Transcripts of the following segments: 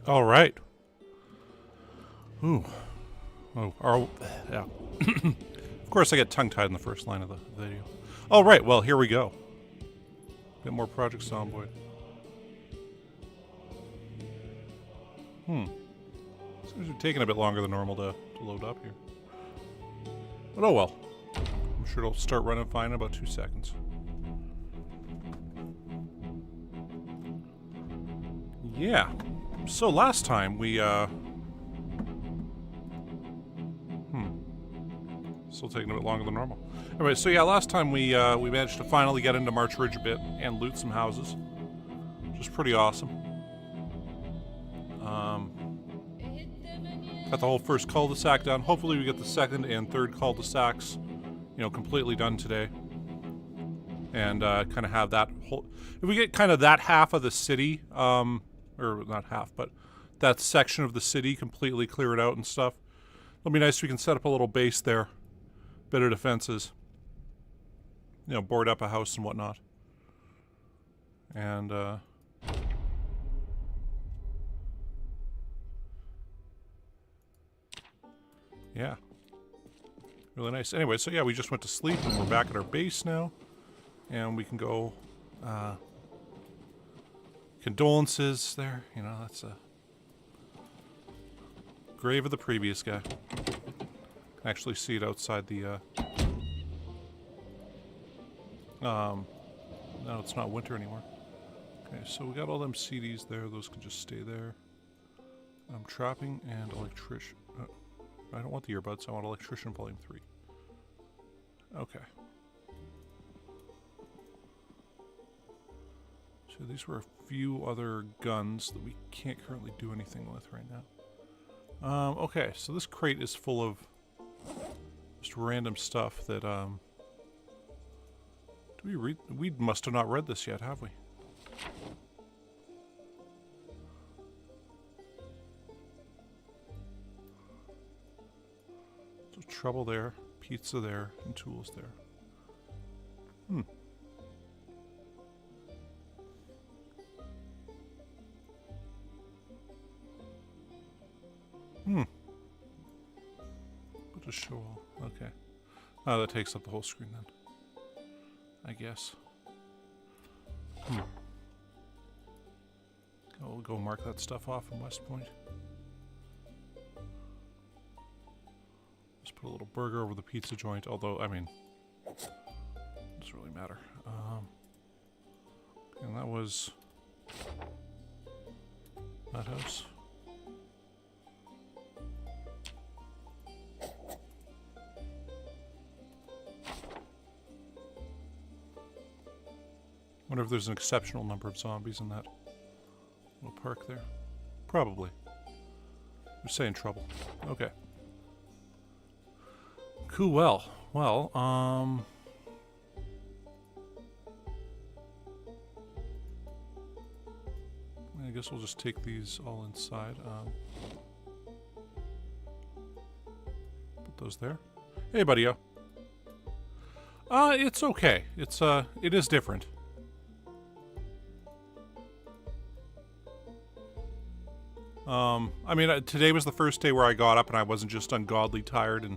All right. Ooh. Oh, yeah. Of course, I get tongue-tied in the first line of the video. All right, well, here we go. Bit more Project Zomboid. Seems to be taking a bit longer than normal to load up here. But oh well. I'm sure it'll start running fine in about 2 seconds. Yeah. So last time we, Still taking a bit longer than normal. Anyway, so yeah, last time we managed to finally get into March Ridge a bit and loot some houses, which is pretty awesome. Got the whole first cul-de-sac done. Hopefully we get the second and third cul-de-sacs, completely done today. And kind of have that whole... If we get kind of that half of the city, or not half, but that section of the city completely cleared out and stuff, it'll be nice if we can set up a little base there. Bit of defenses. Board up a house and whatnot. And, yeah. Really nice. Anyway, so yeah, we just went to sleep and we're back at our base now. And we can go, condolences there. That's a grave of the previous guy. Actually see it outside the, no, it's not winter anymore. Okay, so we got all them CDs there. Those can just stay there. Trapping and electrician. I don't want the earbuds. I want electrician volume 3. Okay. So these were a few other guns that we can't currentently do anything with right now. Okay, so this crate is full of just random stuff that, do we read? We must have not read this yet, have we? So trouble there, pizza there, and tools there. But just show all. Okay. Oh, that takes up the whole screen then. I guess. We'll go mark that stuff off in West Point. Just put a little burger over the pizza joint, although, I mean, it doesn't really matter. And that was that house. Wonder if there's an exceptional number of zombies in that little park there. Probably. We're saying trouble. Okay. Cool. Well, I guess we'll just take these all inside. Put those there. Hey, buddy-o. It's okay. It is different. I mean, today was the first day where I got up and I wasn't just ungodly tired and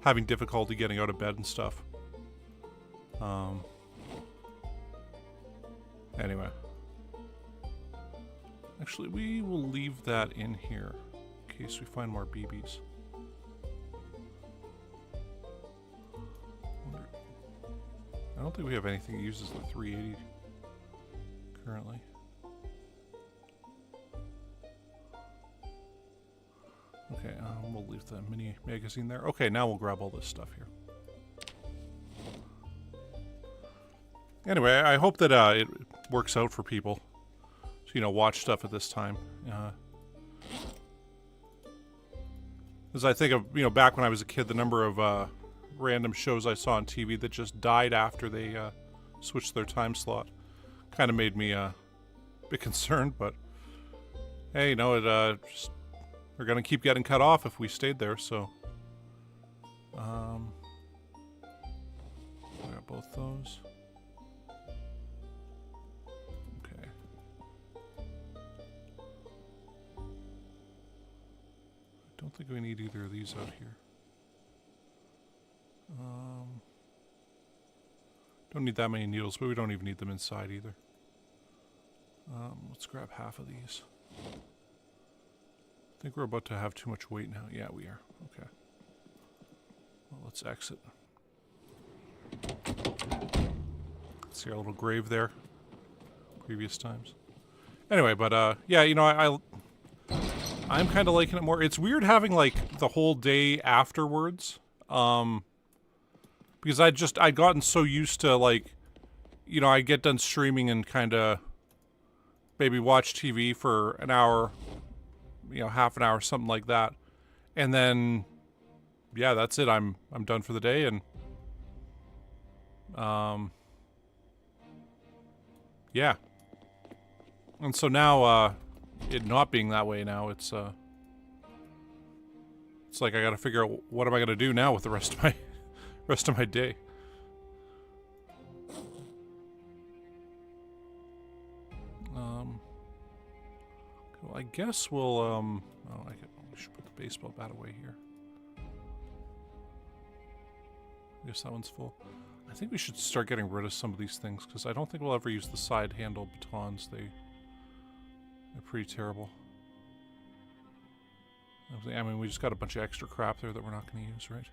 having difficulty getting out of bed and stuff. Anyway. Actually, we will leave that in here in case we find more BBs. I don't think we have anything that uses the 380 currently. Okay, we'll leave the mini magazine there. Okay, now we'll grab all this stuff here. Anyway, I hope that it works out for people to, watch stuff at this time. As I think of, back when I was a kid, the number of random shows I saw on TV that just died after they switched their time slot kind of made me a bit concerned, but hey, just... They're gonna keep getting cut off if we stayed there, so. I got both those. Okay. think we need either of these out here. Don't need that many needles, but we don't even need them inside either. Let's grab half of these. I think we're about to have too much weight now. Yeah, we are. Okay. Well, let's exit. See our little grave there. Previous times. Anyway, but yeah, you know, I'm kind of liking it more. It's weird having like the whole day afterwards, because I'd gotten so used to, like, you know, I get done streaming and kind of maybe watch TV for an hour, you know, half an hour, something like that, and then yeah, that's it. I'm done for the day, and yeah. And so now, it not being that way now, it's like I gotta figure out what am I gonna do now with the rest of my day. Well, I guess we'll oh, we should put the baseball bat away here. I guess that one's full. I think we should start getting rid of some of these things, because I don't think we'll ever use the side handle batons. They're pretty terrible. I mean, we just got a bunch of extra crap there that we're not going to use, right?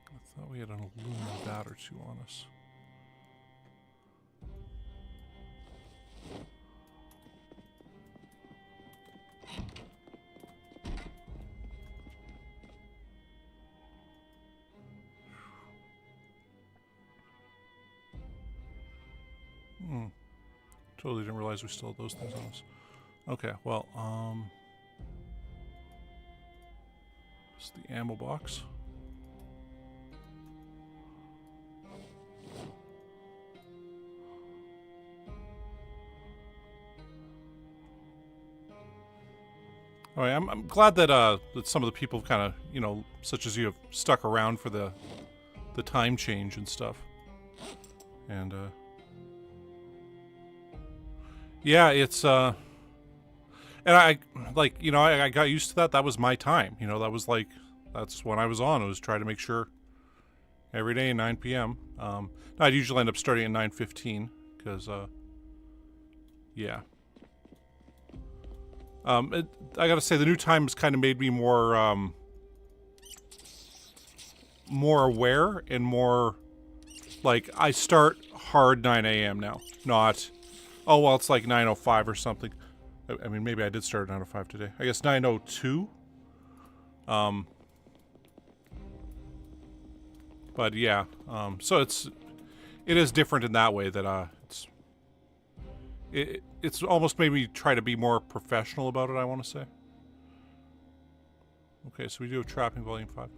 I thought we had an aluminum bat or two on us. Totally didn't realize we still had those things on us. Okay, well, it's the ammo box. All right, I'm glad that that some of the people kind of, you know, such as you, have stuck around for the time change and stuff. And yeah, it's and I like, you know, I got used to that. That was my time. You know, that was like, that's when I was on. I was trying to make sure every day 9 p.m. I'd usually end up starting at 9:15 because yeah. I gotta say, the new times kind of made me more more aware and more like, I start hard 9 a.m. now, not, oh well, it's like 9:05 or something. I mean, maybe I did start at 9:05 today. I guess 9:02. But yeah, so it is different in that way, that it's almost made me try to be more professional about it, I want to say. Okay, so we do have Trapping Volume 5.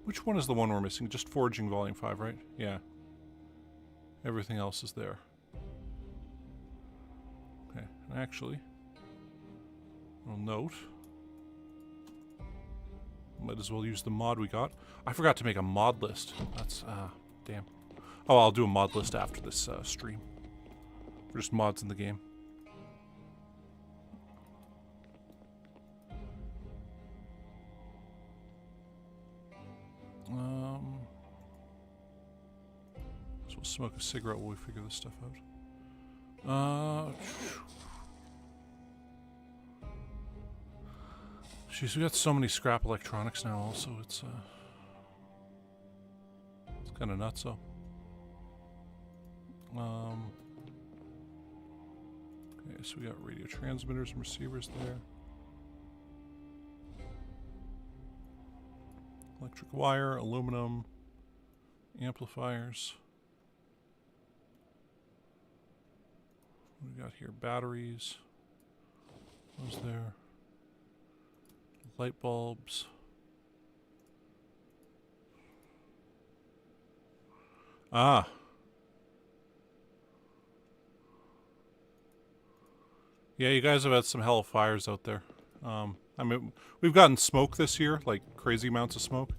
Which one is the one we're missing? Just Foraging Volume 5, right? Yeah. Everything else is there. Okay, and actually, I'll note, might as well use the mod we got. I forgot to make a mod list. That's, damn. Oh, I'll do a mod list after this stream. For just mods in the game. So we'll smoke a cigarette while we figure this stuff out. Jeez, we got so many scrap electronics now also, it's kind of nutso. Okay, so we got radio transmitters and receivers there. Electric wire, aluminum, amplifiers. What we got here? Batteries. What's there? Light bulbs. Ah. Yeah, you guys have had some hell of fires out there. I mean, we've gotten smoke this year, like crazy amounts of smoke.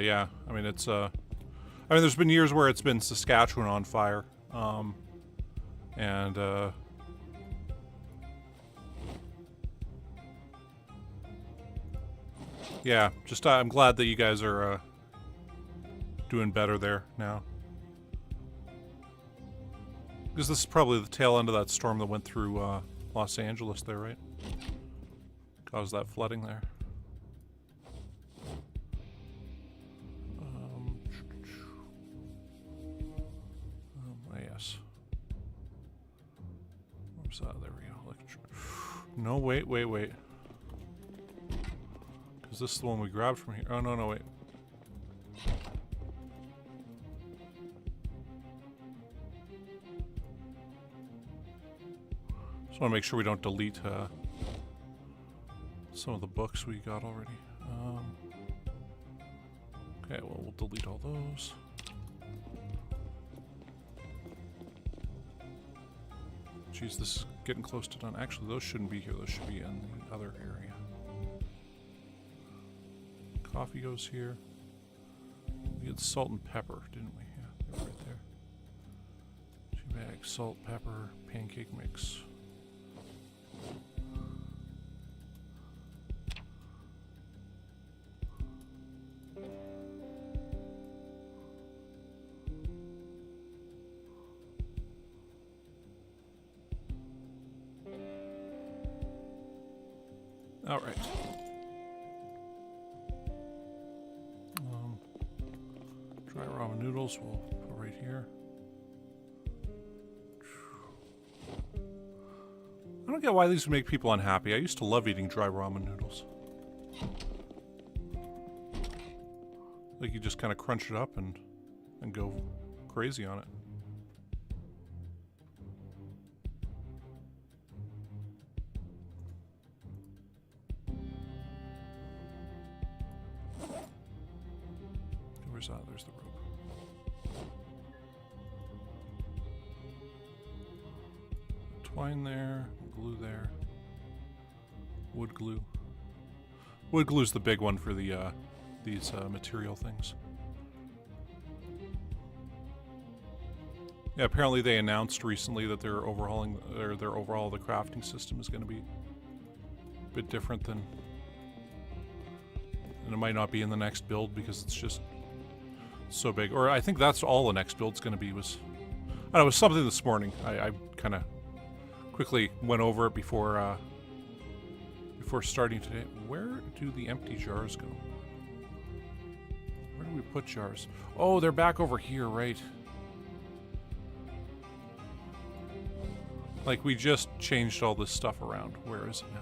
Yeah, I mean, it's, I mean, there's been years where it's been Saskatchewan on fire. Yeah, just, I'm glad that you guys are, doing better there now. Because this is probably the tail end of that storm that went through, Los Angeles there, right? Caused that flooding there. Yes. Where's that? There we go. No, wait. Because this is the one we grabbed from here. Oh, no, wait. Just want to make sure we don't delete some of the books we got already. Okay, well, we'll delete all those. Jeez, this is getting close to done. Actually, those shouldn't be here. Those should be in the other area. Coffee goes here. We had salt and pepper, didn't we? Yeah, they were right there. 2 bags, salt, pepper, pancake mix. All right. Dry ramen noodles we'll put right here. I don't get why these would make people unhappy. I used to love eating dry ramen noodles. Like you just kind of crunch it up and go crazy on it. There's the rope. Twine there, glue there. Wood glue. Wood glue's the big one for the these material things. Yeah, apparently they announced recently that they're overhauling their overhaul of the crafting system is going to be a bit different than, and it might not be in the next build because it's just so big. Or I think that's all the next build's going to be. Was I don't know, it was something this morning. I kind of quickly went over it before starting today. Where do the empty jars go? Where do we put jars? Oh, they're back over here, right? Like we just changed all this stuff around. Where is it now?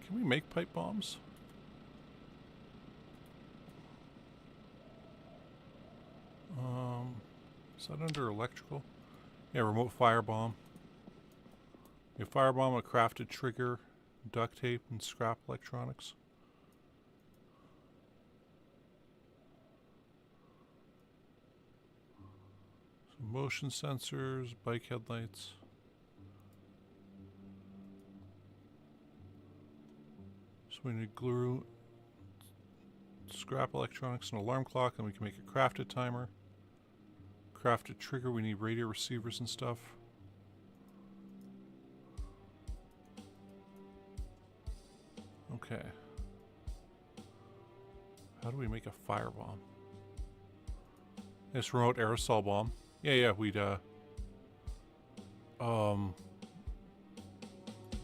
Can we make pipe bombs? Is that under electrical? Yeah, remote firebomb. A firebomb, a crafted trigger, duct tape, and scrap electronics. Some motion sensors, bike headlights. So we need glue, scrap electronics, an alarm clock, and we can make a crafted timer. Crafted trigger, we need radio receivers and stuff. Okay. How do we make a firebomb? This remote aerosol bomb. Yeah, we'd, like,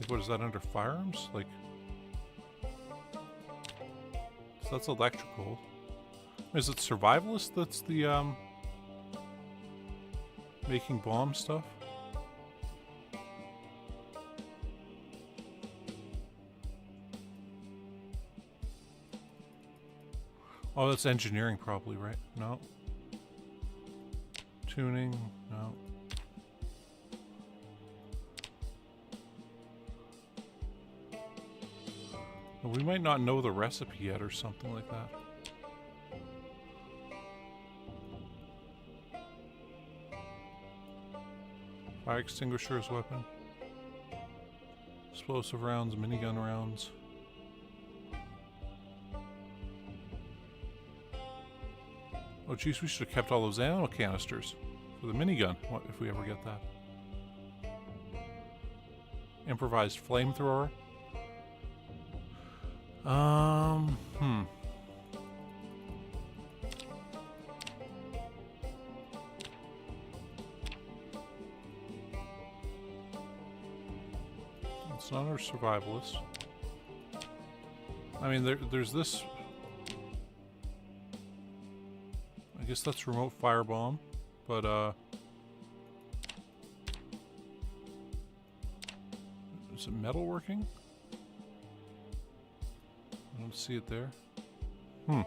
what is that under firearms? Like, so that's electrical. Is it survivalist that's the, making bomb stuff? Oh, that's engineering probably, right? No. Tuning, no. We might not know the recipe yet or something like that. Fire extinguisher's weapon. Explosive rounds, minigun rounds. Oh geez, we should have kept all those ammo canisters for the minigun, what if we ever get that. Improvised flamethrower. It's not our survivalist. I mean, there's this. I guess that's remote firebomb, but is it metalworking? I don't see it there. Oh,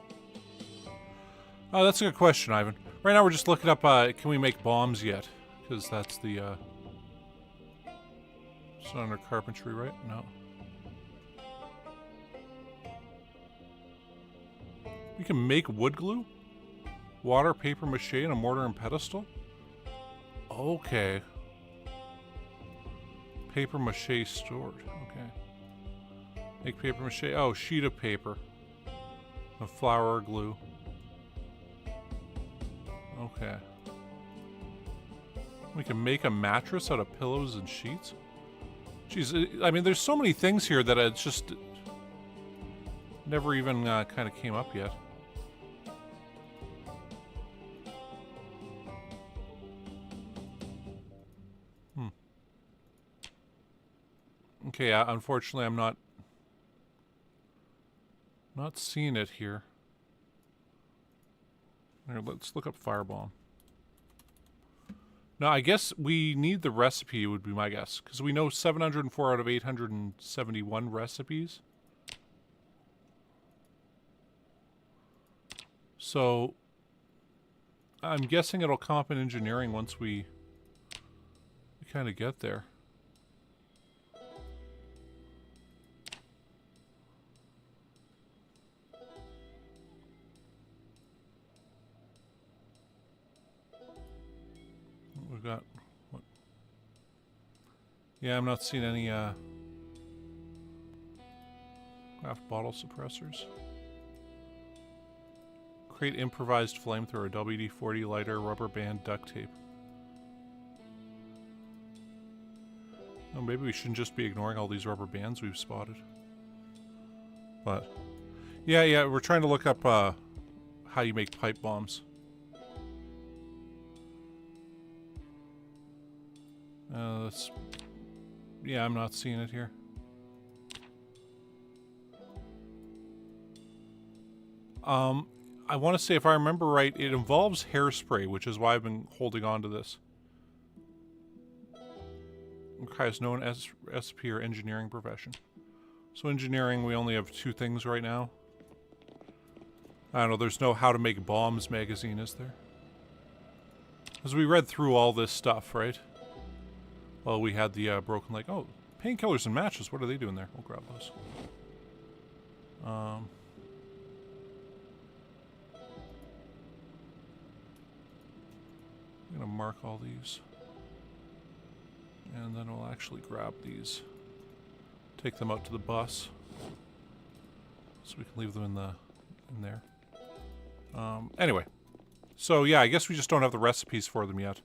that's a good question, Ivan. Right now we're just looking up, can we make bombs yet? Because that's the, it's not under carpentry, right? No. We can make wood glue? Water, paper mache, and a mortar and pedestal? Okay. Paper mache stored. Okay. Make paper mache. Oh, sheet of paper. A flour or glue. Okay. We can make a mattress out of pillows and sheets? Jeez, I mean, there's so many things here that it's just never even kind of came up yet. Okay, unfortunately I'm not seeing it here. Here, let's look up firebomb. Now, I guess we need the recipe, would be my guess, because we know 704 out of 871 recipes. So, I'm guessing it'll come up in engineering once we kind of get there. We've got what? Yeah, I'm not seeing any craft bottle suppressors. Create improvised flamethrower, WD-40 lighter, rubber band, duct tape. Oh, maybe we shouldn't just be ignoring all these rubber bands we've spotted. But yeah, we're trying to look up how you make pipe bombs. Yeah, I'm not seeing it here. I want to say, if I remember right, it involves hairspray, which is why I've been holding on to this. Requires no SP or engineering profession. So engineering, we only have 2 things right now. I don't know, there's no How to Make Bombs magazine, is there? Because we read through all this stuff, right? Well, we had the broken leg. Oh, painkillers and matches. What are they doing there? We'll grab those. I'm gonna mark all these, and then we'll actually grab these, take them out to the bus, so we can leave them in there. Anyway, so yeah, I guess we just don't have the recipes for them yet.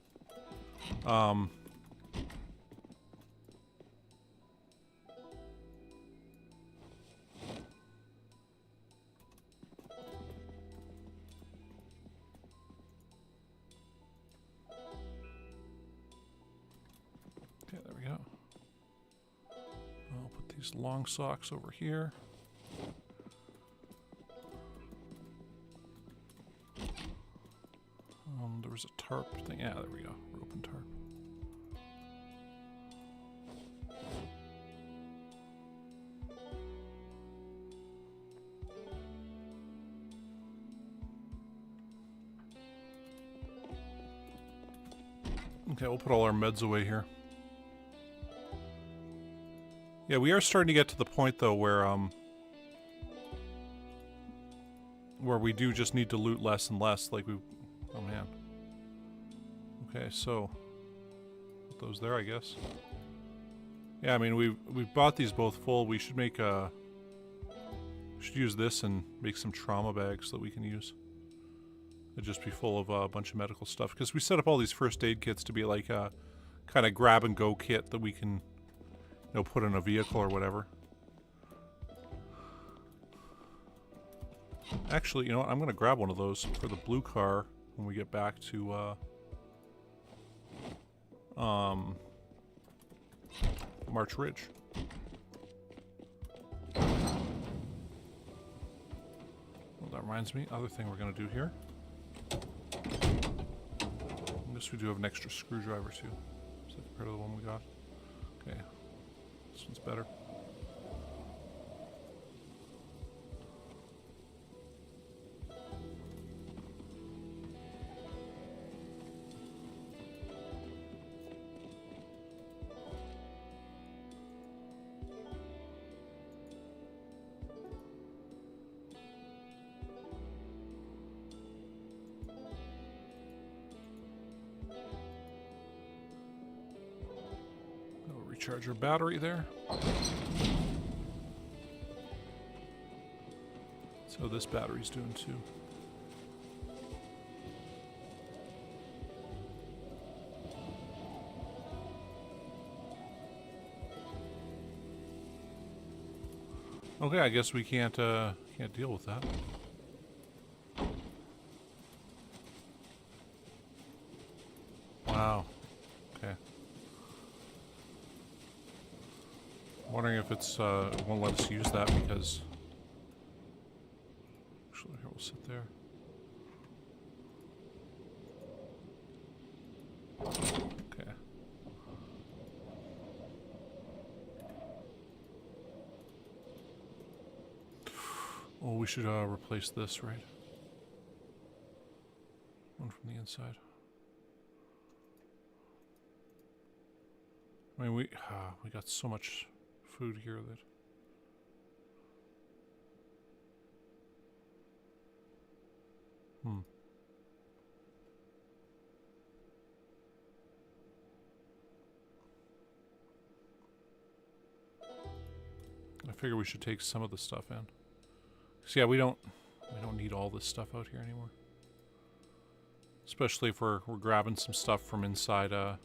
Long socks over here. There was a tarp thing. Yeah, there we go. Rope and tarp. Okay, we'll put all our meds away here. Yeah, we are starting to get to the point, though, where where we do just need to loot less and less, like we... Oh, man. Okay, so... Put those there, I guess. Yeah, I mean, we've bought these both full. We should make a... We should use this and make some trauma bags that we can use. It'd just be full of a bunch of medical stuff. Because we set up all these first aid kits to be like a kind of grab-and-go kit that we can, you know, put in a vehicle or whatever. Actually, you know what? I'm going to grab one of those for the blue car when we get back to, March Ridge. Well, that reminds me, other thing we're going to do here. I guess we do have an extra screwdriver too. Is that compared to the one we got? Okay. This one's better. Recharge our battery there. So this battery's doing too. Okay, I guess we can't deal with that. Wow. Okay. I'm wondering if it's it won't let us use that because actually here we'll sit there. Okay. Oh, we should replace this, right? One from the inside. I mean, we got so much food here that I figure we should take some of the stuff in. So yeah, we don't need all this stuff out here anymore. Especially if we're grabbing some stuff from inside that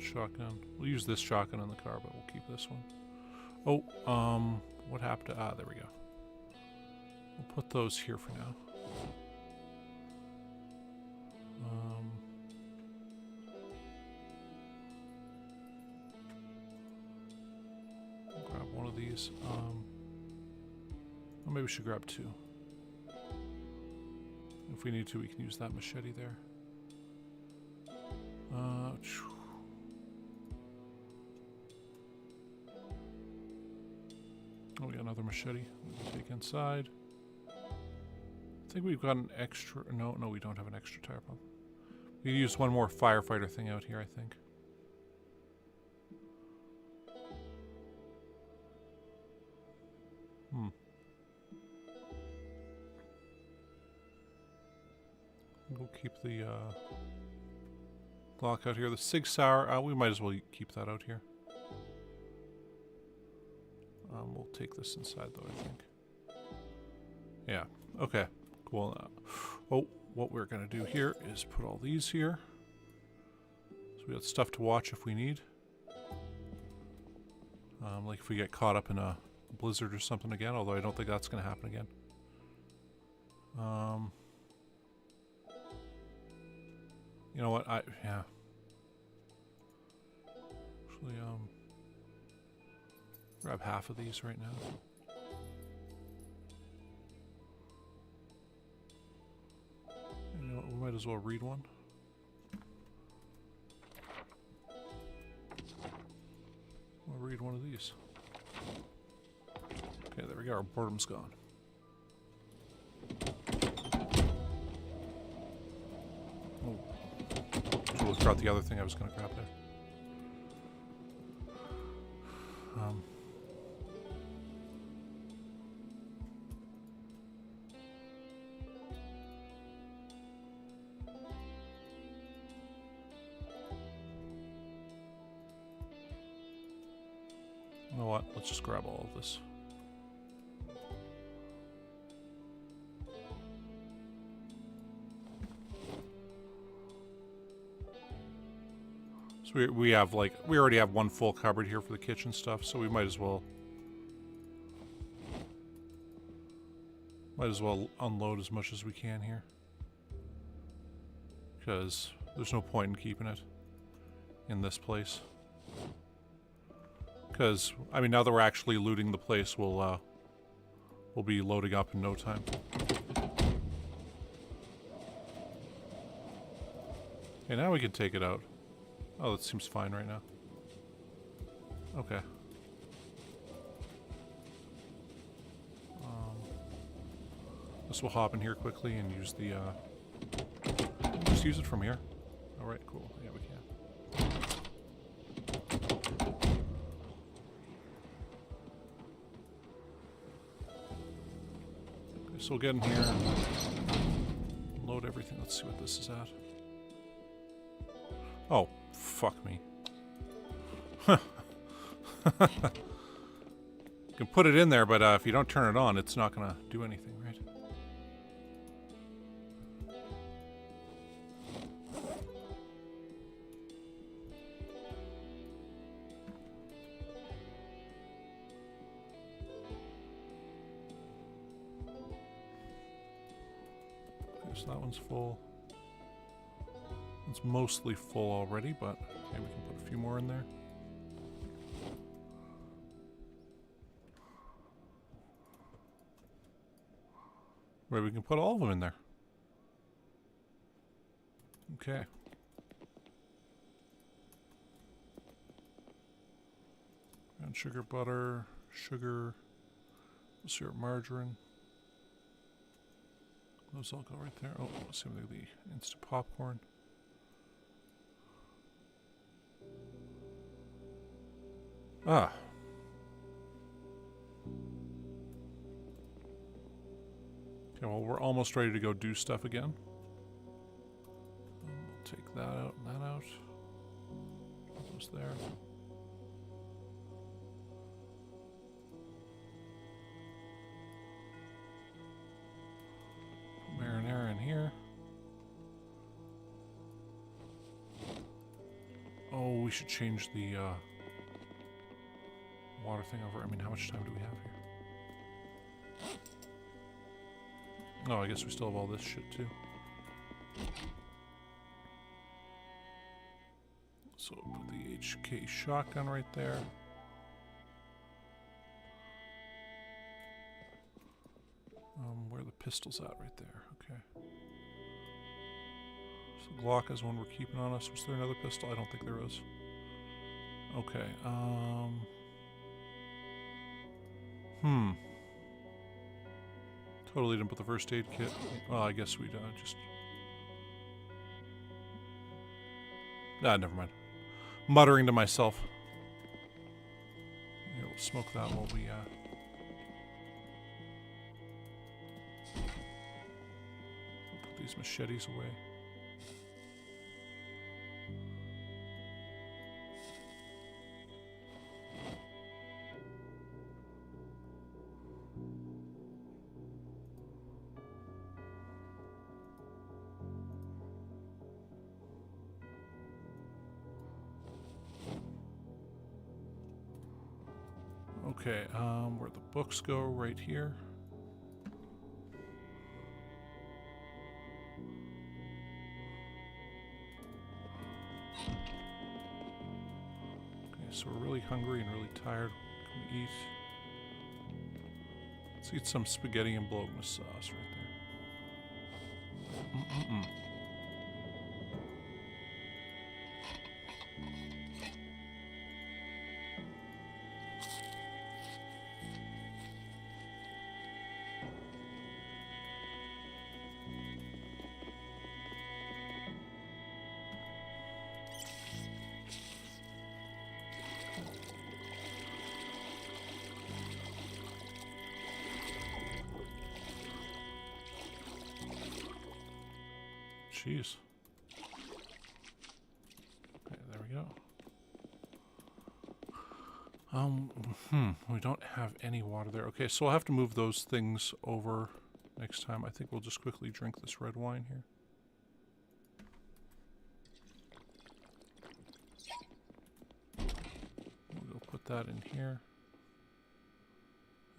shotgun. We'll use this shotgun in the car, but we'll keep this one. Oh, what happened to... there we go. We'll put those here for now. Grab one of these. Well, maybe we should grab two. If we need to, we can use that machete there. Oh, we got another machete. We'll take inside. I think we've got an extra... No, we don't have an extra tire pump. We can use one more firefighter thing out here, I think. We'll keep the Glock out here. The Sig Sauer, we might as well keep that out here. We'll take this inside, though, I think. Yeah, okay, cool. Oh, what we're going to do here is put all these here. So we got stuff to watch if we need. Like if we get caught up in a blizzard or something again, although I don't think that's going to happen again. You know what, yeah. Actually, grab half of these right now. You know what, we might as well read one. We'll read one of these. Okay, there we go, our boredom's gone. Oh. We'll grab the other thing I was going to grab there. what? Let's just grab all of this. So we have like, we already have one full cupboard here for the kitchen stuff, so we might as well unload as much as we can here. Because there's no point in keeping it in this place. Because, I mean, now that we're actually looting the place, we'll be loading up in no time. Okay, now we can take it out. Oh, that seems fine right now. Okay. This will hop in here quickly and use the, just use it from here. Alright, cool. Yeah, we can. Okay, so we'll get in here and load everything. Let's see what this is at. Oh, fuck me. You can put it in there, but if you don't turn it on, it's not going to do anything, right? Okay, so that one's full. It's mostly full already, but maybe we can put a few more in there. Maybe we can put all of them in there. Okay. And sugar, butter, sugar, syrup, margarine. Those all go right there. Oh, same with the instant popcorn. Ah. Okay, well, we're almost ready to go do stuff again. We'll take that out and that out. Put those there. Put marinara in here. Oh, we should change the water thing over. I mean, how much time do we have here? Oh, I guess we still have all this shit too. So put the HK shotgun right there. Where are the pistols at? Right there. Okay. So Glock is one we're keeping on us. Was there another pistol? I don't think there is. Okay. Totally didn't put the first aid kit. Well, I guess we just... Ah, never mind. Muttering to myself. Here, we'll smoke that while we, put these machetes away. Okay, where the books go, right here. Okay, so we're really hungry and really tired. Can we eat? Let's eat some spaghetti and bologna sauce right there. Jeez. Okay, there we go. We don't have any water there. Okay, so I'll have to move those things over next time. I think we'll just quickly drink this red wine here. We'll put that in here.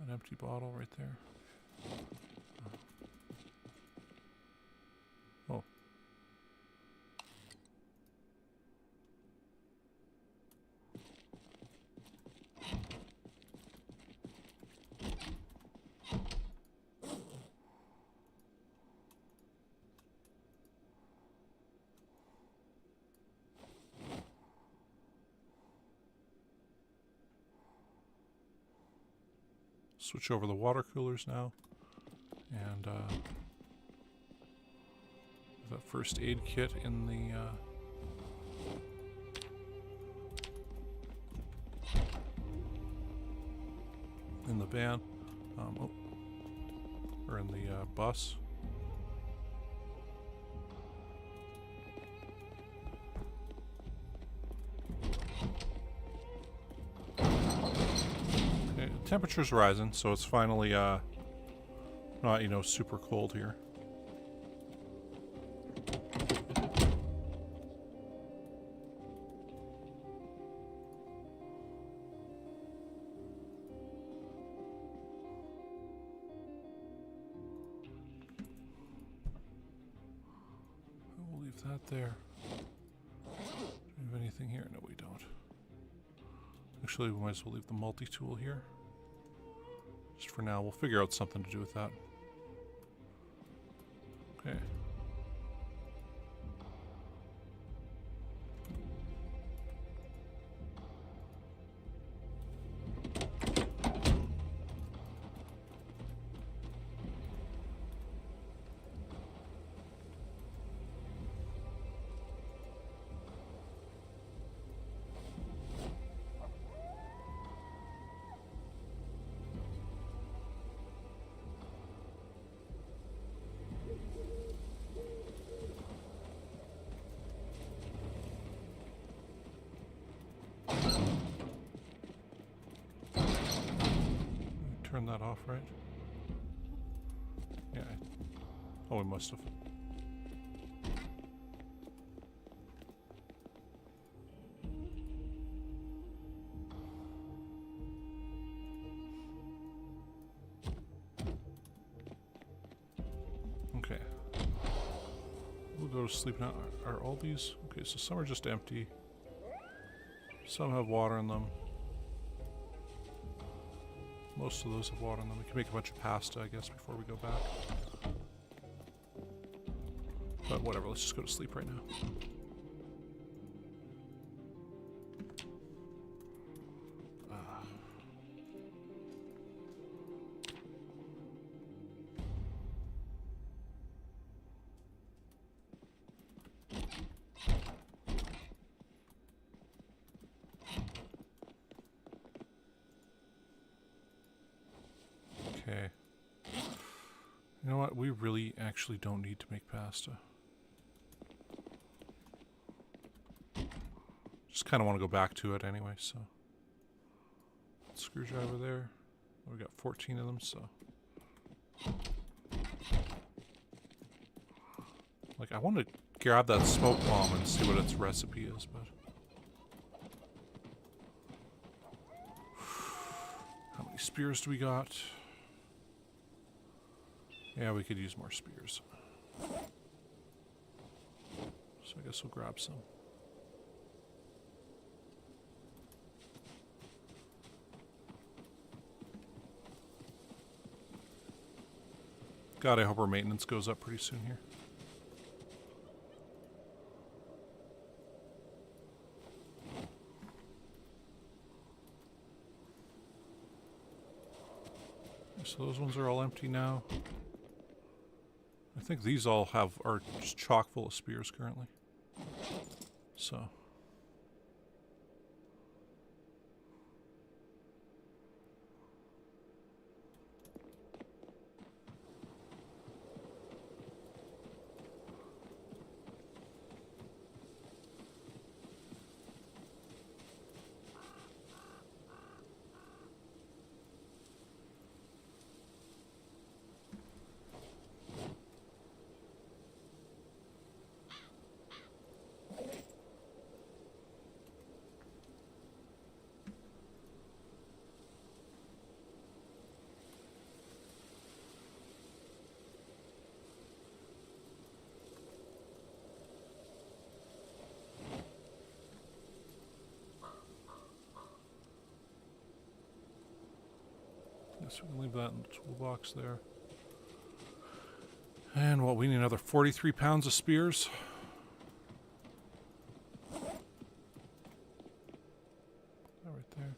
An empty bottle right there. Oh. Switch over the water coolers now, and that first aid kit in the van, or in the bus. Temperature's rising, so it's finally not, you know, super cold here. We'll leave that there. Do we have anything here? No, we don't. Actually, we might as well leave the multi-tool here. Just for now, we'll figure out something to do with that. Okay. Turn that off, right? Yeah. Oh, we must have. Okay. We'll go to sleep now. Are all these... Okay, so some are just empty. Some have water in them. Most of those have water in them. We can make a bunch of pasta, I guess, before we go back. But whatever, let's just go to sleep right now. Okay. You know what? We really actually don't need to make pasta. Just kind of want to go back to it anyway, so. Screwdriver there. We got 14 of them, so. Like, I want to grab that smoke bomb and see what its recipe is, but. How many spears do we got? Yeah, we could use more spears. So I guess we'll grab some. God, I hope our maintenance goes up pretty soon here. So those ones are all empty now. I think these all are just chock full of spears currently. So. So we can leave that in the toolbox there. And what, we need another 43 pounds of spears. That right there.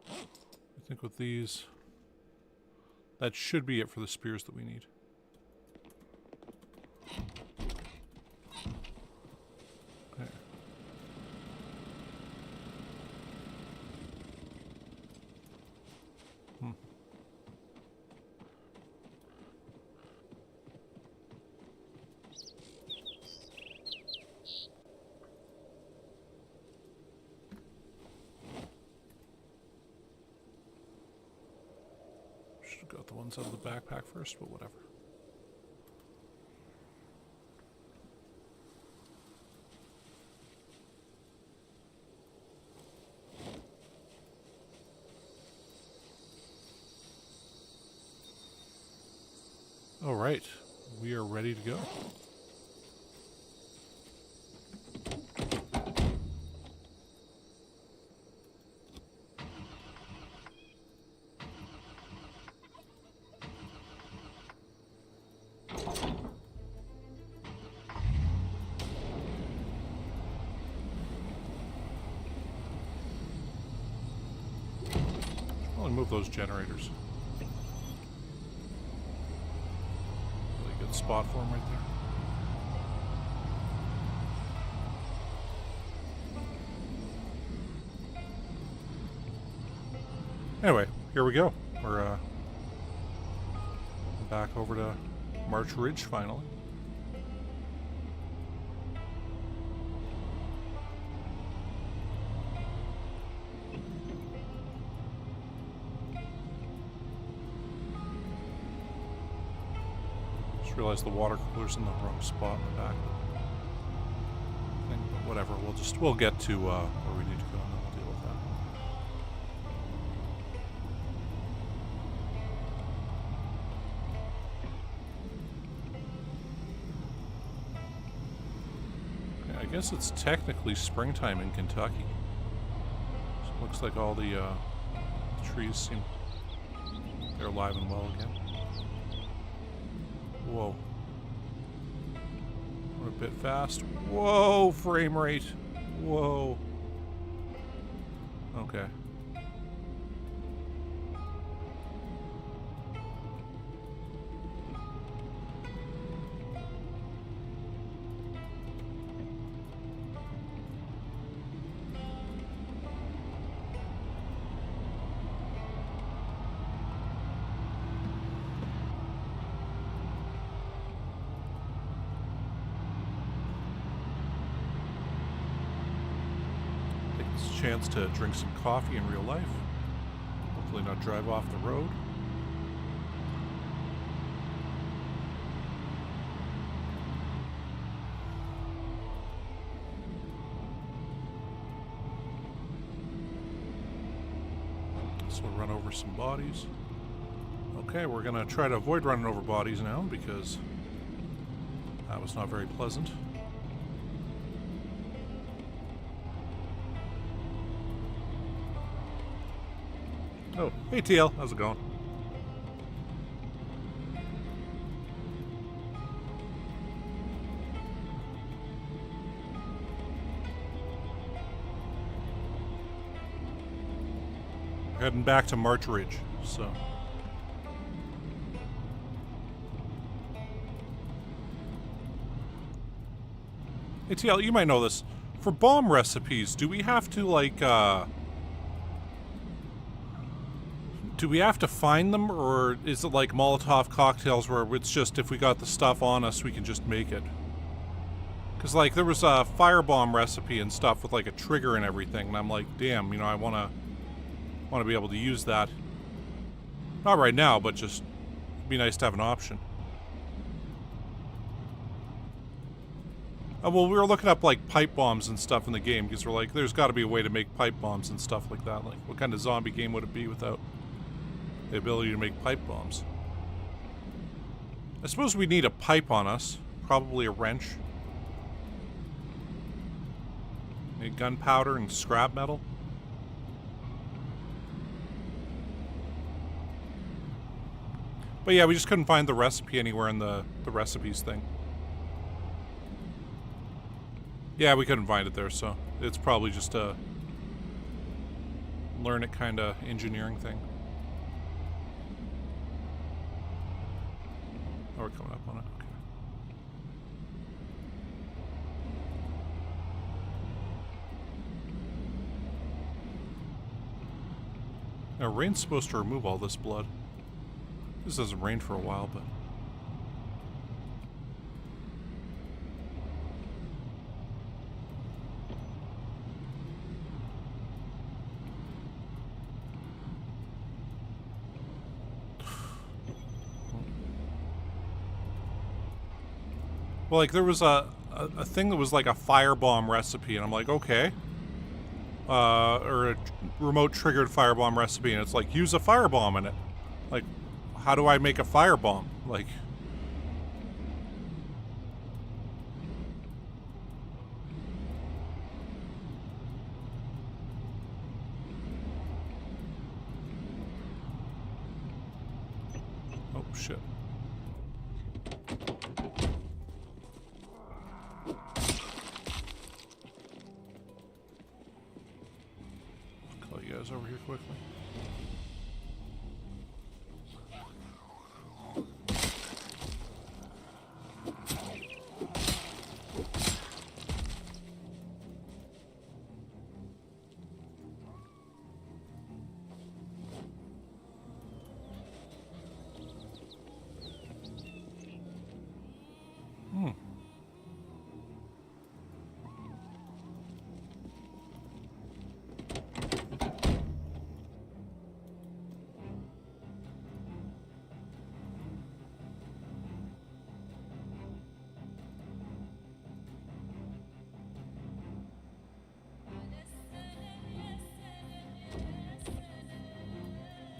I think with these, that should be it for the spears that we need. There. Should have got the ones out of the backpack first, but whatever. All right, we are ready to go. I'll move those generators. Really good spot for them right there. Anyway, here we go. We're back over to March Ridge finally. Realize the water cooler's in the wrong spot in the back thing, but whatever. We'll get to where we need to go, and then we'll deal with that. Okay, I guess it's technically springtime in Kentucky. So it looks like all the trees seem they're alive and well again. Whoa. We're a bit fast. Whoa, frame rate. Whoa. Okay. Chance to drink some coffee in real life. Hopefully not drive off the road. So we'll run over some bodies. Okay, we're gonna try to avoid running over bodies now because that was not very pleasant. Oh, hey TL, how's it going? We're heading back to March Ridge, so. Hey TL, you might know this. For bomb recipes, do we have to, like, do we have to find them, or is it like Molotov cocktails where it's just if we got the stuff on us, we can just make it? Because, like, there was a firebomb recipe and stuff with, like, a trigger and everything, and I'm like, damn, you know, I want to be able to use that. Not right now, but just be nice to have an option. Well, we were looking up, like, pipe bombs and stuff in the game, because we're like, there's got to be a way to make pipe bombs and stuff like that. Like, what kind of zombie game would it be without The ability to make pipe bombs. I suppose we need a pipe on us. Probably a wrench. Need gunpowder and scrap metal. But yeah, we just couldn't find the recipe anywhere in the recipes thing. Yeah, we couldn't find it there, so it's probably just a learn it kind of engineering thing. Oh, we're coming up on it. Okay. Now, rain's supposed to remove all this blood. This hasn't rained for a while, but... Well, like, there was a thing that was like a firebomb recipe, and I'm like, okay. Or a remote triggered firebomb recipe, and it's like, use a firebomb in it. Like, how do I make a firebomb? Like... Oh, shit. Call you guys over here quickly.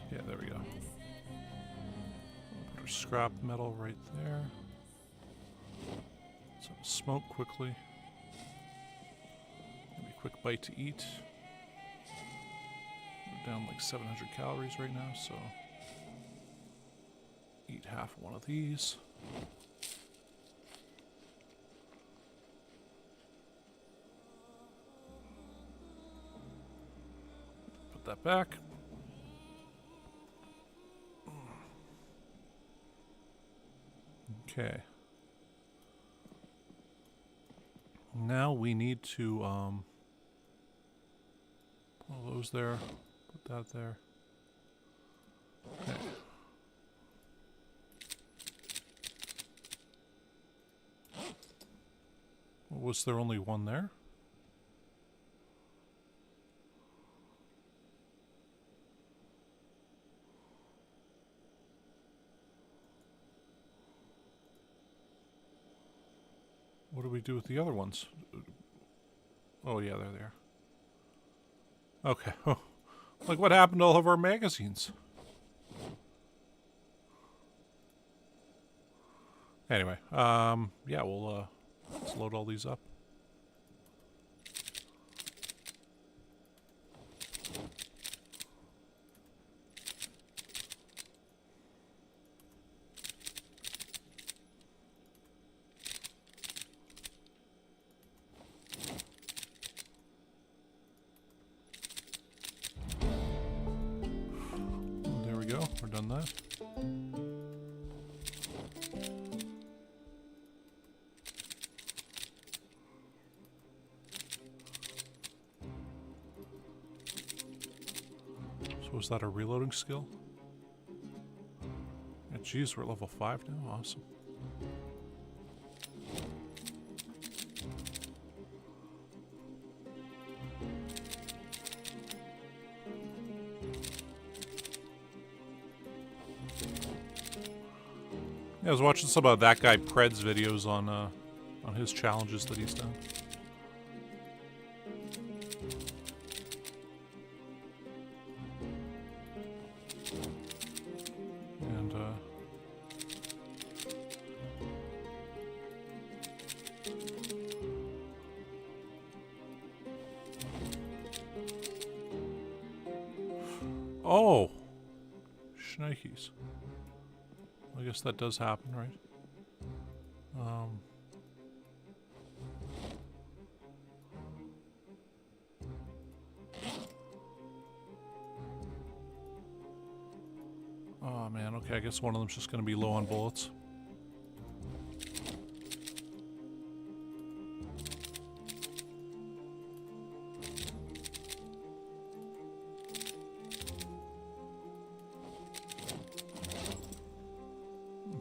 Yeah, there we go. Put our scrap metal right there. Some smoke quickly. Maybe a quick bite to eat. We're down like 700 calories right now, so eat half one of these. Put that back. Okay. Now we need to put all those there, put that there. Okay. Was there only one there? What do we do with the other ones? Oh yeah, they're there. Okay. Oh. Like, what happened to all of our magazines? Anyway, yeah, we'll let's load all these up. We're done that. So was that a reloading skill? Yeah, geez, we're at level 5 now. Awesome. I was watching some of that guy Pred's videos on his challenges that he's done. Oh! Shnikes. I guess that does happen, right? Oh man, okay, I guess one of them's just gonna be low on bullets.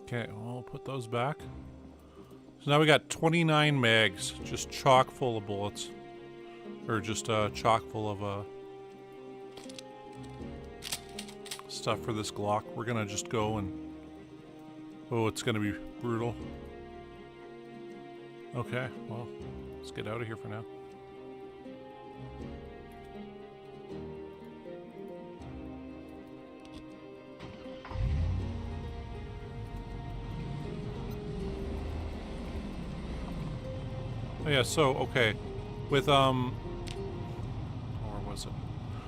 Okay, I'll put those back. So now we got 29 mags, just chock full of bullets. Or just chock full of stuff for this Glock. We're gonna just go and... Oh, it's gonna be brutal. Okay, well, let's get out of here for now. Oh yeah, so, okay, with, or was it?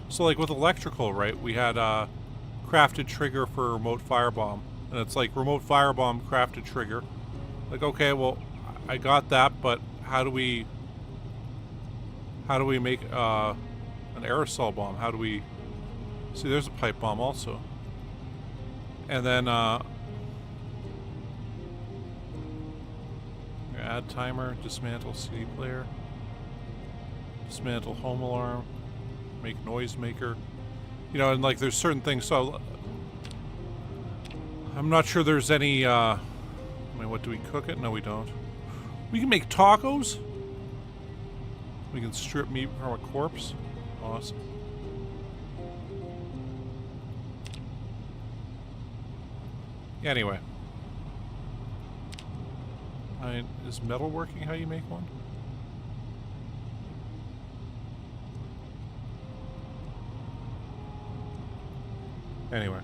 So, like, with electrical, right, we had, crafted trigger for remote firebomb. And it's like, remote firebomb, crafted trigger. Like, okay, well, I got that, but how do we make, an aerosol bomb? How do we... See, there's a pipe bomb also. And then, add timer, dismantle CD player, dismantle home alarm, make noisemaker. You know, and like there's certain things, so I'm not sure there's any, I mean, what, do we cook it? No, we don't. We can make tacos? We can strip meat from a corpse? Awesome. Anyway. Is metal working how you make one? Anyway.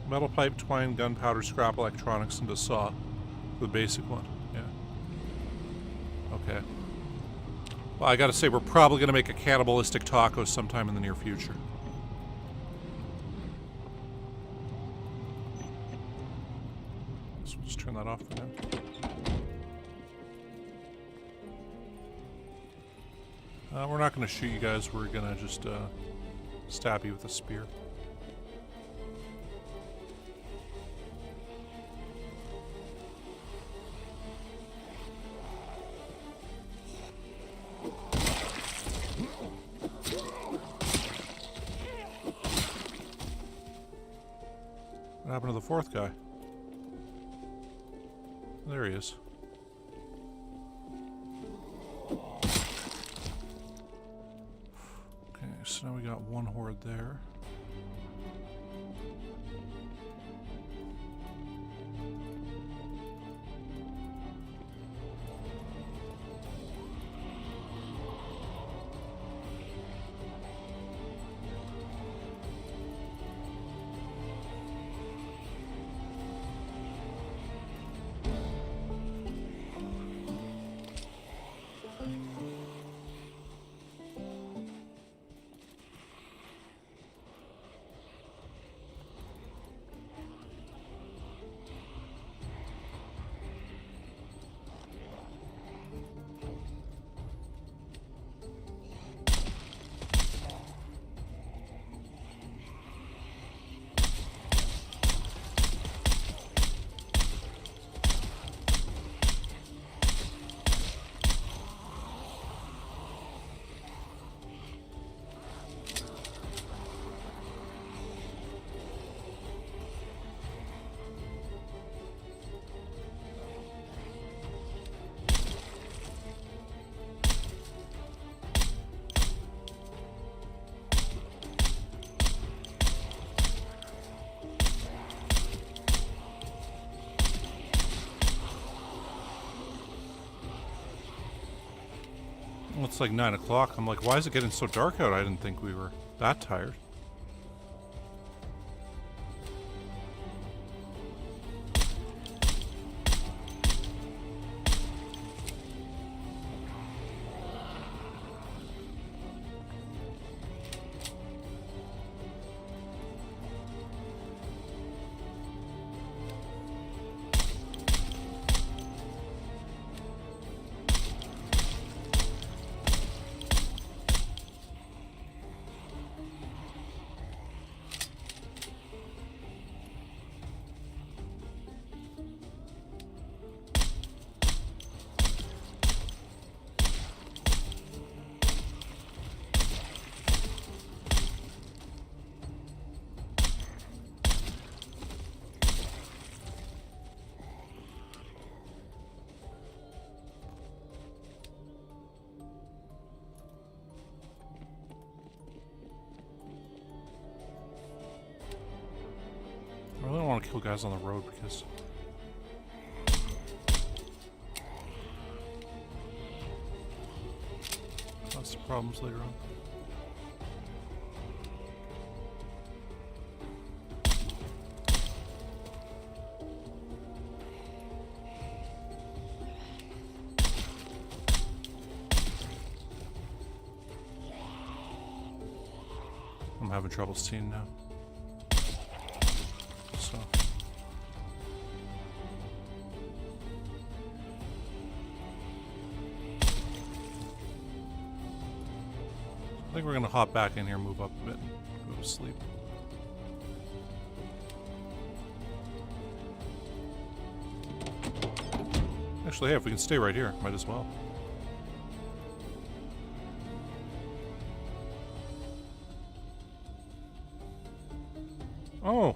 Metal pipe, twine, gunpowder, scrap electronics, and a saw. The basic one, yeah. Okay. Well, I gotta say, we're probably gonna make a cannibalistic taco sometime in the near future. So we'll just turn that off for now. We're not gonna shoot you guys, we're gonna just stab you with a spear. What happened to the fourth guy? There he is. Okay, so now we got one horde there. Well, it's like 9 o'clock. I'm like, why is it getting so dark out? I didn't think we were that tired. want to kill guys on the road because lots of problems later on. I'm having trouble seeing now. So. I think we're gonna hop back in here, move up a bit, and go to sleep. Actually, hey, if we can stay right here, might as well. Oh.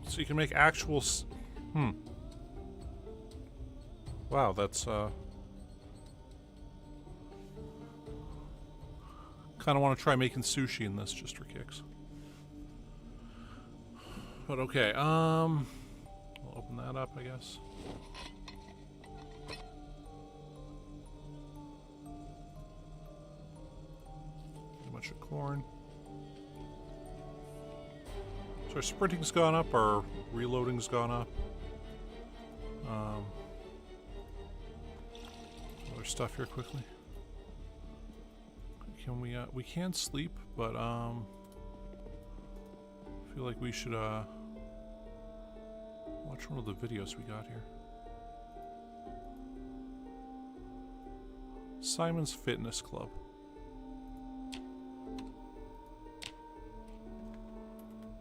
So you can make actual Wow, that's kind of want to try making sushi in this just for kicks. But okay, we'll open that up, I guess. A bunch of corn. So our sprinting's gone up, our reloading's gone up. Other stuff here quickly. Can we can sleep, but I feel like we should watch one of the videos we got here. Simon's Fitness Club.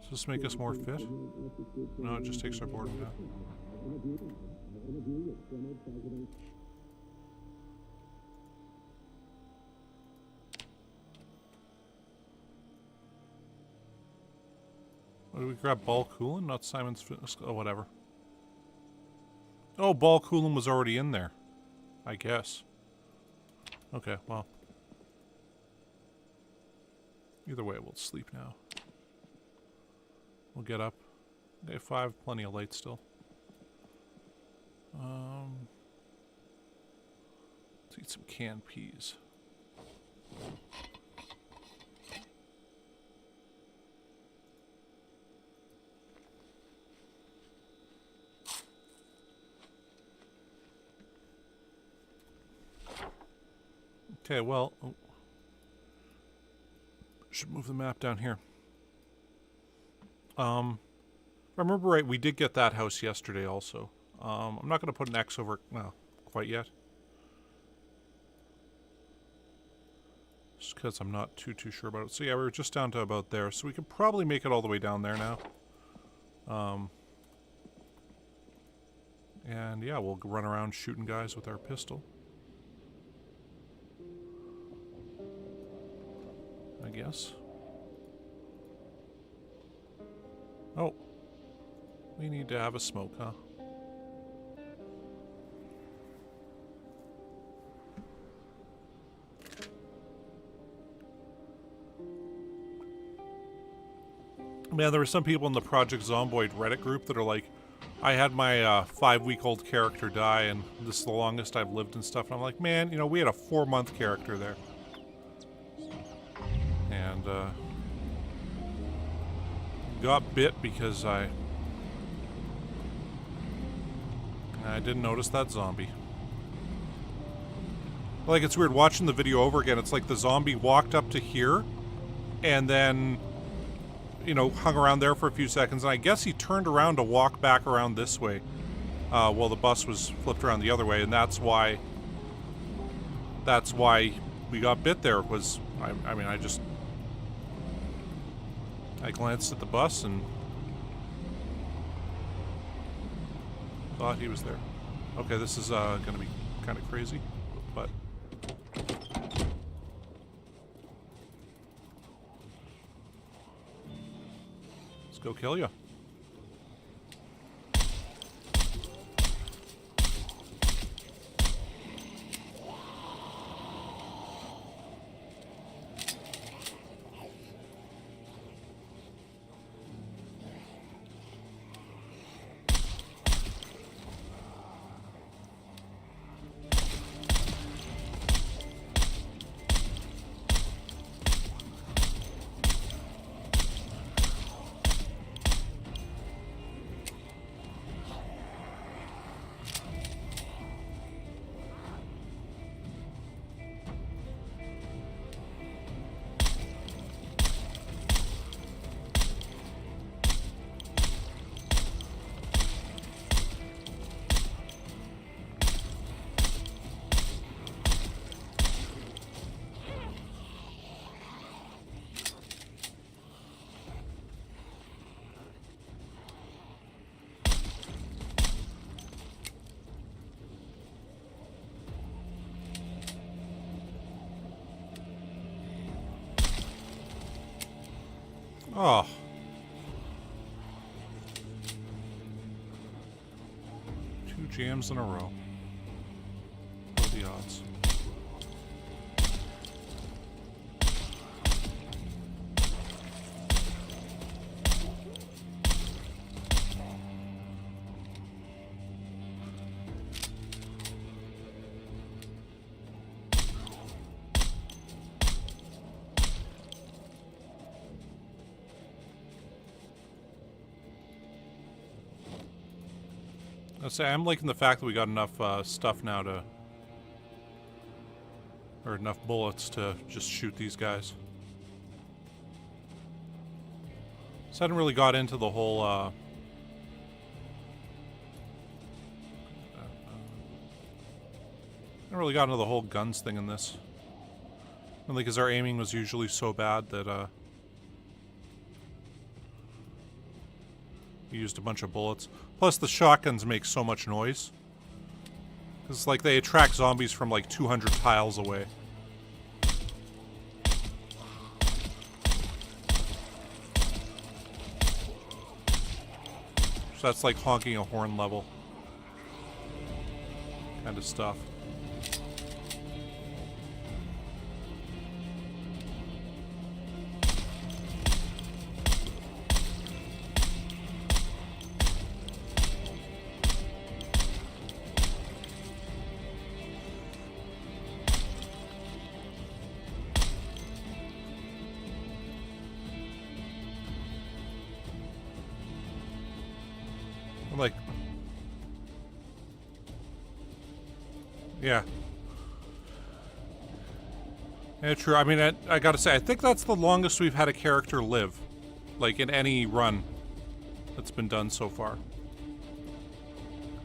Does this make us more fit? No, it just takes our boredom down. What did we grab? Ball Coolin'? Not Simon's Fitness Club. Oh, whatever. Oh, Ball Coolin' was already in there. I guess. Okay, well. Either way, we'll sleep now. We'll get up. Day 5, plenty of light still. Let's eat some canned peas. Okay, well, should move the map down here. If I remember right, we did get that house yesterday also. I'm not going to put an X over it, well, quite yet. Just because I'm not too sure about it. So yeah, we were just down to about there, so we could probably make it all the way down there now. And yeah, we'll run around shooting guys with our pistol. I guess. Oh. We need to have a smoke, huh? Man, there were some people in the Project Zomboid Reddit group that are like, I had my 5-week-old character die and this is the longest I've lived and stuff. And I'm like, man, you know, we had a 4-month character there. And got bit because I didn't notice that zombie. Like, it's weird watching the video over again. It's like the zombie walked up to here and then, you know, hung around there for a few seconds. And I guess he turned around to walk back around this way while the bus was flipped around the other way. And that's why we got bit there. Was I mean, I glanced at the bus and thought he was there. Okay, this is going to be kind of crazy, but let's go kill you. Oh. Two jams in a row. What are the odds? I'm liking the fact that we got enough stuff now to, or enough bullets to just shoot these guys. So I hadn't really got into the whole I hadn't really got into the whole guns thing in this. Only because our aiming was usually so bad that we used a bunch of bullets. Plus, the shotguns make so much noise. It's like they attract zombies from like 200 tiles away. So that's like honking a horn level kind of stuff. Like, yeah. Yeah, true. I mean, I gotta say, I think that's the longest we've had a character live. Like, in any run that's been done so far.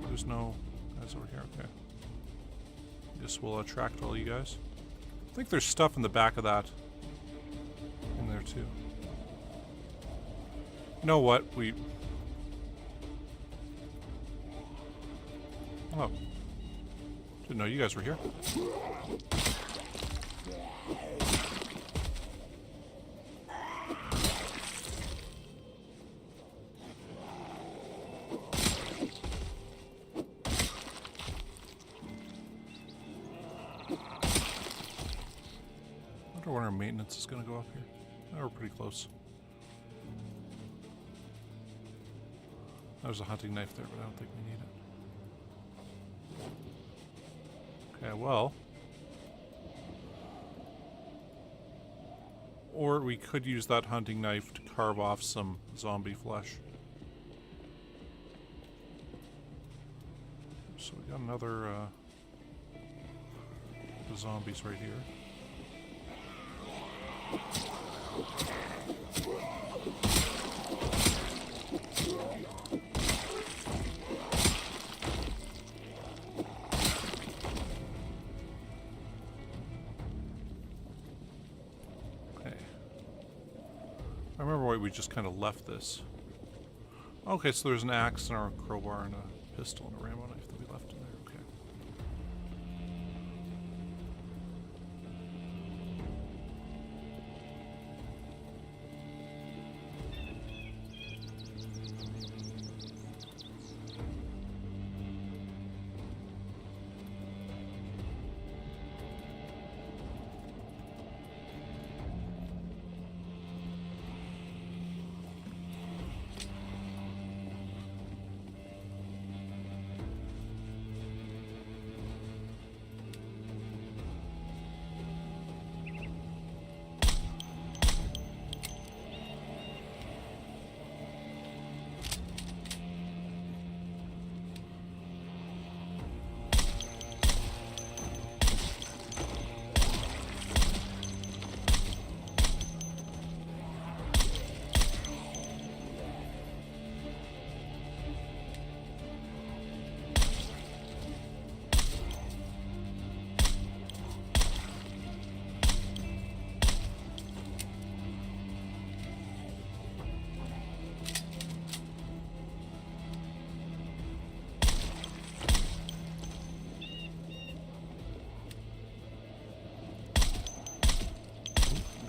There's no guys over here, okay. Guess we'll attract all you guys. I think there's stuff in the back of that. In there, too. You know what? Oh. Didn't know you guys were here. I wonder when our maintenance is going to go up here. Oh, we're pretty close. There's a hunting knife there, but I don't think we need it. Okay, well. Or we could use that hunting knife to carve off some zombie flesh. So we got another zombies right here. I remember why we just kind of left this. Okay, so there's an axe and a crowbar and a pistol and a rambo knife that we left in there. Okay.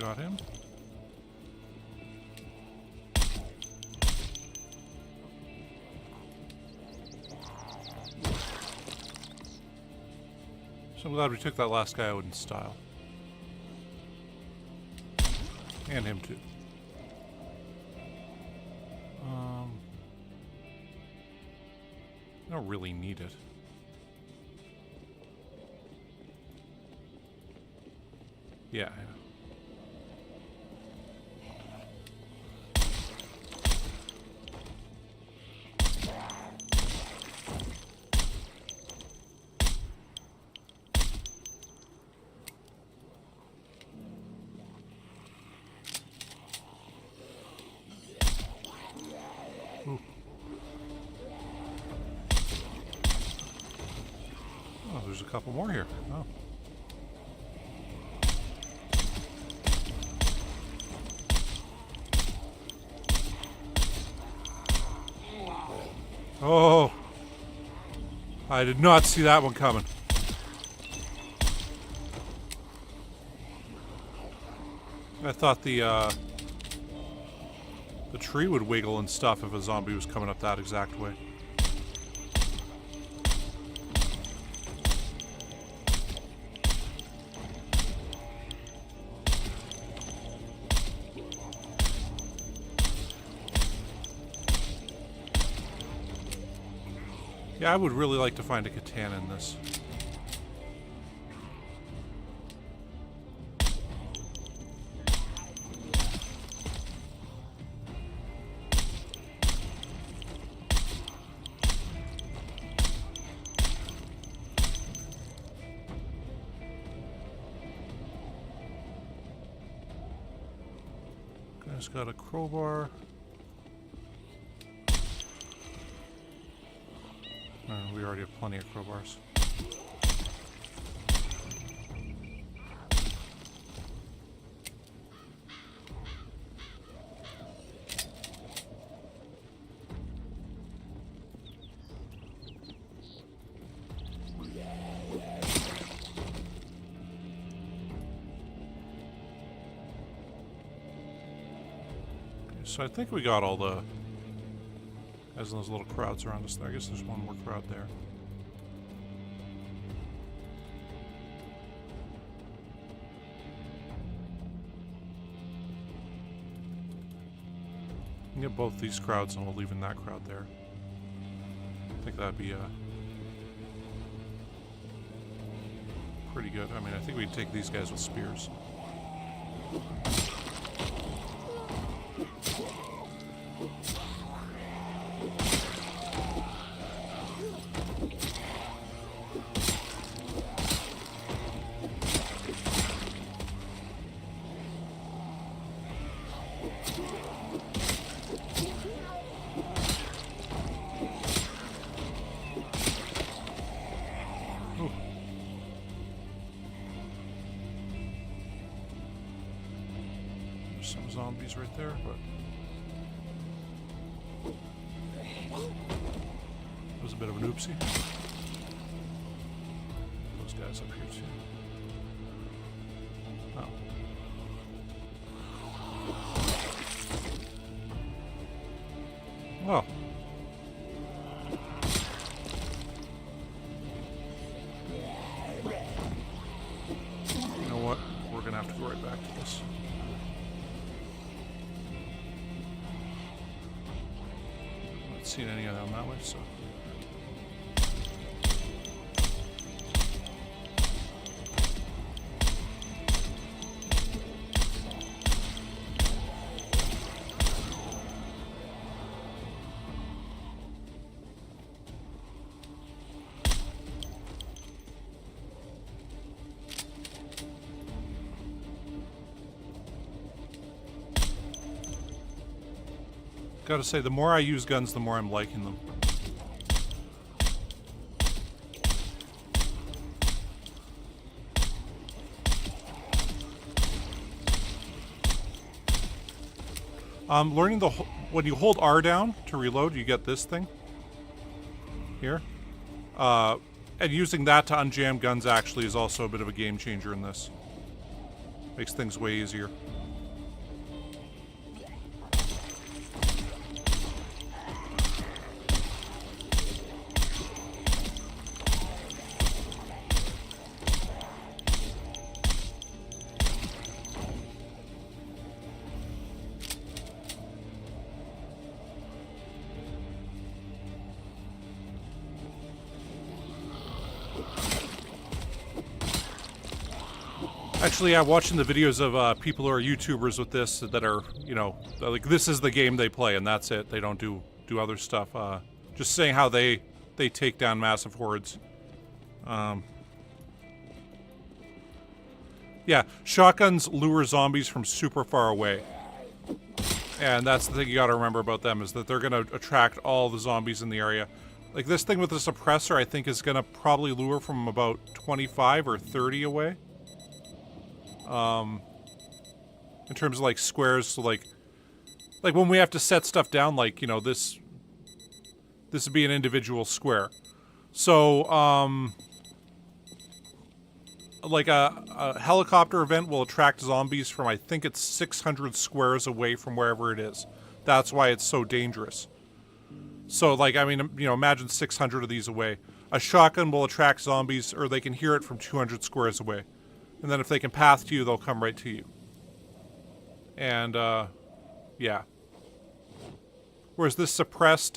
Got him. So I'm glad we took that last guy out in style. And him too. I don't really need it. Yeah. Ooh. Oh, there's a couple more here. Oh. Oh, I did not see that one coming. I thought the tree would wiggle and stuff if a zombie was coming up that exact way. Yeah, I would really like to find a katana in this. Guy's got a crowbar. We already have plenty of crowbars. Okay, so I think we got all the... as those little crowds around us there. I guess there's one more crowd there. We can get both these crowds and we'll leave in that crowd there. I think that'd be pretty good. I mean, I think we'd take these guys with spears. Some zombies right there, but that was a bit of an oopsie. Those guys up here too. Oh. Well. You know what? We're gonna have to go right back to this. Seen any of them that way, so gotta say, the more I use guns, the more I'm liking them. Learning when you hold R down to reload, you get this thing here. And using that to unjam guns actually is also a bit of a game changer in this. Makes things way easier. Actually, yeah, watching the videos of people who are YouTubers with this that are, you know, like this is the game they play and that's it. They don't do other stuff. Just saying how they take down massive hordes. Yeah, shotguns lure zombies from super far away. And that's the thing you gotta remember about them, is that they're gonna attract all the zombies in the area. Like this thing with the suppressor, I think is gonna probably lure from about 25 or 30 away. In terms of like squares, so like when we have to set stuff down, like, you know, this would be an individual square. So, like a helicopter event will attract zombies from, I think it's 600 squares away from wherever it is. That's why it's so dangerous. So, like, I mean, you know, imagine 600 of these away. A shotgun will attract zombies, or they can hear it from 200 squares away. And then if they can path to you, they'll come right to you. And, yeah. Whereas this suppressed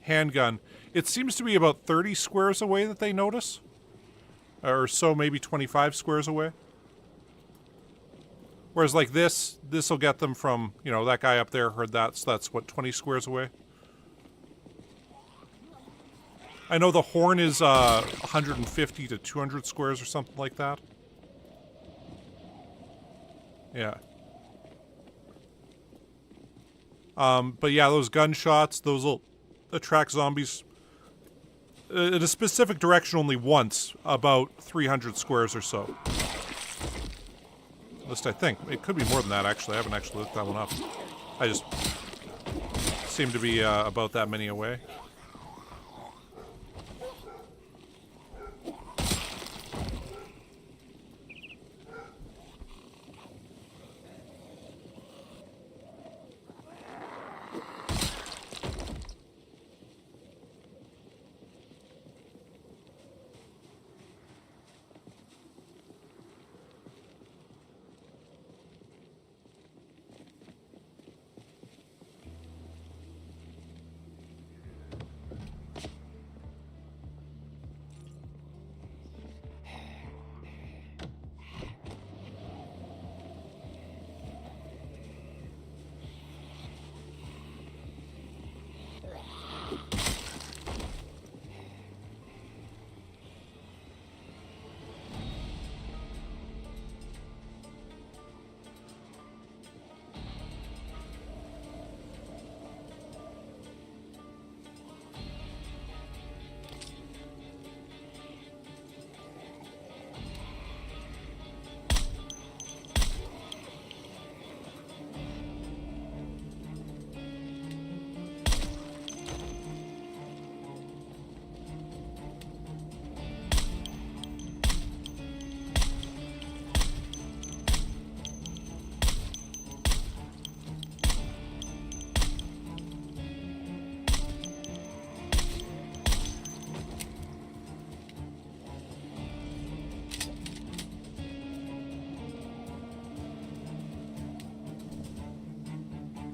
handgun, it seems to be about 30 squares away that they notice. Or so, maybe 25 squares away. Whereas like this will get them from, you know, that guy up there heard that, so that's what, 20 squares away? I know the horn is 150 to 200 squares or something like that. Yeah. But yeah, those gunshots, those will attract zombies in a specific direction only once, about 300 squares or so. At least I think. It could be more than that, actually. I haven't actually looked that one up. I just seem to be about that many away.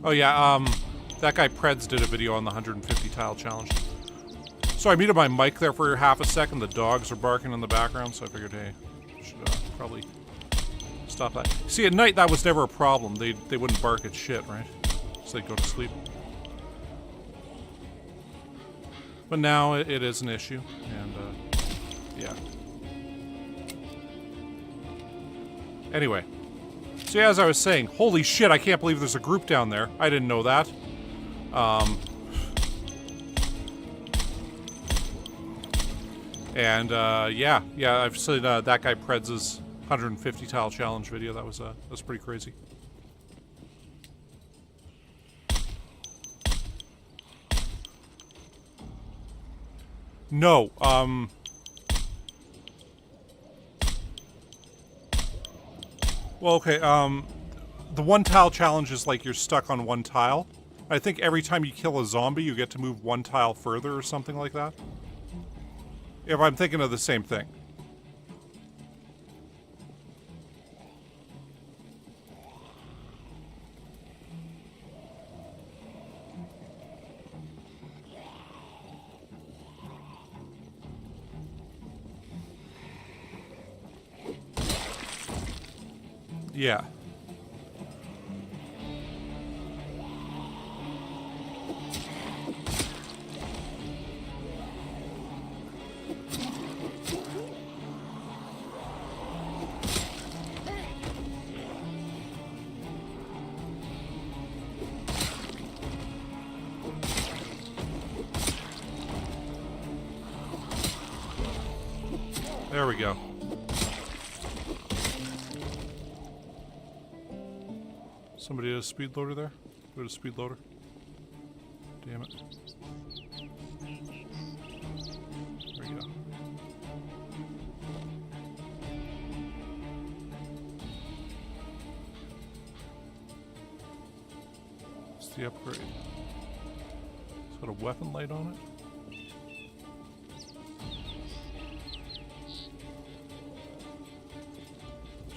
Oh yeah, that guy Preds did a video on the 150 tile challenge. So I muted my mic there for half a second. The dogs are barking in the background, so I figured, hey, should probably stop that. See, at night that was never a problem. They wouldn't bark at shit, right? So they'd go to sleep. But now it is an issue, and yeah. Anyway. So yeah, as I was saying, holy shit, I can't believe there's a group down there. I didn't know that. And yeah, I've seen that guy Preds' 150 tile challenge video. That was pretty crazy. No, well, okay, the one tile challenge is like you're stuck on one tile. I think every time you kill a zombie, you get to move one tile further or something like that. If I'm thinking of the same thing. Yeah. There we go. Somebody has a speed loader there? There's a speed loader. Damn it. There we go. What's the upgrade? It's got a weapon light on it.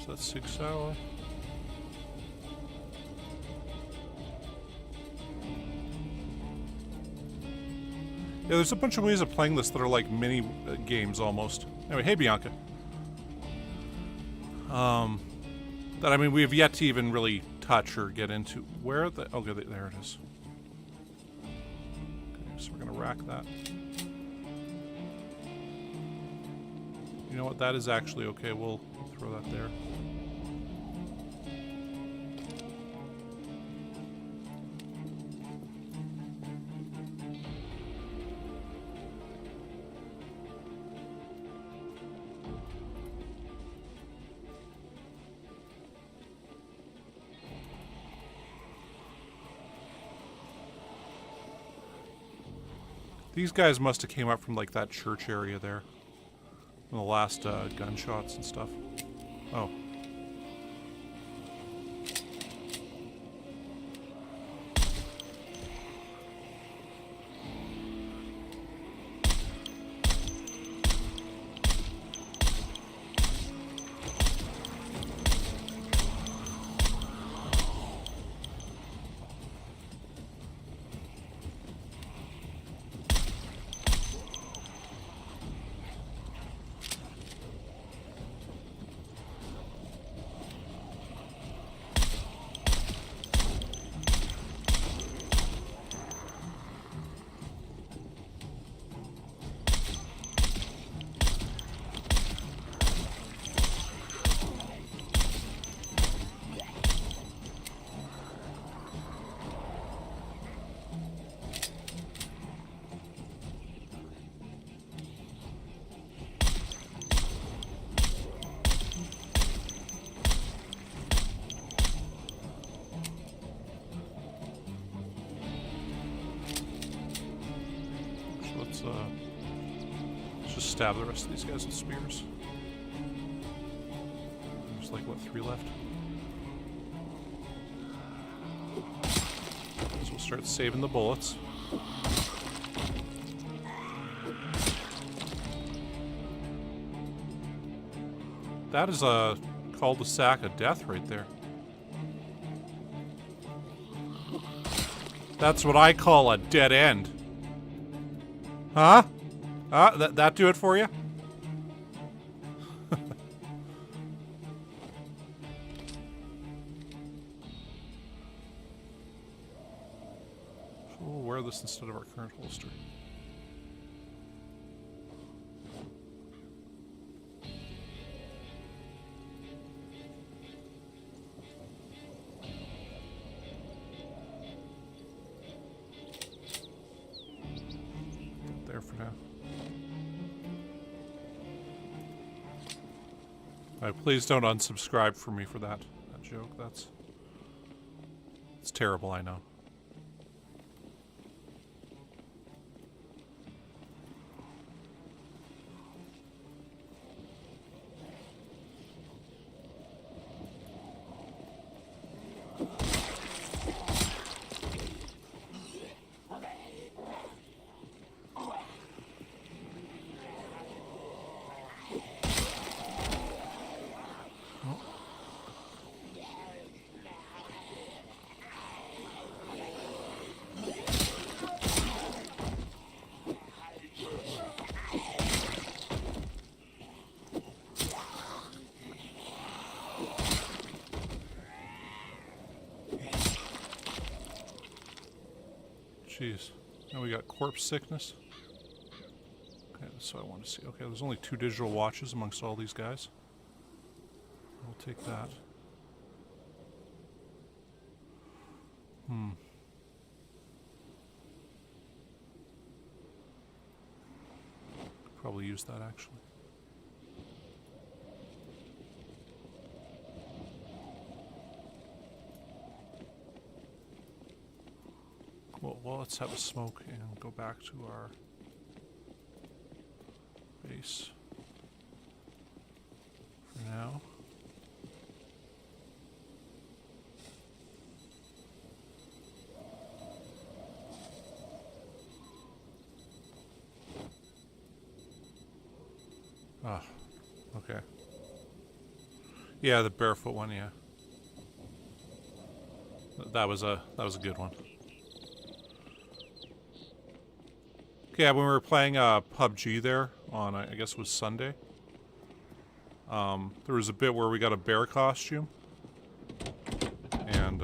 That's 6 hour. Yeah, there's a bunch of ways of playing this that are like mini games almost. Anyway, hey Bianca. That I mean we have yet to even really touch or get into. Where are the? Okay, there it is. Okay, so we're gonna rack that. You know what? That is actually okay. We'll throw that there. These guys must have came up from like that church area there. From the last gunshots and stuff. Oh. Let's just stab the rest of these guys with spears. There's like, what, 3 left? So we'll start saving the bullets. That is a cul-de-sac of death right there. That's what I call a dead end. Huh? That do it for you? So we'll wear this instead of our current holster. There for now. Alright, please don't unsubscribe for me for that joke. It's terrible, I know. Jeez. Now we got corpse sickness. Okay, that's what I want to see. Okay, there's only 2 digital watches amongst all these guys. I'll take that. Probably use that, actually. Cool. Well, let's have a smoke and go back to our base for now. Ah, okay. Yeah, the barefoot one, yeah. That was a good one. Yeah, when we were playing PUBG there on, I guess it was Sunday, there was a bit where we got a bear costume, and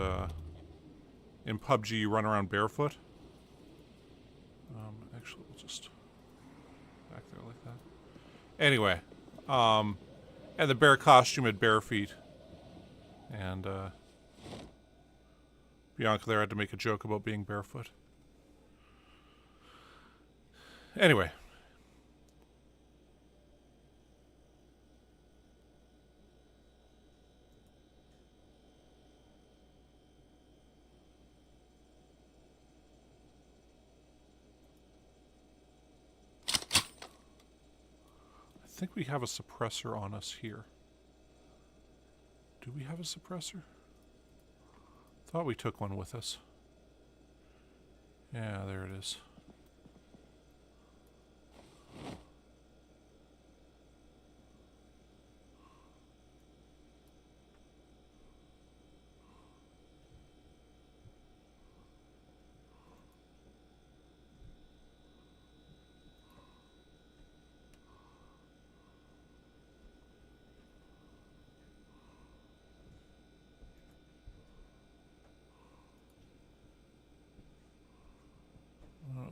in PUBG you run around barefoot. Actually, we'll just back there like that. Anyway, and the bear costume had bare feet, and Bianca there had to make a joke about being barefoot. Anyway. I think we have a suppressor on us here. Do we have a suppressor? Thought we took one with us. Yeah, there it is.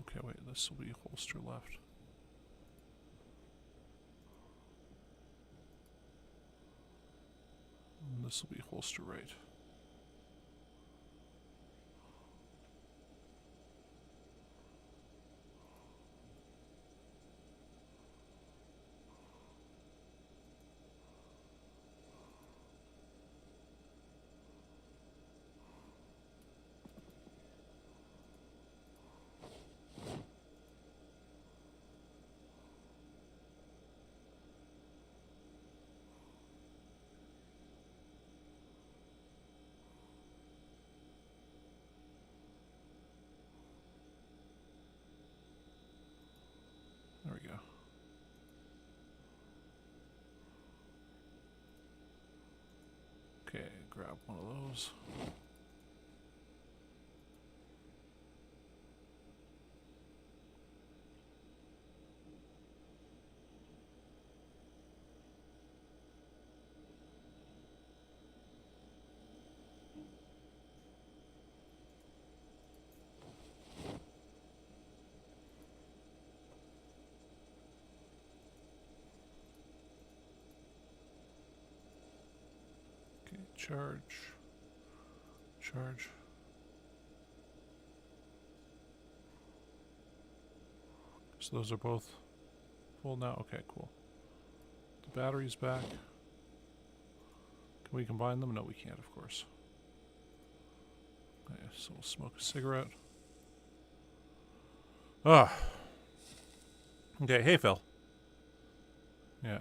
Okay, wait, this will be holster left. And this will be holster right. There we go. Okay, grab one of those. Charge. Charge. So those are both full now? Okay, cool. The battery's back. Can we combine them? No, we can't, of course. Okay, so we'll smoke a cigarette. Ah. Okay, hey, Phil. Yeah.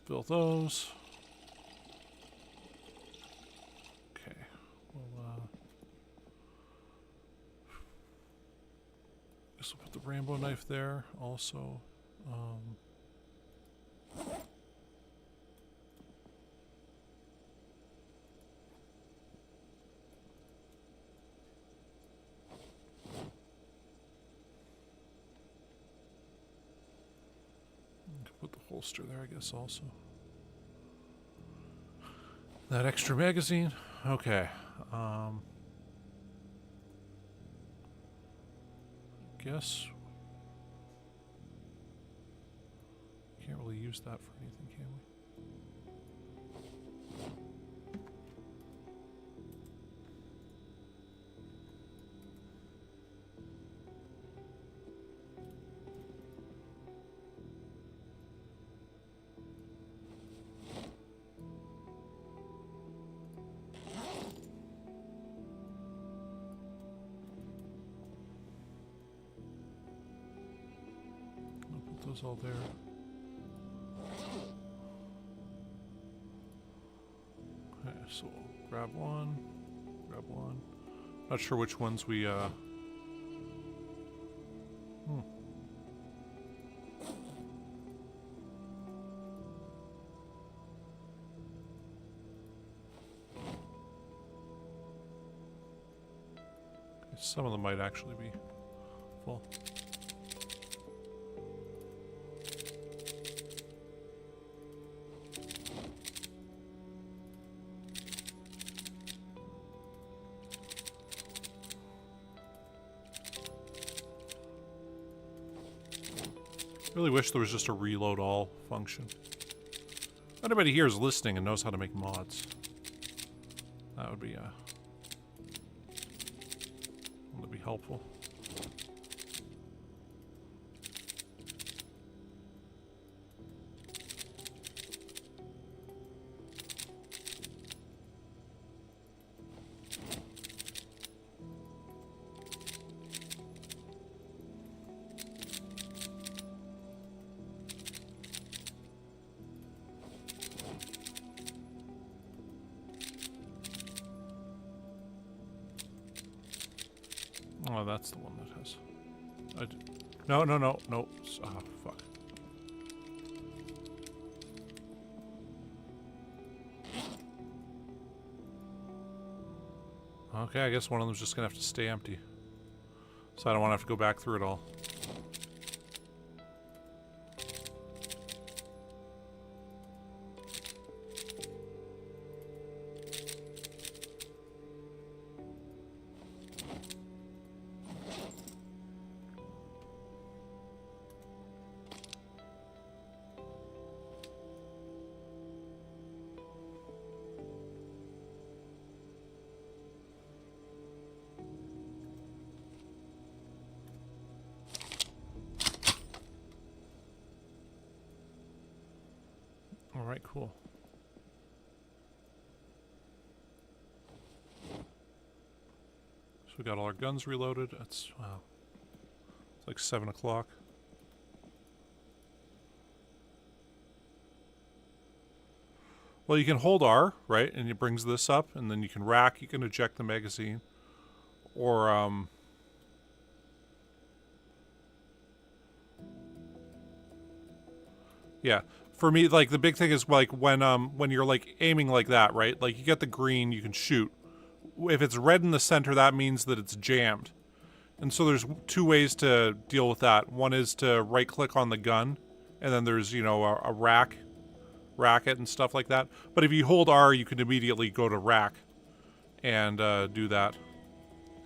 Fill those. Okay. We'll guess we'll put the Rambo knife there. Also, put the holster there, I guess, also. That extra magazine. Okay. Guess can't really use that for anything, can we? Those all there. Okay, so we'll grab one. Not sure which ones we some of them might actually be full. Really wish there was just a reload all function. Anybody here is listening and knows how to make mods. That would be helpful. Oh, that's the one that has. No. Ah, fuck. Okay, I guess one of them's just gonna have to stay empty. So I don't want to have to go back through it all. Alright, cool. So we got all our guns reloaded. That's, wow. It's like 7 o'clock. Well, you can hold R, right? And it brings this up, and then you can rack, you can eject the magazine. Or, yeah. For me, like, the big thing is, like, when you're, like, aiming like that, right? Like, you get the green, you can shoot. If it's red in the center, that means that it's jammed. And so there's two ways to deal with that. One is to right-click on the gun, and then there's, you know, a rack it and stuff like that. But if you hold R, you can immediately go to rack and do that.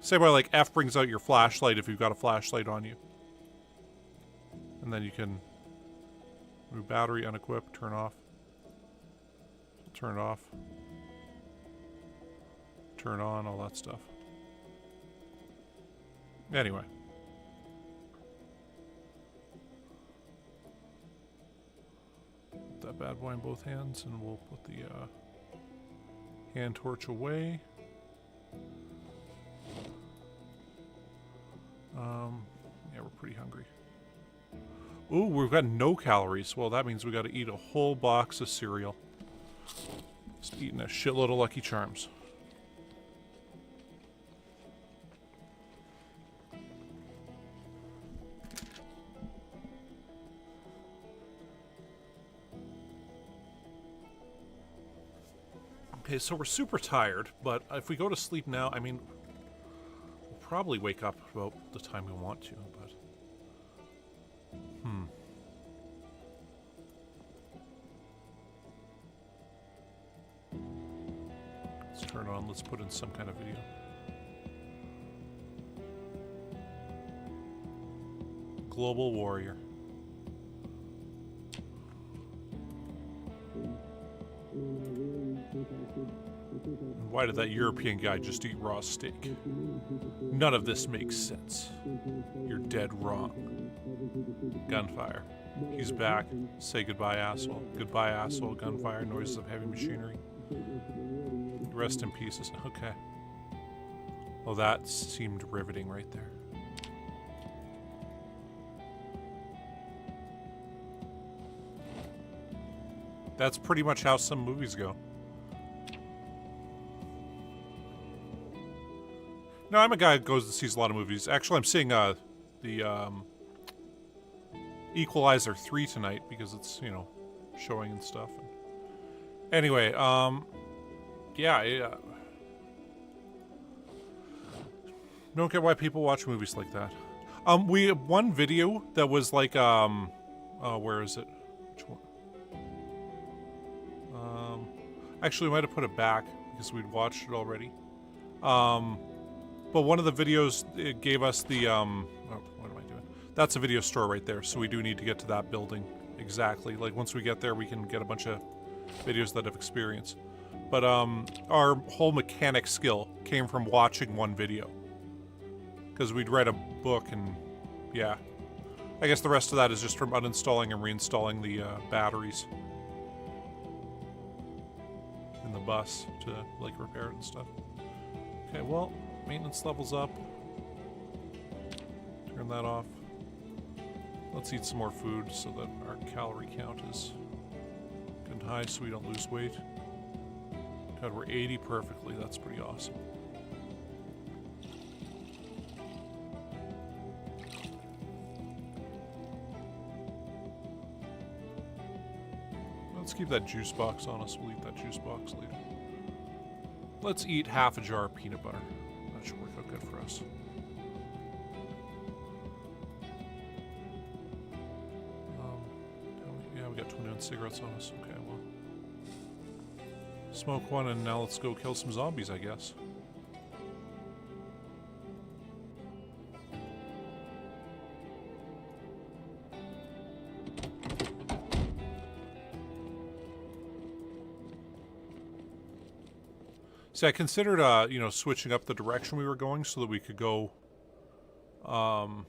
Same way, like, F brings out your flashlight if you've got a flashlight on you. And then you can... Move battery, unequip, turn off. Turn it off. Turn on, all that stuff. Anyway. Put that bad boy in both hands, and we'll put the hand torch away. Yeah, we're pretty hungry. Ooh, we've got no calories. Well, that means we got to eat a whole box of cereal. Just eating a shitload of Lucky Charms. Okay, so we're super tired, but if we go to sleep now, I mean, we'll probably wake up about the time we want to, but... Let's turn it on. Let's put in some kind of video. Global warrior. Why did that European guy just eat raw steak? None of this makes sense. You're dead wrong. Gunfire. He's back. Say goodbye, asshole. Goodbye, asshole. Gunfire. Noises of heavy machinery. Rest in pieces. Okay. Well, that seemed riveting right there. That's pretty much how some movies go. No, I'm a guy who goes and sees a lot of movies. Actually, I'm seeing the Equalizer 3 tonight because it's, you know, showing and stuff. Anyway, yeah. Don't get why people watch movies like that. We have one video that was like, where is it? Which one? Actually, we might have put it back because we'd watched it already. But one of the videos, it gave us the, oh, what am I doing? That's a video store right there, so we do need to get to that building. Exactly. Like, once we get there, we can get a bunch of videos that have experience. But, our whole mechanic skill came from watching one video. Because we'd read a book and, yeah. I guess the rest of that is just from uninstalling and reinstalling the, batteries in the bus to, like, repair it and stuff. Okay, well, maintenance level's up. Turn that off. Let's eat some more food so that our calorie count is good and high so we don't lose weight. God, we're 80 perfectly. That's pretty awesome. Let's keep that juice box on us. We'll eat that juice box later. Let's eat half a jar of peanut butter. That should work out good for us. Yeah, we got 21 cigarettes on us. Okay, well. Smoke one and now let's go kill some zombies, I guess. See, I considered, you know, switching up the direction we were going so that we could go, so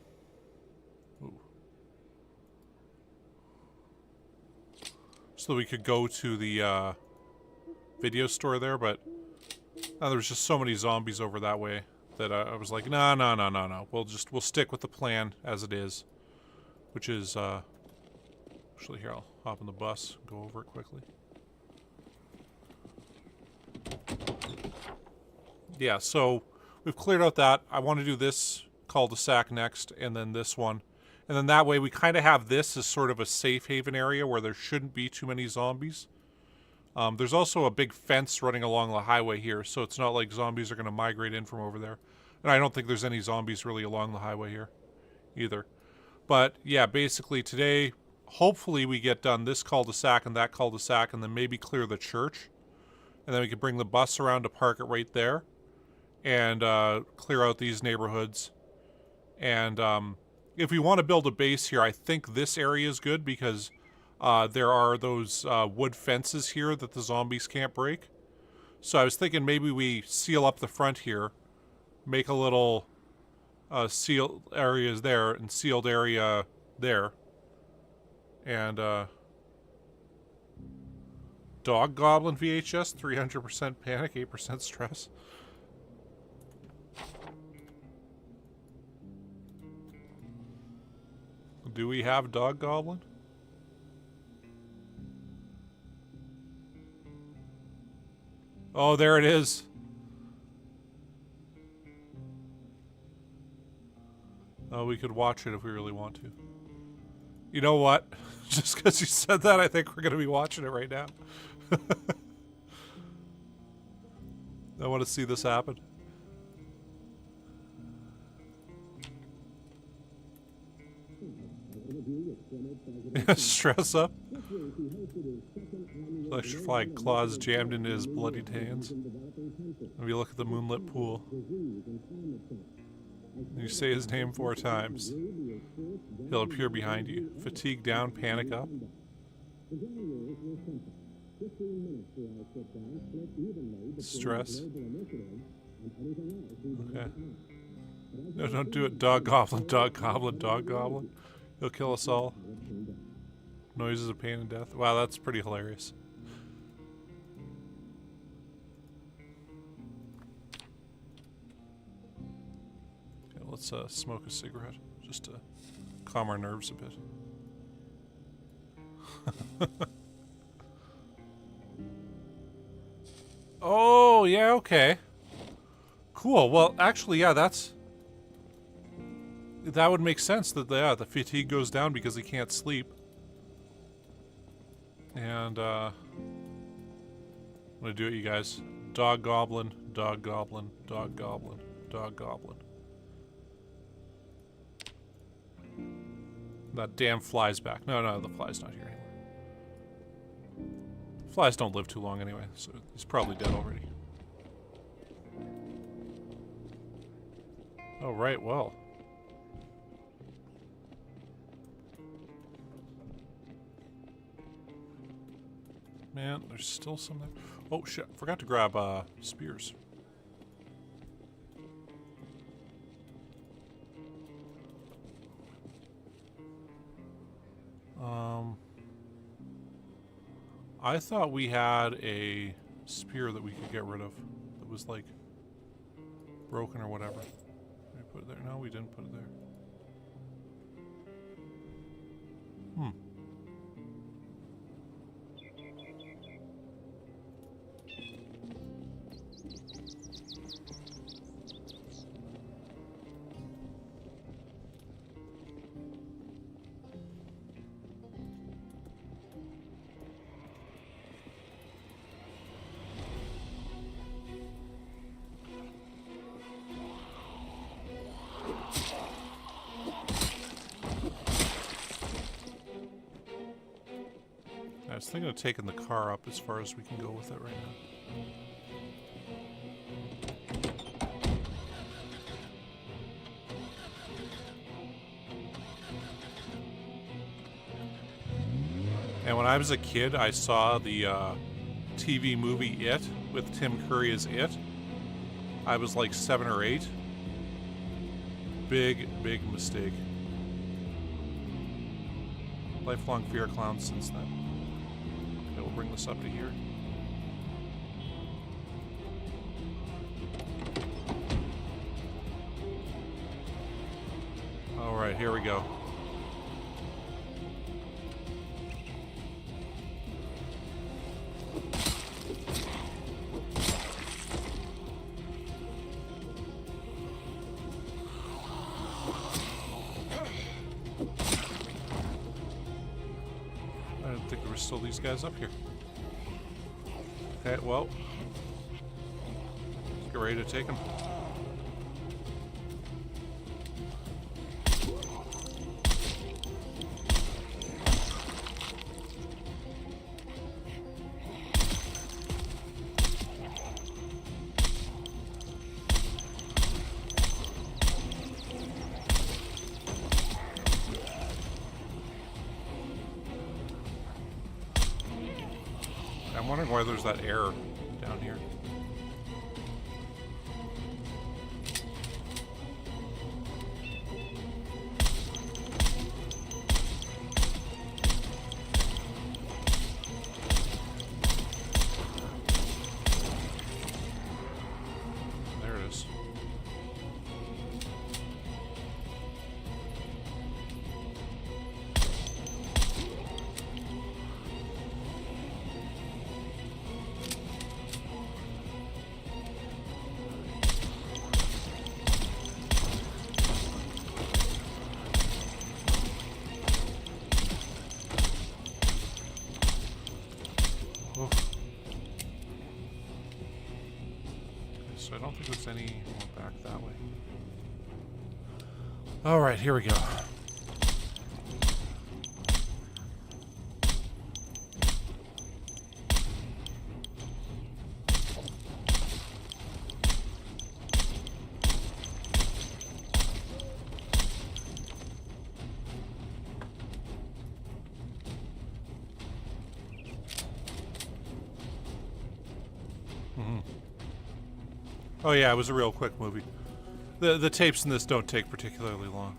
that we could go to the, video store there, but there was just so many zombies over that way that I was like, no. We'll stick with the plan as it is, which is, actually here, I'll hop in the bus, go over it quickly. Yeah, so we've cleared out that. I want to do this cul-de-sac next, and then this one. And then that way we kind of have this as sort of a safe haven area where there shouldn't be too many zombies. There's also a big fence running along the highway here, so it's not like zombies are going to migrate in from over there. And I don't think there's any zombies really along the highway here either. But yeah, basically today, hopefully we get done this cul-de-sac and that cul-de-sac, and then maybe clear the church. And then we could bring the bus around to park it right there. And clear out these neighborhoods. And if we want to build a base here, I think this area is good because there are those wood fences here that the zombies can't break. So I was thinking maybe we seal up the front here, make a little sealed areas there and sealed area there. And Dog Goblin VHS, 300% panic, 8% stress. Do we have Dog Goblin? Oh, there it is. Oh, we could watch it if we really want to. You know what? Just because you said that, I think we're going to be watching it right now. I want to see this happen. Stress up. Electrified claws jammed into his bloodied hands. Maybe look at the moonlit pool. You say his name 4 times. He'll appear behind you. Fatigue down, panic up. Stress. Okay. No, don't do it. Dog Goblin, Dog Goblin, Dog Goblin. He'll kill us all. Noises of pain and death. Wow, that's pretty hilarious. Okay, let's smoke a cigarette just to calm our nerves a bit. Oh, yeah, okay. Cool. Well, actually, yeah, that would make sense that the fatigue goes down because he can't sleep. And I'm gonna do it, you guys. Dog Goblin, Dog Goblin, Dog Goblin, Dog Goblin. That damn fly's back. No, the fly's not here anymore. Flies don't live too long anyway, so he's probably dead already. Oh, right, well. Man, there's still some there. Oh, shit. Forgot to grab, spears. I thought we had a spear that we could get rid of. That was, like, broken or whatever. Did we put it there? No, we didn't put it there. I was thinking of taking the car up as far as we can go with it right now. And when I was a kid, I saw the TV movie It with Tim Curry as It. I was like 7 or 8. Big mistake. Lifelong fear of clowns since then. Okay, we'll bring this up to here. Alright, here we go. Still these guys up here. Okay, well, let's get ready to take them. I'm wondering why there's that error down here. There it is. So I don't think there's any more back that way. Alright, here we go. Oh yeah, it was a real quick movie. The tapes in this don't take particularly long.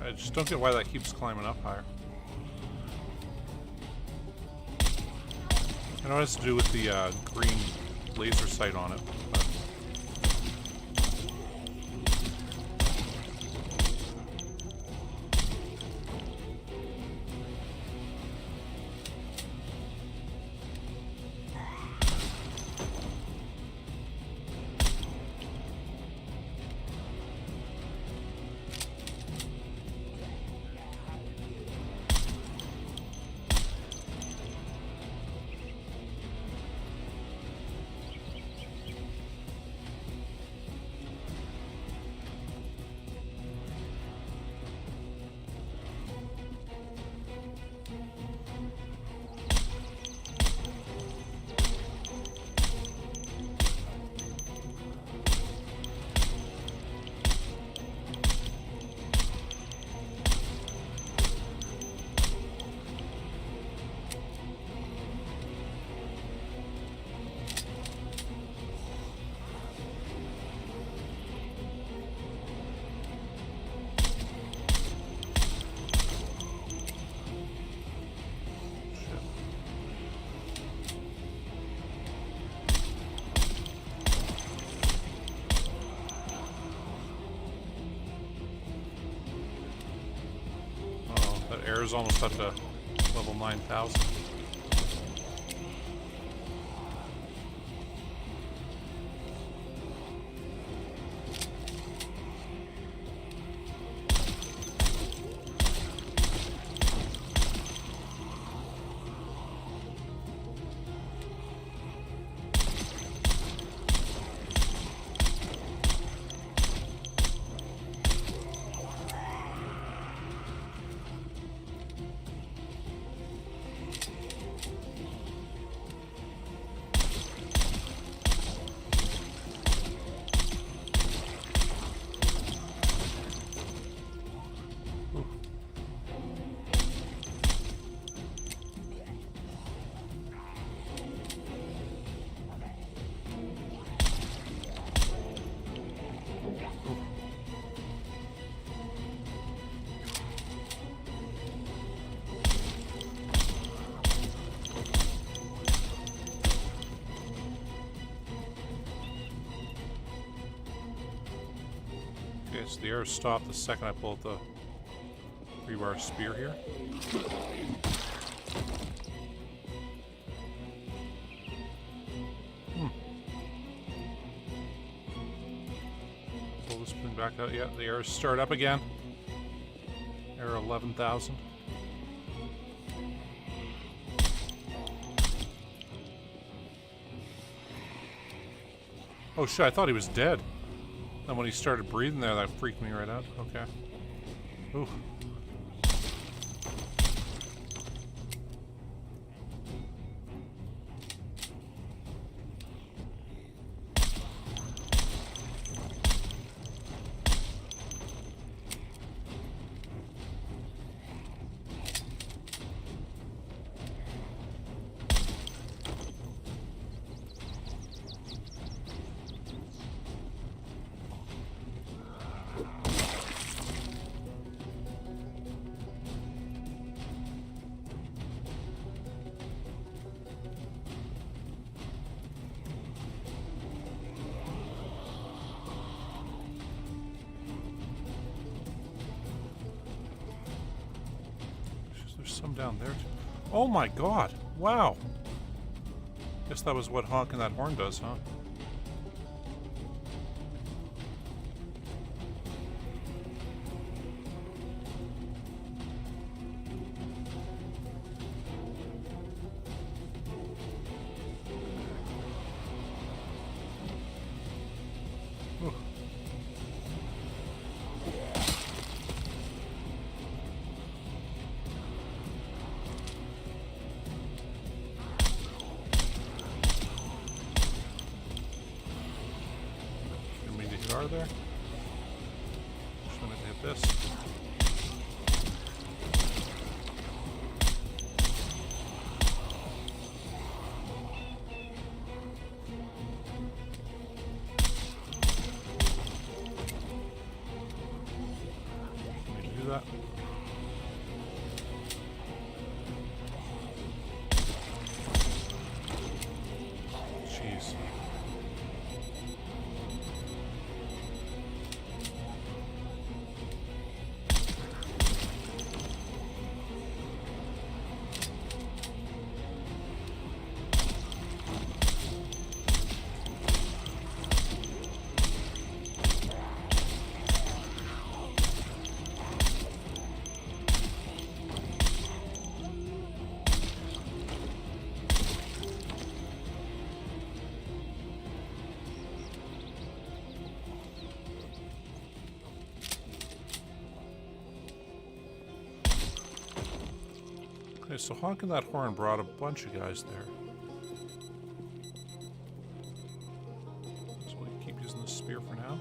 I just don't get why that keeps climbing up higher. I know it has to do with the green laser sight on it. But air's almost up to level 9,000. Okay, so the air stopped the second I pull out the rebar spear here. Pull this thing back out. Yeah, the air started up again. Air 11,000. Oh shit, I thought he was dead. And when he started breathing there, that freaked me right out. Okay. Ooh. Some down there too. Oh my god! Wow! Guess that was what honking that horn does, huh? car there. Just wanted to hit this. Need to do that. Jeez. Okay, so honking that horn brought a bunch of guys there. So we'll keep using the spear for now.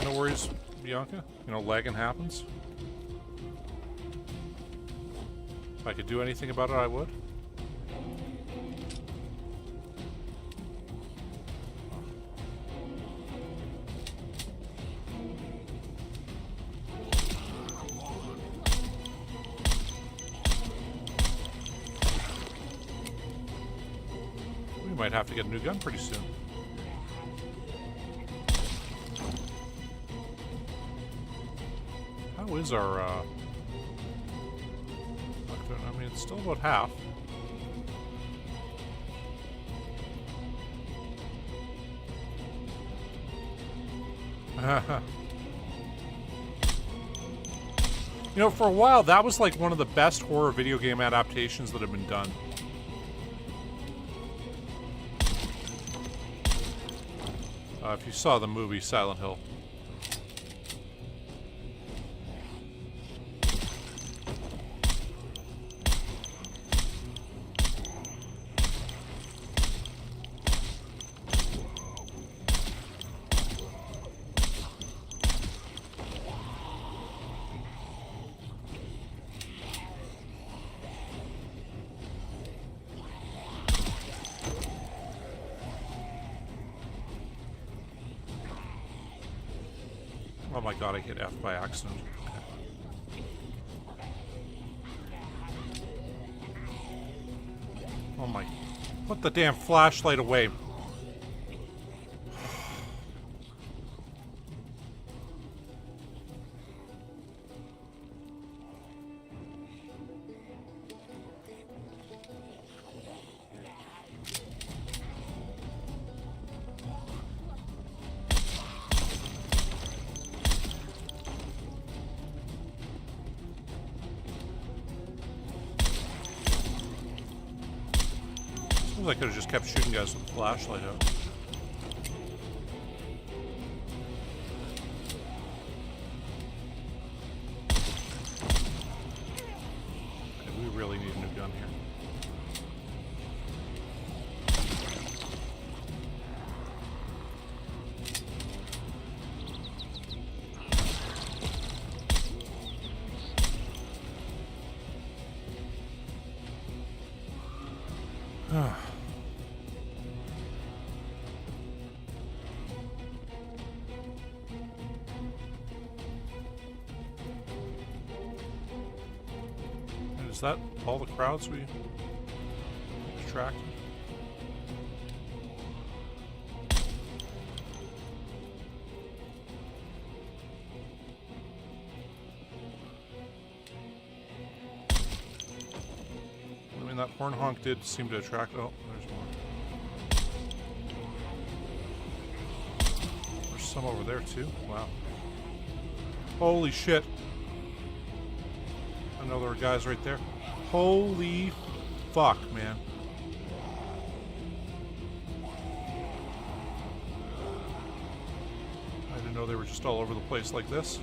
No worries, Bianca. You know, lagging happens. If I could do anything about it, I would. We might have to get a new gun pretty soon. How is our, I mean, it's still about half. You know, for a while, that was like one of the best horror video game adaptations that have been done. If you saw the movie Silent Hill. Oh my god, I hit F by accident. Okay. Oh my... Put the damn flashlight away. I could have just kept shooting guys with the flashlight out. Okay, we really need a new gun here. Is that all the crowds we extracted? I mean, that horn honk did seem to attract... Oh, there's more. There's some over there, too. Wow. Holy shit. I know there were guys right there. Holy fuck, man. were just all over the place like this.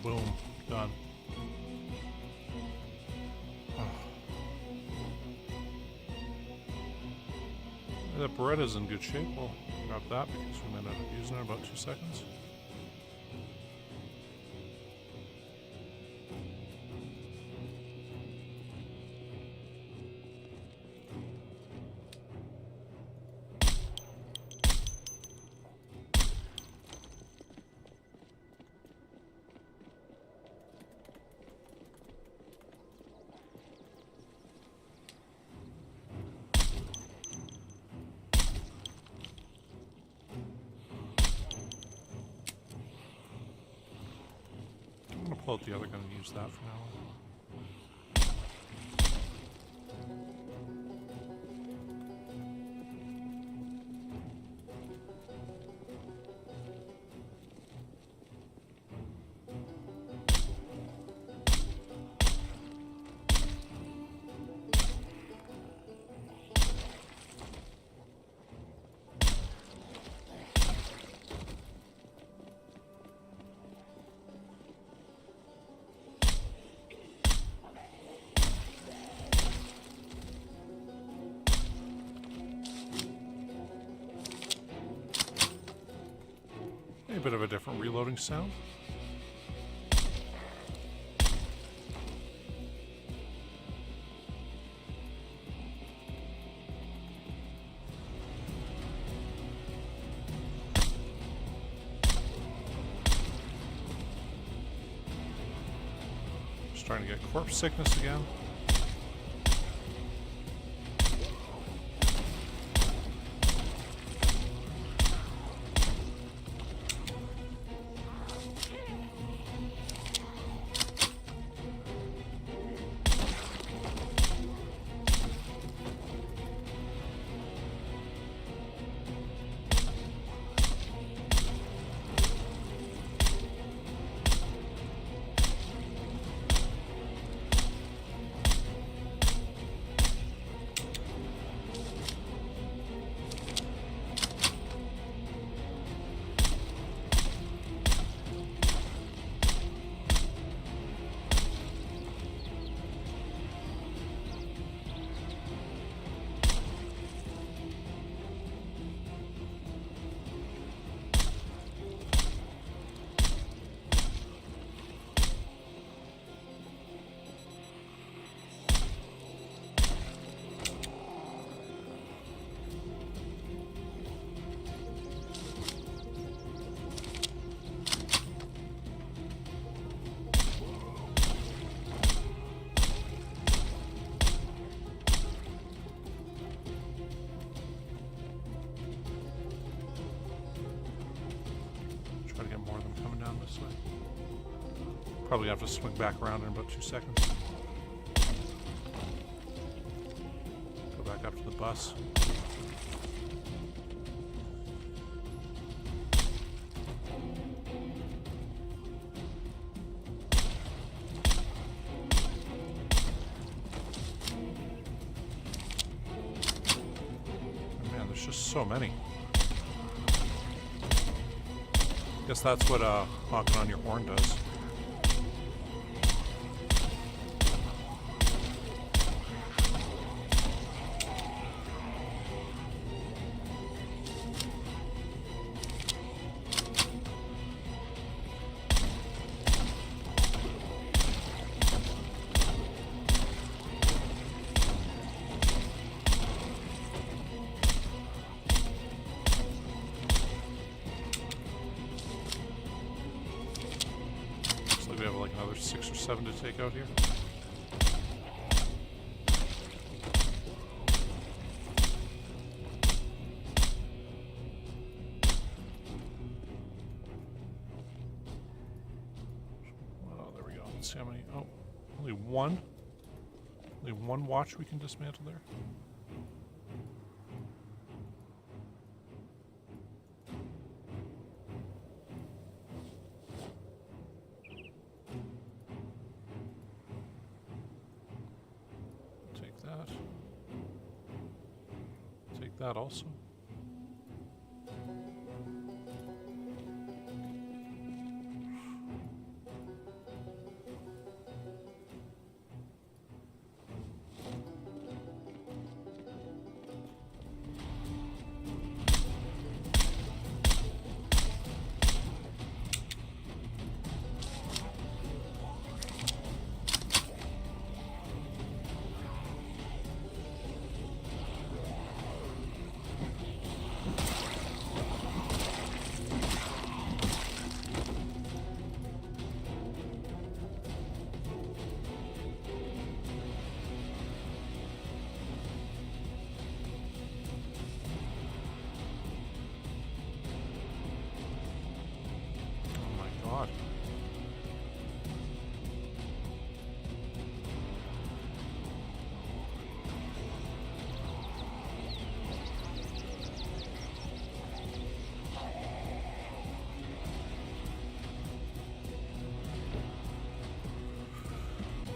Boom. Done. That Beretta's in good shape. We'll grab that because we might end up using it in about 2 seconds. Pull out the other gun and use that for now. A bit of a different reloading sound. Starting to get corpse sickness again. Probably have to swing back around in about 2 seconds. Go back up to the bus. Man, there's just so many. Guess that's what knocking on your horn does. We have like another 6 or 7 to take out here. Oh, there we go. Let's see how many. Oh, only one. Only one watch we can dismantle there. That also.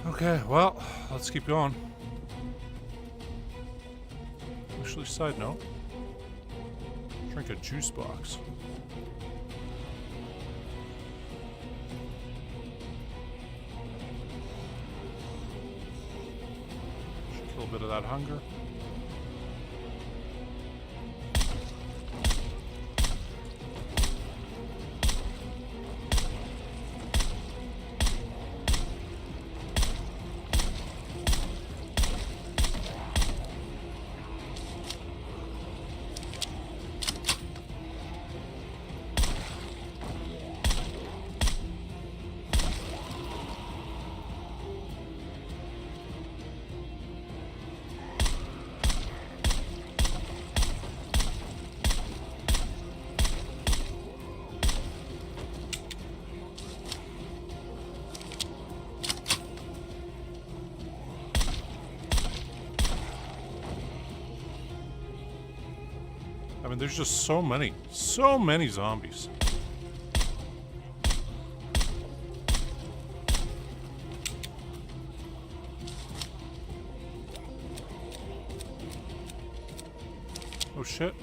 Okay, well, let's keep going. Actually, side note, drink a juice box. Should kill a bit of that hunger. I mean, there's just so many zombies. Oh shit.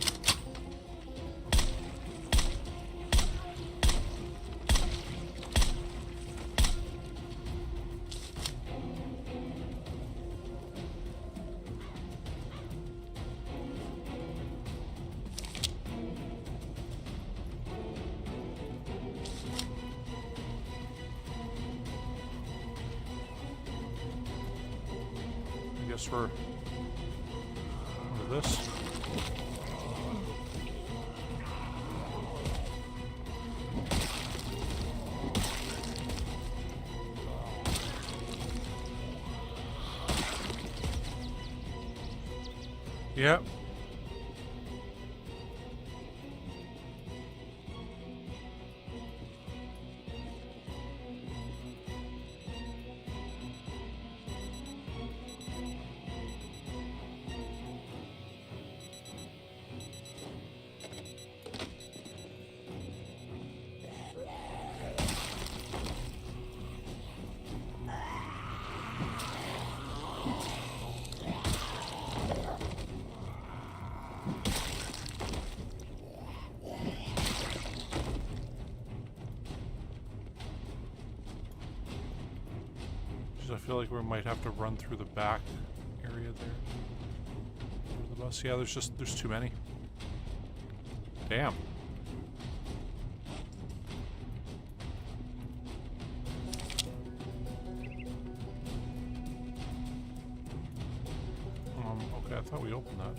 I guess we're under this. Yep. feel like we might have to run through the back area there. For the bus. Yeah, there's too many. Damn. Okay, I thought we opened that.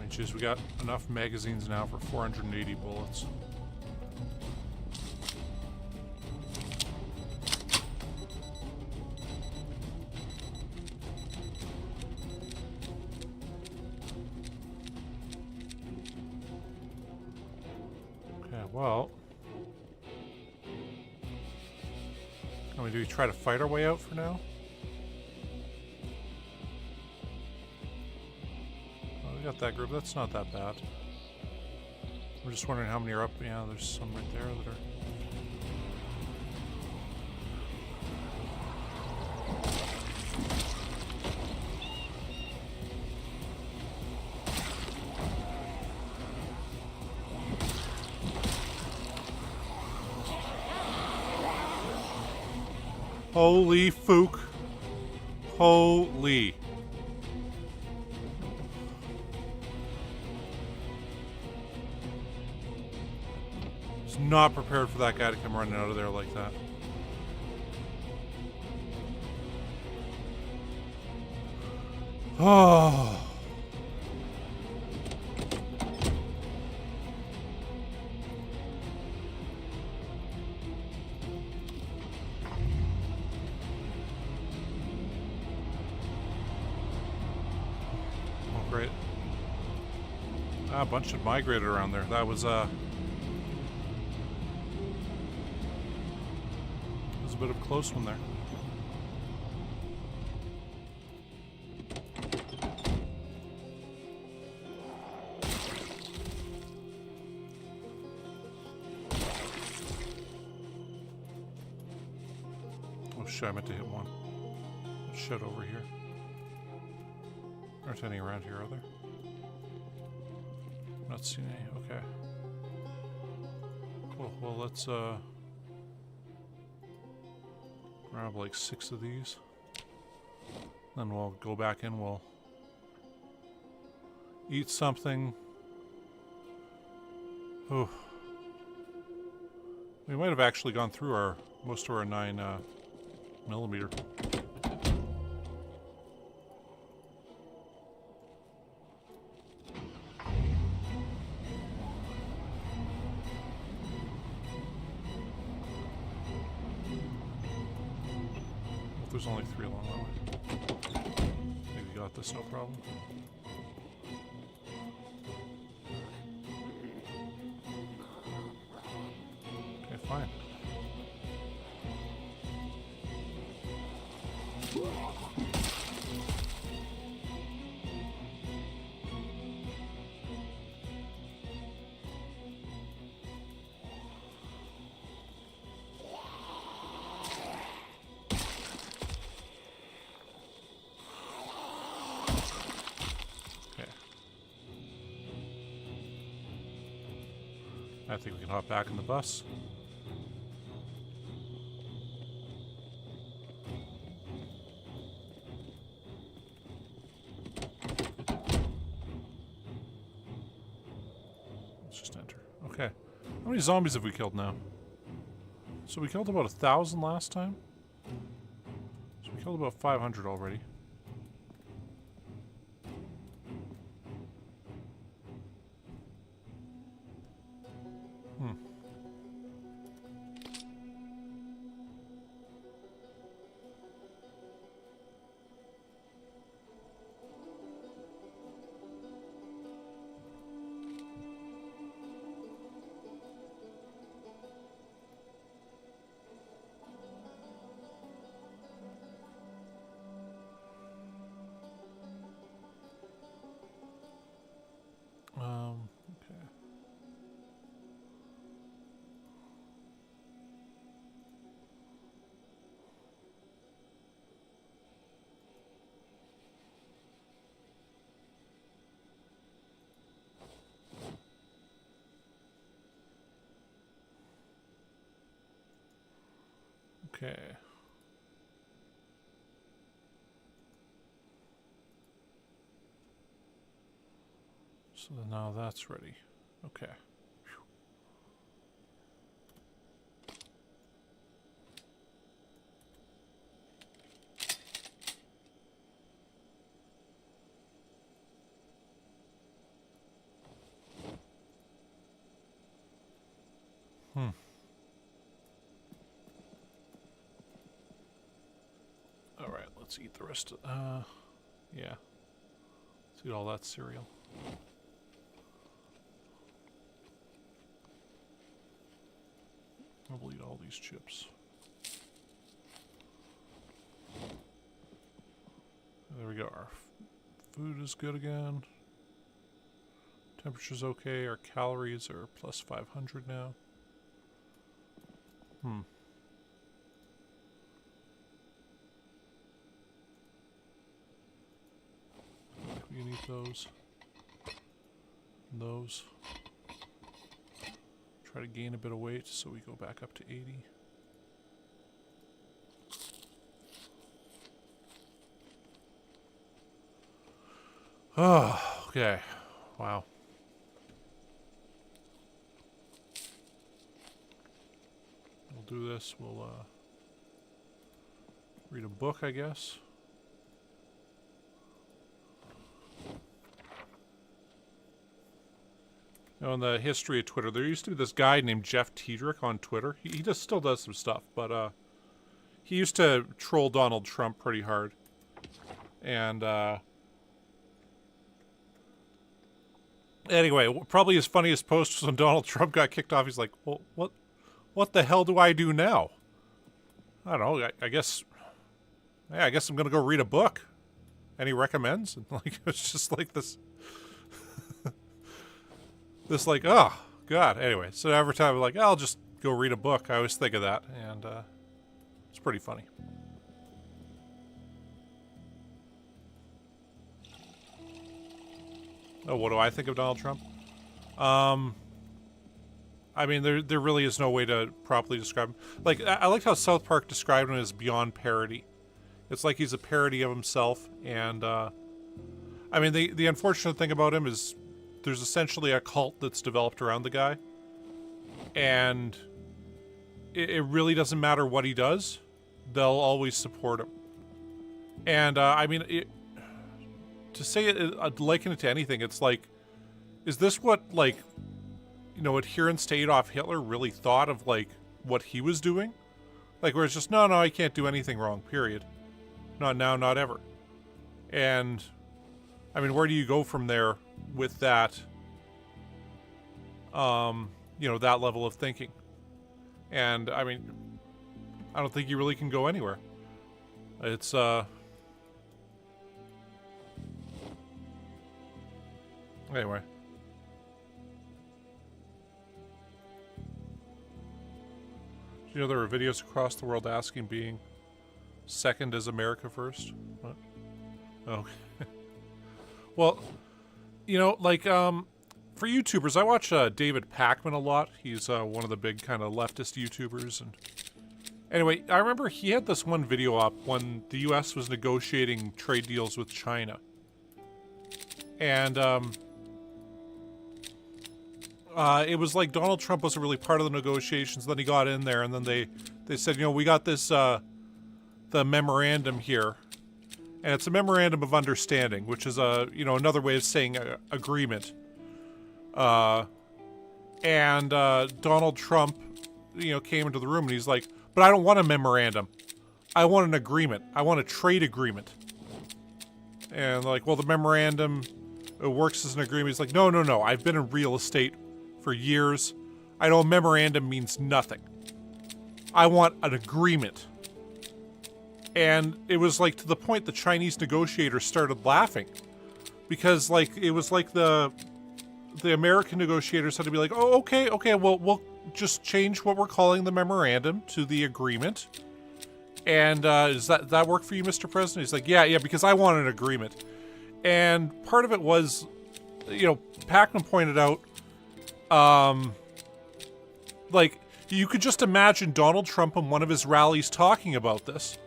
Jeez, we got enough magazines now for 480 bullets. Okay, well. Do we try to fight our way out for now? Got that group. That's not that bad. I'm just wondering how many are up. Yeah, there's some right there that are. Holy fook. Holy. Not prepared for that guy to come running out of there like that. Oh. Oh, great. Ah, a bunch of migrated around there. That was, a bit of a close one there. Oh shit, I meant to hit one. Shit over here. Aren't any around here, are there? Not seeing any. Okay. Cool. Well, let's grab like 6 of these. Then we'll go back in, we'll eat something. Oh. We might have actually gone through most of our 9mm. There's only 3 along that way. Maybe got this, no problem. Okay, fine. I think we can hop back in the bus. Let's just enter. Okay. How many zombies have we killed now? So we killed about 1,000 last time. So we killed about 500 already. Okay. So now that's ready. Okay. Alright, let's eat the rest of... yeah. Let's eat all that cereal. I'll eat all these chips. There we go. Our food is good again. Temperature's okay. Our calories are plus 500 now. We can eat those. And those. Try to gain a bit of weight so we go back up to 80. Oh, okay. Wow. We'll do this. We'll read a book, I guess. Now, in the history of Twitter, there used to be this guy named Jeff Tiedrick on Twitter. He just still does some stuff, but he used to troll Donald Trump pretty hard. And anyway, probably his funniest post was when Donald Trump got kicked off. He's like, well, what the hell do I do now? I don't know. I guess, yeah, I guess I'm gonna go read a book. And he recommends, and like it's just like this. This like, oh, God. Anyway, so every time I'm like, I'll just go read a book, I always think of that, and it's pretty funny. Oh, what do I think of Donald Trump? I mean, there really is no way to properly describe him. Like, I liked how South Park described him as beyond parody. It's like he's a parody of himself, and, I mean, the unfortunate thing about him is there's essentially a cult that's developed around the guy, and it really doesn't matter what he does, they'll always support him. And I mean, to say it, liken it to anything, it's like, is this what, like, you know, adherents to Adolf Hitler really thought of, like, what he was doing? Like, where it's just, no, I can't do anything wrong, period. Not now, not ever. And I mean, where do you go from there with that, you know, that level of thinking? And, I mean, I don't think you really can go anywhere. It's, anyway. Do you know there are videos across the world asking being second is America first? What? Oh. Well, you know, like, for YouTubers, I watch David Pakman a lot. He's one of the big kind of leftist YouTubers. And anyway, I remember he had this one video up when the U.S. was negotiating trade deals with China. And it was like Donald Trump wasn't really part of the negotiations. Then he got in there, and then they said, you know, we got this, the memorandum here. And it's a memorandum of understanding, which is you know, another way of saying agreement. And Donald Trump, you know, came into the room and he's like, but I don't want a memorandum. I want an agreement. I want a trade agreement. And like, well, the memorandum, it works as an agreement. He's like, no. I've been in real estate for years. I know a memorandum means nothing. I want an agreement. And it was like to the point the Chinese negotiators started laughing, because like it was like the American negotiators had to be like, oh, okay, well, we'll just change what we're calling the memorandum to the agreement. And does that work for you, Mr. President? He's like, yeah, because I want an agreement. And part of it was, you know, Pakman pointed out, like, You could just imagine Donald Trump in one of his rallies talking about this.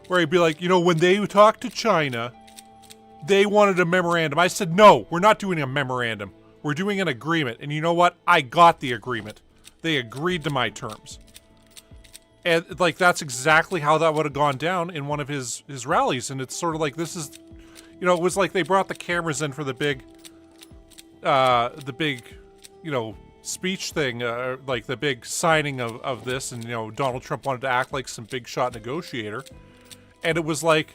Where he'd be like, you know, when they talked to China, they wanted a memorandum. I said, no, we're not doing a memorandum. We're doing an agreement. And you know what? I got the agreement. They agreed to my terms. And, like, that's exactly how that would have gone down in one of his rallies. And it's sort of like, this is, you know, it was like they brought the cameras in for the big, you know, speech thing, like the big signing of this. And, you know, Donald Trump wanted to act like some big shot negotiator. And it was like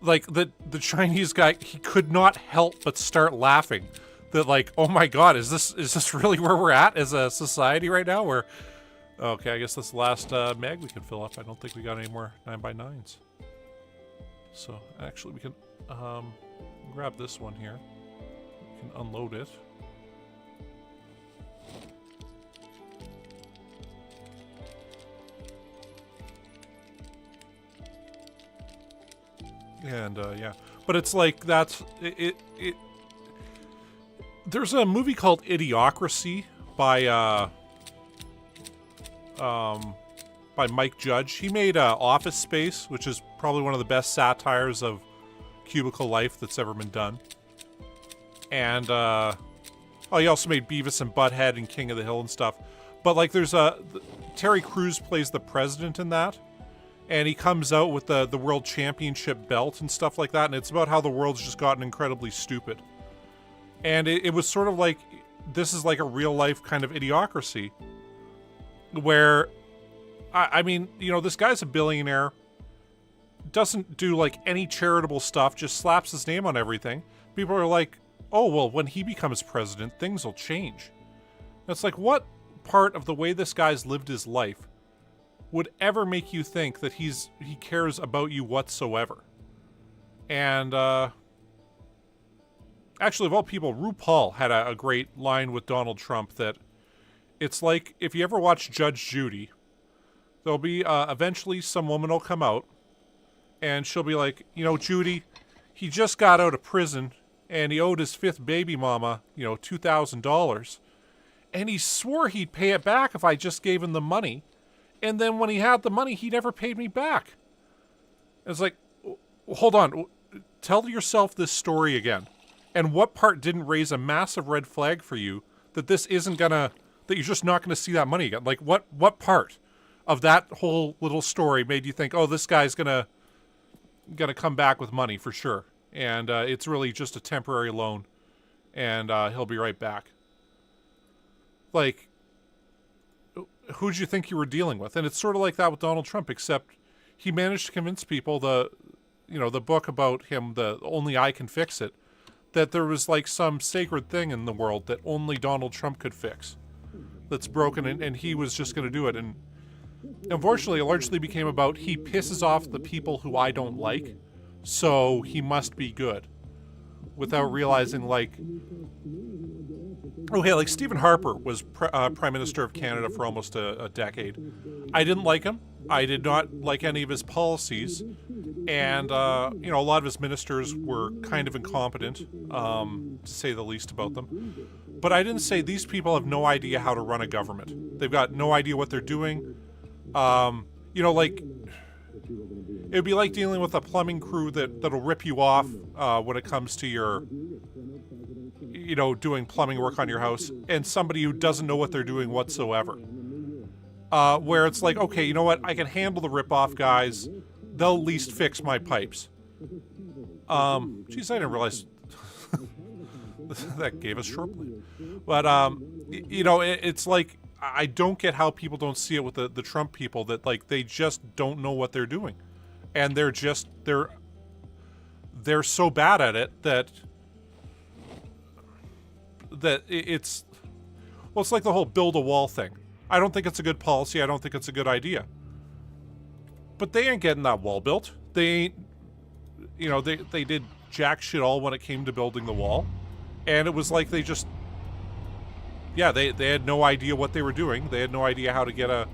the Chinese guy, he could not help but start laughing. That like, oh my God, is this really where we're at as a society right now? Where, okay, I guess that's the last mag we can fill up. I don't think we got any more 9x9s. So actually, we can grab this one here. We can unload it. And yeah, but it's like that's it. There's a movie called Idiocracy by Mike Judge. He made Office Space, which is probably one of the best satires of cubicle life that's ever been done. And oh, he also made Beavis and Butthead and King of the Hill and stuff. But like, there's Terry Crews plays the president in that. And he comes out with the world championship belt and stuff like that. And it's about how the world's just gotten incredibly stupid. And it was sort of like, this is like a real life kind of idiocracy. Where, I mean, you know, this guy's a billionaire. Doesn't do like any charitable stuff. Just slaps his name on everything. People are like, oh, well, when he becomes president, things will change. And it's like, what part of the way this guy's lived his life would ever make you think that he cares about you whatsoever? And actually, of all people, RuPaul had a great line with Donald Trump that it's like, if you ever watch Judge Judy, there'll be eventually some woman will come out and she'll be like, you know, Judy, he just got out of prison and he owed his fifth baby mama, you know, $2,000, and he swore he'd pay it back if I just gave him the money. And then when he had the money, he never paid me back. It's like, hold on. Tell yourself this story again. And what part didn't raise a massive red flag for you that this isn't gonna, that you're just not gonna see that money again? Like, what part of that whole little story made you think, oh, this guy's gonna come back with money for sure? And it's really just a temporary loan. And he'll be right back. Like, who'd you think you were dealing with? And it's sort of like that with Donald Trump, except he managed to convince people, the book about him, the Only I Can Fix It, that there was like some sacred thing in the world that only Donald Trump could fix, that's broken, and he was just going to do it. And unfortunately, it largely became about, he pisses off the people who I don't like, so he must be good, without realizing, like, oh, hey, like Stephen Harper was Prime Minister of Canada for almost a decade. I didn't like him. I did not like any of his policies. And, you know, a lot of his ministers were kind of incompetent, to say the least about them. But I didn't say these people have no idea how to run a government. They've got no idea what they're doing. You know, like, it would be like dealing with a plumbing crew that'll rip you off when it comes to your, you know, doing plumbing work on your house, and somebody who doesn't know what they're doing whatsoever. Where it's like, okay, you know what? I can handle the rip-off guys. They'll at least fix my pipes. Geez, I didn't realize that gave us short play. But, you know, it's like, I don't get how people don't see it with the Trump people, that, like, they just don't know what they're doing. And they're so bad at it that it's, well, it's like the whole build a wall thing. I don't think it's a good policy. I don't think it's a good idea. But they ain't getting that wall built. They ain't, you know, they did jack shit all when it came to building the wall. And it was like they just, yeah, they had no idea what they were doing. They had no idea how to get a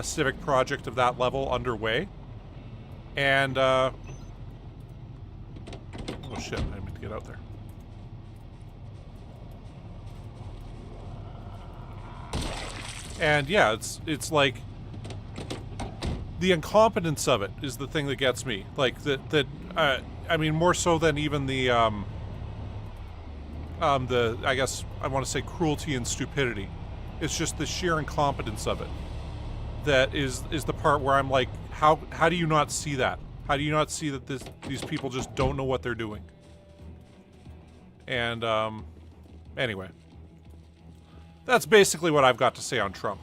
civic project of that level underway. And, oh shit, I need to get out there. And yeah, it's like the incompetence of it is the thing that gets me. Like I mean, more so than even the I guess I want to say cruelty and stupidity. It's just the sheer incompetence of it that is the part where I'm like, how do you not see that? How do you not see that these people just don't know what they're doing? And anyway, that's basically what I've got to say on Trump.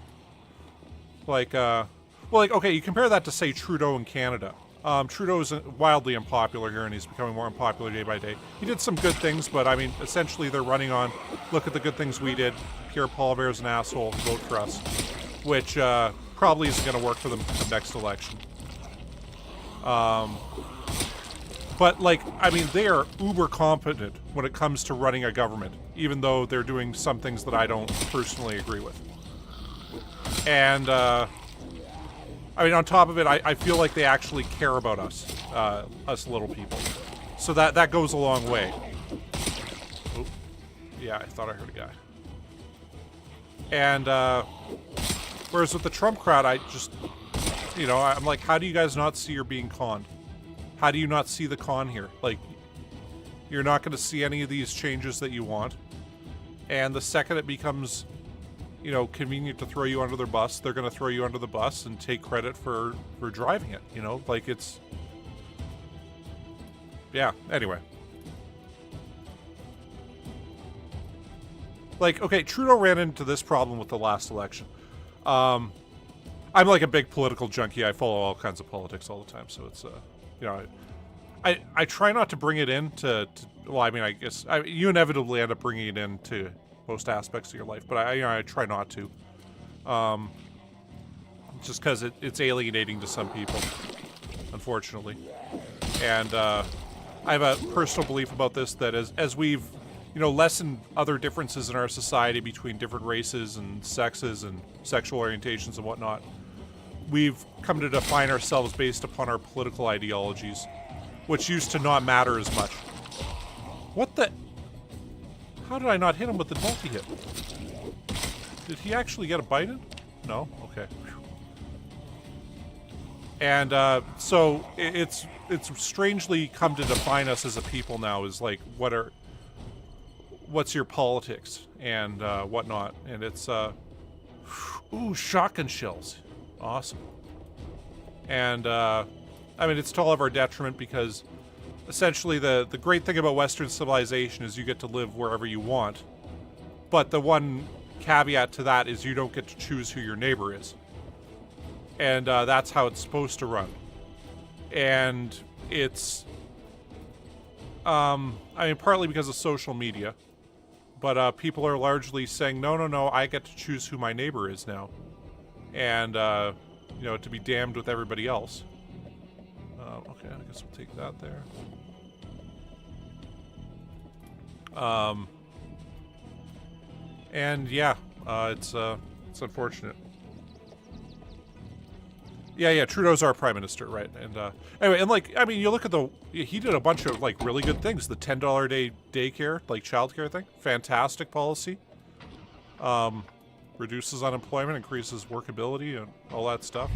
Like, well, like, okay, you compare that to, say, Trudeau in Canada. Trudeau's wildly unpopular here, and he's becoming more unpopular day by day. He did some good things, but, I mean, essentially they're running on, look at the good things we did, Pierre Poilievre's an asshole, vote for us. Which probably isn't going to work for them the next election. But, like, I mean, they are uber competent when it comes to running a government, even though they're doing some things that I don't personally agree with. And, I mean, on top of it, I feel like they actually care about us, us little people. So that goes a long way. Oh, yeah, I thought I heard a guy. And, whereas with the Trump crowd, I just, you know, I'm like, how do you guys not see you're being conned? How do you not see the con here? Like, you're not going to see any of these changes that you want. And the second it becomes, you know, convenient to throw you under their bus, they're going to throw you under the bus and take credit for driving it, you know? Like, it's... Yeah, anyway. Like, okay, Trudeau ran into this problem with the last election. I'm like a big political junkie. I follow all kinds of politics all the time, so it's, you know, I try not to bring it in to well, I mean, I guess you inevitably end up bringing it into most aspects of your life, but I try not to, just because it's alienating to some people, unfortunately. And I have a personal belief about this, that as we've, you know, lessened other differences in our society between different races and sexes and sexual orientations and whatnot, we've come to define ourselves based upon our political ideologies, which used to not matter as much. What the... How did I not hit him with the multi-hit? Did he actually get a bite in? No? Okay. And, so, it's strangely come to define us as a people now, is like, what's your politics and, whatnot. And it's, ooh, shotgun shells. Awesome. And, I mean, it's to all of our detriment, because essentially the great thing about Western civilization is you get to live wherever you want. But the one caveat to that is you don't get to choose who your neighbor is. And that's how it's supposed to run. And it's, I mean, partly because of social media. But people are largely saying, no, I get to choose who my neighbor is now. And, you know, to be damned with everybody else. Okay, I guess we'll take that there. And yeah, it's unfortunate. Yeah, Trudeau's our prime minister, right? And anyway, and like, I mean, you look at he did a bunch of like really good things. The $10 a day daycare, like childcare thing, fantastic policy. Reduces unemployment, increases workability, and all that stuff.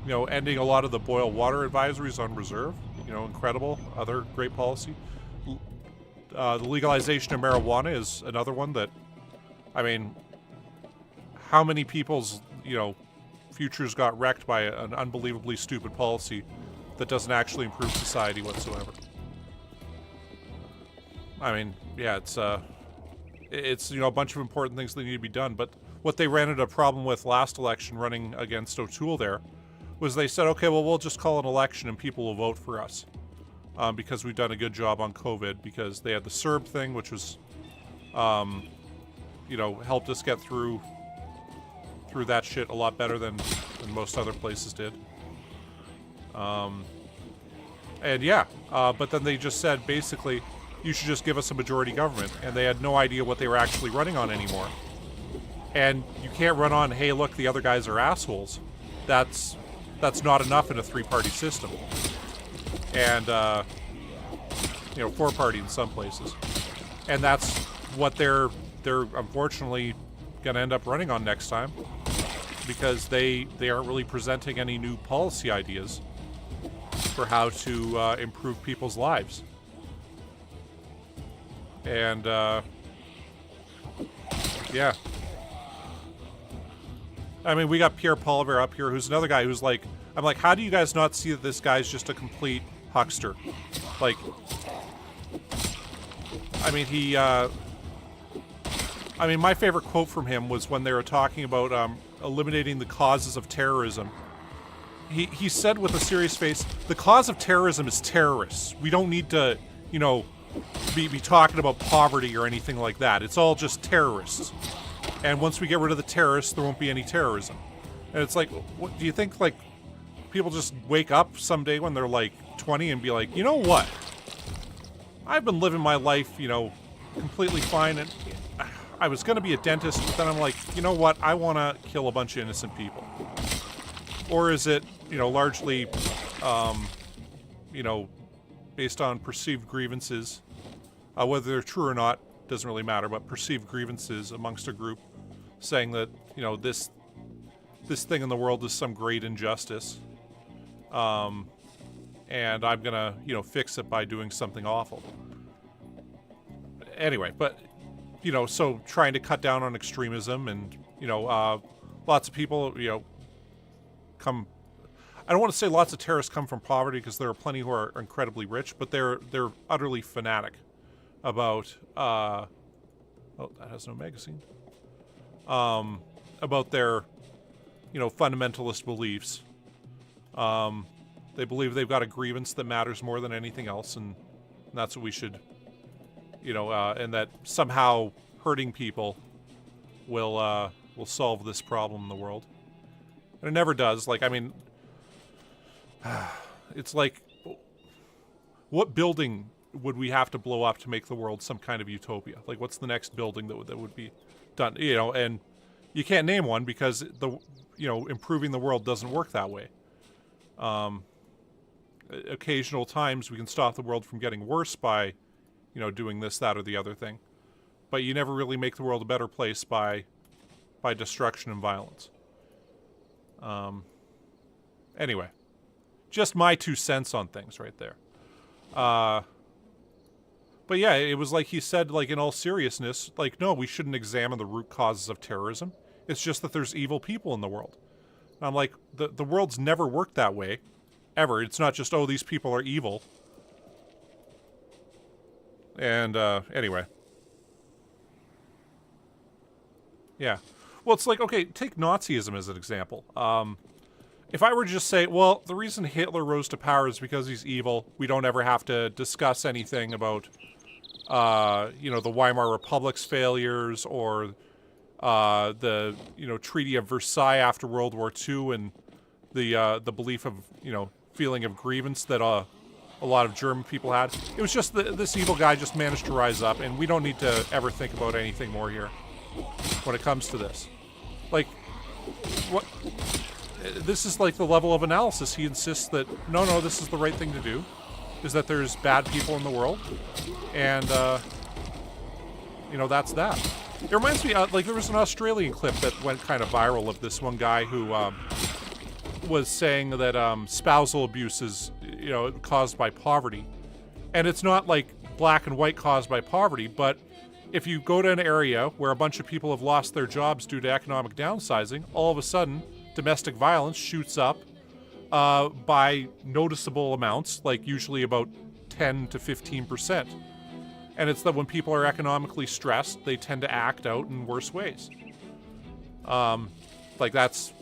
You know, ending a lot of the boil water advisories on reserve, you know, incredible. Other great policy. The legalization of marijuana is another one that, I mean, how many people's, you know, futures got wrecked by an unbelievably stupid policy that doesn't actually improve society whatsoever. I mean, yeah, it's you know, a bunch of important things that need to be done, but what they ran into a problem with last election running against O'Toole there was they said, okay, well, we'll just call an election and people will vote for us because we've done a good job on COVID, because they had the CERB thing, which was, you know, helped us get through that shit a lot better than most other places did. And yeah, but then they just said, basically, you should just give us a majority government, and they had no idea what they were actually running on anymore. And you can't run on, hey, look, the other guys are assholes. That's not enough in a three-party system. And, you know, four-party in some places. and that's what they're unfortunately going to end up running on next time, because they aren't really presenting any new policy ideas for how to improve people's lives. And yeah, I mean, we got Pierre Poliver up here, who's another guy who's like, I'm like, how do you guys not see that this guy's just a complete huckster? Like, I mean, he I mean, my favorite quote from him was when they were talking about eliminating the causes of terrorism. He said with a serious face, the cause of terrorism is terrorists. We don't need to, you know, be talking about poverty or anything like that. It's all just terrorists. And once we get rid of the terrorists, there won't be any terrorism. And it's like, what do you think, like, people just wake up someday when they're like 20 and be like, you know what? I've been living my life, you know, completely fine, and I was going to be a dentist, but then I'm like, you know what? I want to kill a bunch of innocent people. Or is it, you know, largely, you know, based on perceived grievances, whether they're true or not, doesn't really matter, but perceived grievances amongst a group saying that, you know, this thing in the world is some great injustice, and I'm going to, you know, fix it by doing something awful. Anyway, but, you know, so trying to cut down on extremism, and, you know, lots of people, you know, I don't want to say lots of terrorists come from poverty, because there are plenty who are incredibly rich, but they're utterly fanatic about, oh, that has no magazine, about their, you know, fundamentalist beliefs. They believe they've got a grievance that matters more than anything else, and that's what we should, you know, and that somehow hurting people will solve this problem in the world. And it never does. Like, I mean, it's like, what building would we have to blow up to make the world some kind of utopia? Like, what's the next building that would be done? You know, and you can't name one, because you know, improving the world doesn't work that way. Occasional times we can stop the world from getting worse by, you know, doing this, that, or the other thing. But you never really make the world a better place by destruction and violence. Anyway, just my 2 cents on things right there. But yeah, it was like he said, like, in all seriousness, like, no, we shouldn't examine the root causes of terrorism. It's just that there's evil people in the world. And I'm like, the world's never worked that way, ever. It's not just, oh, these people are evil. And, anyway. Yeah. Well, it's like, okay, take Nazism as an example. If I were to just say, well, the reason Hitler rose to power is because he's evil, we don't ever have to discuss anything about, you know, the Weimar Republic's failures, or the, you know, Treaty of Versailles after World War II, and the belief of, you know, feeling of grievance that a lot of German people had. It was just this evil guy just managed to rise up, and we don't need to ever think about anything more here when it comes to this. Like, what? This is like the level of analysis. He insists that, no, this is the right thing to do, is that there's bad people in the world, and, you know, that's that. It reminds me, like, there was an Australian clip that went kind of viral of this one guy who was saying that spousal abuse is, you know, caused by poverty. And it's not like black and white caused by poverty, but if you go to an area where a bunch of people have lost their jobs due to economic downsizing, all of a sudden, domestic violence shoots up by noticeable amounts, like usually about 10 to 15%. And it's that when people are economically stressed, they tend to act out in worse ways. Like, that's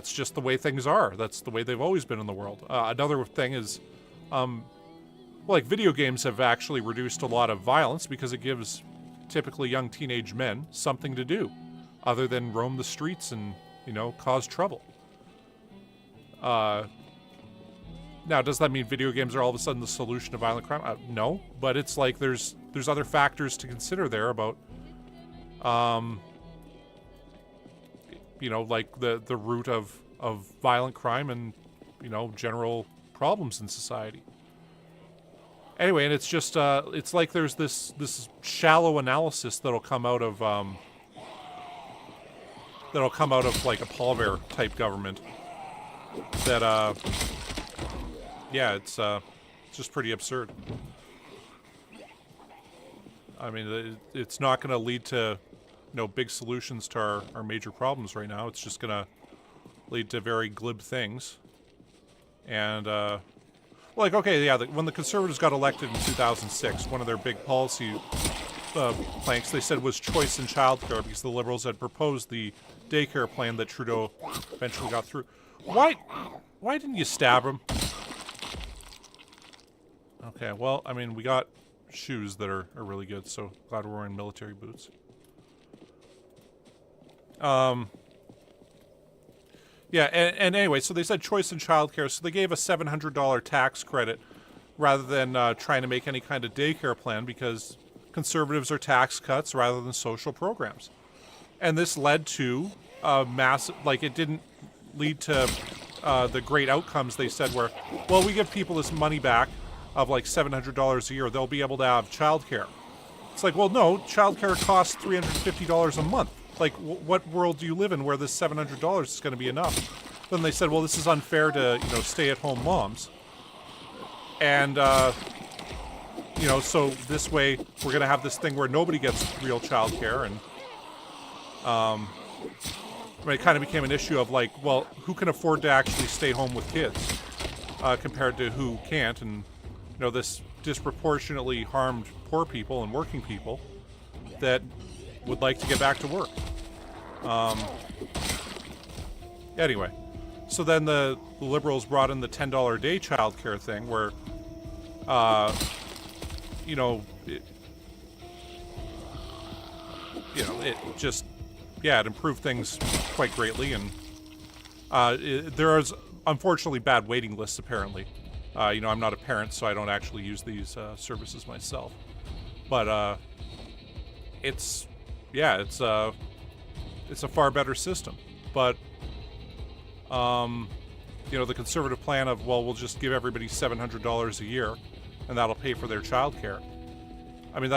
just the way things are. That's the way they've always been in the world. Another thing is, like, video games have actually reduced a lot of violence because it gives typically young teenage men something to do other than roam the streets and, you know, cause trouble. Now, does that mean video games are all of a sudden the solution to violent crime? No, but it's like there's other factors to consider there about, you know, like the root of violent crime and, you know, general problems in society. Anyway, and it's just it's like there's this shallow analysis that'll come out of like a Paul Bear type government. That yeah, it's just pretty absurd. I mean, it's not going to lead to big solutions to our major problems right now. It's just going to lead to very glib things. And like, okay, yeah, when the Conservatives got elected in 2006, one of their big policy planks they said was choice in childcare, because the Liberals had proposed the daycare plan that Trudeau eventually got through. Why didn't you stab him? Okay, well, I mean, we got shoes that are really good, so glad we're wearing military boots. Yeah, and anyway, so they said choice in childcare, so they gave a $700 tax credit rather than trying to make any kind of daycare plan, because Conservatives are tax cuts rather than social programs. And this led to massive, like, it didn't lead to the great outcomes they said where, well, we give people this money back of like $700 a year, they'll be able to have childcare. It's like, well, no, childcare costs $350 a month. Like, what world do you live in where this $700 is going to be enough? Then they said, well, this is unfair to, stay-at-home moms. And, so this way we're going to have this thing where nobody gets real childcare. And it kind of became an issue of like, well, who can afford to actually stay home with kids compared to who can't? And, this disproportionately harmed poor people and working people that would like to get back to work. Anyway, so then the Liberals brought in the $10 a day childcare thing where, it just, it improved things quite greatly. And there is, unfortunately, bad waiting lists, apparently. I'm not a parent, so I don't actually use these services myself. But it's a far better system. But the Conservative plan of, well, we'll just give everybody $700 a year, and that'll pay for their childcare. I mean,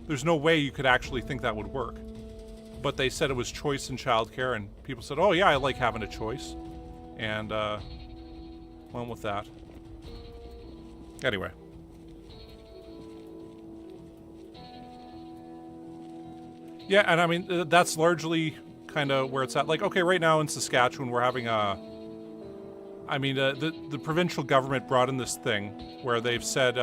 there's no way you could actually think that would work. But they said it was choice in childcare, and people said, oh yeah, I like having a choice, and went with that. Anyway. Yeah, and I mean, that's largely kind of where it's at. Like, okay, right now in Saskatchewan, we're having the provincial government brought in this thing where they've said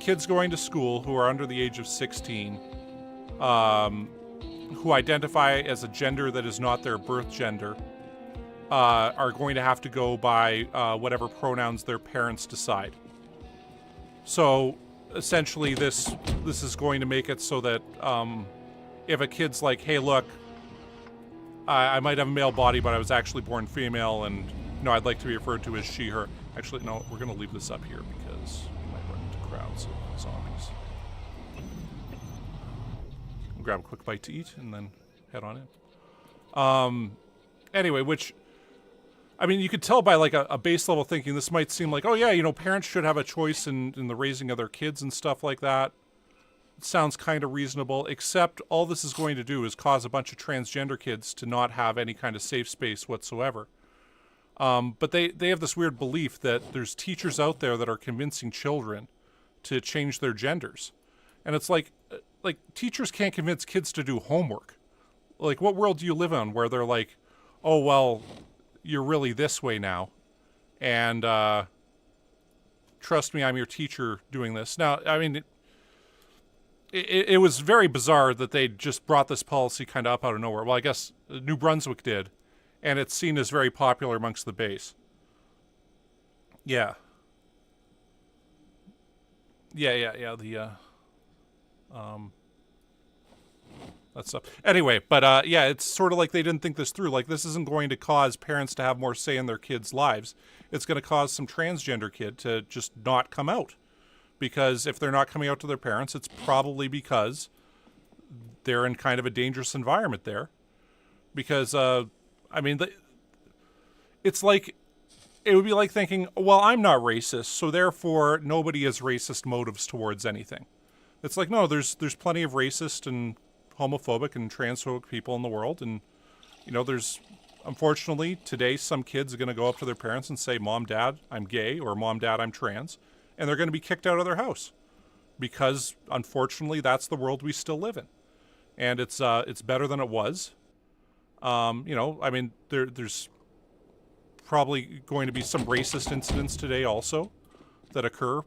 kids going to school who are under the age of 16, who identify as a gender that is not their birth gender, are going to have to go by whatever pronouns their parents decide. So essentially this is going to make it so that if a kid's like, hey, look, I might have a male body, but I was actually born female, and I'd like to be referred to as she, her. Actually, no, we're going to leave this up here because we might run into crowds of zombies. We'll grab a quick bite to eat and then head on in. Anyway, which, I mean, you could tell by like a base level thinking, this might seem like, oh yeah, parents should have a choice in the raising of their kids and stuff like that. It sounds kind of reasonable, except all this is going to do is cause a bunch of transgender kids to not have any kind of safe space whatsoever. But they have this weird belief that there's teachers out there that are convincing children to change their genders. And it's like teachers can't convince kids to do homework. Like, what world do you live in where they're like, oh, well, you're really this way now, and trust me, I'm your teacher doing this. Now, I mean, it was very bizarre that they just brought this policy kind of up out of nowhere. Well, I guess New Brunswick did, and it's seen as very popular amongst the base. Yeah. The that stuff. Anyway, but it's sort of like they didn't think this through. Like, this isn't going to cause parents to have more say in their kids' lives. It's going to cause some transgender kid to just not come out. Because if they're not coming out to their parents, it's probably because they're in kind of a dangerous environment there. Because, it's like it would be like thinking, well, I'm not racist, so therefore nobody has racist motives towards anything. It's like, no, there's plenty of racist and homophobic and transphobic people in the world, and there's, unfortunately, today some kids are going to go up to their parents and say, Mom, Dad, I'm gay, or Mom, Dad, I'm trans, and they're going to be kicked out of their house because, unfortunately, that's the world we still live in, and it's better than it was. There's probably going to be some racist incidents today also that occur.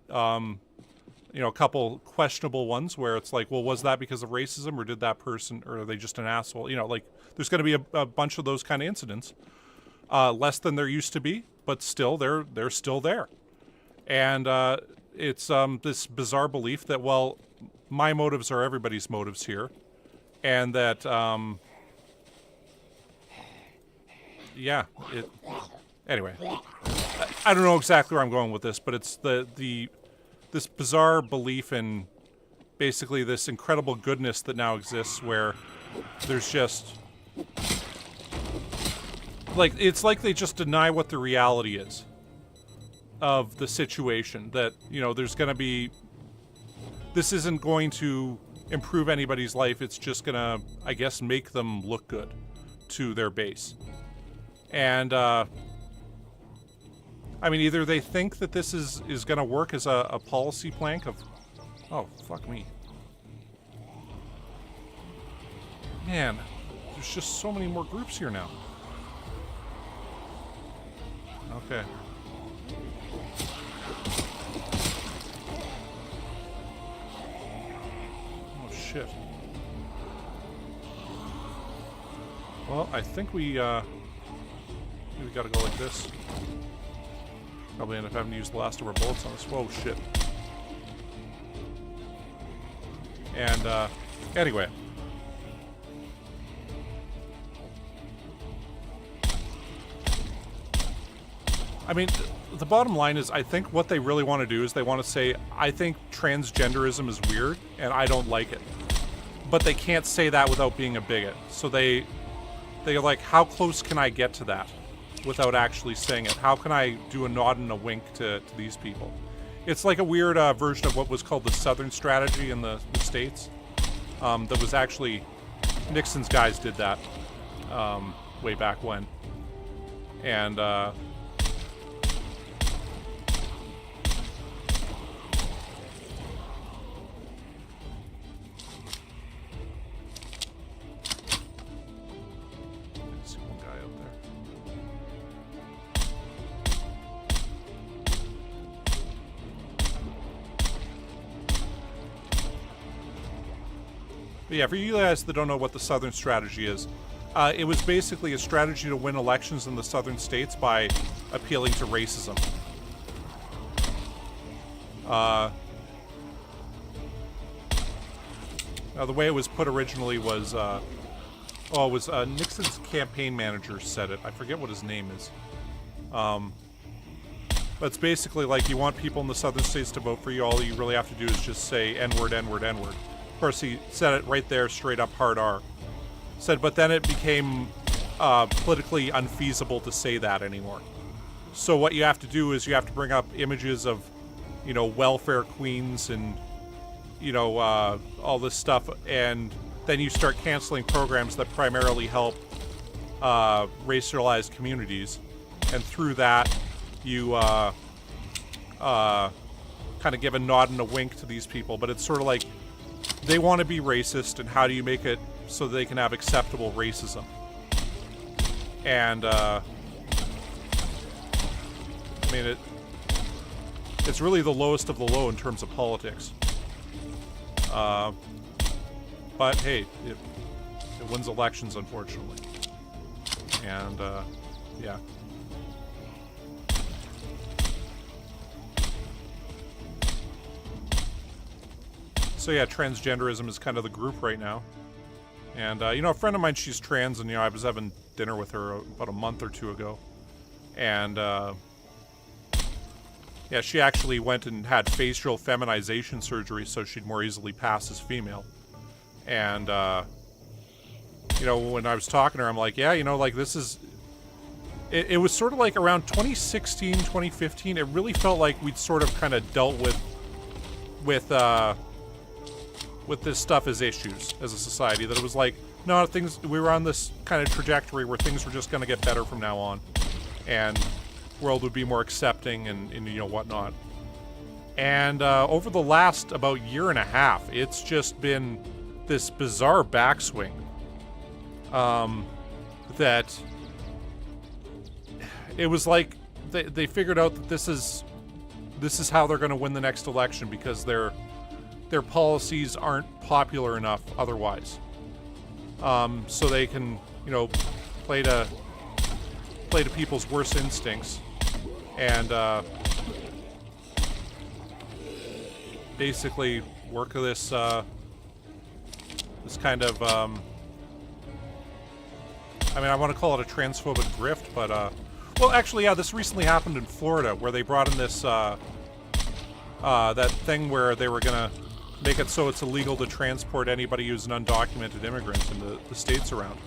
A couple questionable ones where it's like, well, was that because of racism, or did that person, or are they just an asshole? There's going to be a bunch of those kind of incidents. Less than there used to be, but still, they're still there. And it's this bizarre belief that, well, my motives are everybody's motives here. And that, anyway. I don't know exactly where I'm going with this, but it's this bizarre belief in basically this incredible goodness that now exists, where there's just it's like they just deny what the reality is of the situation, that there's going to be, this isn't going to improve anybody's life, it's just going to, I guess, make them look good to their base. And either they think that this is going to work as a policy plank of... Oh, fuck me. Man, there's just so many more groups here now. Okay. Oh, shit. Well, I think we gotta go like this. Probably end up having to use the last of our bullets on this. Whoa, shit. And, anyway. The bottom line is, I think what they really want to do is they want to say, I think transgenderism is weird, and I don't like it. But they can't say that without being a bigot. So they're like, how close can I get to that without actually saying it? How can I do a nod and a wink to these people? It's like a weird version of what was called the Southern strategy in the States. That was actually, Nixon's guys did that way back when. And But yeah, for you guys that don't know what the Southern strategy is, it was basically a strategy to win elections in the southern states by appealing to racism. Now, the way it was put originally was, Nixon's campaign manager said it. I forget what his name is. But it's basically like, you want people in the southern states to vote for you. All you really have to do is just say N-word, N-word, N-word. Of course, he said it right there, straight up, hard R. Said, but then it became politically unfeasible to say that anymore. So what you have to do is you have to bring up images of, welfare queens and, all this stuff, and then you start canceling programs that primarily help racialized communities, and through that, you kind of give a nod and a wink to these people. But it's sort of like, they want to be racist, and how do you make it so they can have acceptable racism? And, it's really the lowest of the low in terms of politics. But hey, it wins elections, unfortunately. And, yeah. So yeah, transgenderism is kind of the group right now. And, a friend of mine, she's trans, and, I was having dinner with her about a month or two ago. And, yeah, she actually went and had facial feminization surgery so she'd more easily pass as female. And, when I was talking to her, I'm like, yeah, this is... it was sort of like around 2016, 2015. It really felt like we'd sort of kind of dealt with this stuff as issues as a society. That it was like, no, we were on this kind of trajectory where things were just going to get better from now on, and world would be more accepting and you know, whatnot. And over the last about year and a half, it's just been this bizarre backswing. That it was like they figured out that this is how they're going to win the next election, because their policies aren't popular enough otherwise. So they can, you know, play to people's worst instincts, and basically work this this kind of I mean, I want to call it a transphobic grift, but well, actually, yeah, this recently happened in Florida, where they brought in this that thing where they were gonna make it so it's illegal to transport anybody who's an undocumented immigrant in the states around.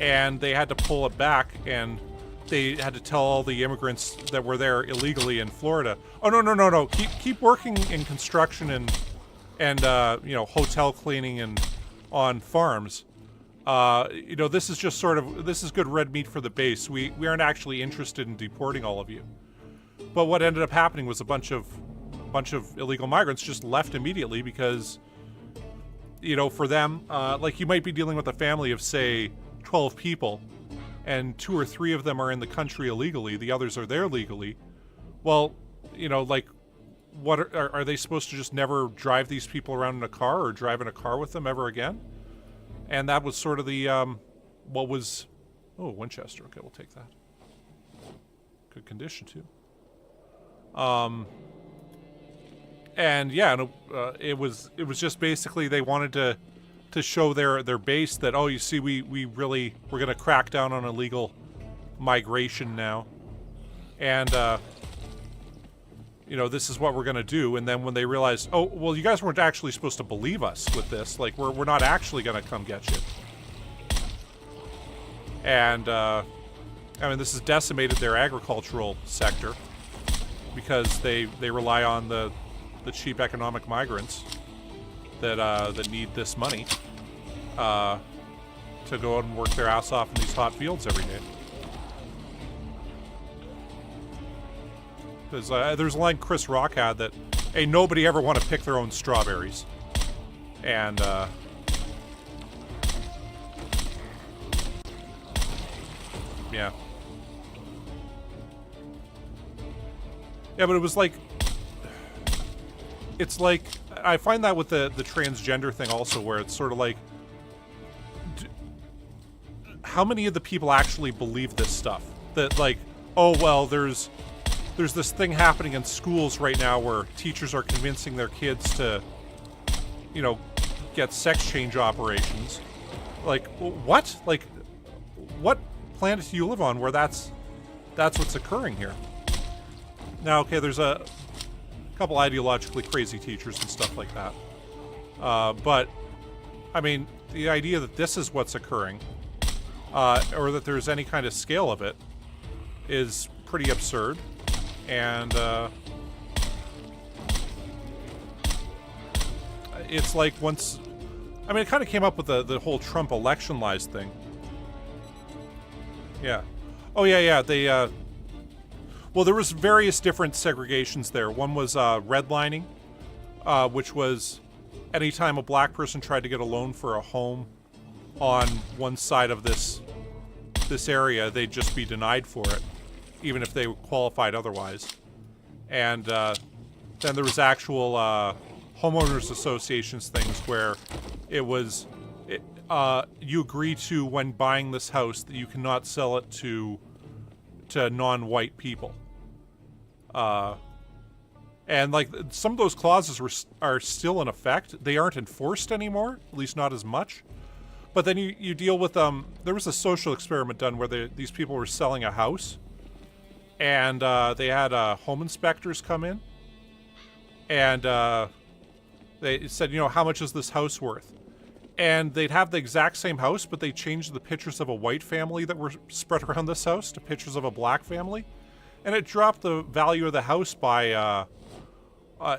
And they had to pull it back, and they had to tell all the immigrants that were there illegally in Florida, oh, no, keep working in construction and you know, hotel cleaning and on farms. You know, this is just sort of, this is good red meat for the base. We aren't actually interested in deporting all of you. But what ended up happening was a bunch of illegal migrants just left immediately, because, you know, for them, like, you might be dealing with a family of, say, 12 people, and 2 or 3 of them are in the country illegally, the others are there legally. Well, you know, like, what are they supposed to just never drive these people around in a car, or drive in a car with them ever again? And that was sort of the, what was, oh, Winchester, okay, we'll take that. Good condition, too. And yeah, it was just basically they wanted to show their base that, oh, you see, we're going to crack down on illegal migration now. And, you know, this is what we're going to do. And then when they realized, oh, well, you guys weren't actually supposed to believe us with this. Like, we're not actually going to come get you. And, I mean, this has decimated their agricultural sector, because they rely on the cheap economic migrants that need this money to go out and work their ass off in these hot fields every day. Because there's a line Chris Rock had that, hey, nobody ever want to pick their own strawberries. And, yeah. Yeah, but it was like, it's like, I find that with the transgender thing also, where it's sort of like, how many of the people actually believe this stuff? That, like, oh, well, there's this thing happening in schools right now where teachers are convincing their kids to, you know, get sex change operations. Like, what? Like, what planet do you live on where that's what's occurring here? Now, okay, there's a couple ideologically crazy teachers and stuff like that. But, I mean, the idea that this is what's occurring, or that there's any kind of scale of it, is pretty absurd. And, it's like once... I mean, it kind of came up with the whole Trump election lies thing. Yeah. Oh, yeah, they, well, there was various different segregations there. One was redlining, which was anytime a black person tried to get a loan for a home on one side of this area, they'd just be denied for it, even if they were qualified otherwise. And then there was actual homeowners associations things where it was you agree to, when buying this house, that you cannot sell it to non-white people. And like some of those clauses are still in effect. They aren't enforced anymore, at least not as much. But then you deal with there was a social experiment done where these people were selling a house, and they had home inspectors come in, and they said, you know, how much is this house worth? And they'd have the exact same house, but they changed the pictures of a white family that were spread around this house to pictures of a black family. And it dropped the value of the house by,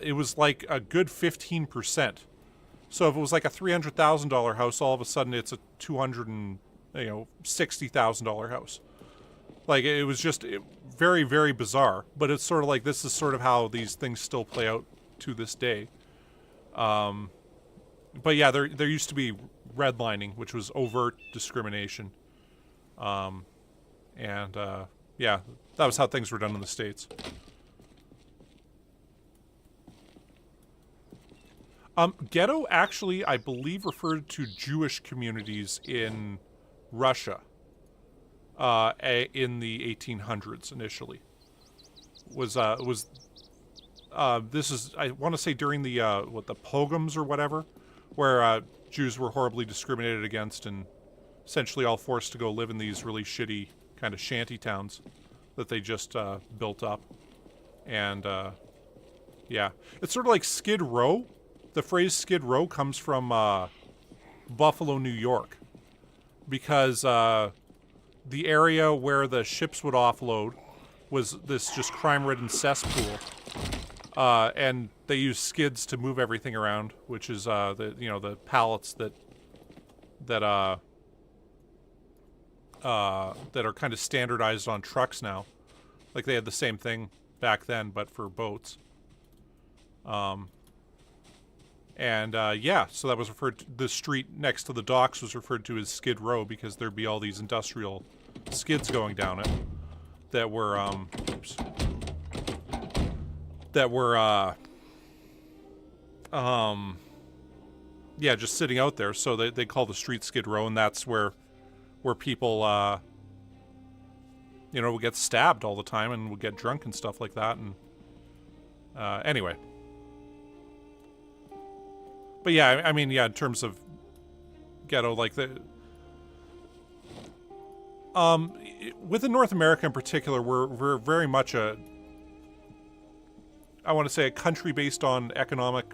it was like a good 15%. So if it was like a $300,000 house, all of a sudden it's a $260,000 house. Like, it was just very, very bizarre. But it's sort of like, this is sort of how these things still play out to this day. But yeah, there used to be redlining, which was overt discrimination. Yeah, that was how things were done in the States. Ghetto actually, I believe, referred to Jewish communities in Russia in the 1800s initially. This is, I want to say, during the the pogroms or whatever, where Jews were horribly discriminated against and essentially all forced to go live in these really shitty kind of shanty towns that they just built up. And yeah, it's sort of like Skid Row. The phrase Skid Row comes from Buffalo, New York, because the area where the ships would offload was this just crime-ridden cesspool. And they use skids to move everything around, which is the pallets that are kind of standardized on trucks now. Like, they had the same thing back then, but for boats. Yeah, so that was referred to, the street next to the docks was referred to as Skid Row because there'd be all these industrial skids going down it that were just sitting out there. So they call the street Skid Row, and that's where people would get stabbed all the time and would get drunk and stuff like that. And anyway, but yeah, I mean, yeah, in terms of ghetto, like within North America in particular, we're very much I want to say a country based on economic,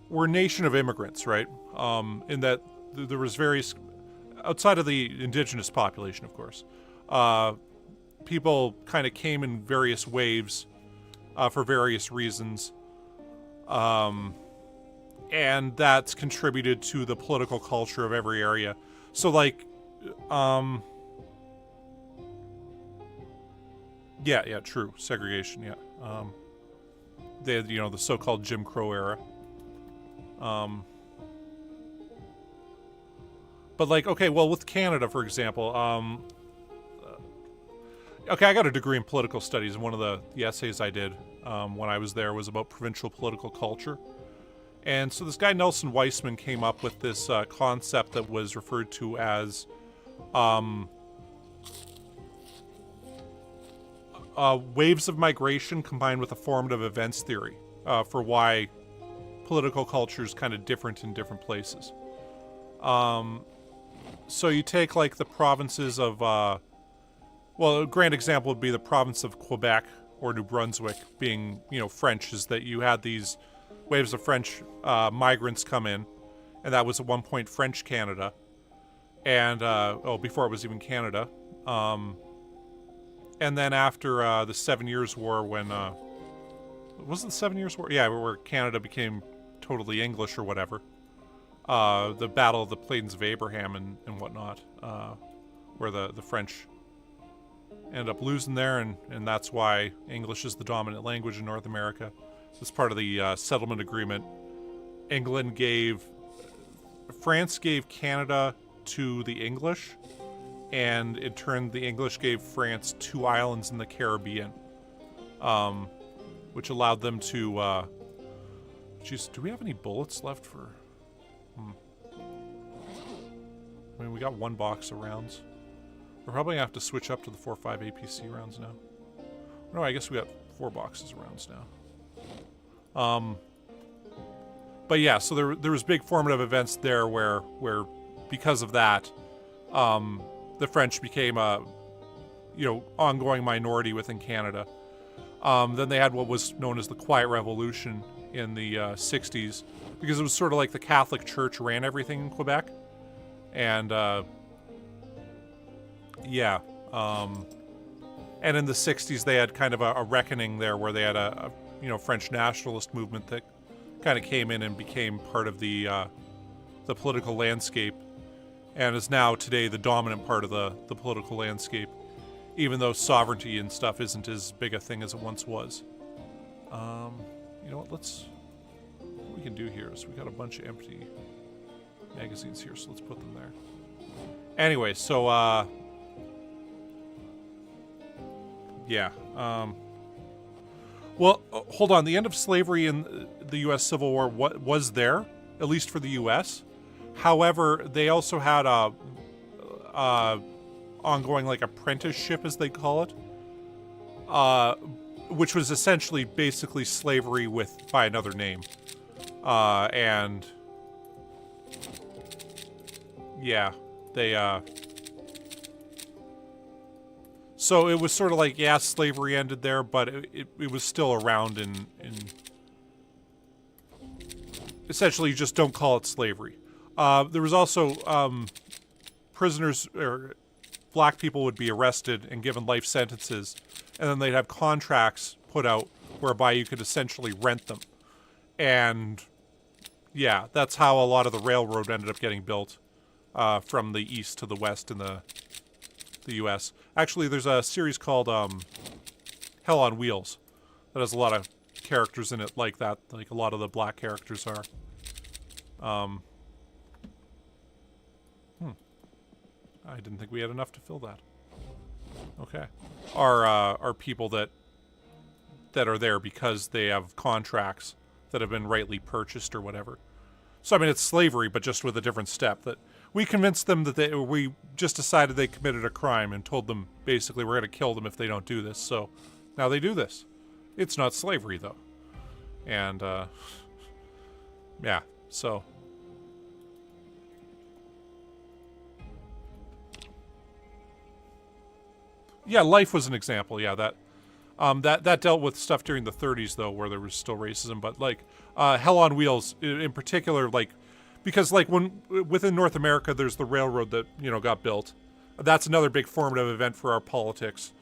we're a nation of immigrants, right? In that there was various, outside of the indigenous population, of course, people kind of came in various waves for various reasons. And that's contributed to the political culture of every area. So, like, yeah, true. Segregation, yeah. They had, the so-called Jim Crow era. But, like, okay, well, with Canada, for example, okay, I got a degree in political studies, and one of the essays I did when I was there was about provincial political culture. And so this guy, Nelson Weissman, came up with this concept that was referred to as waves of migration combined with a formative events theory for why political culture is kind of different in different places. So you take, like, the provinces of, a grand example would be the province of Quebec or New Brunswick being, French, is that you had these waves of French migrants come in, and that was at one point French Canada, and, before it was even Canada. And then after the 7 Years' War, when, was it the 7 Years' War? Yeah, where Canada became totally English or whatever. The Battle of the Plains of Abraham and whatnot, where the French end up losing there, and that's why English is the dominant language in North America. As part of the settlement agreement, France gave Canada to the English, and in turn the English gave France 2 islands in the Caribbean, which allowed them to, geez, do we have any bullets left for... I mean, we got 1 box of rounds. We're probably going to have to switch up to the 4.5 APC rounds now. No, I guess we got 4 boxes of rounds now. But yeah, so there was big formative events there where because of that, the French became a, ongoing minority within Canada. Then they had what was known as the Quiet Revolution in the 60s, because it was sort of like the Catholic Church ran everything in Quebec. And, yeah. And in the 60s, they had kind of a reckoning there where they had a French nationalist movement that kind of came in and became part of the political landscape, and is now today the dominant part of the political landscape, even though sovereignty and stuff isn't as big a thing as it once was. You know what, what we can do here is we got a bunch of empty magazines here, so let's put them there. Anyway, so, yeah. Well, hold on. The end of slavery in the U.S. Civil War was there, at least for the U.S. However, they also had a ongoing, like, apprenticeship, as they call it, which was essentially basically slavery by another name. And yeah, they so it was sort of like, yeah, slavery ended there, but it was still around in essentially, you just don't call it slavery. There was also prisoners, or black people would be arrested and given life sentences, and then they'd have contracts put out whereby you could essentially rent them. And yeah, that's how a lot of the railroad ended up getting built, from the east to the west in the U.S. Actually, there's a series called Hell on Wheels that has a lot of characters in it like that, like a lot of the black characters are. I didn't think we had enough to fill that. Okay. Are people that are there because they have contracts that have been rightly purchased or whatever. So, I mean, it's slavery, but just with a different step. That we convinced them that we just decided they committed a crime and told them, basically, we're going to kill them if they don't do this. So, now they do this. It's not slavery, though. And, yeah, so. Yeah, Life was an example, yeah, that dealt with stuff during the 30s, though, where there was still racism, but, like, Hell on Wheels, in particular, like, because, like, within North America, there's the railroad that, got built. That's another big formative event for our politics.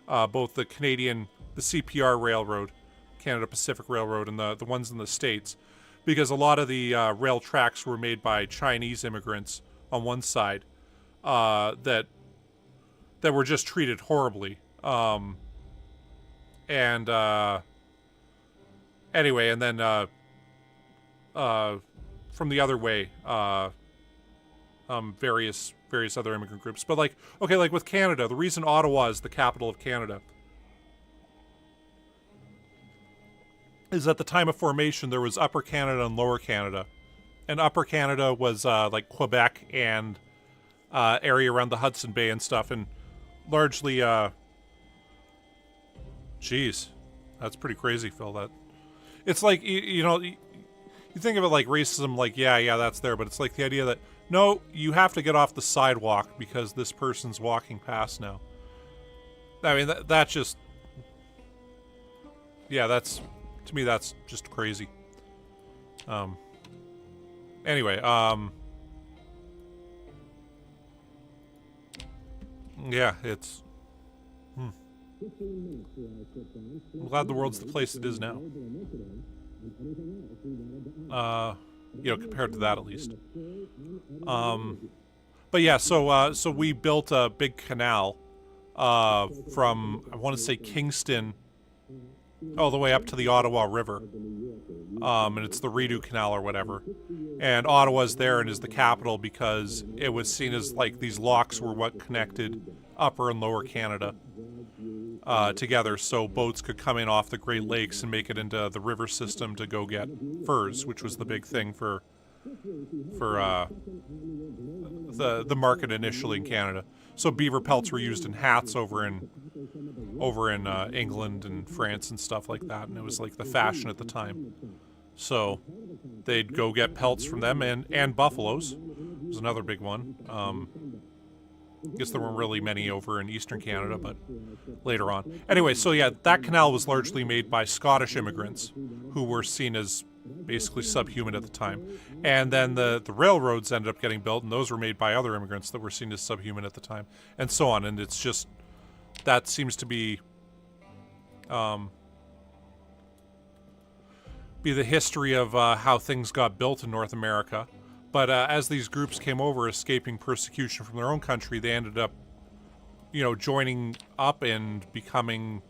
Both the CPR Railroad, Canada Pacific Railroad, and the ones in the States, because a lot of the rail tracks were made by Chinese immigrants on one side, that were just treated horribly. Anyway, and then, from the other way, various other immigrant groups. But, like, okay, like with Canada, the reason Ottawa is the capital of Canada is at the time of formation, there was Upper Canada and Lower Canada. And Upper Canada was, like, Quebec and, area around the Hudson Bay and stuff, and largely, geez, that's pretty crazy, Phil. That it's like, you think of it like racism, like, yeah, that's there, but it's like the idea that, no, you have to get off the sidewalk because this person's walking past now. I mean, that just, yeah, to me, that's just crazy. Anyway, yeah, it's... I'm glad the world's the place it is now. Compared to that at least. But yeah, so we built a big canal from, I want to say, Kingston all the way up to the Ottawa River. And it's the Rideau Canal or whatever. And Ottawa's there and is the capital because it was seen as, like, these locks were what connected Upper and Lower Canada together, so boats could come in off the Great Lakes and make it into the river system to go get furs, which was the big thing for the market initially in Canada. So beaver pelts were used in hats over in England and France and stuff like that, and it was like the fashion at the time. So they'd go get pelts from them, and buffaloes was another big one. I guess there weren't really many over in Eastern Canada, but later on. Anyway, so yeah, that canal was largely made by Scottish immigrants who were seen as basically subhuman at the time. And then the railroads ended up getting built, and those were made by other immigrants that were seen as subhuman at the time, and so on. And it's just, that seems to be the history of how things got built in North America. But as these groups came over, escaping persecution from their own country, they ended up, you know, joining up and becoming,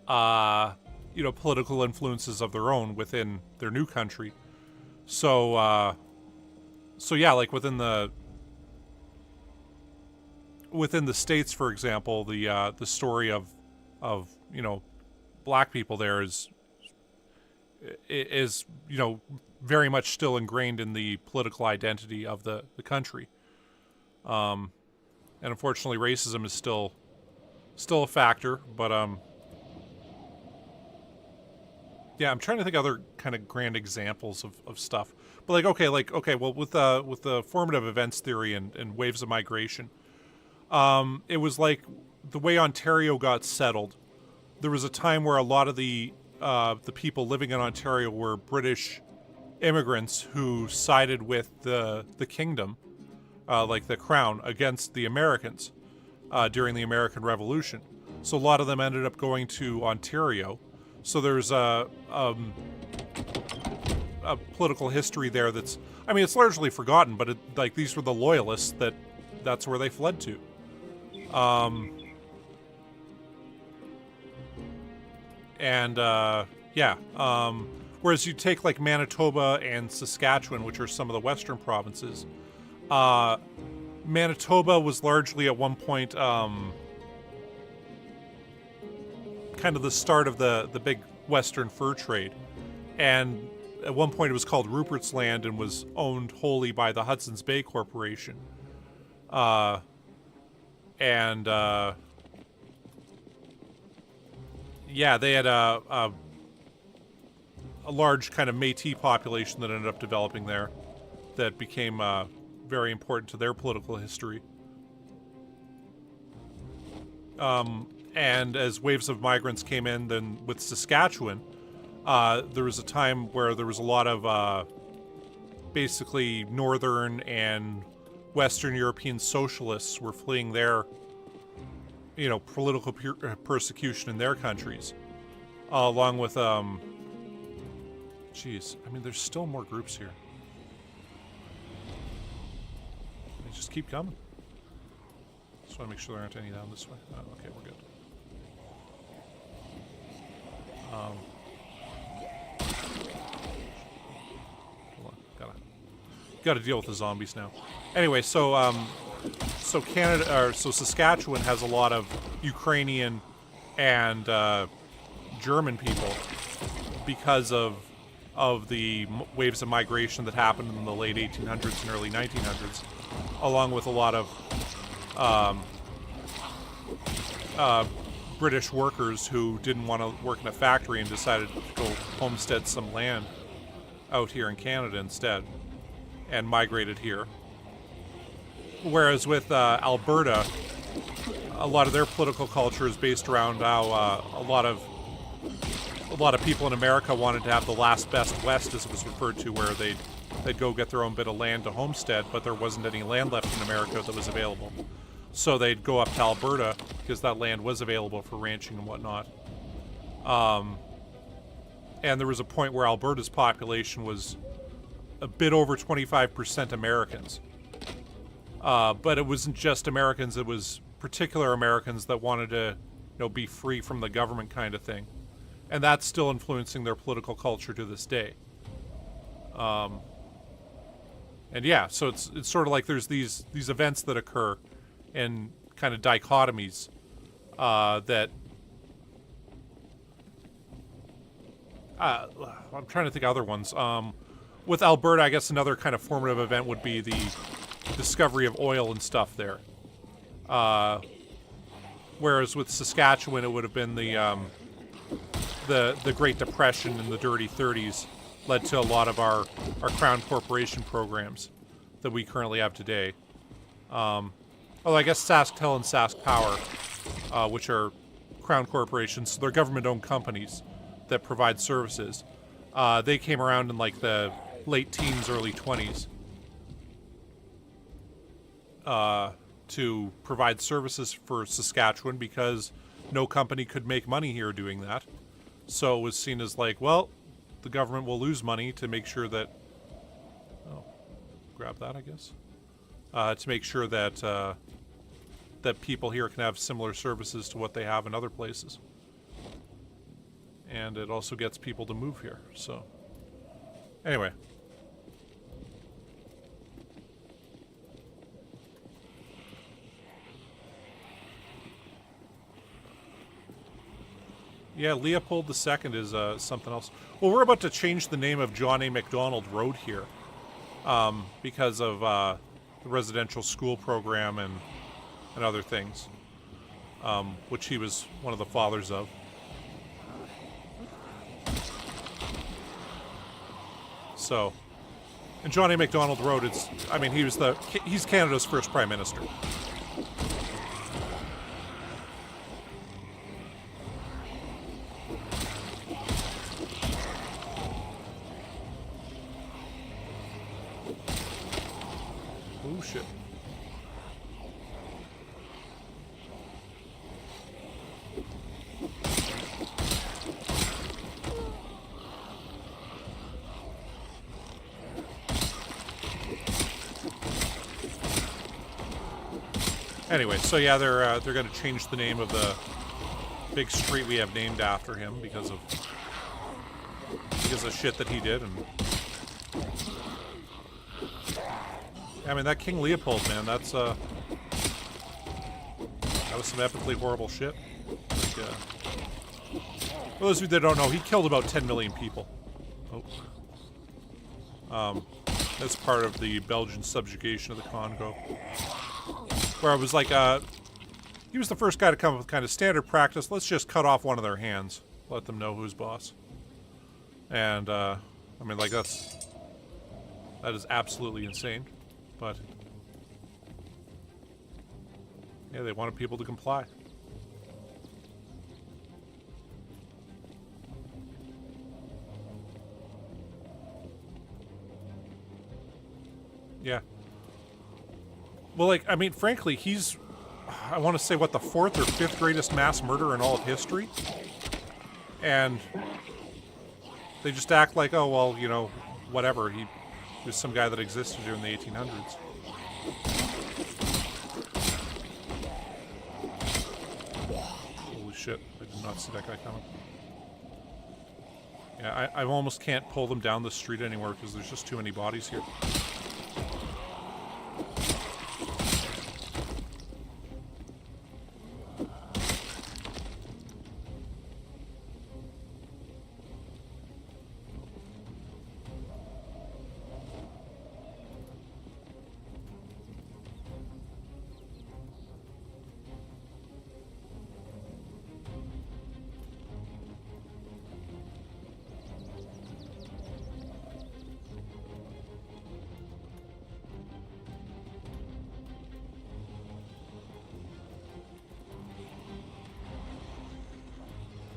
you know, political influences of their own within their new country. So, so yeah, like within the States, for example, the story of you know, black people there is you know, very much still ingrained in the political identity of the country. And unfortunately, racism is still a factor, but yeah, I'm trying to think of other kind of grand examples of stuff. But okay, well, with the formative events theory and waves of migration, it was like the way Ontario got settled. There was a time where a lot of the people living in Ontario were British immigrants who sided with the kingdom, like the crown, against the Americans during the American Revolution. So a lot of them ended up going to Ontario. So there's a political history there that's, I mean, it's largely forgotten, but like these were the loyalists that's where they fled to. Whereas you take like Manitoba and Saskatchewan, which are some of the western provinces, Manitoba was largely at one point kind of the start of the big western fur trade, and at one point it was called Rupert's Land and was owned wholly by the Hudson's Bay Corporation. Yeah, they had a large kind of Métis population that ended up developing there that became very important to their political history. And as waves of migrants came in, then with Saskatchewan, there was a time where there was a lot of basically northern and Western European socialists were fleeing their, you know, political persecution in their countries, along with, geez, I mean, there's still more groups here. They just keep coming. Just want to make sure there aren't any down this way. Oh, okay, we're good. Hold on, gotta deal with the zombies now. Anyway, so Saskatchewan has a lot of Ukrainian and German people because of the waves of migration that happened in the late 1800s and early 1900s, along with a lot of British workers who didn't want to work in a factory and decided to go homestead some land out here in Canada instead, and migrated here. Whereas with Alberta, a lot of their political culture is based around how a lot of people in America wanted to have the last best west, as it was referred to, where they'd go get their own bit of land to homestead, but there wasn't any land left in America that was available. So they'd go up to Alberta because that land was available for ranching and whatnot. And there was a point where Alberta's population was a bit over 25% Americans. But it wasn't just Americans, it was particular Americans that wanted to, you know, be free from the government kind of thing. And that's still influencing their political culture to this day. And yeah, so it's sort of like there's these events that occur and kind of dichotomies that I'm trying to think of other ones. With Alberta, I guess another kind of formative event would be the discovery of oil and stuff there. Whereas with Saskatchewan, it would have been the Great Depression in the Dirty 30s led to a lot of our Crown Corporation programs that we currently have today. Oh, I guess SaskTel and SaskPower, which are crown corporations, so they're government-owned companies that provide services. They came around in like the late teens, early 20s to provide services for Saskatchewan because no company could make money here doing that. So it was seen as like, well, the government will lose money to make sure that... Oh, grab that, I guess. To make sure that that people here can have similar services to what they have in other places. And it also gets people to move here, so... Anyway. Yeah, Leopold II is something else. Well, we're about to change the name of John A. Macdonald Road here because of the residential school program and other things, which he was one of the fathers of. So, and John A. Macdonald Road, I mean, he's Canada's first Prime Minister. Oh, shit. Anyway, so yeah, they're going to change the name of the big street we have named after him because of shit that he did. And I mean, that King Leopold, man, that was some epically horrible shit. Like, for those of you that don't know, he killed about 10 million people. Oh. That's part of the Belgian subjugation of the Congo. Where I was like, he was the first guy to come up with kind of standard practice. Let's just cut off one of their hands. Let them know who's boss. And, I mean, like, that is absolutely insane. But, yeah, they wanted people to comply. Yeah. Well, like, I mean, frankly, he's, I want to say, what, the 4th or 5th greatest mass murderer in all of history? And they just act like, oh, well, you know, whatever. He was some guy that existed during the 1800s. Holy shit, I did not see that guy coming. Yeah, I almost can't pull them down the street anymore because there's just too many bodies here.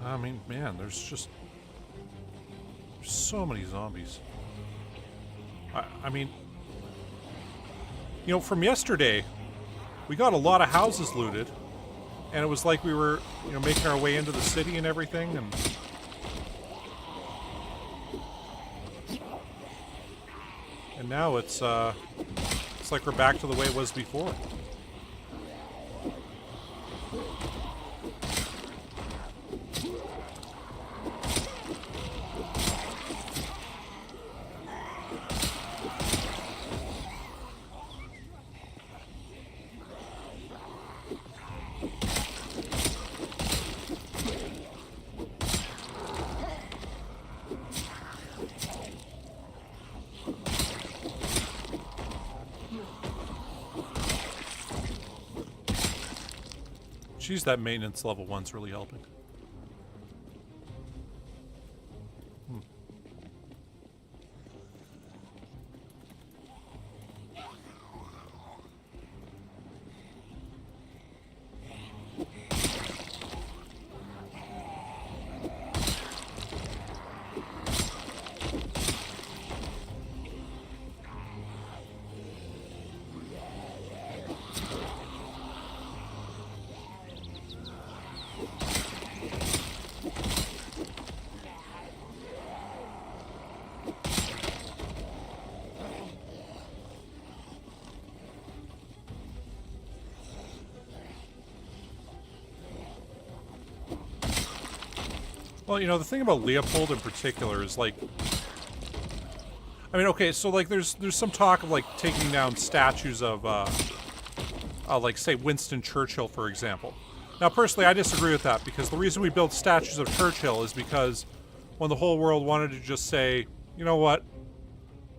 I mean, man, there's so many zombies. I mean, you know, from yesterday, we got a lot of houses looted, and it was like we were, you know, making our way into the city and everything, and now it's like we're back to the way it was before. Geez, that maintenance level 1's really helping. Well, you know, the thing about Leopold in particular is, like... I mean, okay, so, like, there's some talk of, like, taking down statues of, like, say, Winston Churchill, for example. Now, personally, I disagree with that, because the reason we build statues of Churchill is because when the whole world wanted to just say, you know what,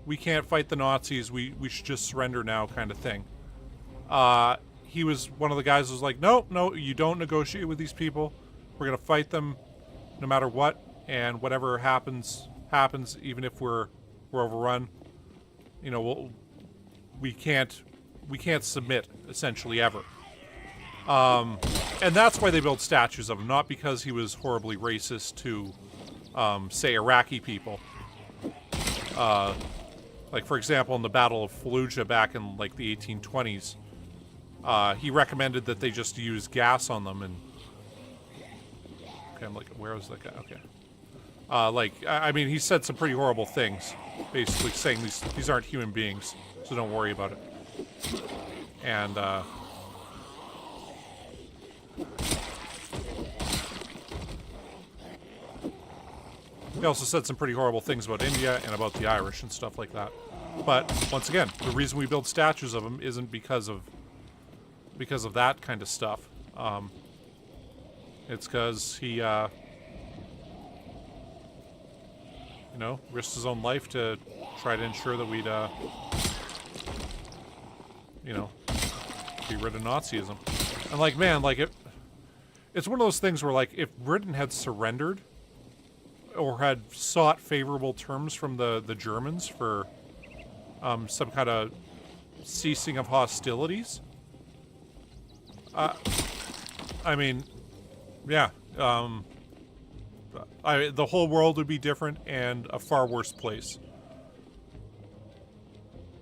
we can't fight the Nazis, we should just surrender now, kind of thing. He was one of the guys who was like, no, you don't negotiate with these people. We're going to fight them no matter what, and whatever happens, even if we're overrun. You know, we can't submit, essentially, ever. And that's why they built statues of him, not because he was horribly racist to, say, Iraqi people. Like, for example, in the Battle of Fallujah back in, like, the 1820s, he recommended that they just use gas on them, and... Okay, I'm like, where was that guy? Okay. I mean, he said some pretty horrible things, basically saying these aren't human beings, so don't worry about it. And, he also said some pretty horrible things about India and about the Irish and stuff like that. But, once again, the reason we build statues of him isn't because of that kind of stuff. It's because he, you know, risked his own life to try to ensure that we'd, you know, be rid of Nazism. And, like, man, like, it's one of those things where, like, if Britain had surrendered or had sought favorable terms from the Germans for some kind of ceasing of hostilities, I mean, yeah, the whole world would be different and a far worse place.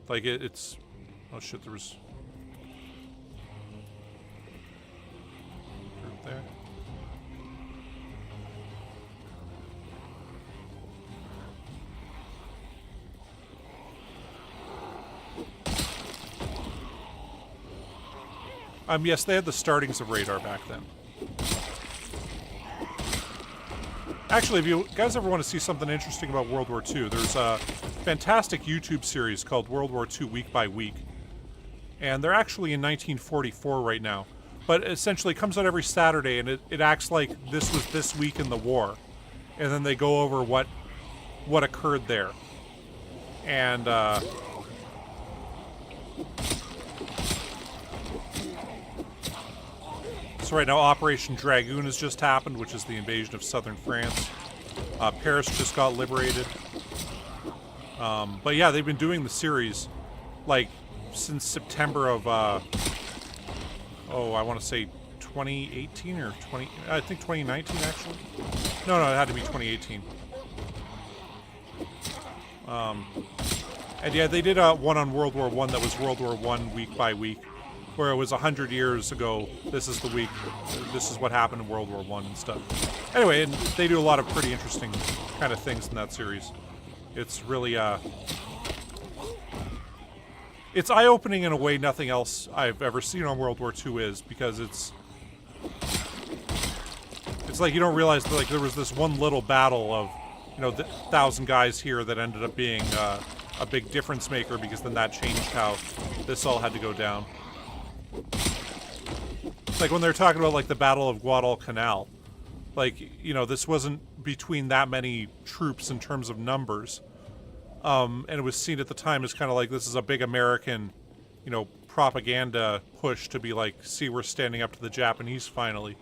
Like, it's... Oh shit, there was... Group there. Yes, they had the startings of radar back then. Actually, if you guys ever want to see something interesting about World War II, there's a fantastic YouTube series called World War II Week by Week. And they're actually in 1944 right now. But essentially it comes out every Saturday, and it acts like this was this week in the war. And then they go over what occurred there. And, so right now, Operation Dragoon has just happened, which is the invasion of southern France. Paris just got liberated. But yeah, they've been doing the series, like, since September of, I want to say 2018 or I think 2019, actually. No, it had to be 2018. And yeah, they did one on World War I that was World War I week by week, where it was 100 years ago, this is the week, this is what happened in World War I and stuff. Anyway, and they do a lot of pretty interesting kind of things in that series. It's really, it's eye-opening in a way nothing else I've ever seen on World War II is, because it's like you don't realize that, like, there was this one little battle of, you know, 1,000 guys here that ended up being a big difference maker, because then that changed how this all had to go down. Like when they're talking about, like, the Battle of Guadalcanal, like, you know, this wasn't between that many troops in terms of numbers, and it was seen at the time as kind of like, this is a big American, you know, propaganda push to be like, see, we're standing up to the Japanese finally.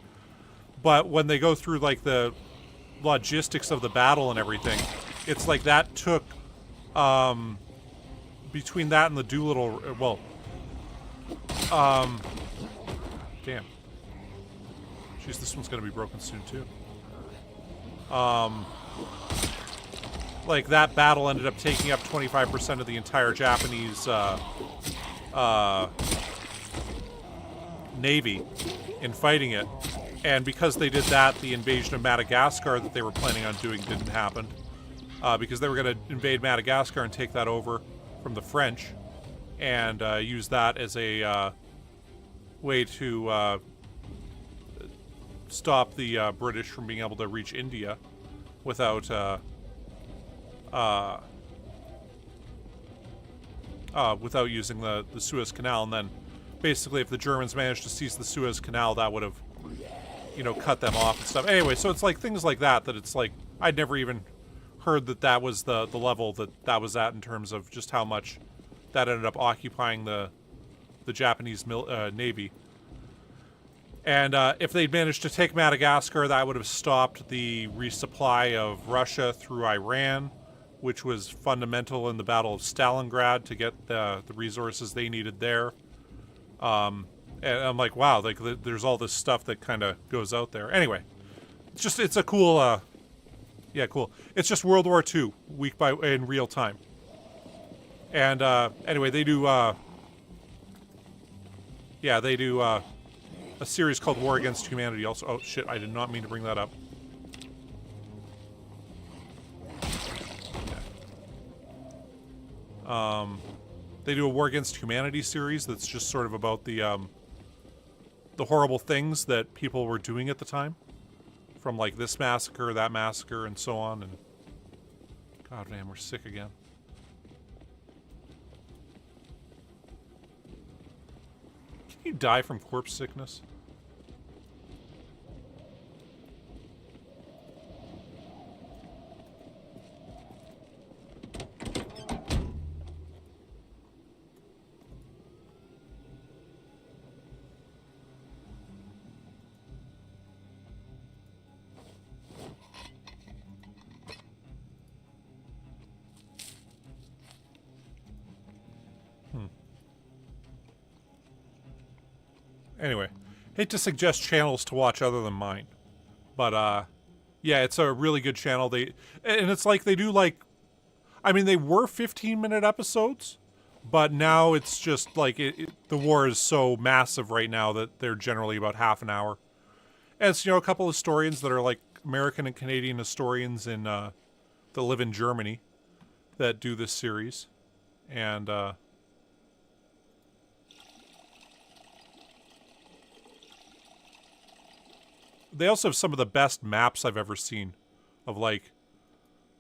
But when they go through, like, the logistics of the battle and everything, it's like that took, between that and the Doolittle, well, damn. Jeez, this one's gonna be broken soon, too. Like, that battle ended up taking up 25% of the entire Japanese, Navy in fighting it. And because they did that, the invasion of Madagascar that they were planning on doing didn't happen. Because they were gonna invade Madagascar and take that over from the French, and use that as a way to stop the British from being able to reach India without without using the Suez Canal, and then basically if the Germans managed to seize the Suez Canal, that would have, you know, cut them off and stuff. Anyway, so it's like things like that it's like I'd never even heard that was the level that was at in terms of just how much that ended up occupying the Japanese Navy. And if they'd managed to take Madagascar, that would have stopped the resupply of Russia through Iran, which was fundamental in the Battle of Stalingrad to get the resources they needed there. And I'm like, wow, like there's all this stuff that kind of goes out there. Anyway, it's a cool, yeah, cool. It's just World War II, in real time. And anyway, they do, yeah, they do a series called War Against Humanity also. Oh shit, I did not mean to bring that up. Yeah. They do a War Against Humanity series that's just sort of about the horrible things that people were doing at the time. From like this massacre, that massacre, and so on, and god damn, we're sick again. Can you die from corpse sickness? Anyway, hate to suggest channels to watch other than mine, but yeah, it's a really good channel. And it's like they do like, I mean, they were 15-minute episodes, but now it's just like the war is so massive right now that they're generally about half an hour. And it's, you know, a couple of historians that are like American and Canadian historians in that live in Germany that do this series, and they also have some of the best maps I've ever seen of, like,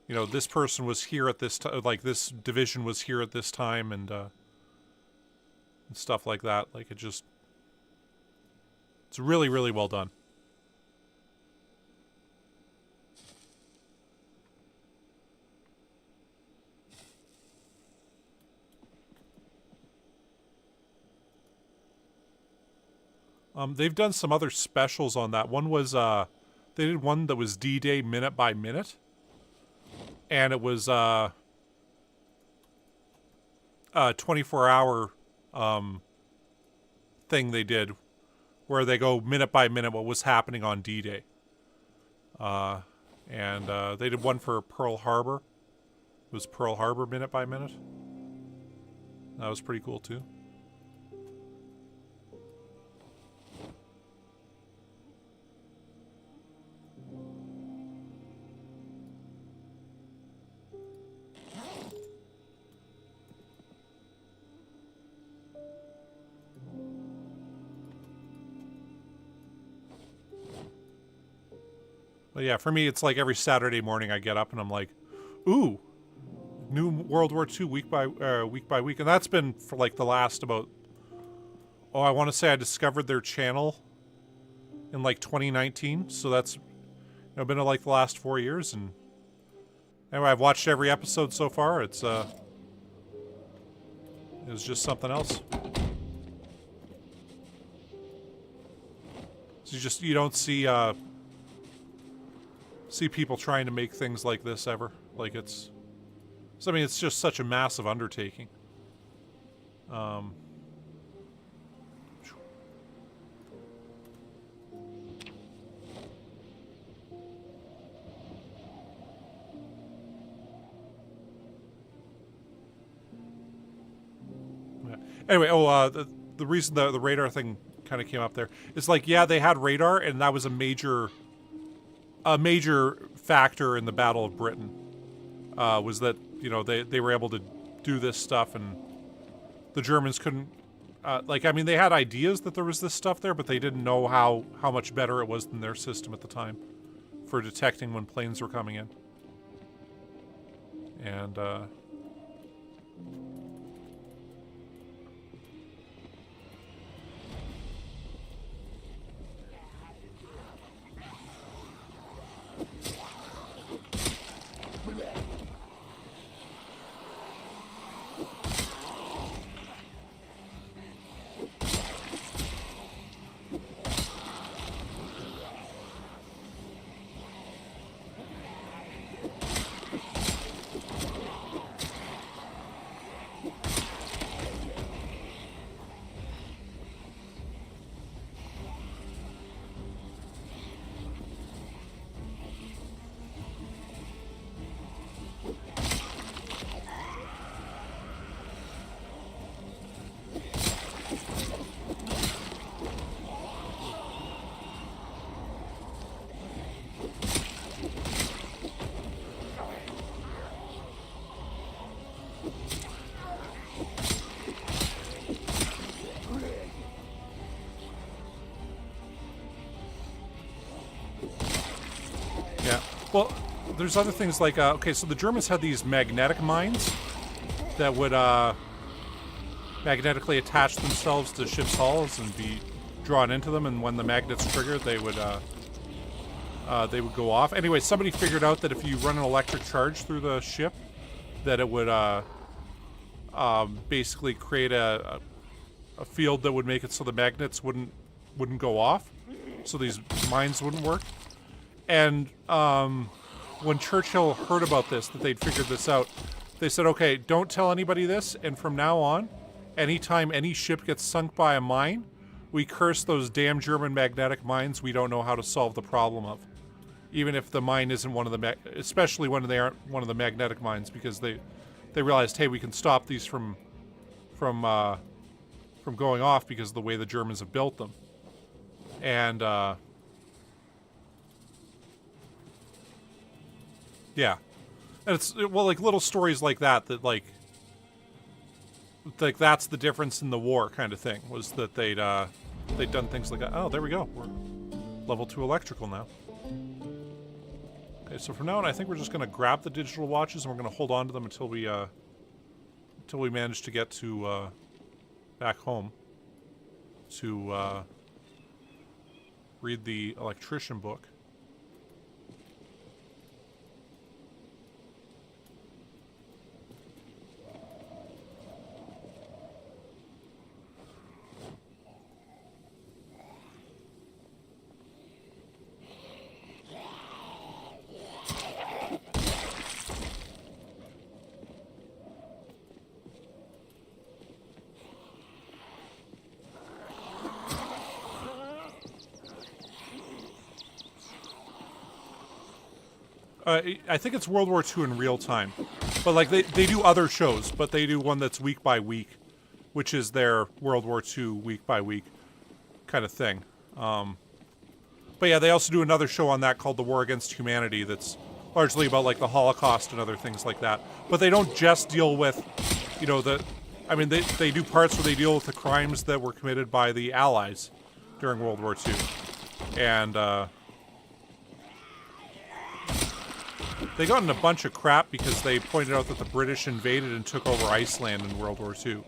you know, this person was here at this time, like this division was here at this time, and stuff like that. Like, it's really, really well done. They've done some other specials on that. One was, they did one that was D-Day minute by minute. And it was, a 24-hour, thing they did where they go minute by minute what was happening on D-Day. And they did one for Pearl Harbor. It was Pearl Harbor minute by minute. That was pretty cool, too. But yeah, for me, it's like every Saturday morning I get up and I'm like, ooh, new World War II week by week. And that's been for like the last about, oh, I want to say I discovered their channel in like 2019. So that's, you know, been like the last 4 years. And anyway, I've watched every episode so far. It's just something else. So you don't see people trying to make things like this ever. Like it's just such a massive undertaking. Anyway, the reason the radar thing kind of came up there is like, yeah, they had radar, and that was a major factor in the Battle of Britain, was that, you know, they were able to do this stuff, and the Germans couldn't, like, I mean, they had ideas that there was this stuff there, but they didn't know how much better it was than their system at the time. for detecting when planes were coming in. And well, there's other things like, okay, so the Germans had these magnetic mines that would magnetically attach themselves to ships' hulls and be drawn into them, and when the magnets triggered, they would go off. Anyway, somebody figured out that if you run an electric charge through the ship, that it would basically create a field that would make it so the magnets wouldn't go off, so these mines wouldn't work. And when Churchill heard about this, that they'd figured this out, they said, okay, don't tell anybody this, and from now on, anytime any ship gets sunk by a mine, we curse those damn German magnetic mines we don't know how to solve the problem of. Even if the mine isn't one of the, especially when they aren't one of the magnetic mines, because they realized, hey, we can stop these from going off because of the way the Germans have built them. And, yeah, and it's, well, like little stories like that like that's the difference in the war kind of thing, was that they'd done things like that. Oh, there we go. We're level 2 electrical now. Okay, so from now on, I think we're just going to grab the digital watches and we're going to hold on to them until we manage to get to back home to read the electrician book. I think it's World War II in real time. But, like, they do other shows, but they do one that's week by week, which is their World War II week by week kind of thing. But, yeah, they also do another show on that called The War Against Humanity that's largely about, like, the Holocaust and other things like that. But they don't just deal with, you know, they do parts where they deal with the crimes that were committed by the Allies during World War II. And, they got in a bunch of crap because they pointed out that the British invaded and took over Iceland in World War II.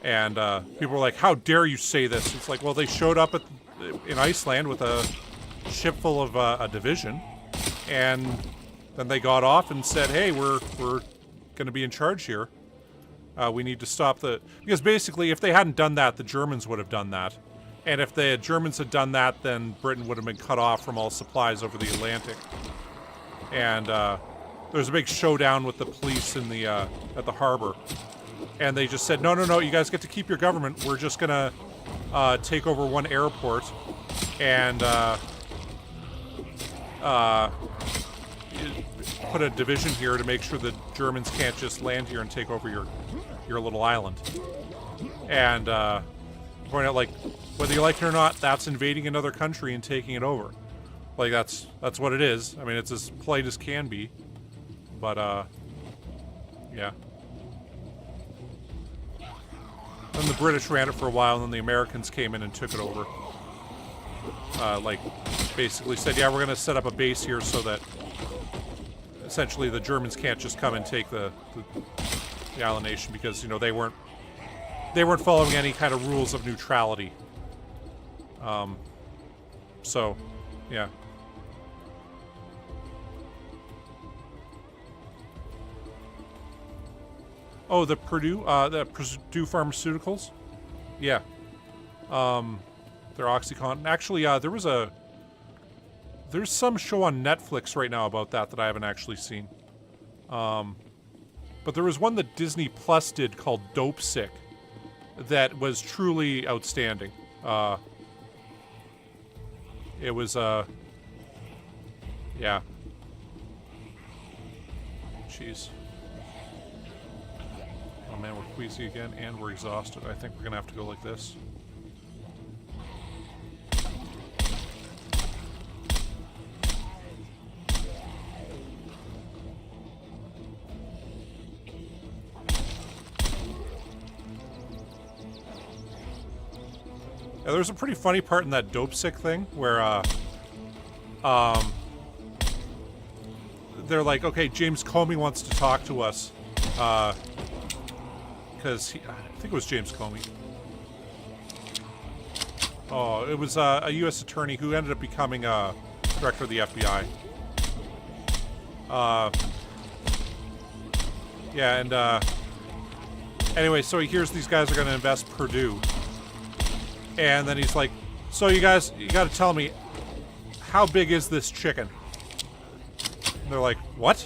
And people were like, how dare you say this? It's like, well, they showed up in Iceland with a ship full of a division, and then they got off and said, hey, we're going to be in charge here. We need to stop because basically if they hadn't done that, the Germans would have done that. And if the Germans had done that, then Britain would have been cut off from all supplies over the Atlantic. And there was a big showdown with the police in the at the harbor. And they just said, no, you guys get to keep your government. We're just going to take over one airport and put a division here to make sure the Germans can't just land here and take over your little island. And point out, like, whether you like it or not, that's invading another country and taking it over. Like, that's what it is. I mean, it's as polite as can be. But, yeah. Then the British ran it for a while, and then the Americans came in and took it over. Like, basically said, yeah, we're going to set up a base here so that essentially the Germans can't just come and take the island nation because, you know, they weren't following any kind of rules of neutrality. So, yeah. Oh, the Purdue Pharmaceuticals? Yeah. They're Oxycontin. Actually, there's some show on Netflix right now about that I haven't actually seen. But there was one that Disney Plus did called Dope Sick that was truly outstanding. It was, yeah. Jeez. Oh man, we're queasy again, and we're exhausted. I think we're gonna have to go like this. Yeah, there's a pretty funny part in that Dope Sick thing where, they're like, okay, James Comey wants to talk to us, because I think it was James Comey. Oh, it was a U.S. attorney who ended up becoming director of the FBI. Yeah, and anyway, so he hears these guys are going to invest Purdue. And then he's like, so you guys, you got to tell me, how big is this chicken? And they're like, what?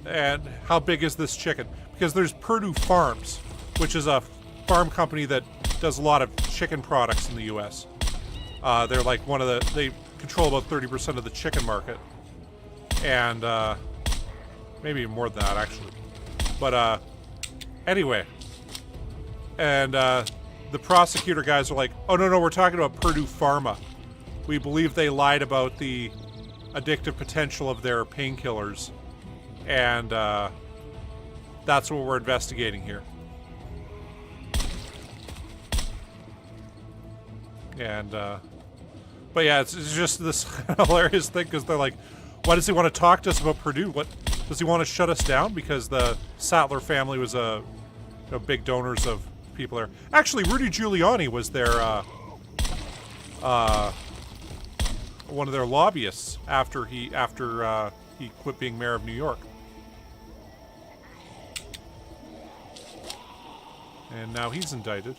And how big is this chicken? Because there's Purdue Farms, which is a farm company that does a lot of chicken products in the U.S. They're like they control about 30% of the chicken market. And, maybe more than that, actually. But, anyway. And, the prosecutor guys are like, oh, no, we're talking about Purdue Pharma. We believe they lied about the addictive potential of their painkillers. And, that's what we're investigating here. And, but yeah, it's just this hilarious thing because they're like, why does he want to talk to us about Purdue? What, does he want to shut us down? Because the Sattler family was big donors of people there. Actually, Rudy Giuliani was their one of their lobbyists after he quit being mayor of New York. And now he's indicted.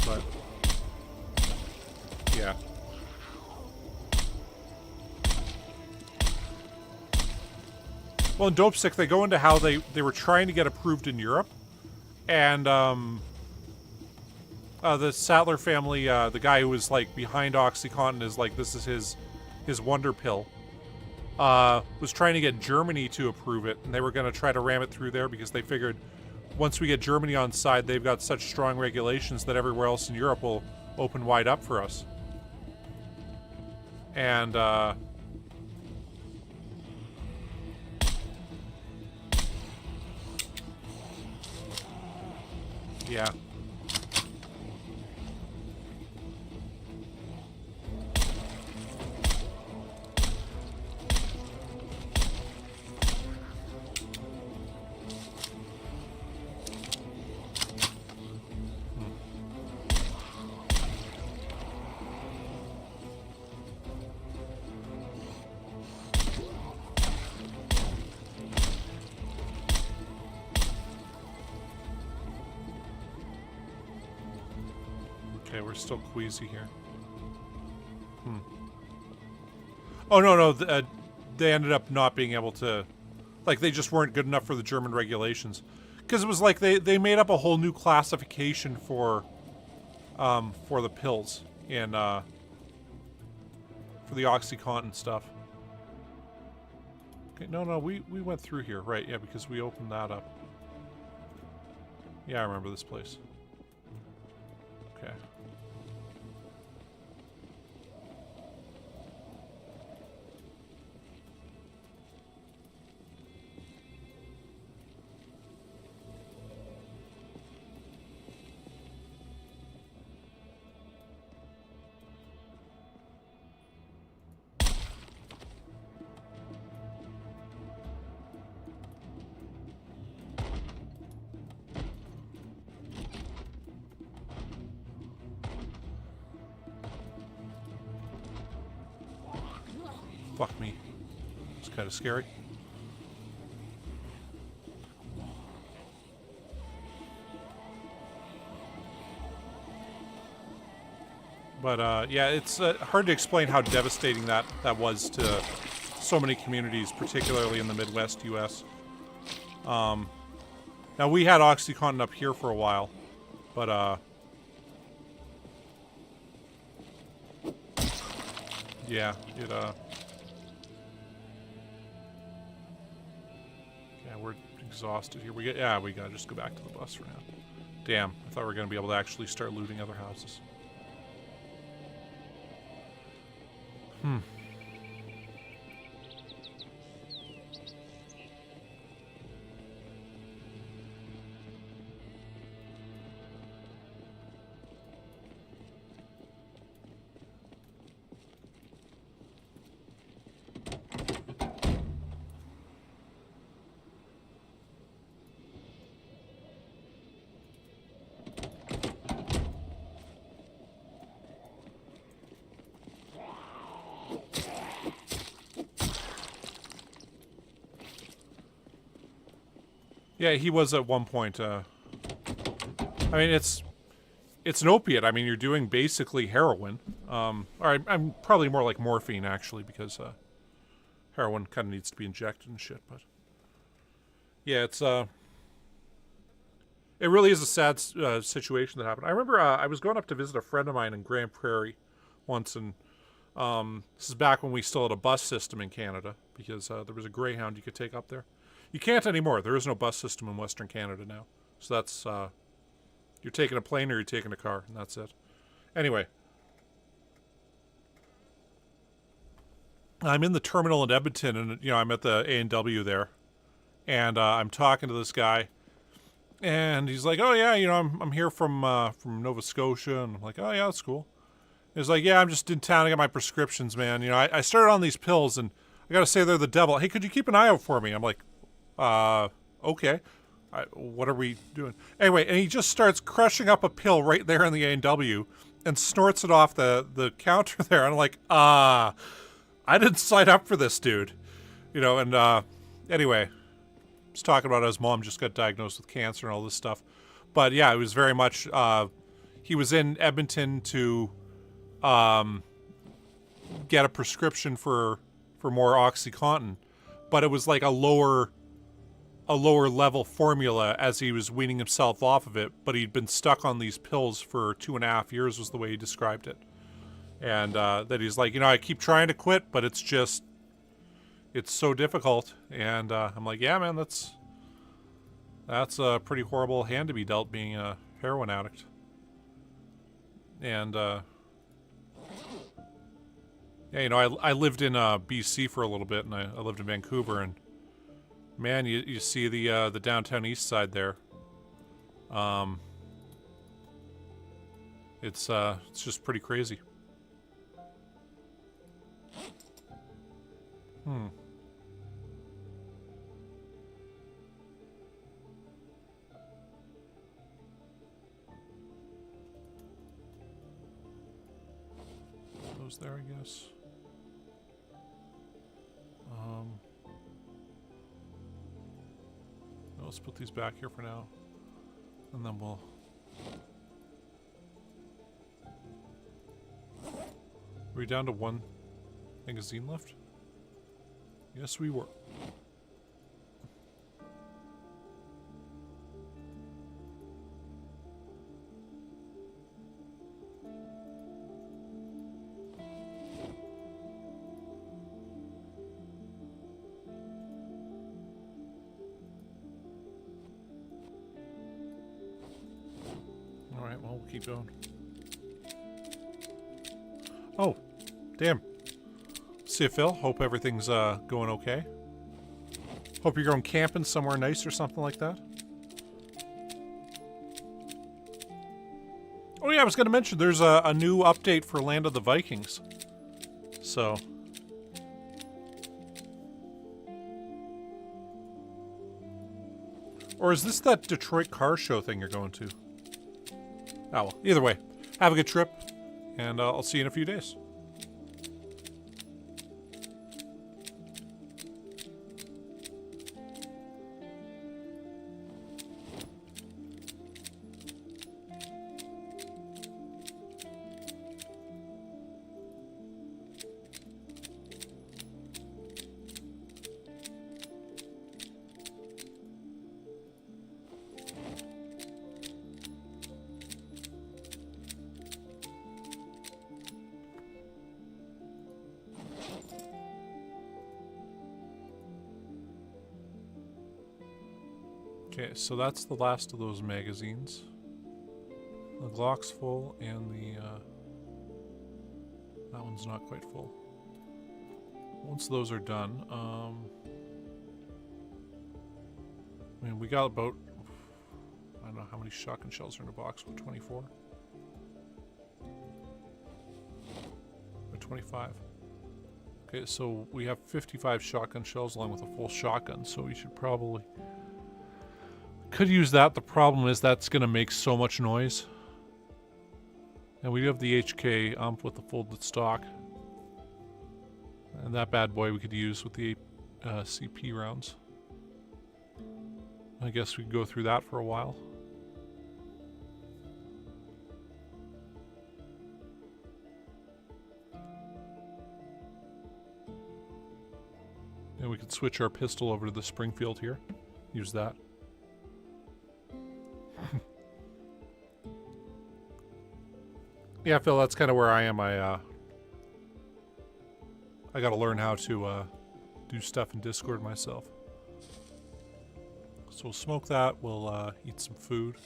But yeah. Well, in Dope Sick, they go into how they were trying to get approved in Europe, and the Sattler family, the guy who was like behind Oxycontin, is like, this is his wonder pill. Was trying to get Germany to approve it, and they were going to try to ram it through there because they figured once we get Germany on side, they've got such strong regulations that everywhere else in Europe will open wide up for us. And yeah. Okay, we're still queasy here. Oh, no, they ended up not being able to... Like, they just weren't good enough for the German regulations. Because it was like they made up a whole new classification for the pills in, for the Oxycontin stuff. Okay, no, we went through here, right, yeah, because we opened that up. Yeah, I remember this place. Okay. Fuck me. It's kind of scary. But yeah, it's hard to explain how devastating that was to so many communities, particularly in the Midwest U.S. Now, we had Oxycontin up here for a while, but yeah, it yeah, we're exhausted here. We gotta just go back to the bus for now. Damn, I thought we were gonna be able to actually start looting other houses. Yeah, he was at one point. I mean, it's an opiate. I mean, you're doing basically heroin. Or I'm probably more like morphine, actually, because heroin kind of needs to be injected and shit. But yeah, it's it really is a sad situation that happened. I remember I was going up to visit a friend of mine in Grand Prairie once, and this is back when we still had a bus system in Canada, because there was a Greyhound you could take up there. You can't anymore. There is no bus system in Western Canada now. So that's, you're taking a plane or you're taking a car, and that's it. Anyway. I'm in the terminal in Edmonton, and, you know, I'm at the A&W there. And I'm talking to this guy. And he's like, oh, yeah, you know, I'm here from Nova Scotia. And I'm like, oh, yeah, that's cool. He's like, yeah, I'm just in town to get my prescriptions, man. You know, I started on these pills, and I got to say they're the devil. Hey, could you keep an eye out for me? I'm like, okay. What are we doing? Anyway, and he just starts crushing up a pill right there in the A&W and snorts it off the counter there. I'm like, I didn't sign up for this, dude. You know, and anyway, he's talking about how his mom just got diagnosed with cancer and all this stuff. But yeah, it was very much, he was in Edmonton to get a prescription for more Oxycontin, but it was like a lower level formula as he was weaning himself off of it, but he'd been stuck on these pills for 2.5 years was the way he described it. And that he's like, you know, I keep trying to quit, but it's so difficult. And I'm like, yeah, man, that's a pretty horrible hand to be dealt, being a heroin addict. And yeah, you know, I lived in BC for a little bit, and I lived in Vancouver, and man, you see the downtown east side there. It's just pretty crazy. Those there, I guess. Let's put these back here for now, and then we'll... Are we down to one magazine left? Yes, we were. Alright, well, we'll keep going. Oh, damn. See you, Phil. Hope everything's going okay. Hope you're going camping somewhere nice or something like that. Oh yeah, I was going to mention there's a new update for Land of the Vikings. So... Or is this that Detroit car show thing you're going to? Oh well, either way. Have a good trip, and I'll see you in a few days. Okay, so that's the last of those magazines. The Glock's full, and the that one's not quite full. Once those are done, I mean, we got about, I don't know how many shotgun shells are in a box. What, 24? Or 25? Okay, so we have 55 shotgun shells along with a full shotgun, so we should probably... Could use that. The problem is that's going to make so much noise. And we do have the HK with the folded stock. And that bad boy we could use with the CP rounds. I guess we could go through that for a while. And we could switch our pistol over to the Springfield here. Use that. Yeah, Phil, that's kind of where I am. I gotta learn how to do stuff in Discord myself. So we'll smoke that. We'll eat some food.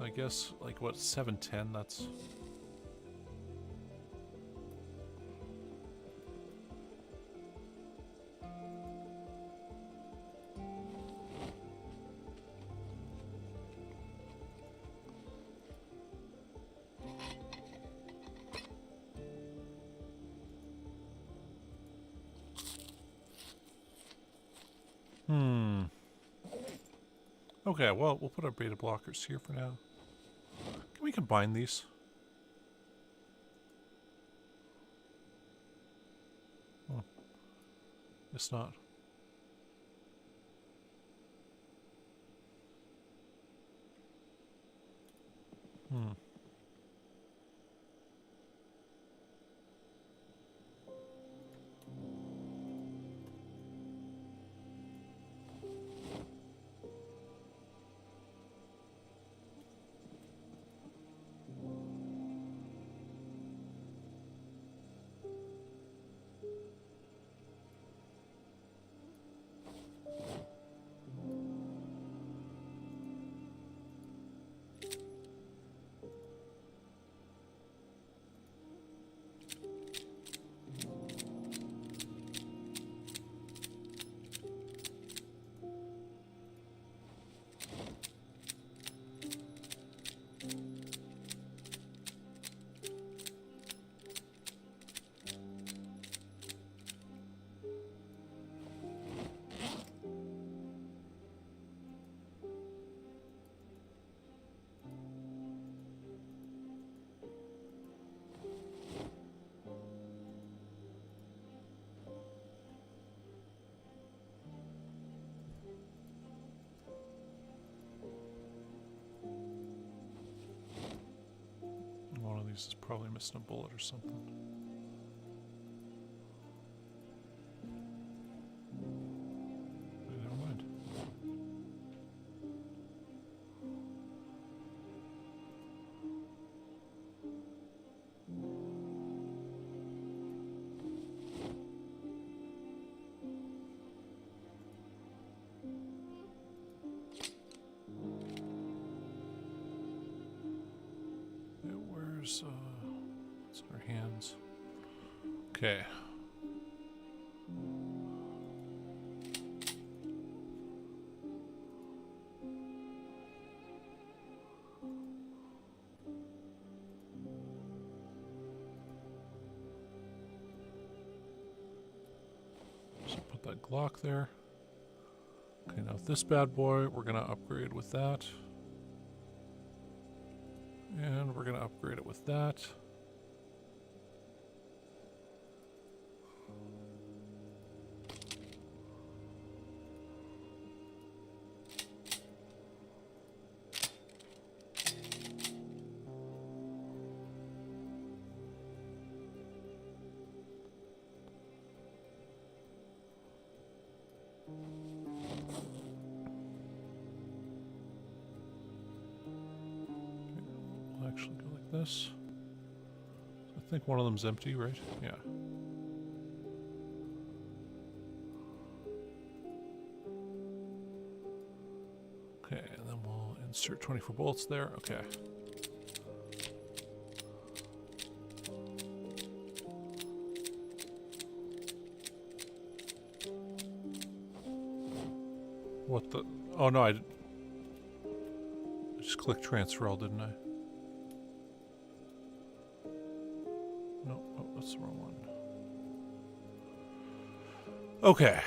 I guess, like, what, 7:10? That's... Okay, well, we'll put our beta blockers here for now. Can we combine these? Oh. Guess not. This is probably missing a bullet or something. Never mind. What's in our hands? Okay. So put that Glock there. Okay, now this bad boy, we're gonna upgrade with that. And we're going to upgrade it with that. Actually go like this. So I think one of them's empty, right? Yeah. Insert 24 bullets there. Okay. What the? Oh no, I just clicked transfer all, didn't I? No, oh, that's the wrong one. Okay.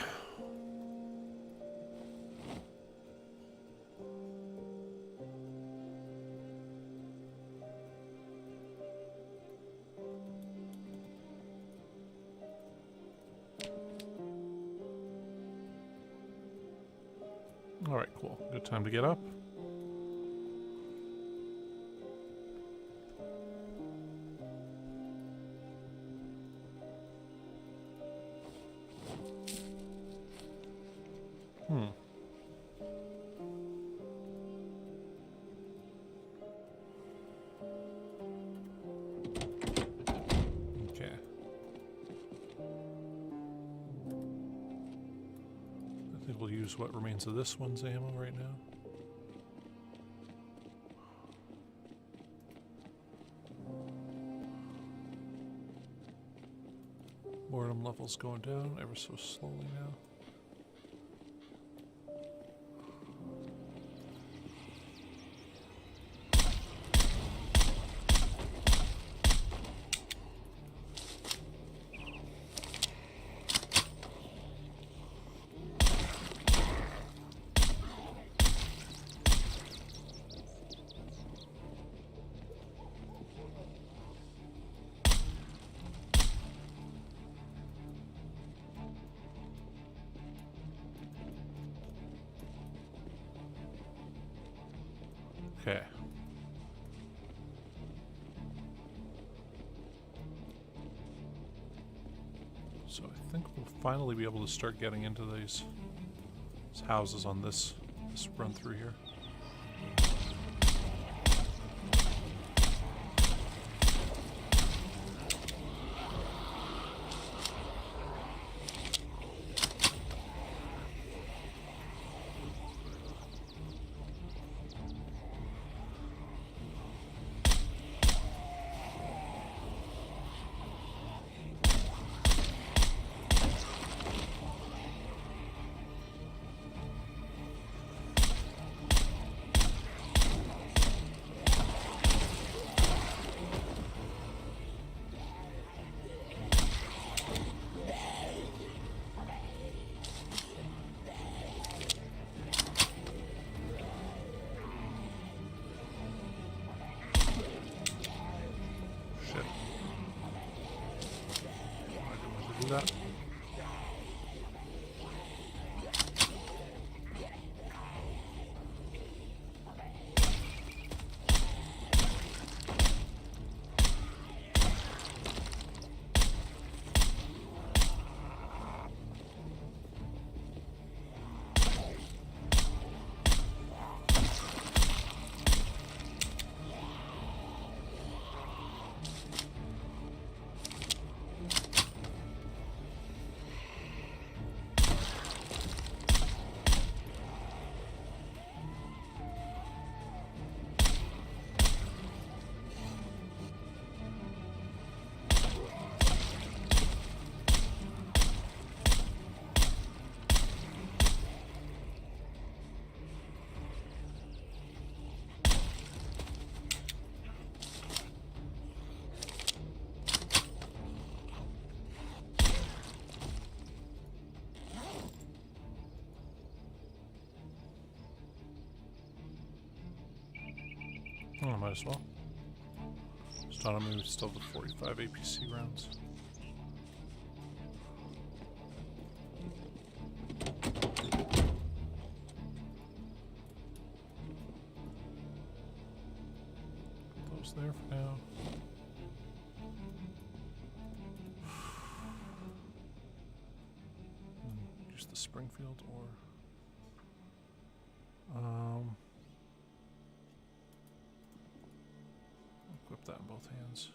All right, cool. Good time to get up. Okay. I think we'll use what remains of this one's ammo right now. Boredom level's going down ever so slowly now. Okay. So I think we'll finally be able to start getting into these houses on this run through here. That. Oh, might as well. Just thought maybe we still have the 45 APC rounds. Put those there for now. Use the Springfield or equip that in both hands.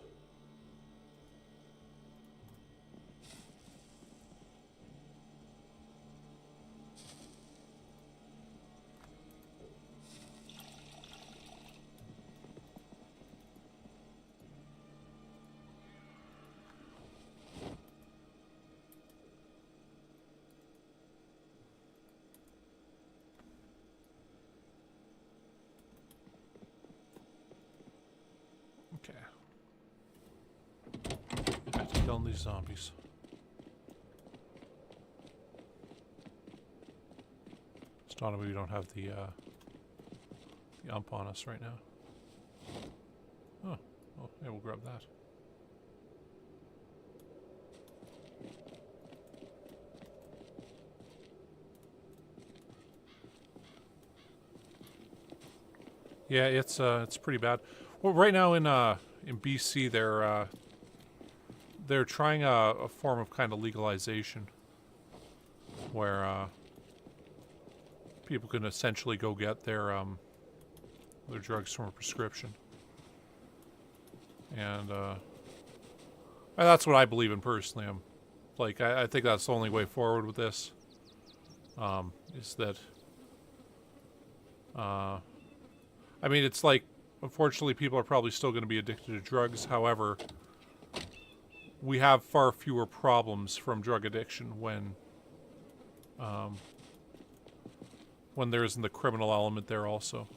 Okay. Back to killing these zombies. It's not we don't have the ump on us right now. Oh, well, yeah, we'll grab that. Yeah, it's pretty bad. Well, right now in BC, they're trying a form of kind of legalization, where people can essentially go get their drugs from a prescription, and that's what I believe in personally. I think that's the only way forward with this. Is that I mean, it's like, unfortunately, people are probably still going to be addicted to drugs. However, we have far fewer problems from drug addiction when there isn't the criminal element there also.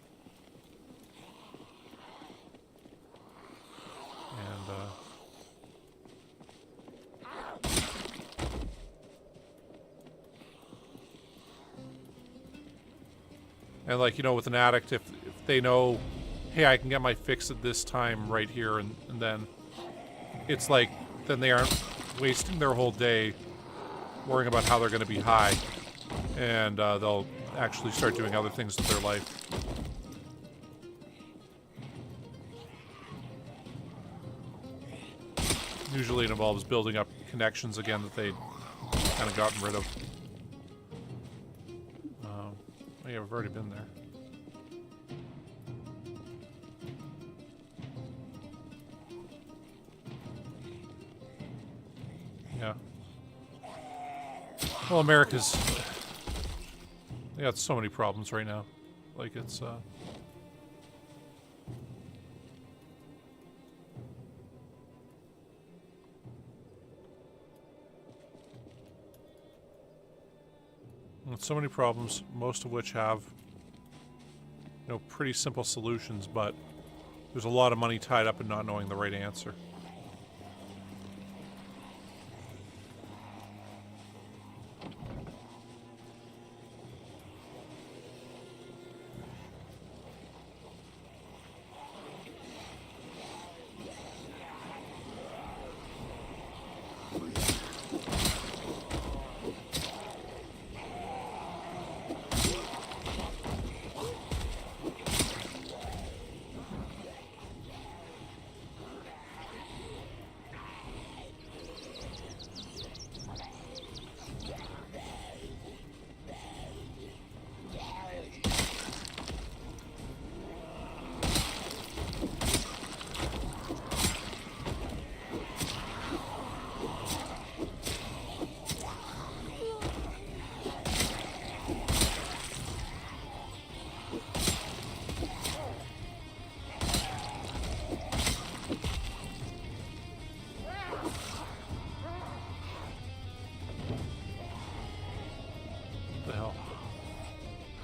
And like, you know, with an addict, if they know, hey, I can get my fix at this time right here, and then it's like, then they aren't wasting their whole day worrying about how they're going to be high, and they'll actually start doing other things with their life. Usually it involves building up connections again that they'd kind of gotten rid of. Oh yeah, we've already been there. Yeah. Well, America's... they got so many problems right now. Like, it's, so many problems, most of which have, you know, pretty simple solutions, but there's a lot of money tied up in not knowing the right answer.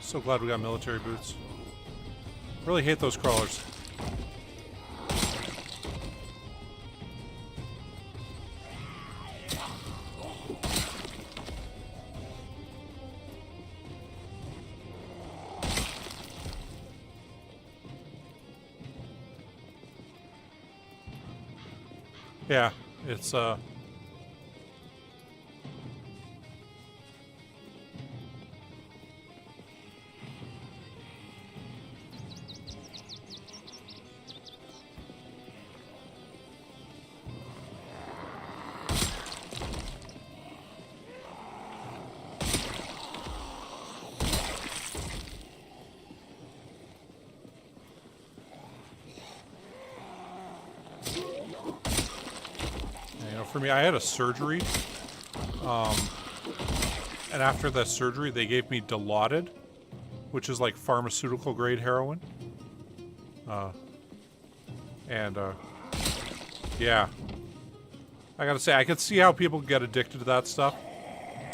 So glad we got military boots. Really hate those crawlers. Yeah, it's for me, I had a surgery, and after the surgery, they gave me Dilaudid, which is like pharmaceutical grade heroin. Yeah, I gotta say, I could see how people get addicted to that stuff.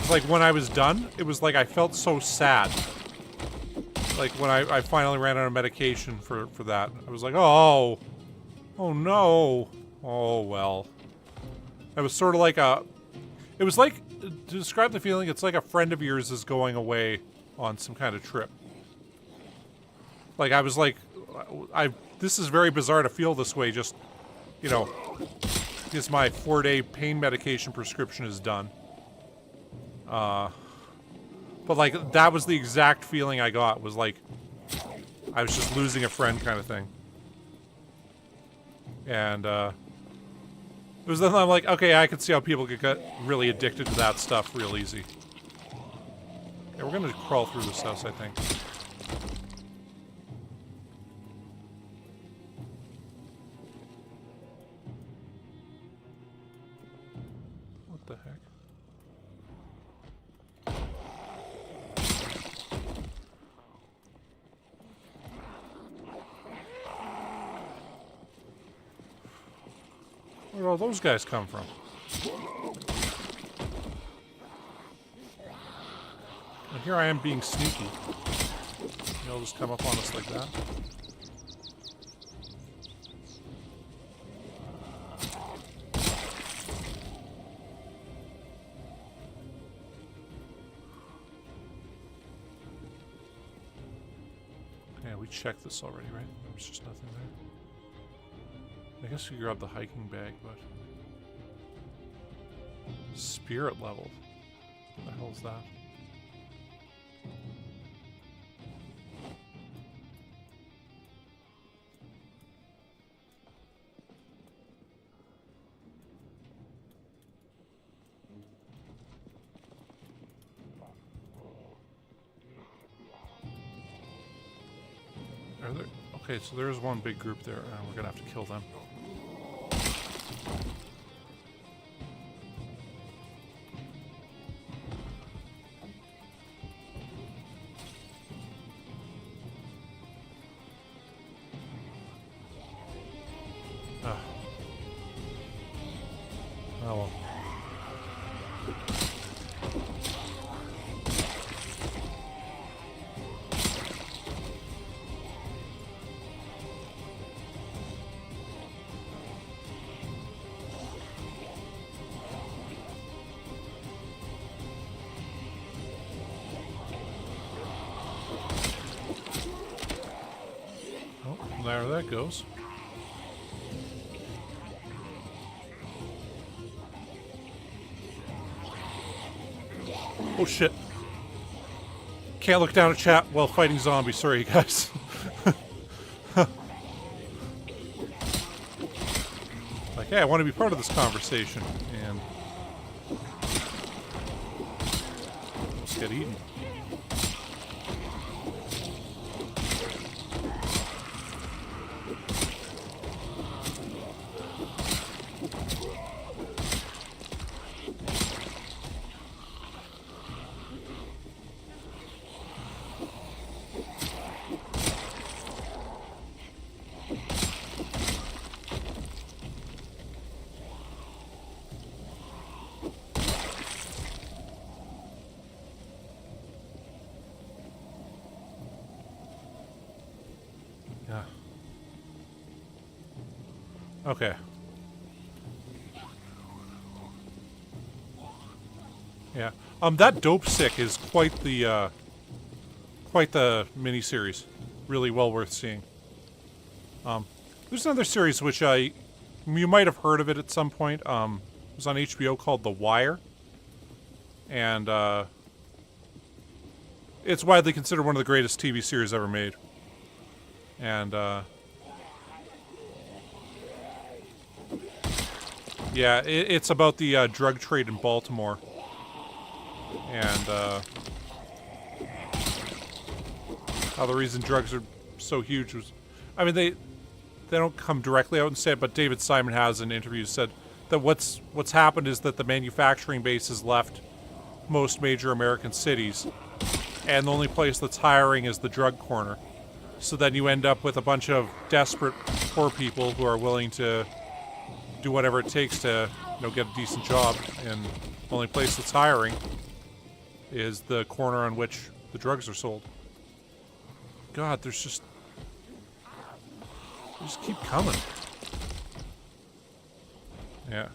Like when I was done, it was like I felt so sad. Like when I finally ran out of medication for that, I was like, oh, Oh no. Oh well. It was sort of like a... It was like... To describe the feeling, it's like a friend of yours is going away on some kind of trip. Like, I was like... This is very bizarre to feel this way, just... You know... Because my 4-day pain medication prescription is done. But like, that was the exact feeling I got, was like... I was just losing a friend kind of thing. And, it was then I'm like, okay, I could see how people could get really addicted to that stuff real easy. Yeah, we're gonna crawl through this house, I think. What the heck? Where did all those guys come from? And here I am being sneaky. They'll just come up on us like that. Yeah, we checked this already, right? There's just nothing there. I guess you grab the hiking bag, but... Spirit level. What the hell is that? Are there... Okay, so there's one big group there, and we're gonna have to kill them. Oh well. Oh, there that goes. Oh shit. Can't look down at chat while fighting zombies. Sorry, guys. Like, hey, I want to be part of this conversation. And... let's get eaten. Yeah. Okay. Yeah. That Dope Sick is quite the miniseries. Really well worth seeing. There's another series which you might have heard of it at some point. It was on HBO called The Wire. And it's widely considered one of the greatest TV series ever made. And yeah, it's about the drug trade in Baltimore. And how the reason drugs are so huge was, I mean, they don't come directly out and say it, but David Simon has in interviews said that what's happened is that the manufacturing base has left most major American cities, and the only place that's hiring is the drug corner. So then you end up with a bunch of desperate poor people who are willing to do whatever it takes to, get a decent job, and the only place that's hiring is the corner on which the drugs are sold. God, they just keep coming. Yeah.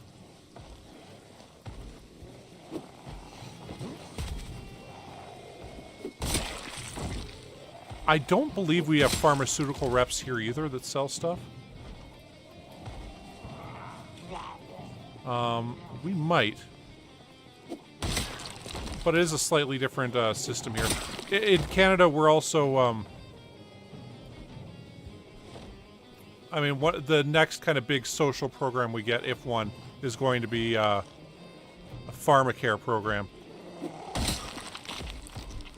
I don't believe we have pharmaceutical reps here either that sell stuff. We might. But it is a slightly different system here. In Canada, we're also... I mean, what the next kind of big social program we get, if one, is going to be a pharmacare program.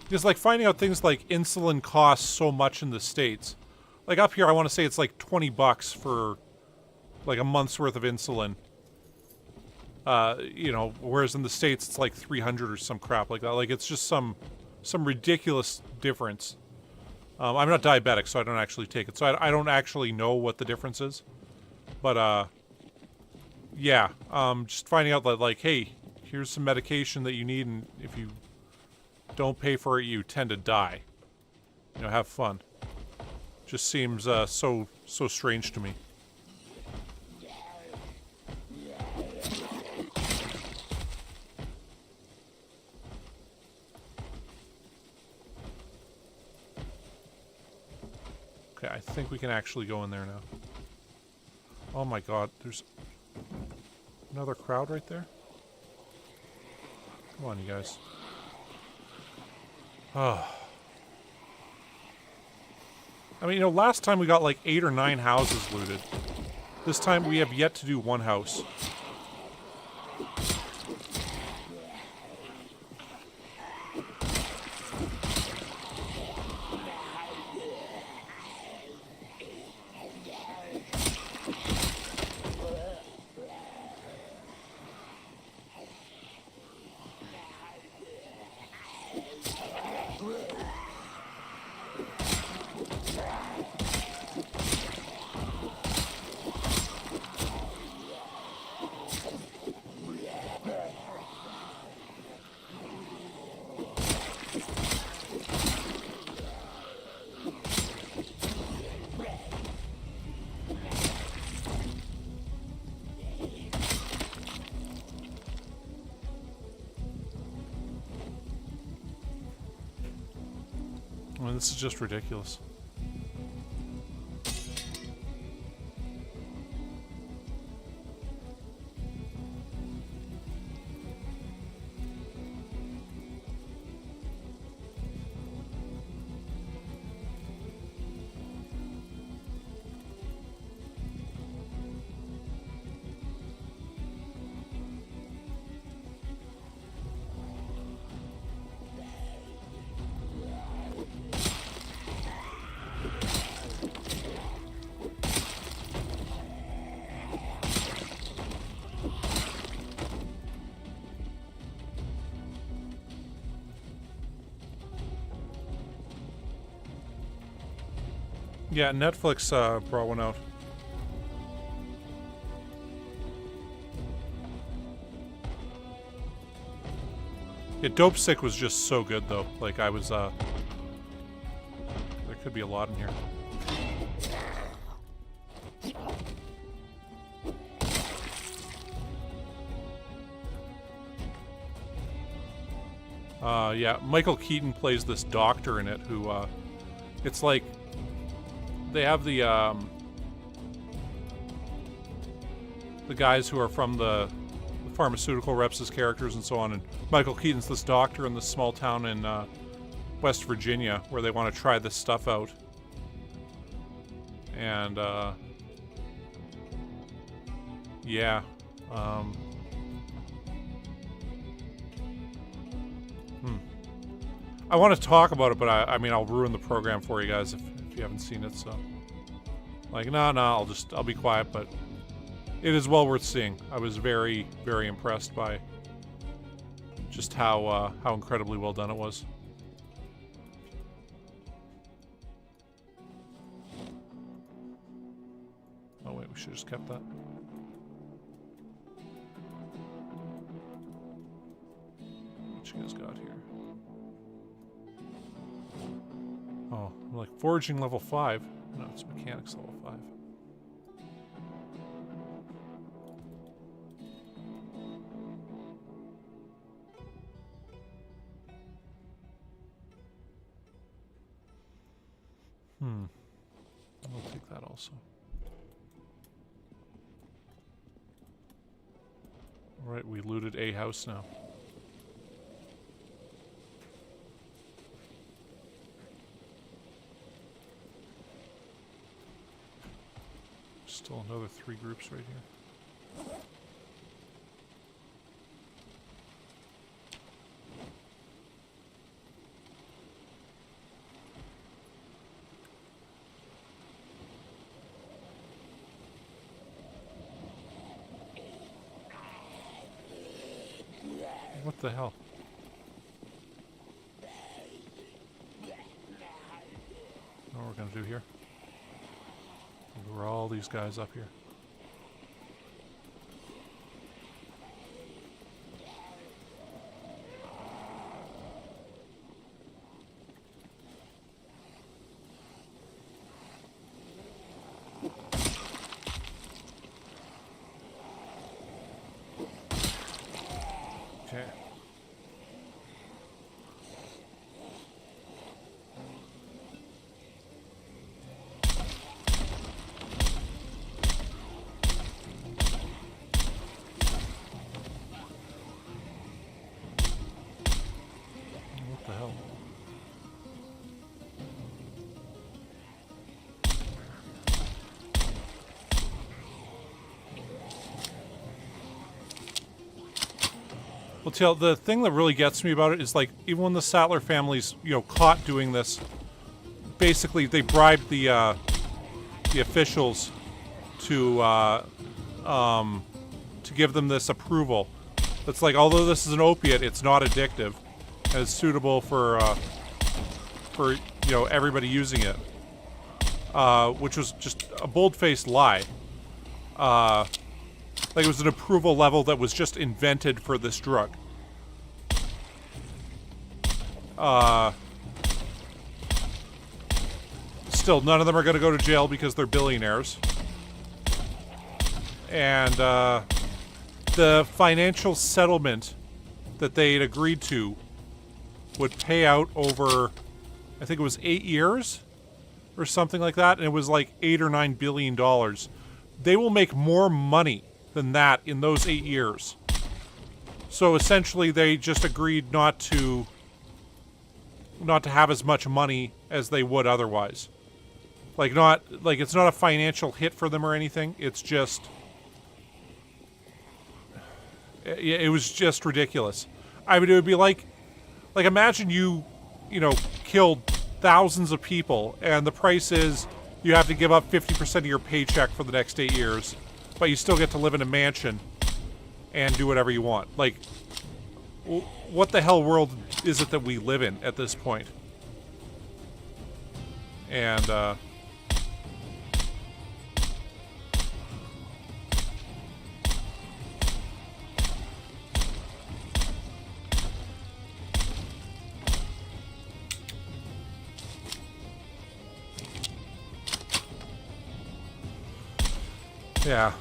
Because, like, finding out things like insulin costs so much in the States. Like, up here, I want to say it's like 20 bucks for, like, a month's worth of insulin. You know, whereas in the States, it's like 300 or some crap like that. Like, it's just some ridiculous difference. I'm not diabetic, so I don't actually take it. So I don't actually know what the difference is. But, yeah. Just finding out that, like, hey, here's some medication that you need, and if you don't pay for it, you tend to die. You know, have fun. Just seems, so strange to me. Okay, I think we can actually go in there now. Oh my god, there's another crowd right there? Come on, you guys. Oh. I mean, you know, last time we got like 8 or 9 houses looted. This time we have yet to do one house. I mean, this is just ridiculous. Yeah, Netflix brought one out. Yeah, Dope Sick was just so good, though. Like, I was, there could be a lot in here. Yeah, Michael Keaton plays this doctor in it who, it's like, they have the guys who are from the pharmaceutical reps as characters and so on, and Michael Keaton's this doctor in this small town in West Virginia where they want to try this stuff out. And, yeah. I want to talk about it, but I mean, I'll ruin the program for you guys if you haven't seen it, so. Like, no, I'll be quiet, but it is well worth seeing. I was very, very impressed by just how incredibly well done it was. Oh wait, we should have just kept that. What you guys got here? Oh, like foraging level 5. No, it's mechanics level 5. So. Alright, we looted a house now. Still another 3 groups right here. What the hell? What we're gonna do here? Lure all these guys up here. Okay. What the hell? Well, Tail, the thing that really gets me about it is, like, even when the Sattler family's, you know, caught doing this, basically they bribed the officials to give them this approval. It's like, although this is an opiate, it's not addictive, and it's suitable for you know, everybody using it, which was just a bold-faced lie. Like, it was an approval level that was just invented for this drug. Still, none of them are going to go to jail because they're billionaires. And, the financial settlement that they'd agreed to would pay out over, I think it was 8 years? Or something like that, and it was like $8 or $9 billion. They will make more money than that in those 8 years. So essentially they just agreed not to have as much money as they would otherwise. Like, it's not a financial hit for them or anything. It's just, it was just ridiculous. I mean, it would be like imagine you know, killed thousands of people, and the price is you have to give up 50% of your paycheck for the next 8 years. But you still get to live in a mansion and do whatever you want. Like, what the hell world is it that we live in at this point? And, yeah.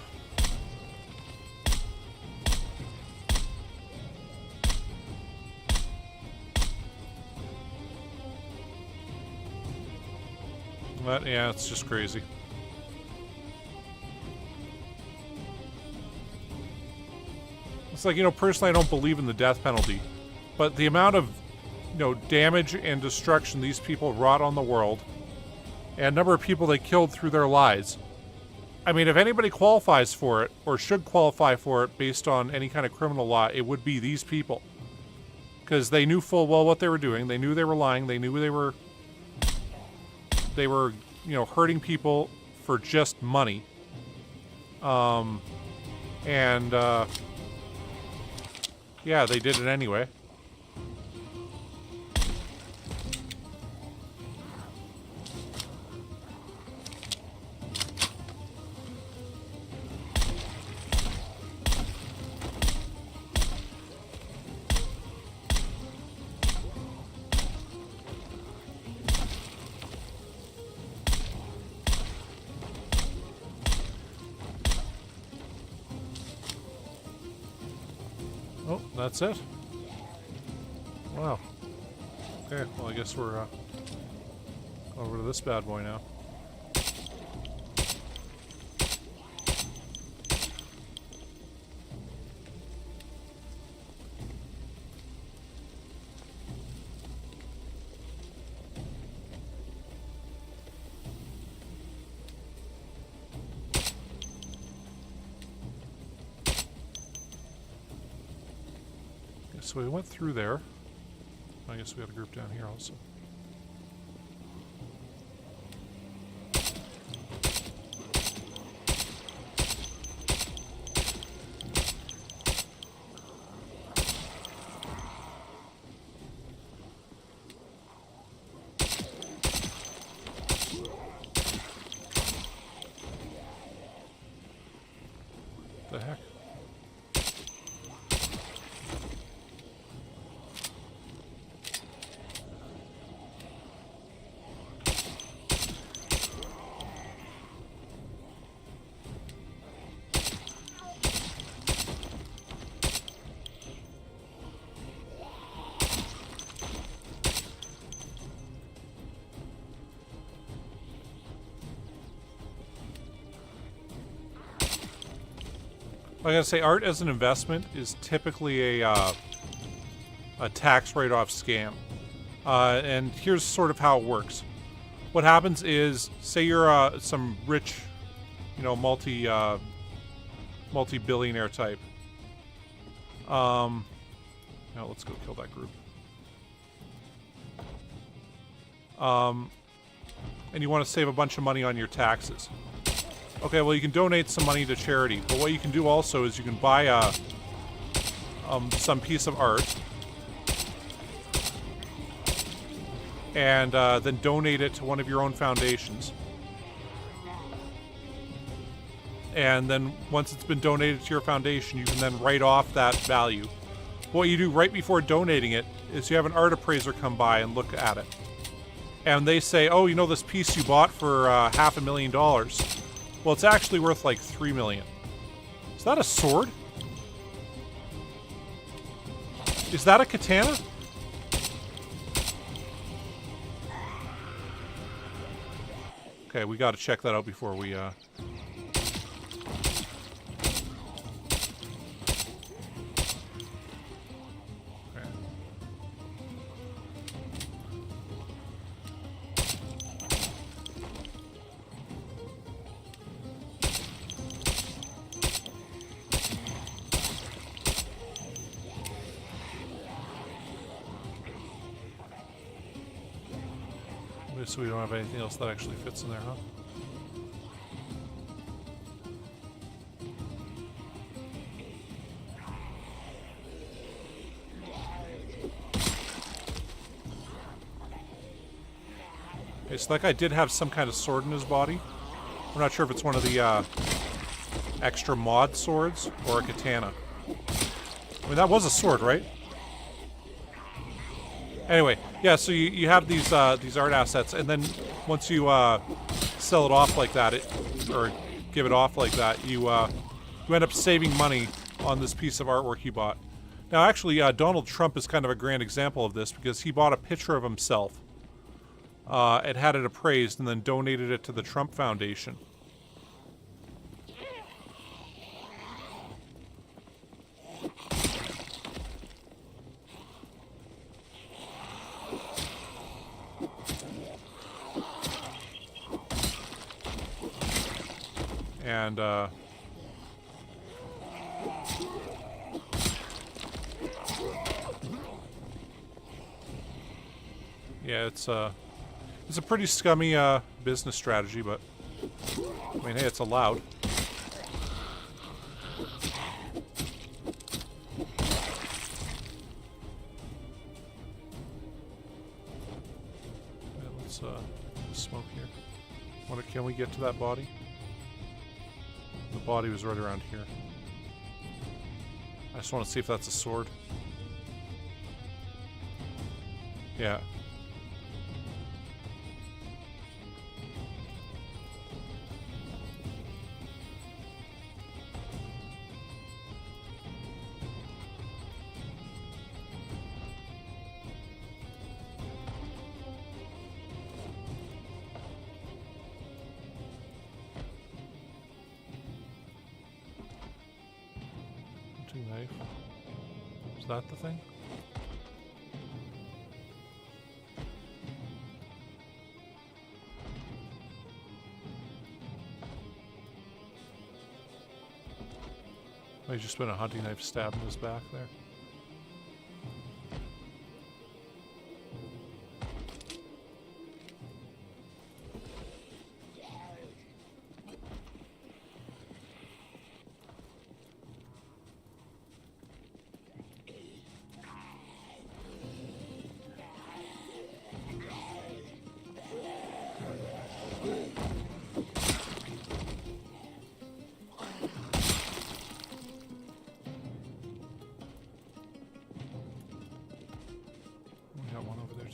But, yeah, it's just crazy. It's like, you know, personally I don't believe in the death penalty. But the amount of, you know, damage and destruction these people wrought on the world, and number of people they killed through their lies. I mean, if anybody qualifies for it, or should qualify for it based on any kind of criminal law, it would be these people. Because they knew full well what they were doing. They knew they were lying. They knew they were, you know, hurting people for just money. Yeah, they did it anyway. Oh, that's it? Wow. Okay, well I guess we're over to this bad boy now. So we went through there. I guess we got a group down here also. The heck? I gotta say, art as an investment is typically a tax write-off scam. And here's sort of how it works. What happens is, say you're some rich, you know, multi-billionaire type. Now let's go kill that group. And you want to save a bunch of money on your taxes. Okay, well, you can donate some money to charity, but what you can do also is you can buy some piece of art and then donate it to one of your own foundations. And then once it's been donated to your foundation, you can then write off that value. What you do right before donating it is you have an art appraiser come by and look at it. And they say, oh, you know this piece you bought for $500,000? Well, it's actually worth like $3 million. Is that a sword? Is that a katana? Okay, we gotta check that out before we, Okay. So we don't have anything else that actually fits in there, huh? Okay, so that guy did have some kind of sword in his body. We're not sure if it's one of the extra mod swords or a katana. I mean, that was a sword, right? Anyway, yeah, so you have these art assets, and then once you sell it off like that, or give it off like that, you end up saving money on this piece of artwork you bought. Now, actually, Donald Trump is kind of a grand example of this because he bought a picture of himself and had it appraised and then donated it to the Trump Foundation. And yeah, it's a pretty scummy business strategy, but I mean, hey, it's allowed. Yeah, let's smoke here. Can we get to that body? The body was right around here. I just want to see if that's a sword. Yeah. Knife. Is that the thing? I just spent a hunting knife stabbing his back there.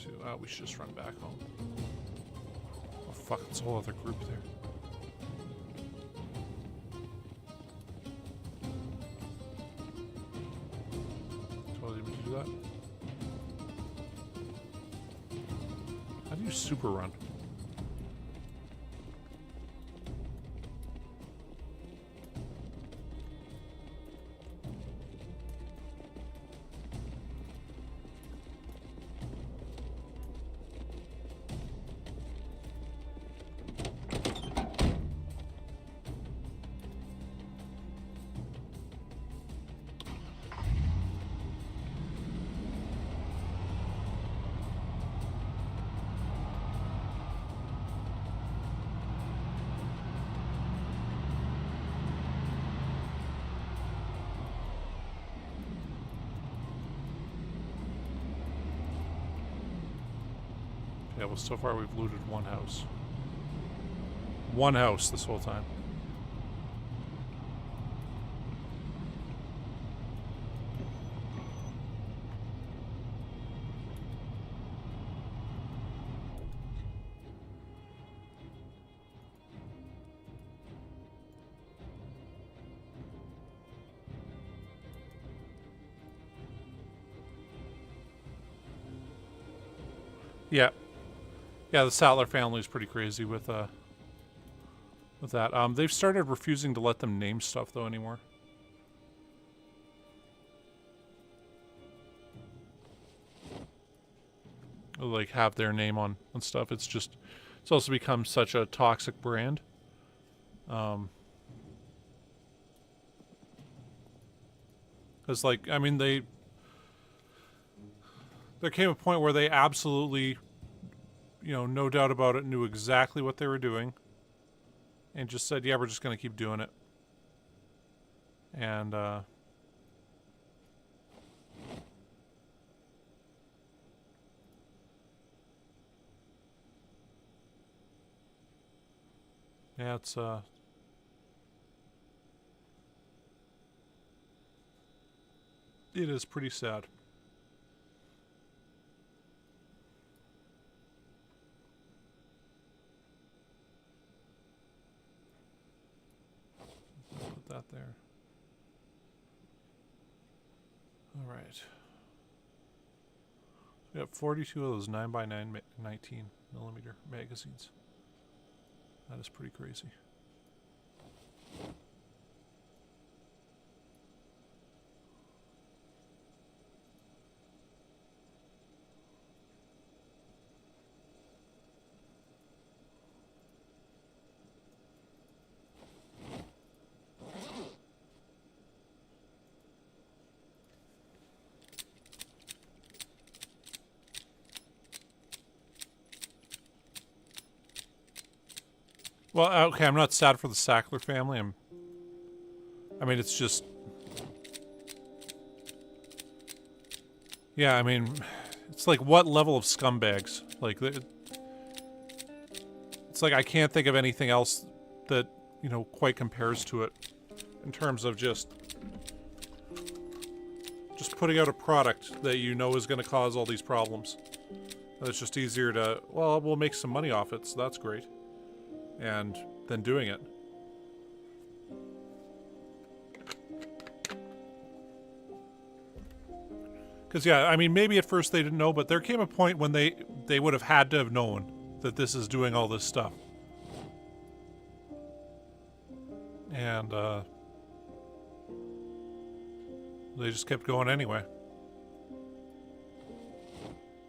to... we should just run back home. Oh, fuck, it's a whole other group there. Totally able to do that. How do you super run? Yeah, well, so far we've looted one house. One house this whole time. Yeah. Yeah, the Sattler family is pretty crazy with that. They've started refusing to let them name stuff though anymore. Like have their name on stuff. It's also become such a toxic brand. Because like, I mean, there came a point where they absolutely, you know, no doubt about it, knew exactly what they were doing. And just said, yeah, we're just going to keep doing it. And, yeah, it's, it is pretty sad. Put that there. All right. We got 42 of those 9x9 19 millimeter magazines. That is pretty crazy. Well, okay, I'm not sad for the Sackler family. I mean, it's just... Yeah, I mean, it's like, what level of scumbags? Like, it's like, I can't think of anything else that, you know, quite compares to it. In terms of just putting out a product that you know is going to cause all these problems. And it's just easier to, well, we'll make some money off it, so that's great. And then doing it. Because, yeah, I mean, maybe at first they didn't know, but there came a point when they would have had to have known that this is doing all this stuff. And, they just kept going anyway.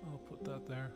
I'll put that there.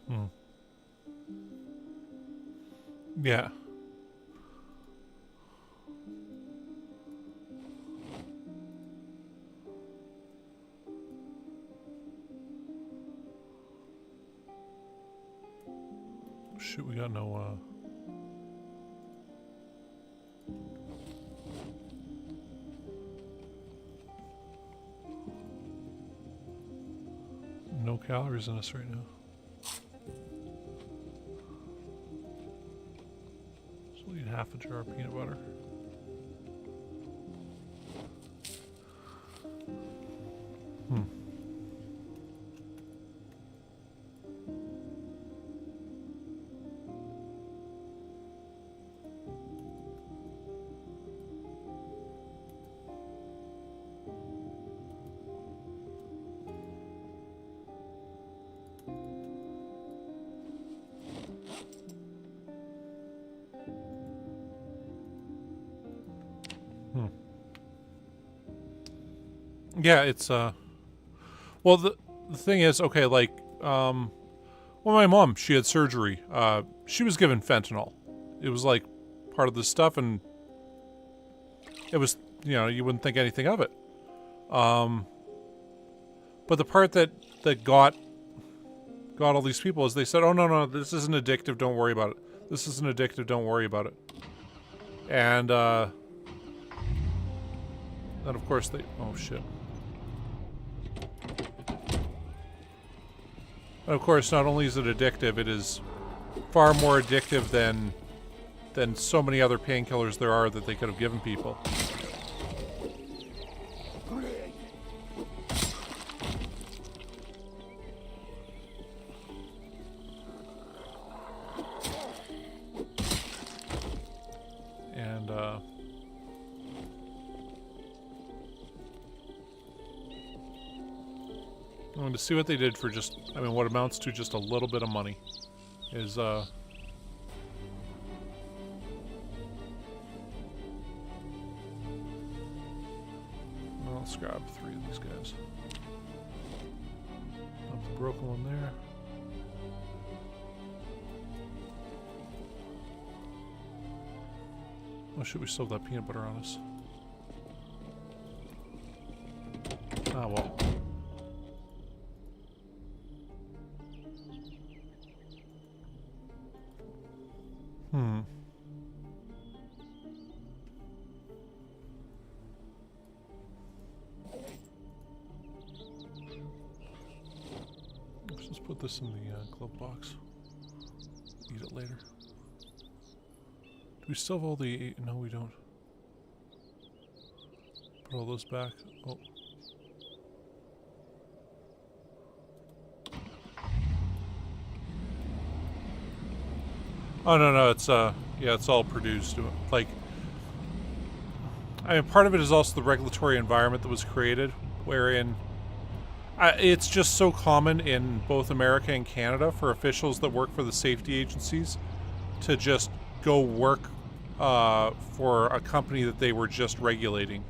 Hmm. Yeah. Shoot, we got no, no calories in us right now. So we'll eat half a jar of peanut butter. Hmm. Yeah, it's well, the thing is, okay, like well, my mom, she had surgery. She was given fentanyl. It was like part of the stuff, and it was, you know, you wouldn't think anything of it. But the part that got all these people is they said, "Oh no, this isn't addictive. Don't worry about it. This isn't addictive. Don't worry about it." And then of course they, oh shit. And of course, not only is it addictive, it is far more addictive than so many other painkillers there are that they could have given people. And I'm going to see what they did for just, I mean, what amounts to just a little bit of money is, well, let's grab 3 of these guys. Up the broken one there. Oh, should we still have that peanut butter on us? Ah, well. Let's just put this in the glove box. Eat it later. Do we still have all the... No, we don't. Put all those back. Oh. Oh, no, it's, yeah, it's all produced. Like, I mean, part of it is also the regulatory environment that was created, wherein it's just so common in both America and Canada for officials that work for the safety agencies to just go work for a company that they were just regulating.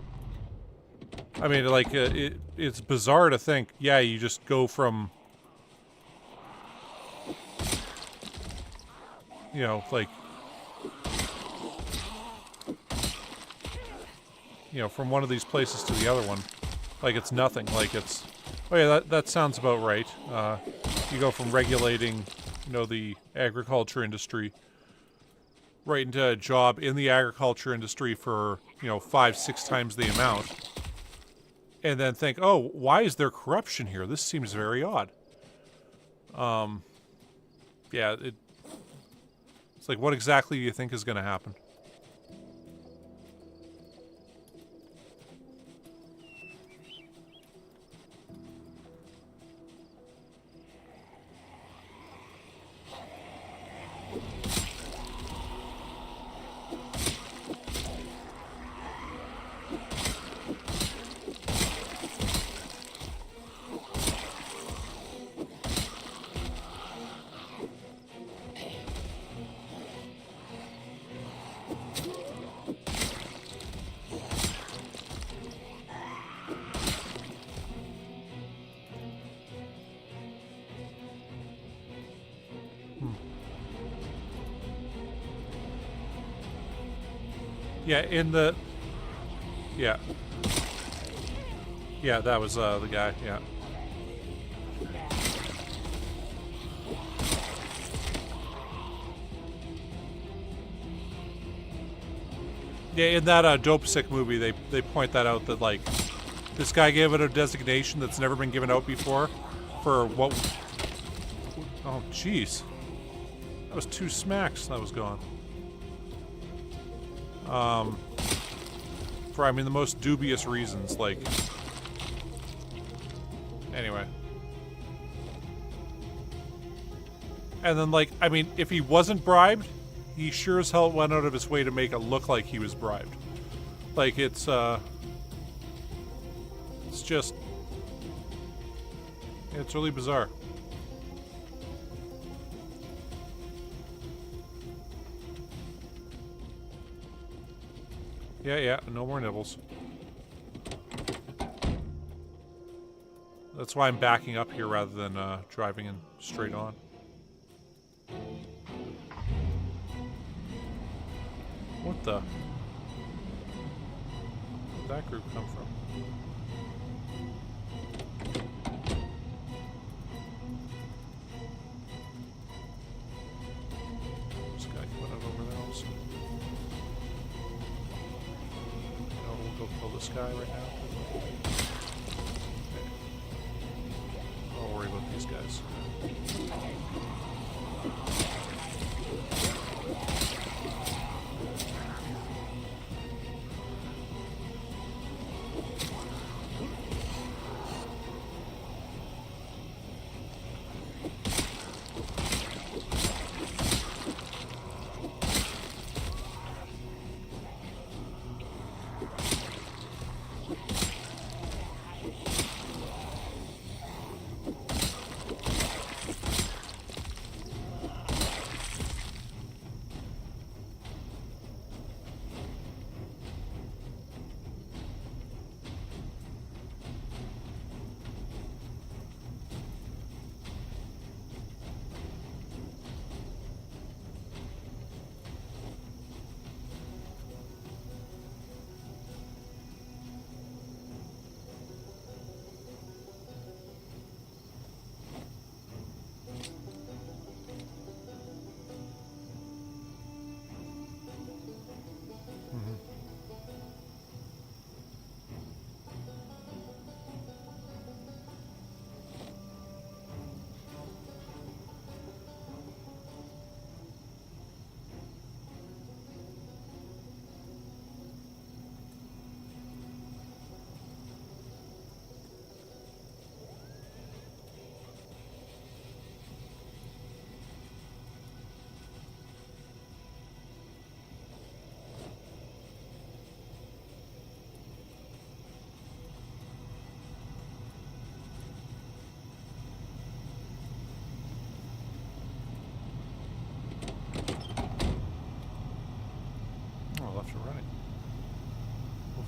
I mean, like, it's bizarre to think, yeah, you just go from... You know, like, you know, from one of these places to the other one, like it's nothing. Like it's, oh yeah, that sounds about right. You go from regulating, you know, the agriculture industry, right into a job in the agriculture industry for, you know, 5-6 times the amount, and then think, oh, why is there corruption here? This seems very odd. Yeah, it's like, what exactly do you think is going to happen? Yeah, in the... Yeah. Yeah, that was the guy, yeah. Yeah, in that Dope Sick movie, they point that out, that, like, this guy gave it a designation that's never been given out before for what... Oh, jeez. That was 2 smacks that was gone. For, I mean, the most dubious reasons, like... Anyway. And then, like, I mean, if he wasn't bribed, he sure as hell went out of his way to make it look like he was bribed. Like, it's just... It's really bizarre. Yeah, no more nibbles. That's why I'm backing up here rather than driving in straight on. What the? Where'd that group come from? This guy coming out over there also. We'll go kill this guy right now. Okay. Don't worry about these guys.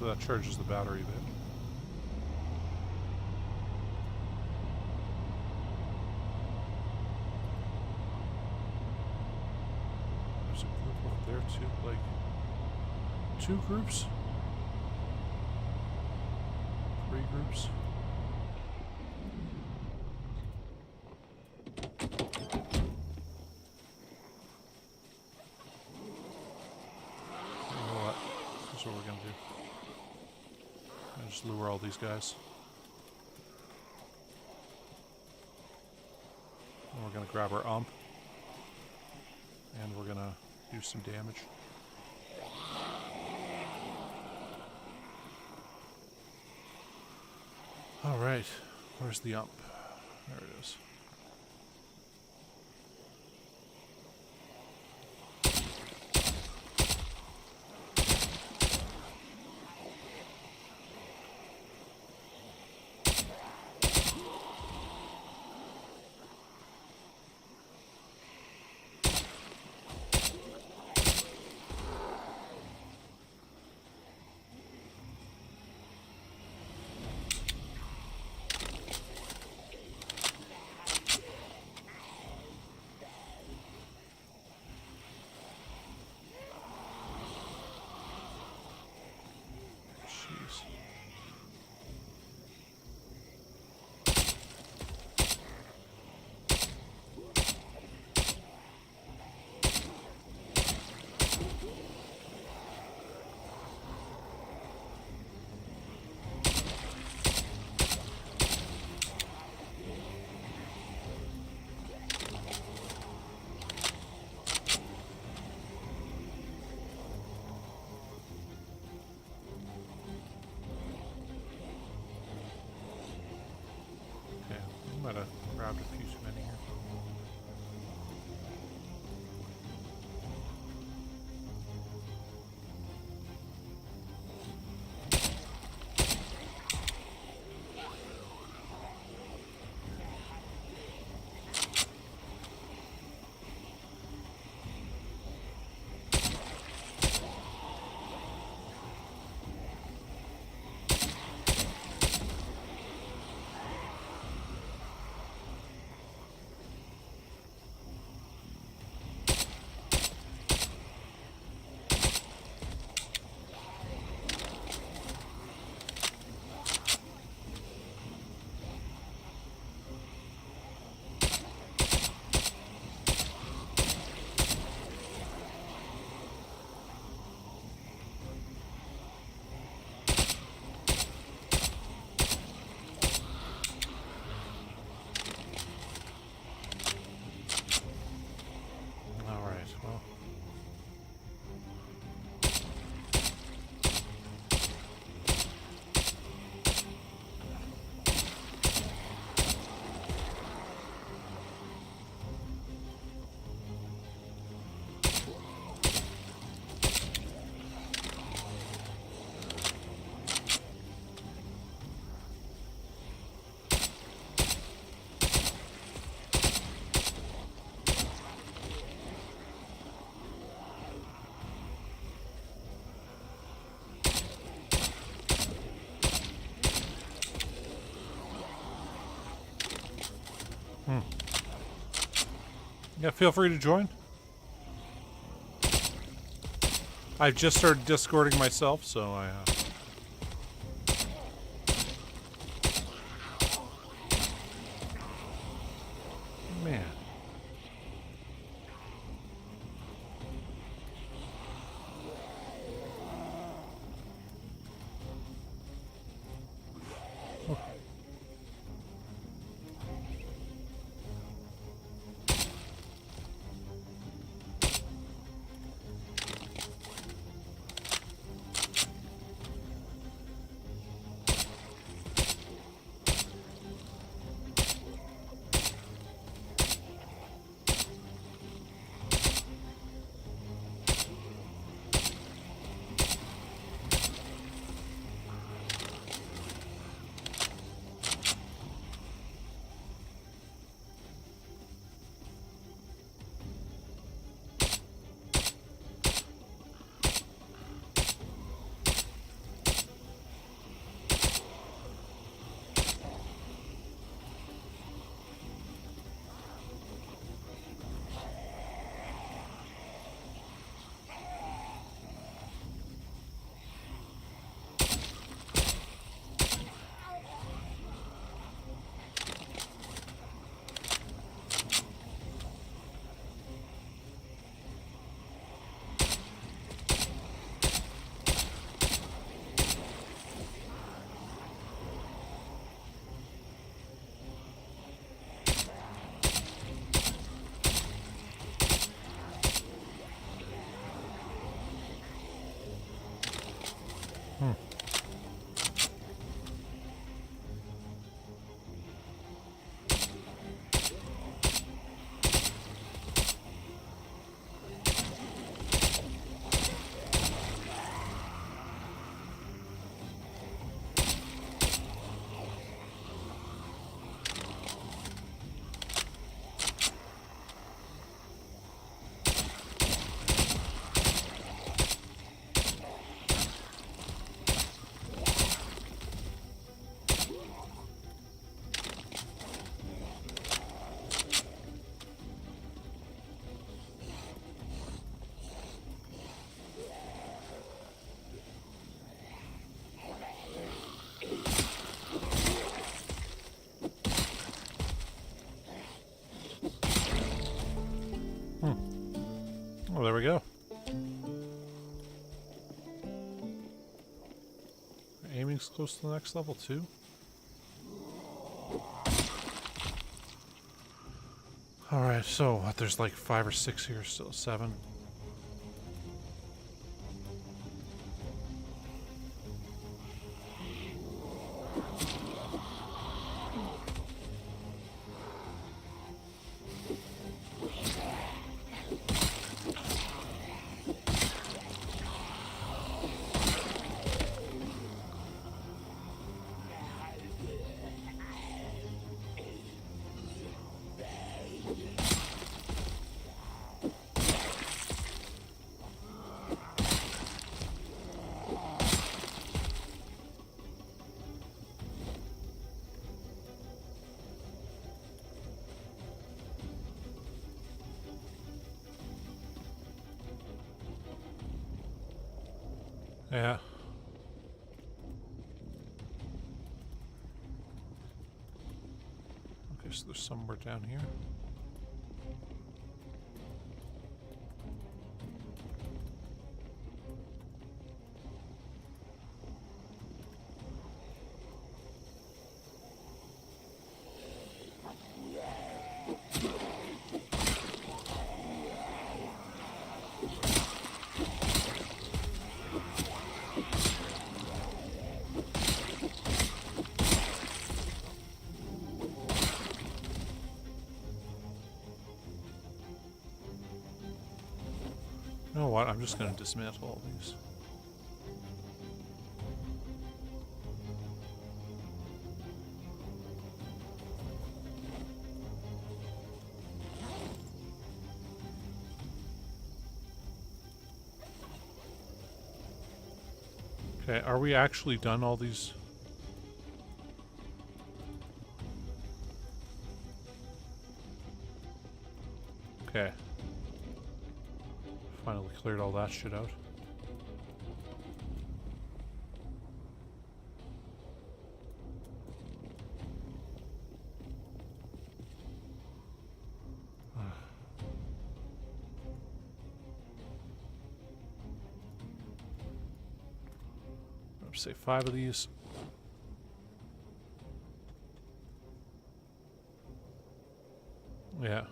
That charges the battery a bit. There's a group over there too, like 2 groups? 3 groups? You know what? Here's what we're gonna do. Just lure all these guys. And we're gonna grab our ump. And we're gonna do some damage. Alright, where's the ump? There it is. grabbed a few too many here. Yeah, feel free to join. I've just started Discording myself, so I... Man. Well, there we go. Aiming's close to the next level, too. Alright, so what, there's like 5 or 6 here, still 7. Yeah. Okay, so there's somewhere down here. You know what? I'm just going to dismantle all these. Okay, are we actually done all these? Okay. Finally cleared all that shit out. Say 5 of these. Yeah.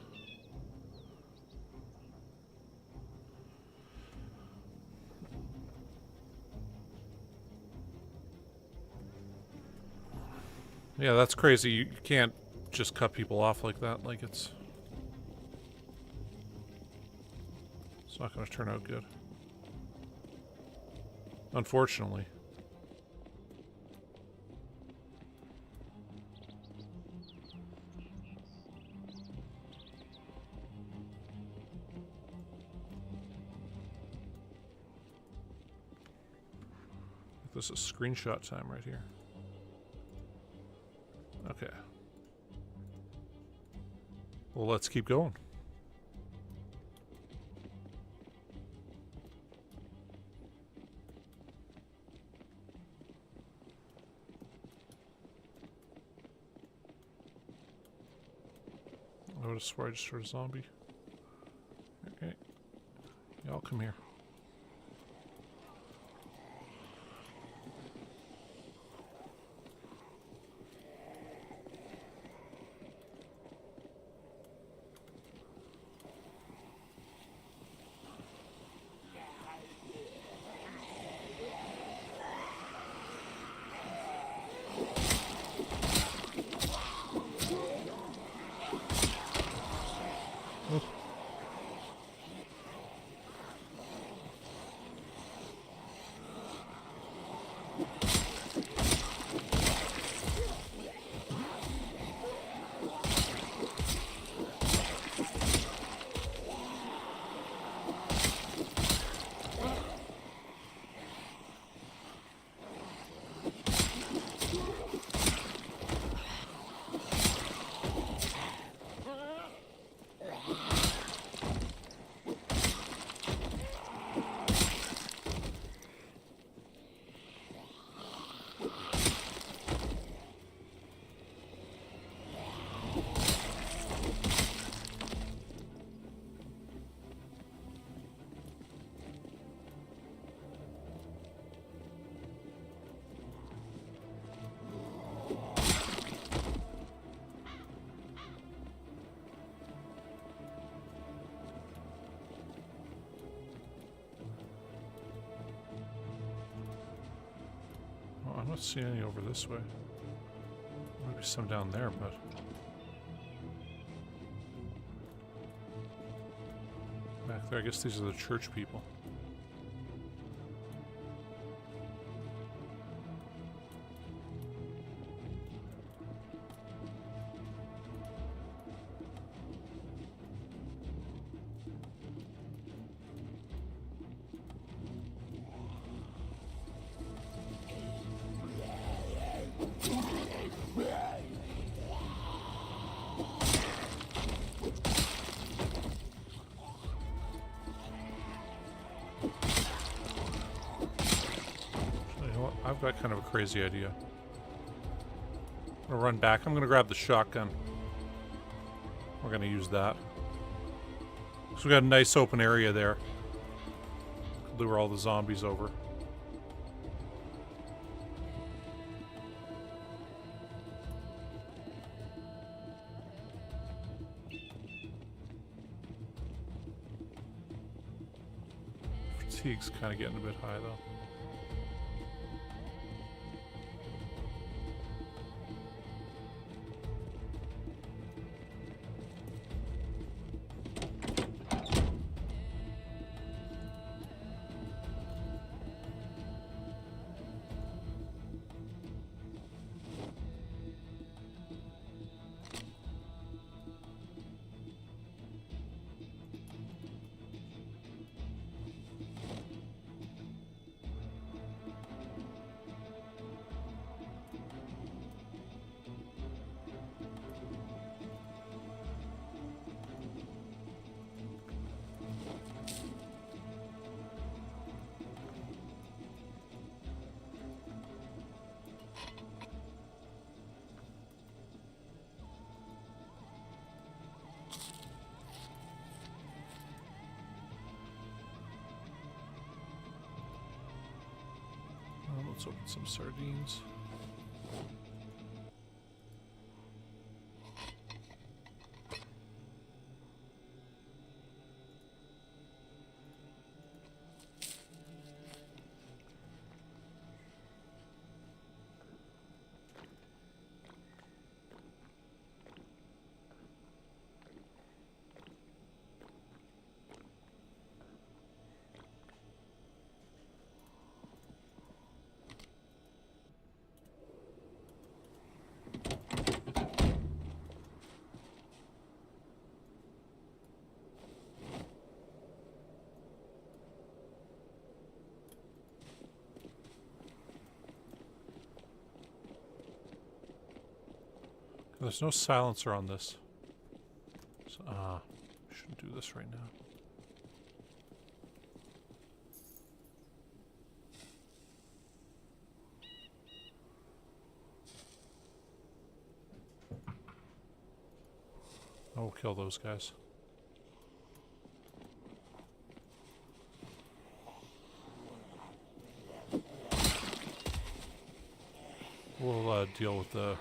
Yeah, that's crazy. You can't just cut people off like that. Like it's not going to turn out good. Unfortunately. This is screenshot time right here. Okay. Well, let's keep going. I would have sworn I just heard a zombie. Okay. Y'all come here. I'm not seeing any over this way. Maybe some down there, but... Back there, I guess these are the church people. I've got kind of a crazy idea. I'm gonna run back. I'm gonna grab the shotgun. We're gonna use that. So we got a nice open area there. Lure all the zombies over. Fatigue's kind of getting a bit high though. Let's open some sardines. There's no silencer on this. So, shouldn't do this right now. I'll kill those guys. We'll deal with the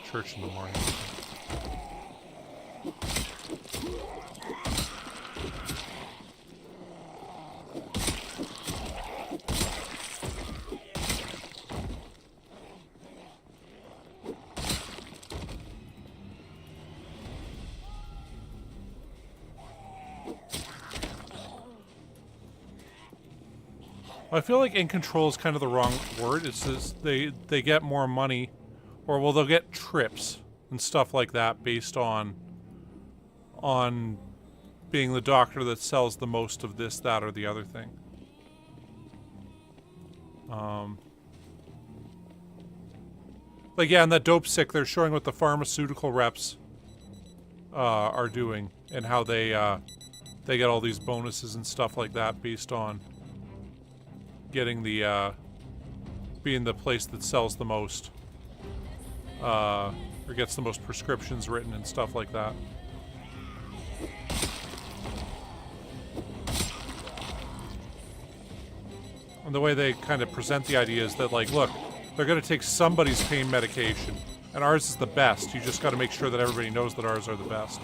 church in the morning. I feel like in control is kind of the wrong word. It's just they get more money, or well, they'll get trips and stuff like that based on being the doctor that sells the most of this, that, or the other thing. Like yeah, in that dope sick, they're showing what the pharmaceutical reps are doing and how they get all these bonuses and stuff like that based on getting the being the place that sells the most or gets the most prescriptions written and stuff like that. And the way they kind of present the idea is that, like, look, they're going to take somebody's pain medication, and ours is the best. You just got to make sure that everybody knows that ours are the best.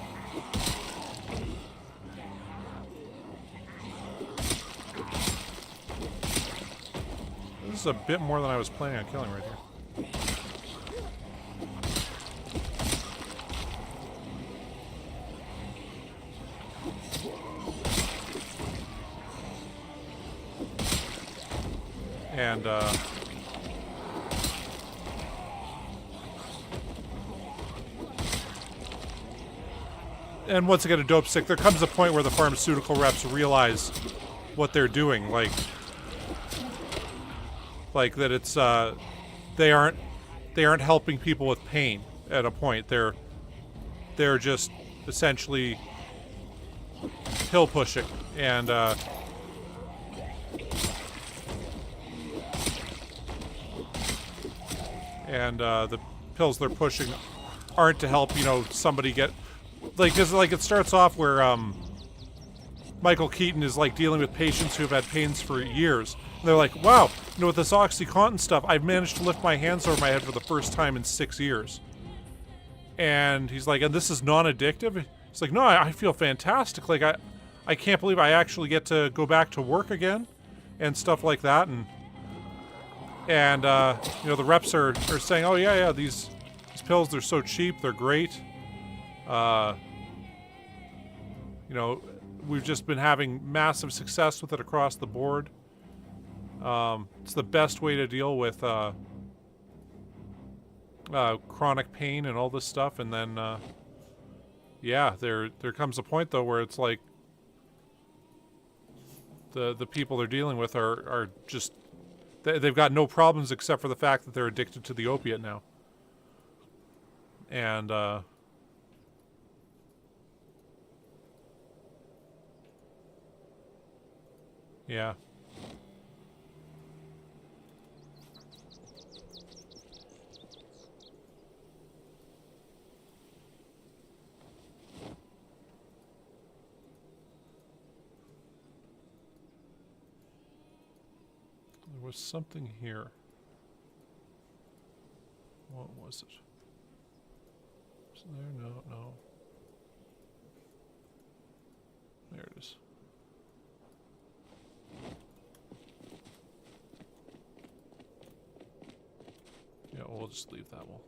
This is a bit more than I was planning on killing right here. And once again, a dope sick, there comes a point where the pharmaceutical reps realize what they're doing, like that it's they aren't helping people with pain at a point. They're just essentially pill pushing, and and the pills they're pushing aren't to help, you know, somebody get, like, because, like, it starts off where, Michael Keaton is, like, dealing with patients who have had pains for years. And they're like, wow, you know, with this Oxycontin stuff, I've managed to lift my hands over my head for the first time in 6 years. And he's like, and this is non-addictive? He's like, no, I feel fantastic. Like, I can't believe I actually get to go back to work again and stuff like that. And you know, the reps are saying, oh, yeah, these pills, they're so cheap, they're great. You know, we've just been having massive success with it across the board. It's the best way to deal with chronic pain and all this stuff. And then, yeah, there comes a point though where it's like the people they're dealing with are just, they've got no problems except for the fact that they're addicted to the opiate now. And yeah. There was something here. What was it? Is there? No. There it is. Yeah, we'll just leave that. We'll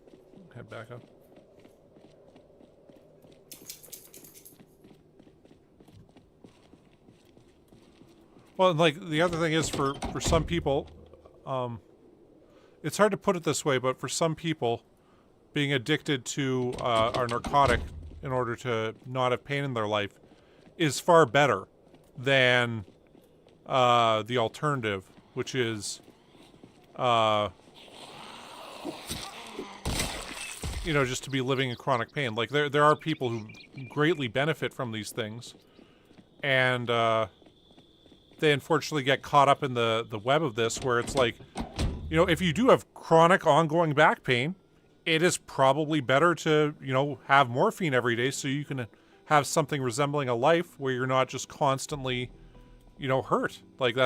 head back up. Well, and like the other thing is for some people, it's hard to put it this way, but for some people, being addicted to a narcotic in order to not have pain in their life is far better than the alternative, which is, you know, just to be living in chronic pain. Like there are people who greatly benefit from these things, and they unfortunately get caught up in the web of this, where it's like, you know, if you do have chronic ongoing back pain, it is probably better to, you know, have morphine every day so you can have something resembling a life where you're not just constantly, you know, hurt. Like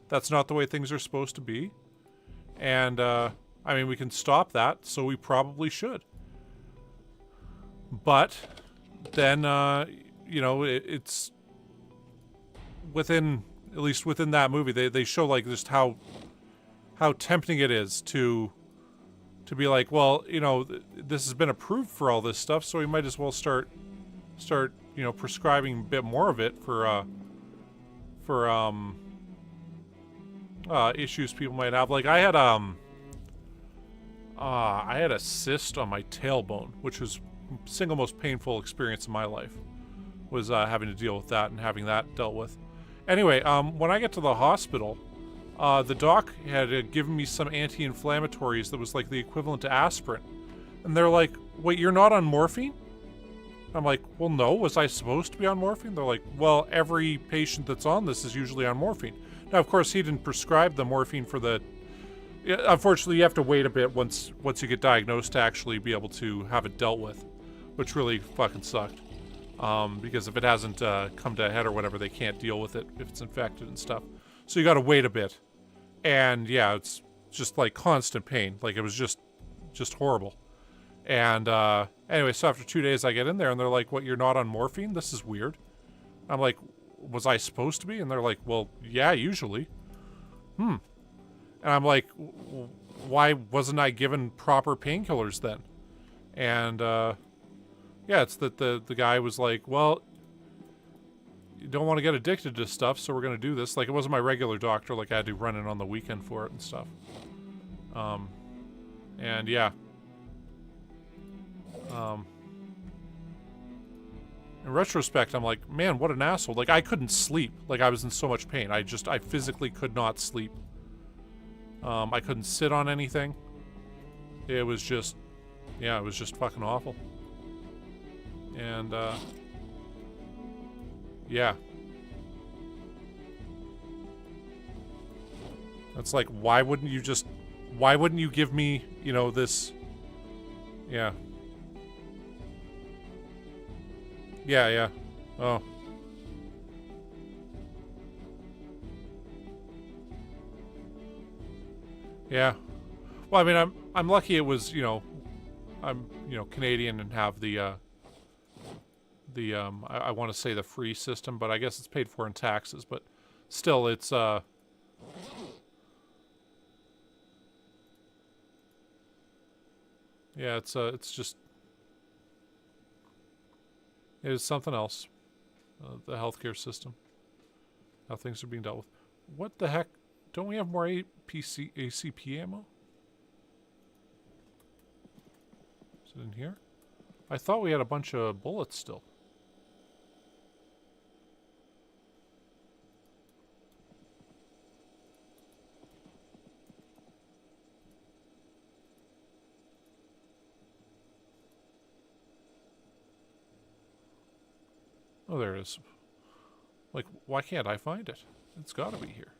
that's not the way things are supposed to be. And, I mean, we can stop that, so we probably should. But then, you know, it's within, at least within that movie, they show like just how tempting it is to be like, well, you know, this has been approved for all this stuff, so we might as well start, you know, prescribing a bit more of it for issues people might have. Like I had a cyst on my tailbone, which was the single most painful experience in my life, was having to deal with that and having that dealt with. Anyway, when I get to the hospital, the doc had given me some anti-inflammatories that was like the equivalent to aspirin. And they're like, wait, you're not on morphine? I'm like, well, no, was I supposed to be on morphine? They're like, well, every patient that's on this is usually on morphine. Now, of course, he didn't prescribe the morphine for the... Unfortunately, you have to wait a bit once you get diagnosed to actually be able to have it dealt with, which really fucking sucked. Because if it hasn't come to a head or whatever, they can't deal with it if it's infected and stuff. So you gotta wait a bit. And yeah, it's just like constant pain. Like it was just horrible. And anyway, so after 2 days I get in there and they're like, what, you're not on morphine? This is weird. I'm like, was I supposed to be? And they're like, well, yeah, usually. And I'm like, why wasn't I given proper painkillers then? And yeah, it's that the guy was like, well, you don't want to get addicted to stuff, so we're going to do this. Like, it wasn't my regular doctor. Like, I had to run in on the weekend for it and stuff. And yeah. In retrospect, I'm like, man, what an asshole. Like, I couldn't sleep. Like, I was in so much pain. I physically could not sleep. I couldn't sit on anything. It was just, yeah, it was just fucking awful. And, yeah. It's like, why wouldn't you just Why wouldn't you give me, you know, this? Yeah. Yeah, yeah. Oh. Yeah. Well, I mean, I'm lucky it was, you know, I'm, you know, Canadian and have the I want to say the free system, but I guess it's paid for in taxes, but still it's yeah, it's just it is something else. The healthcare system. How things are being dealt with. What the heck? Don't we have more ACP ammo? Is it in here? I thought we had a bunch of bullets still. Oh, there it is. Like, why can't I find it? It's gotta be here.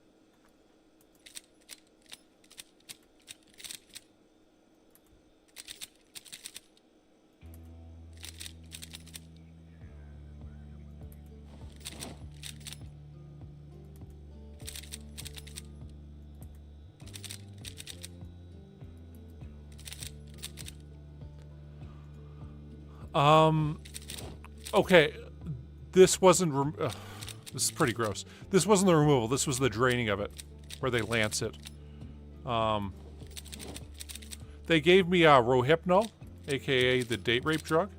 Okay. This wasn't... this is pretty gross. This wasn't the removal. This was the draining of it, where they lance it. They gave me Rohypnol, aka the date rape drug.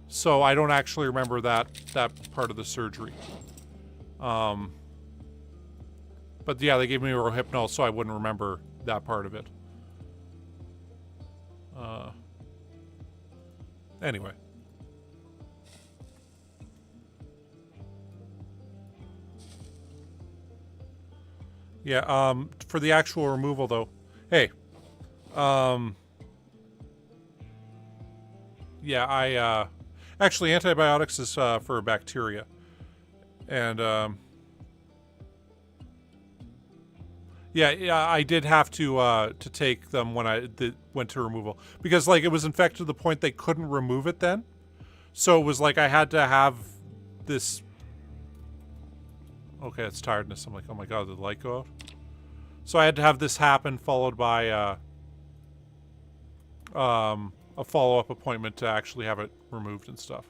So I don't actually remember that part of the surgery. But yeah, they gave me Rohypnol, so I wouldn't remember that part of it. Anyway. Yeah, for the actual removal, though. Hey. Yeah, actually, antibiotics is, for bacteria. And, yeah, I did have to take them when I went to removal. Because, like, it was infected to the point they couldn't remove it then. So it was like I had to have this... Okay, it's tiredness. I'm like, oh my god, did the light go out? So I had to have this happen, followed by a follow-up appointment to actually have it removed and stuff.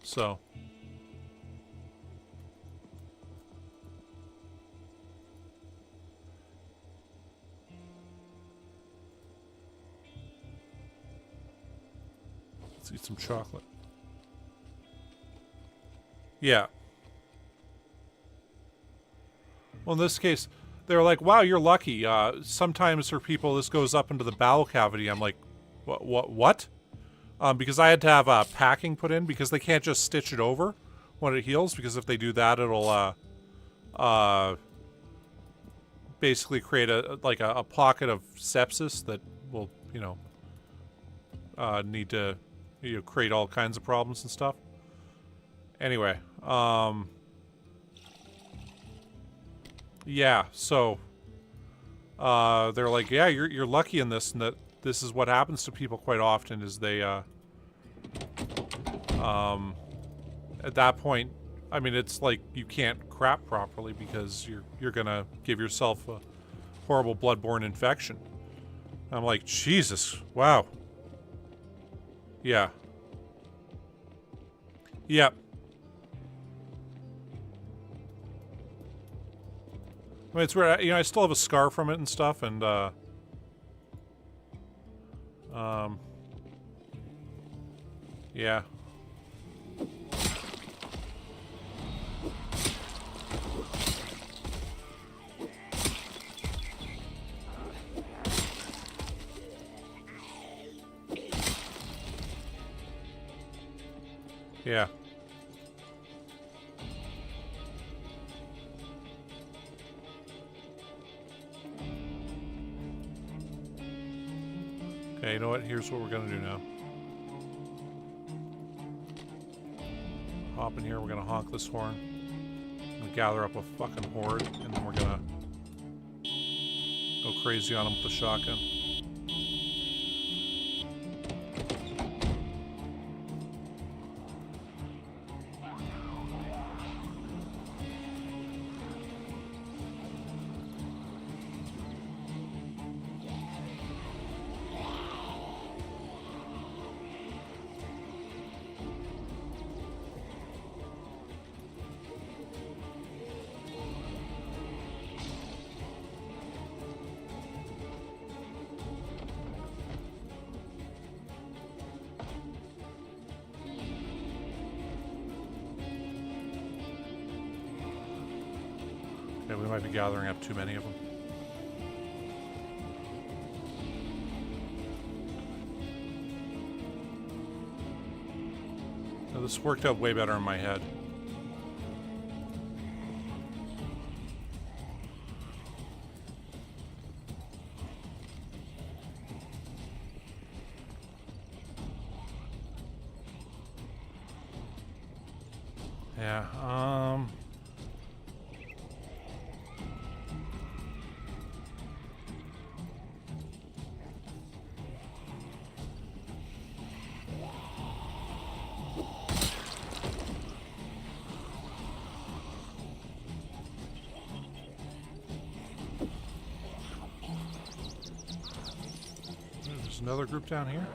So... Let's eat some chocolate. Yeah. Well, in this case, they were like, wow, you're lucky. Sometimes for people, this goes up into the bowel cavity. I'm like, what? Because I had to have packing put in because they can't just stitch it over when it heals, because if they do that, it'll basically create a pocket of sepsis that will, you know, need to, you know, create all kinds of problems and stuff. Anyway, yeah, so they're like, yeah, you're lucky in this, and that this is what happens to people quite often is they at that point, I mean, it's like you can't crap properly because you're gonna give yourself a horrible bloodborne infection. I'm like, Jesus, wow. Yeah. Yep. I mean, it's where, you know, I still have a scar from it and stuff, and, yeah. Yeah. Okay, you know what? Here's what we're gonna do now. Hop in here, we're gonna honk this horn. gather up a fucking horde, and then we're gonna go crazy on them with the shotgun. Okay, we might be gathering up too many of them. Now, this worked out way better in my head. Yeah, there's another group down here.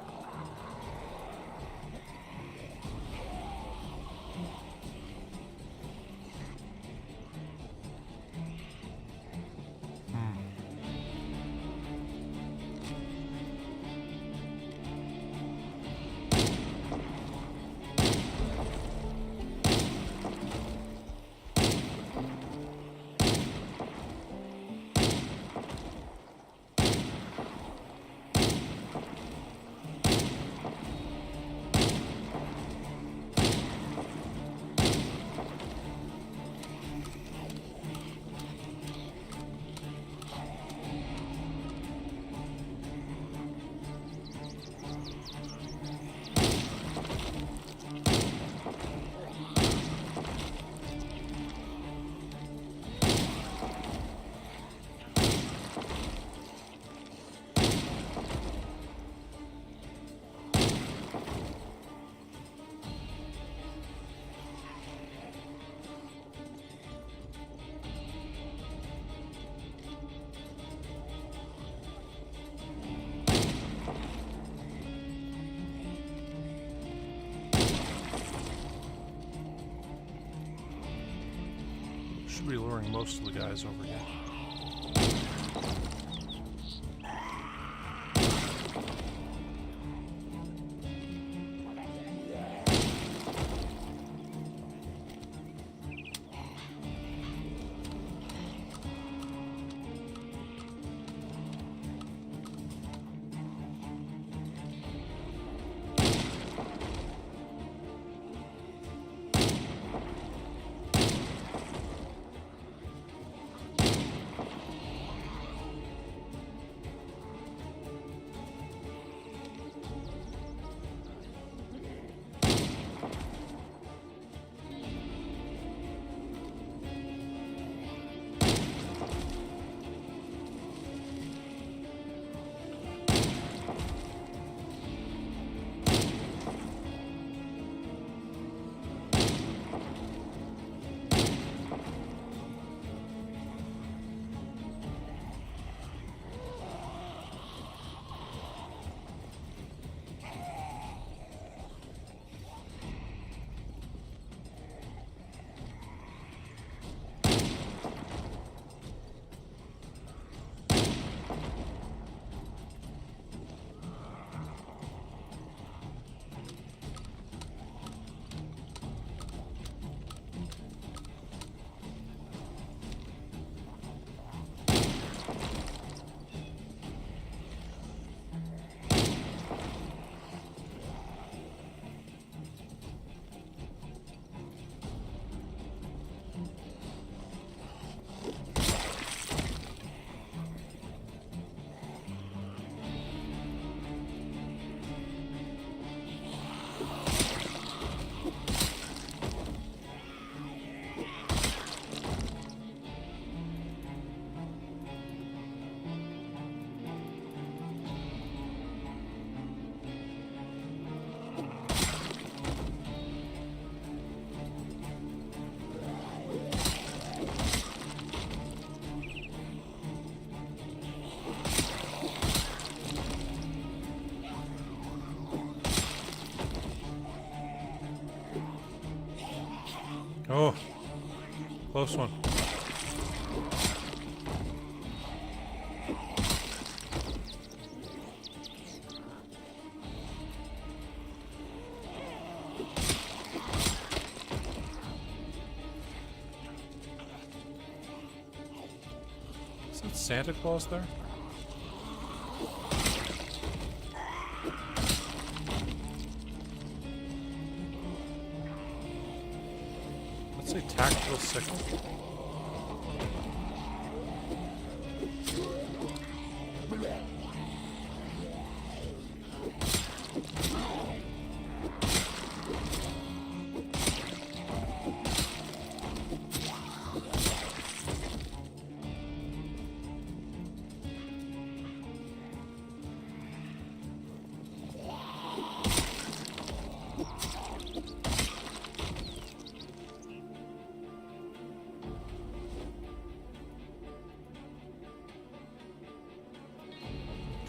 Should be luring most of the guys over here. Oh, close one. Is that Santa Claus there? Let's say tactical signal.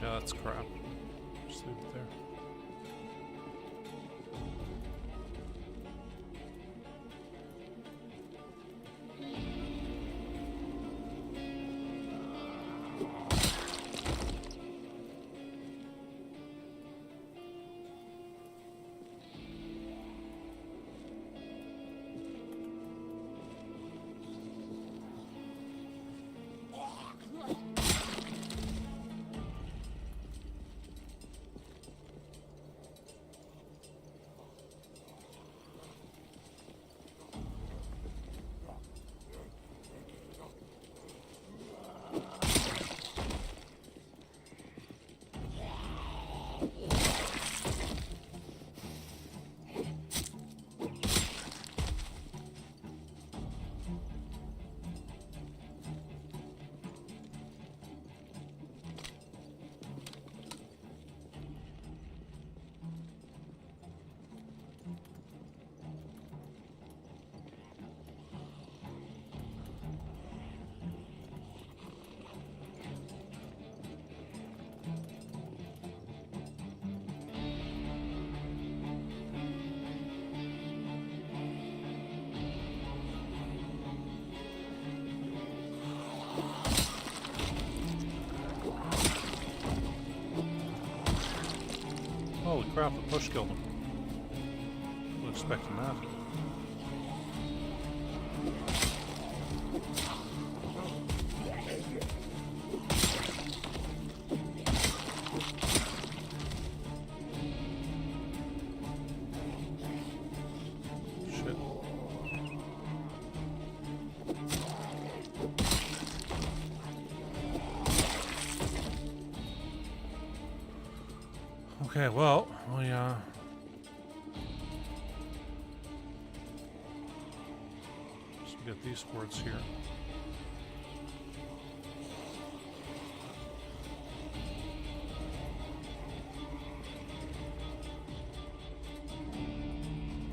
Yeah, that's crap. Just leave it there. Holy crap, the push killed him. Wasn't expecting that. Shit. Okay, well, we just get these words here.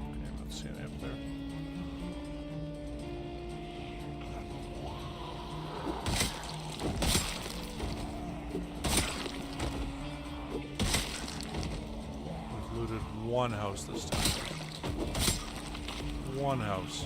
Okay, let's see any up there. One house this time. One house.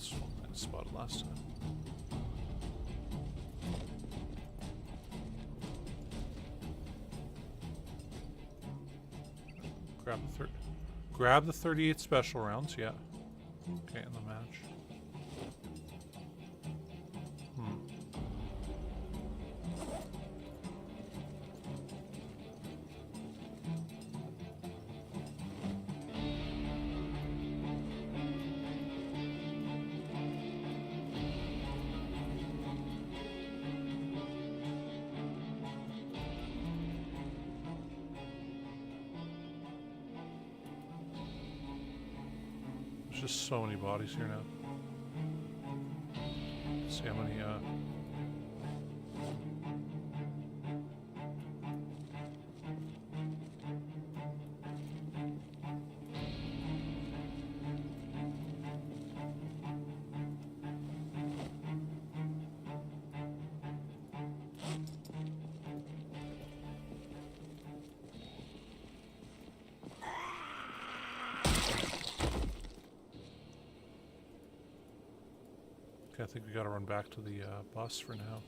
That's one I spotted last time. Grab the 38 special rounds, yeah. Okay, in the match. Just so many bodies here now. Let's see how many, I think we gotta run back to the bus for now.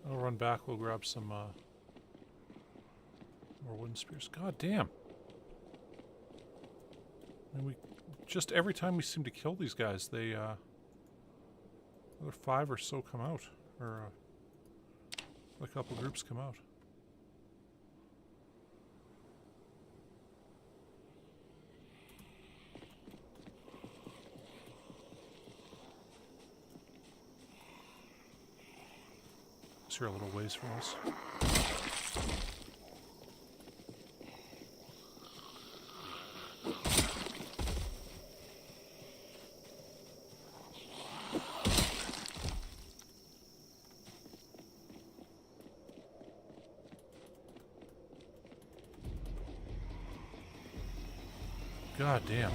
I'll run back, we'll grab some more wooden spears. God damn. I mean, we just every time we seem to kill these guys, they another 5 or so come out, or a couple groups come out. Here a little ways from us. God damn.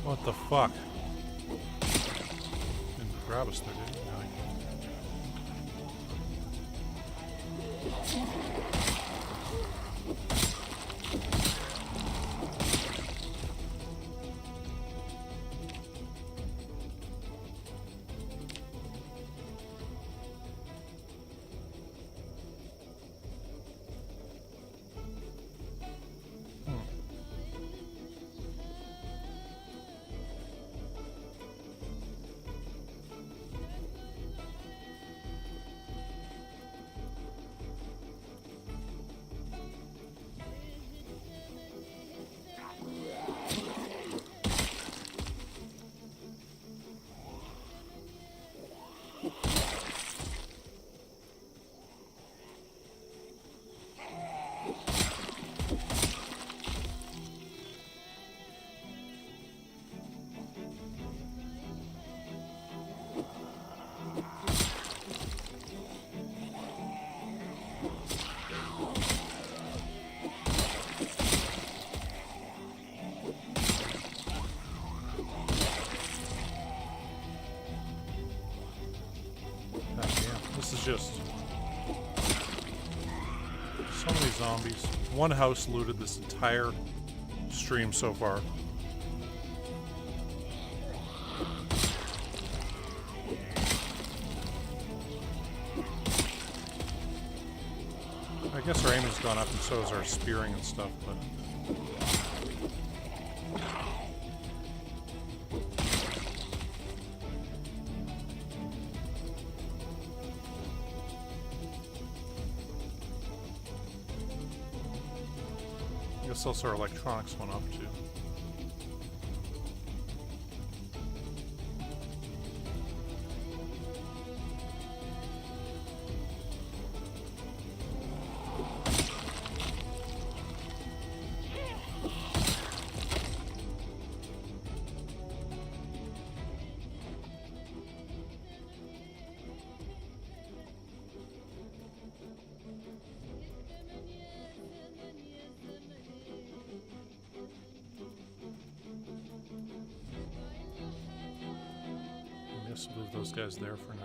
What the fuck? Didn't grab us there, did he? No, he So many zombies. One house looted this entire stream so far. I guess our aiming's gone up and so is our spearing and stuff, but... I guess also our electronics went up too. We'll leave those guys there for now.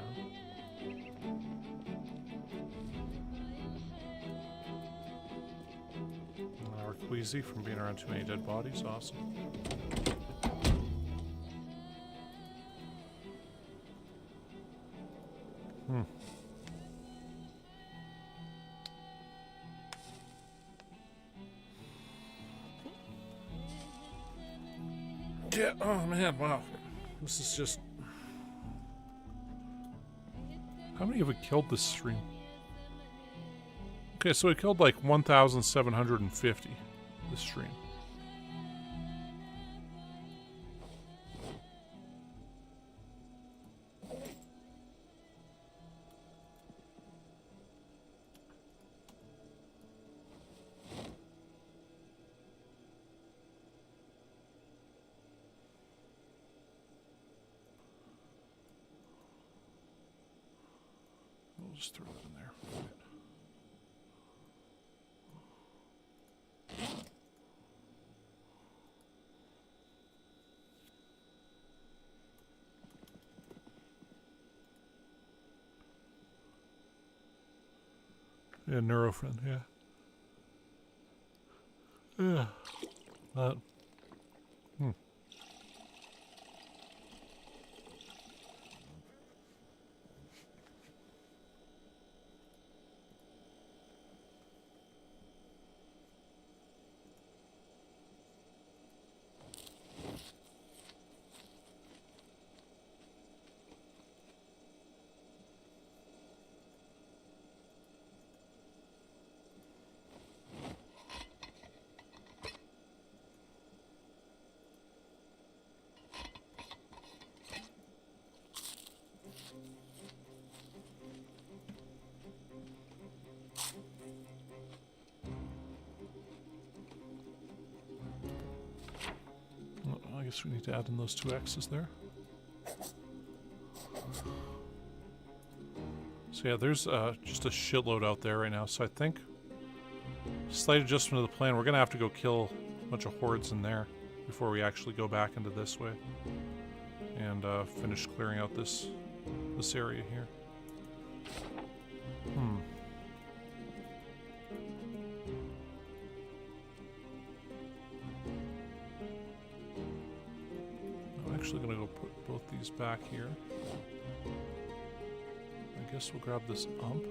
And we're queasy from being around too many dead bodies. Awesome. Yeah, oh man, wow. This is just... How many have we killed this stream? Okay, so we killed like 1,750 this stream. We'll just throw that in there. Yeah, Neurofriend, yeah. Yeah. I guess we need to add in those 2 X's there. So yeah, there's just a shitload out there right now. So I think, slight adjustment of the plan, we're going to have to go kill a bunch of hordes in there before we actually go back into this way and finish clearing out this area here. I'm actually going to go put both these back here. I guess we'll grab this ump.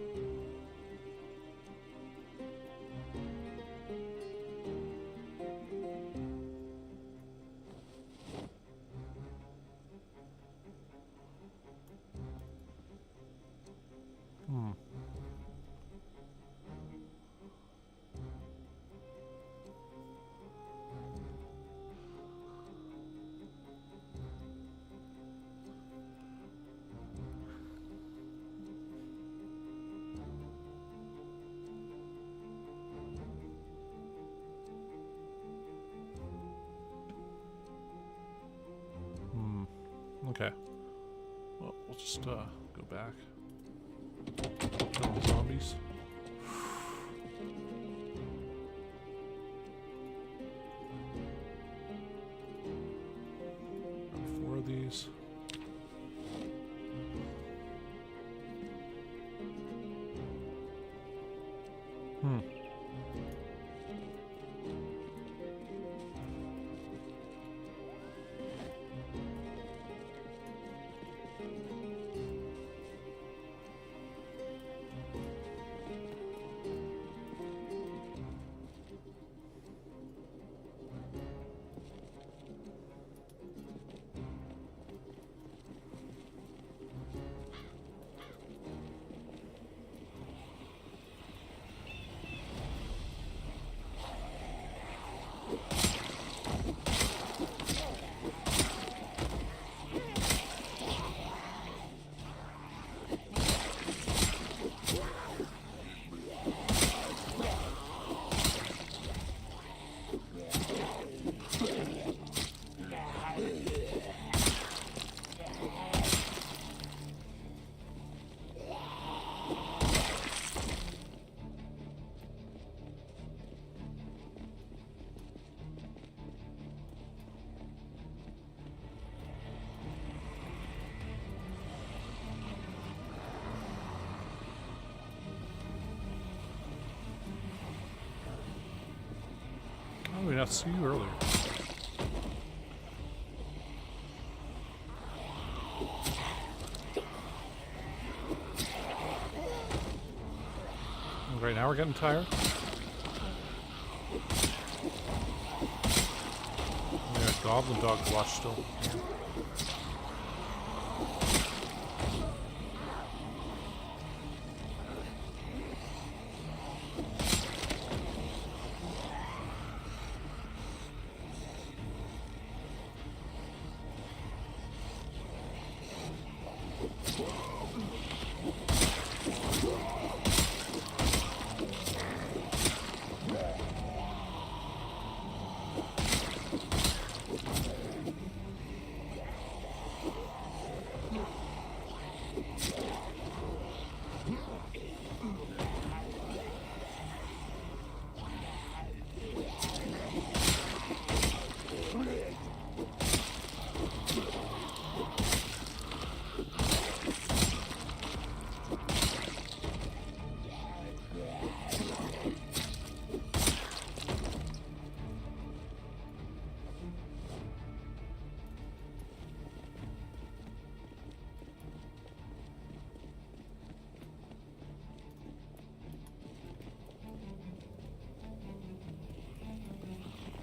Okay. Well, we'll just go back. Kill the zombies. Grab 4 of these. not see you earlier? Right now we're getting tired. Yeah, goblin dog to watch still.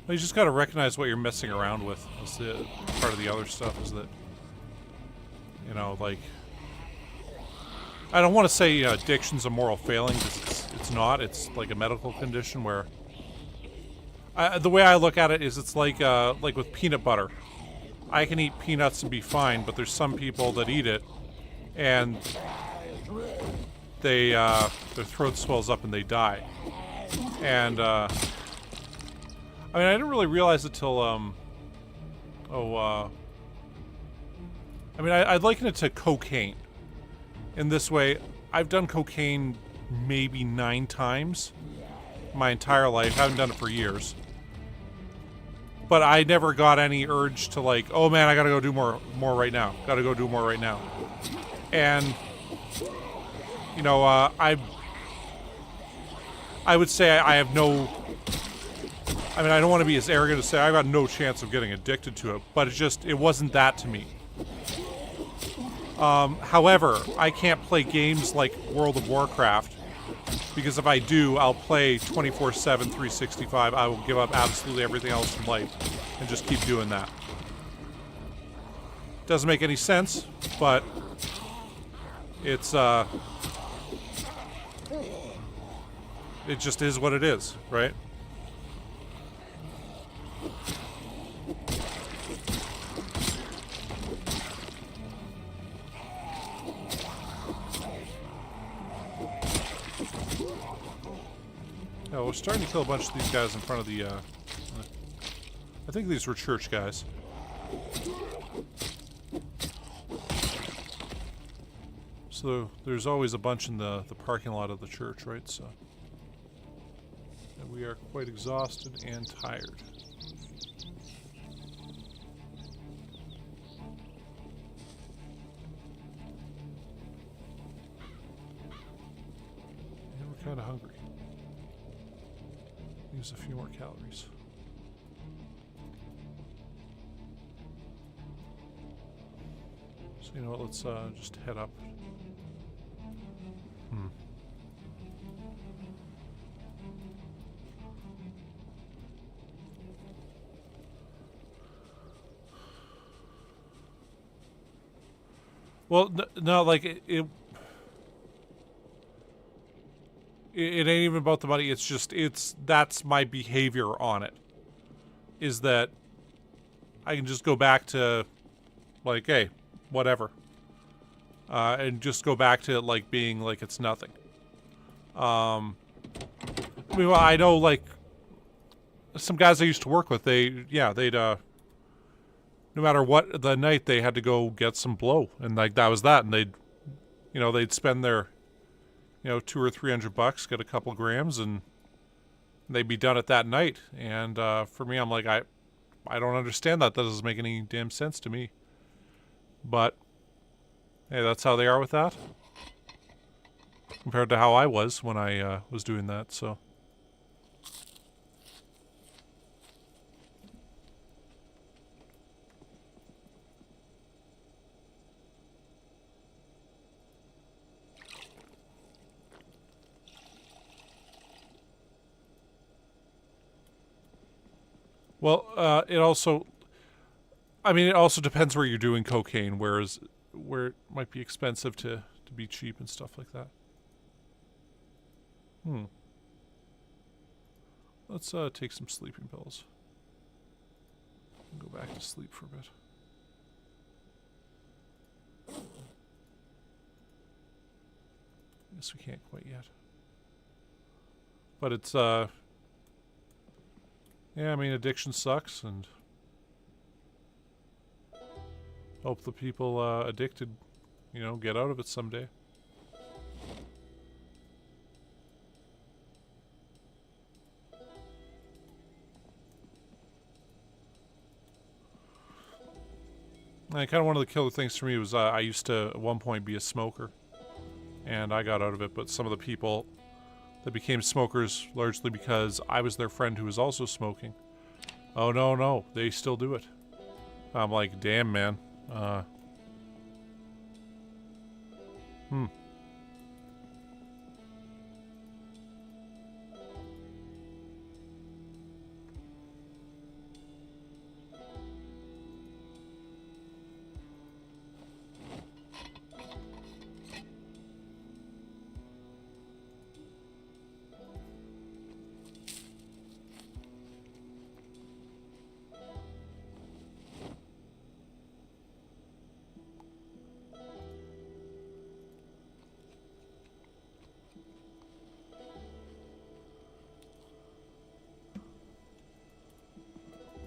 Well, you just got to recognize what you're messing around with. That's the part of the other stuff is that, you know, like, I don't want to say, you know, addiction's a moral failing, because it's not. It's like a medical condition where, the way I look at it is it's like with peanut butter. I can eat peanuts and be fine, but there's some people that eat it, and they, their throat swells up and they die. And, I mean, I didn't really realize it till, I mean, I'd liken it to cocaine. In this way, I've done cocaine maybe 9 times my entire life. I haven't done it for years. But I never got any urge to, like, oh man, I gotta go do more right now. Gotta go do more right now. And, you know, I would say I have no... I mean, I don't want to be as arrogant to say I've got no chance of getting addicted to it, but it wasn't that to me. However, I can't play games like World of Warcraft, because if I do, I'll play 24/7, 365. I will give up absolutely everything else in life and just keep doing that. Doesn't make any sense, but it's, it just is what it is, right? Oh, we're starting to kill a bunch of these guys in front of the, I think these were church guys. So there's always a bunch in the parking lot of the church, right? So and we are quite exhausted and tired. And we're kind of hungry. Use a few more calories. So you know what, let's just head up. Well, no, like it ain't even about the money. It's just, that's my behavior on it. Is that I can just go back to, like, hey, whatever. And just go back to it, like, being like it's nothing. I mean, well, I know, like, some guys I used to work with, they'd, no matter what the night, they had to go get some blow. And, like, that was that. And they'd, you know, they'd spend their, you know, $200 or $300, get a couple grams, and they'd be done at that night. And for me, I'm like, I don't understand that. That doesn't make any damn sense to me. But hey, that's how they are with that, compared to how I was when I was doing that. So Well, it also, I mean, it also depends where you're doing cocaine, where it might be expensive to be cheap and stuff like that. Let's take some sleeping pills. Go back to sleep for a bit. Guess we can't quite yet. But it's, yeah, I mean, addiction sucks, and hope the people addicted, you know, get out of it someday. I kind of one of the killer things for me was I used to at one point be a smoker, and I got out of it, but some of the people that became smokers largely because I was their friend who was also smoking. Oh no, they still do it. I'm like, damn, man.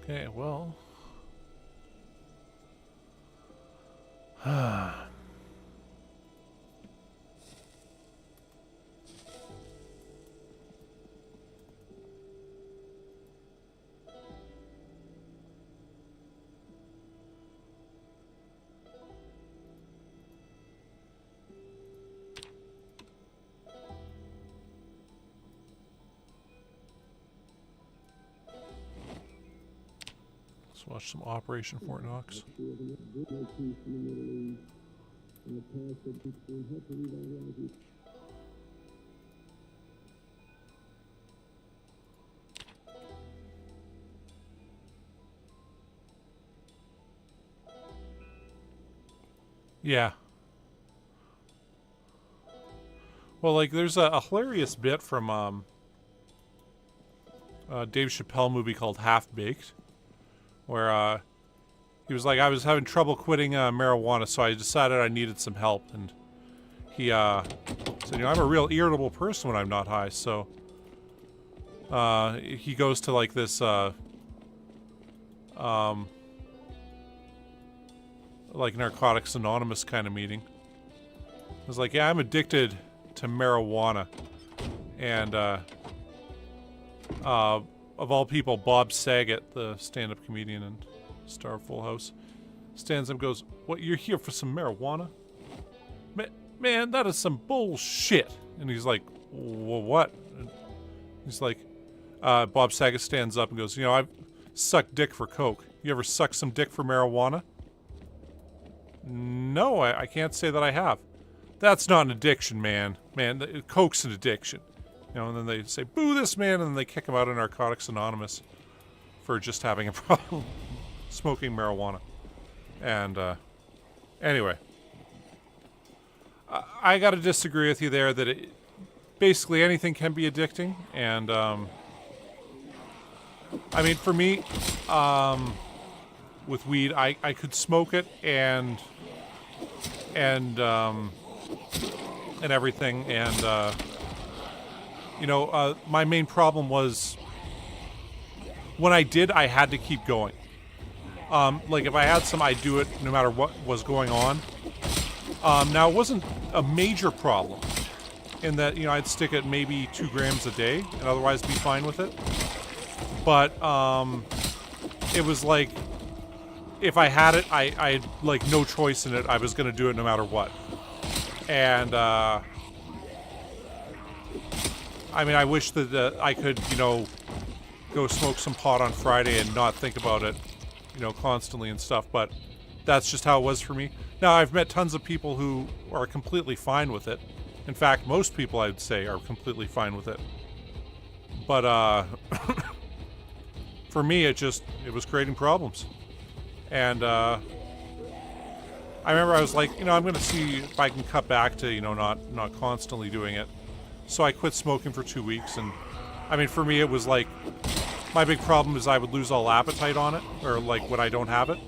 Okay, well. Let's watch some Operation Fort Knox. Yeah. Well, like, there's a hilarious bit from Dave Chappelle movie called Half Baked, where he was like, I was having trouble quitting marijuana, so I decided I needed some help. And he said, you know, I'm a real irritable person when I'm not high, so he goes to like this like Narcotics Anonymous kind of meeting. I was like, yeah, I'm addicted to marijuana. And of all people, Bob Saget, the stand-up comedian and star of Full House, stands up and goes, what, you're here for some marijuana? Man, that is some bullshit. And he's like, well, what? And he's like, Bob Saget stands up and goes, you know, I've sucked dick for coke. You ever suck some dick for marijuana? No, I can't say that I have. That's not an addiction, man. Man, coke's an addiction. You know, and then they say, boo this man, and then they kick him out of Narcotics Anonymous for just having a problem smoking marijuana. And, anyway. I gotta disagree with you there that basically anything can be addicting, and, I mean, for me, with weed, I could smoke it and everything, and, you know, my main problem was when I did, I had to keep going. Like, if I had some, I'd do it no matter what was going on. Now, it wasn't a major problem in that, you know, I'd stick at maybe 2 grams a day and otherwise be fine with it. But, it was like, if I had it, I had, like, no choice in it. I was going to do it no matter what. And, I mean, I wish that I could, you know, go smoke some pot on Friday and not think about it, you know, constantly and stuff, but that's just how it was for me. Now, I've met tons of people who are completely fine with it. In fact, most people, I'd say, are completely fine with it. But, for me, it was creating problems. And I remember I was like, I'm going to see if I can cut back to, not constantly doing it. So I quit smoking for 2 weeks. And I mean, for me, it was like, my big problem is I would lose all appetite on it, or like when I don't have it.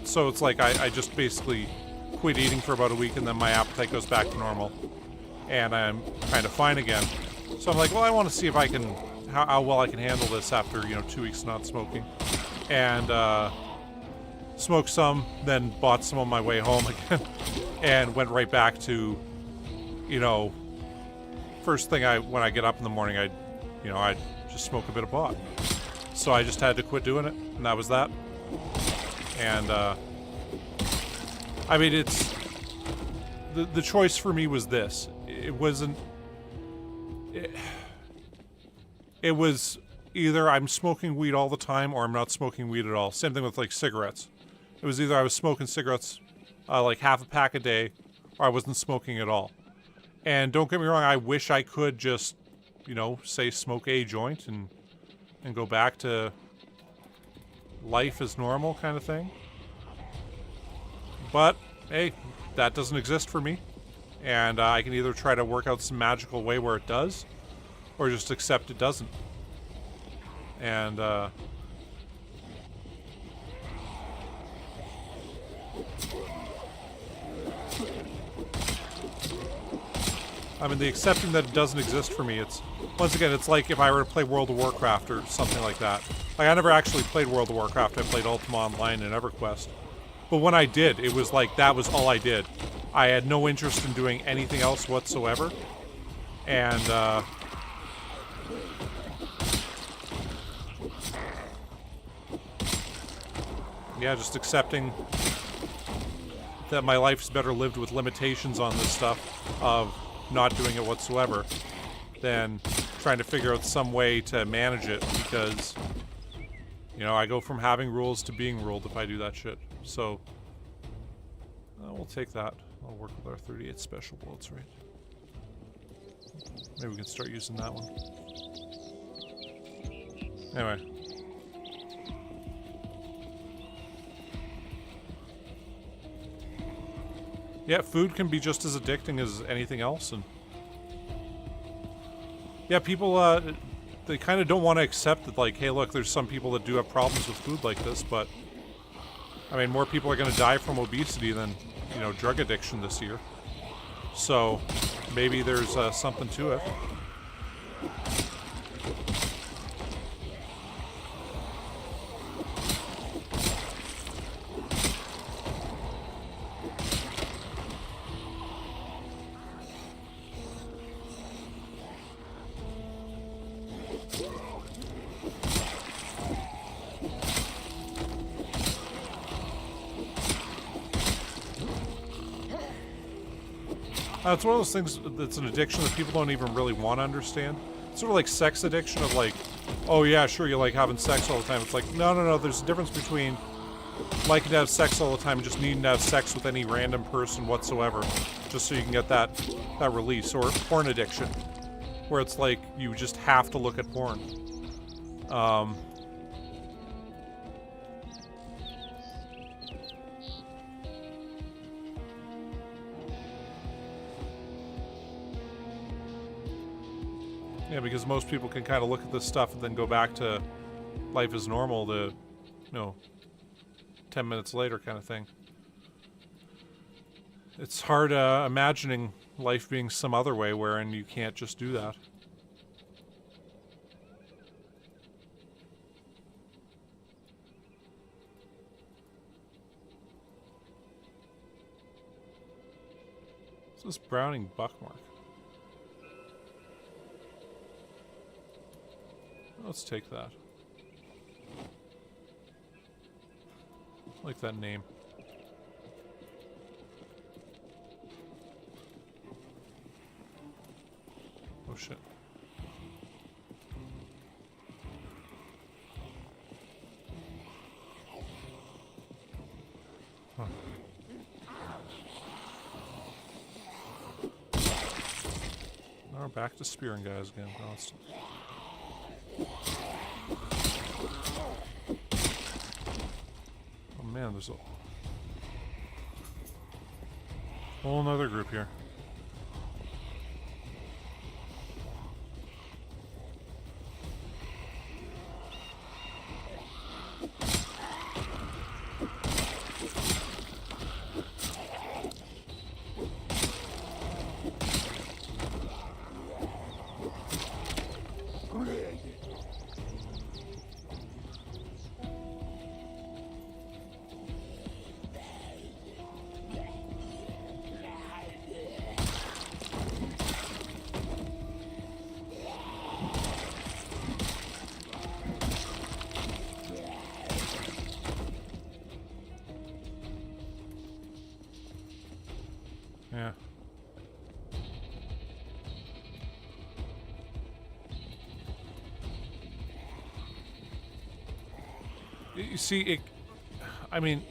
So it's like I just basically quit eating for about a week, and then my appetite goes back to normal. And I'm kind of fine again. So I'm like, well, I want to see if I can, how well I can handle this after, 2 weeks not smoking. And smoked some, then bought some on my way home again, and went right back to, first thing when I get up in the morning, I just smoke a bit of pot. So I just had to quit doing it, and that was that. And I mean, it's the choice for me was this. It wasn't. It was either I'm smoking weed all the time or I'm not smoking weed at all. Same thing with like cigarettes. It was either I was smoking cigarettes like half a pack a day, or I wasn't smoking at all. And don't get me wrong, I wish I could just, say smoke a joint and go back to life as normal kind of thing. But hey, that doesn't exist for me. And I can either try to work out some magical way where it does, or just accept it doesn't. And I mean, the accepting that it doesn't exist for me, once again, it's like if I were to play World of Warcraft or something like that. Like, I never actually played World of Warcraft. I played Ultima Online and EverQuest. But when I did, it was like that was all I did. I had no interest in doing anything else whatsoever. And yeah, just accepting that my life's better lived with limitations on this stuff of not doing it whatsoever than trying to figure out some way to manage it, because I go from having rules to being ruled if I do that shit. So we'll take that. I'll work with our 38 special bullets, right? Maybe we can start using that one. Anyway. Yeah, food can be just as addicting as anything else, and yeah, people they kind of don't want to accept that, like, hey, look, there's some people that do have problems with food like this, but I mean, more people are going to die from obesity than drug addiction this year. So maybe there's something to it. It's one of those things that's an addiction that people don't even really want to understand. It's sort of like sex addiction of like, oh yeah, sure, you like having sex all the time. It's like, no, there's a difference between liking to have sex all the time and just needing to have sex with any random person whatsoever, just so you can get that release. Or porn addiction, where it's like you just have to look at porn. Yeah, because most people can kind of look at this stuff and then go back to life as normal to, 10 minutes later kind of thing. It's hard imagining life being some other way wherein you can't just do that. What's this Browning buckmark? Let's take that. I like that name. Oh shit. Huh. Now we're back to spearing guys again. Oh, man, there's a whole nother group here. Yeah. You see, I mean,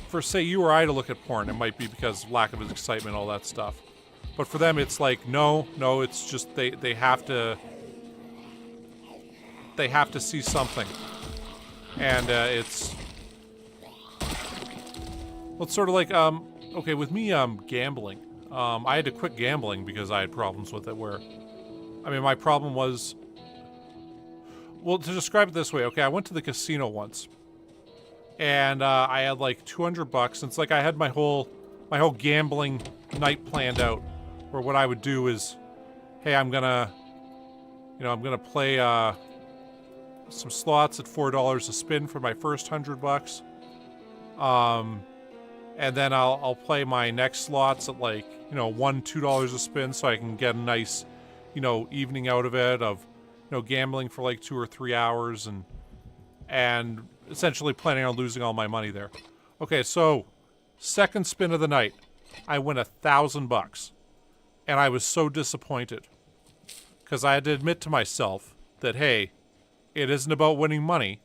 for say you or I to look at porn, it might be because of lack of excitement, all that stuff. But for them, it's like, no, it's just they have to see something, and it's sort of like okay, with me gambling, I had to quit gambling because I had problems with it. Where, I mean, my problem was, well, to describe it this way, okay, I went to the casino once, and I had like $200. And it's like I had my whole gambling night planned out, where what I would do is, hey, I'm gonna play some slots at $4 a spin for my first $100. And then I'll play my next slots at like, $1, $2 a spin, so I can get a nice, evening out of it of, gambling for like 2 or 3 hours and essentially planning on losing all my money there. Okay, so second spin of the night, I win $1,000, and I was so disappointed because I had to admit to myself that, hey, it isn't about winning money.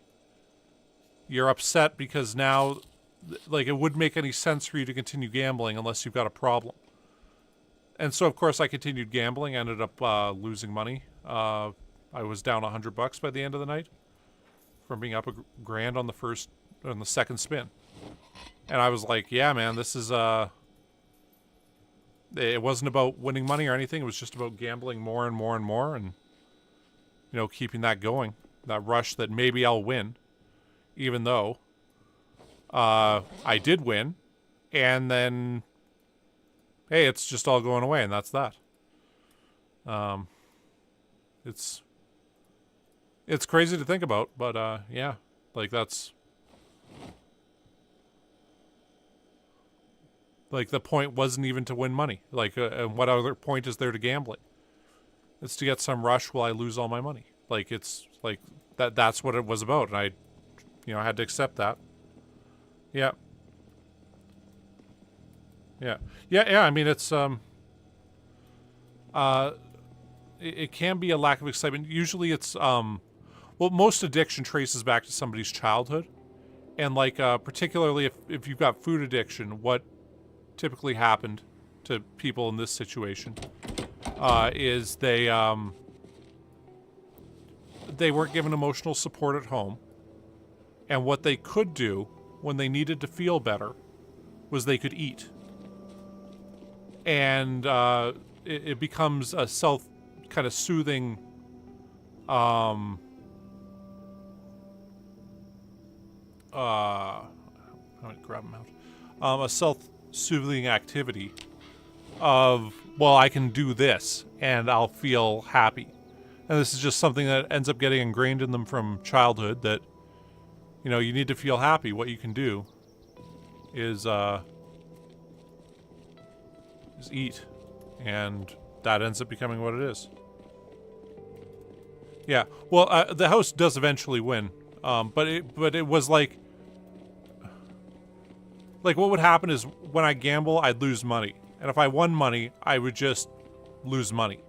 You're upset because now, like, it wouldn't make any sense for you to continue gambling unless you've got a problem. And so, of course, I continued gambling, ended up losing money. I was down $100 by the end of the night from being up $1,000 on the second spin. And I was like, yeah, man, this is, it wasn't about winning money or anything. It was just about gambling more and more and more and, keeping that going. That rush that maybe I'll win, even though I did win, and then, hey, it's just all going away, and that's that. It's crazy to think about, but yeah, like that's, like the point wasn't even to win money. Like, and what other point is there to gambling? It's to get some rush while I lose all my money. Like, it's like that's what it was about, and I had to accept that. Yeah. Yeah. I mean, it's it can be a lack of excitement. Usually it's well, most addiction traces back to somebody's childhood, and like particularly if you've got food addiction, what typically happened to people in this situation is they weren't given emotional support at home, and what they could do when they needed to feel better was they could eat. And it becomes a self kind of soothing I'm going to grab them out. A self-soothing activity of, well, I can do this and I'll feel happy. And this is just something that ends up getting ingrained in them from childhood, that you need to feel happy. What you can do is eat, and that ends up becoming what it is. Yeah, well, the house does eventually win, but it was like what would happen is when I gamble, I'd lose money, and if I won money, I would just lose money.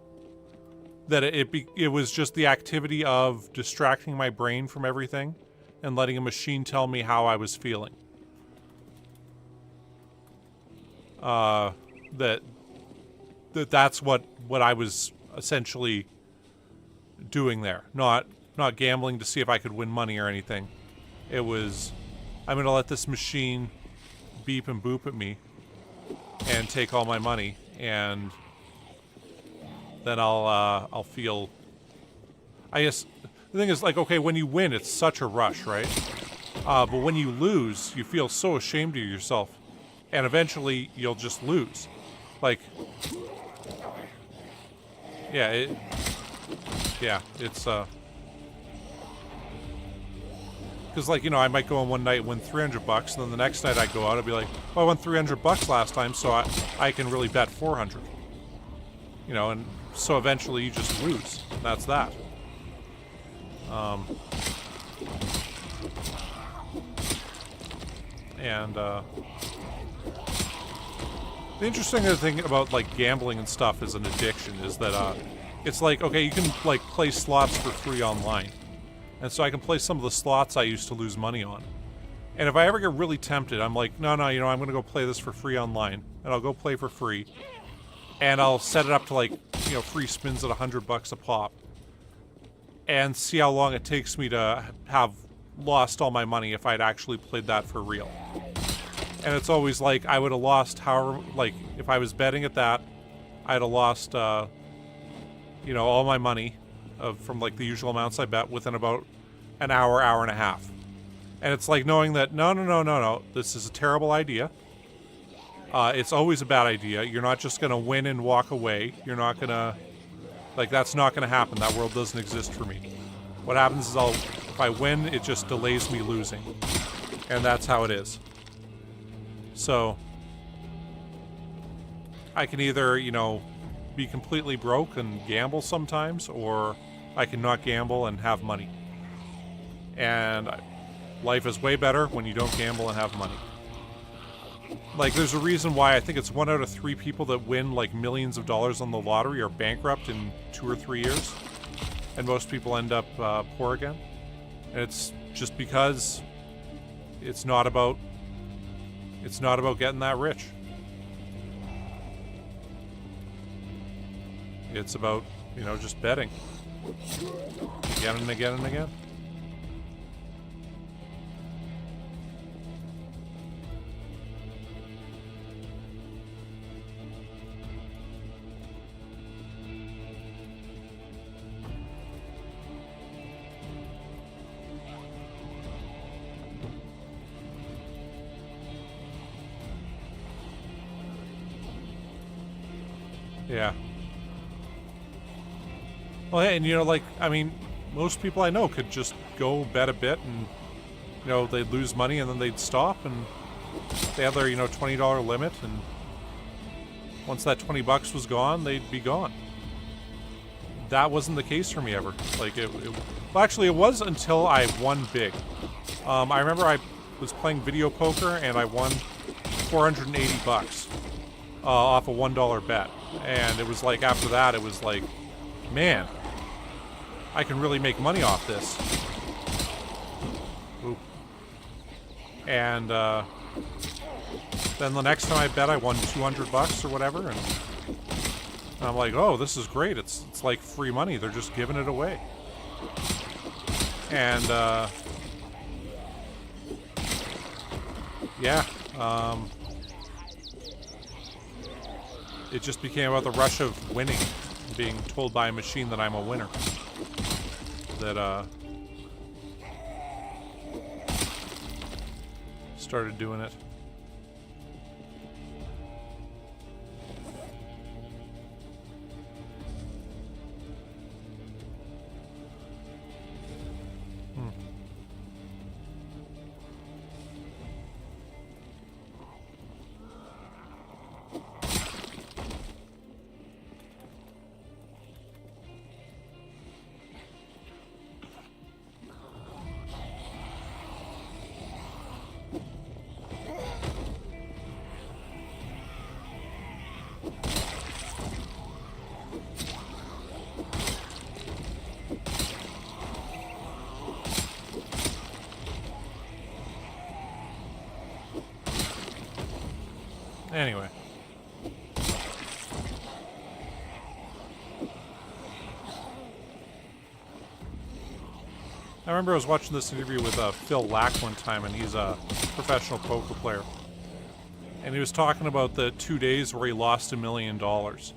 That it was just the activity of distracting my brain from everything and letting a machine tell me how I was feeling. That's what I was essentially doing there. Not gambling to see if I could win money or anything. It was, I'm gonna let this machine beep and boop at me and take all my money, and then I'll feel, I guess, the thing is, like, okay, when you win, it's such a rush, right? But when you lose, you feel so ashamed of yourself, and eventually you'll just lose. Like, yeah, it's, because, like, you know, I might go on one night and win 300 bucks, and then the next night I go out, I'd be like, well, I won 300 bucks last time, so I can really bet 400. You know, and so eventually you just lose. That's that. The interesting thing about, like, gambling and stuff as an addiction is that, it's like, okay, you can, like, play slots for free online. And so I can play some of the slots I used to lose money on. And if I ever get really tempted, I'm like, no, you know, I'm going to go play this for free online. And I'll go play for free. And I'll set it up to, like, you know, free spins at 100 bucks a pop. And see how long it takes me to have lost all my money if I'd actually played that for real. And it's always like, I would have lost however, like, if I was betting at that, I'd have lost, you know, all my money from, like, the usual amounts I bet within about an hour, hour and a half. And it's like knowing that, no, this is a terrible idea. It's always a bad idea. You're not just going to win and walk away. You're not going to, like, that's not going to happen. That world doesn't exist for me. What happens is if I win, it just delays me losing. And that's how it is. So, I can either, you know, be completely broke and gamble sometimes, or I can not gamble and have money. And life is way better when you don't gamble and have money. Like, there's a reason why I think it's 1 out of 3 people that win, like, millions of dollars on the lottery are bankrupt in 2 or 3 years. And most people end up poor again. And it's just because it's not about getting that rich. It's about, you know, just betting. Again and again and again. Yeah. Well, hey, and, you know, like, I mean, most people I know could just go bet a bit and, you know, they'd lose money and then they'd stop, and they had their, you know, $20 limit, and once that 20 bucks was gone, they'd be gone. That wasn't the case for me ever. Like, well, actually, it was until I won big. I remember I was playing video poker and I won 480 bucks off a $1 bet. And it was like, after that, it was like, man, I can really make money off this. Oop. And then the next time I bet, I won 200 bucks or whatever, and I'm like, oh, this is great. It's like free money. They're just giving it away. And yeah, it just became about the rush of winning, being told by a machine that I'm a winner. That started doing it. Anyway. I remember I was watching this interview with Phil Lack one time, and he's a professional poker player. And he was talking about the 2 days where he lost $1 million. So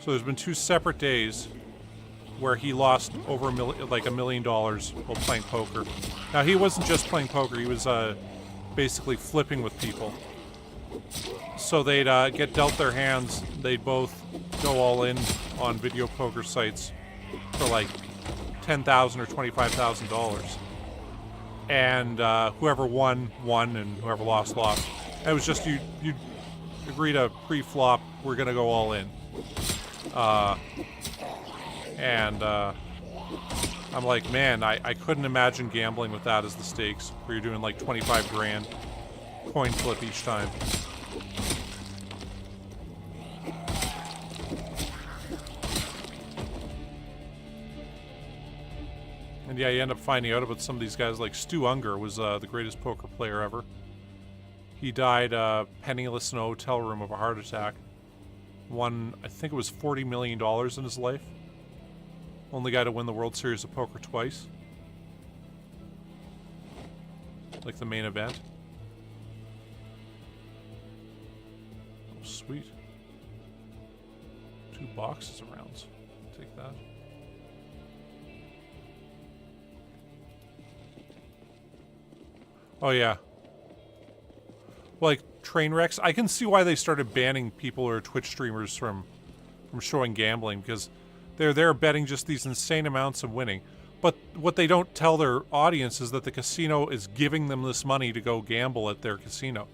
there's been 2 separate days where he lost over $1 million while playing poker. Now, he wasn't just playing poker, he was basically flipping with people. So they'd get dealt their hands, they'd both go all in on video poker sites for like $10,000 or $25,000. And whoever won, and whoever lost, lost. And it was just you'd agree to pre-flop, we're gonna go all in. I'm like, man, I couldn't imagine gambling with that as the stakes, where you're doing like 25 grand, coin flip each time. And yeah, you end up finding out about some of these guys, like Stu Unger was the greatest poker player ever. He died penniless in a hotel room of a heart attack. Won, I think it was $40 million in his life. Only guy to win the World Series of Poker twice. Like the main event. Oh, sweet. 2 boxes of rounds. Take that. Oh, yeah. Like, train wrecks. I can see why they started banning people or Twitch streamers from showing gambling, because they're there betting just these insane amounts and winning. But what they don't tell their audience is that the casino is giving them this money to go gamble at their casino.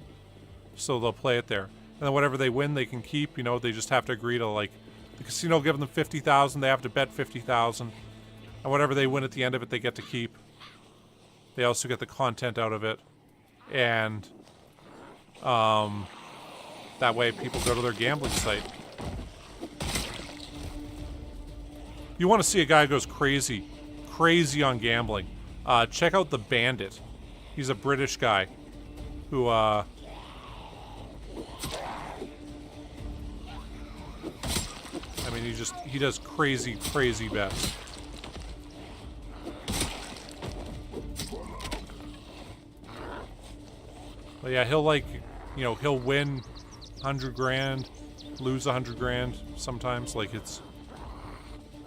So they'll play it there. And then whatever they win, they can keep. You know, they just have to agree to, like, the casino will give them $50,000, they have to bet $50,000. And whatever they win at the end of it, they get to keep. They also get the content out of it. And that way people go to their gambling site. You want to see a guy who goes crazy on gambling. Check out The Bandit. He's a British guy who, I mean, he does crazy bets. But yeah, he'll he'll win 100 grand, lose 100 grand sometimes. Like, it's...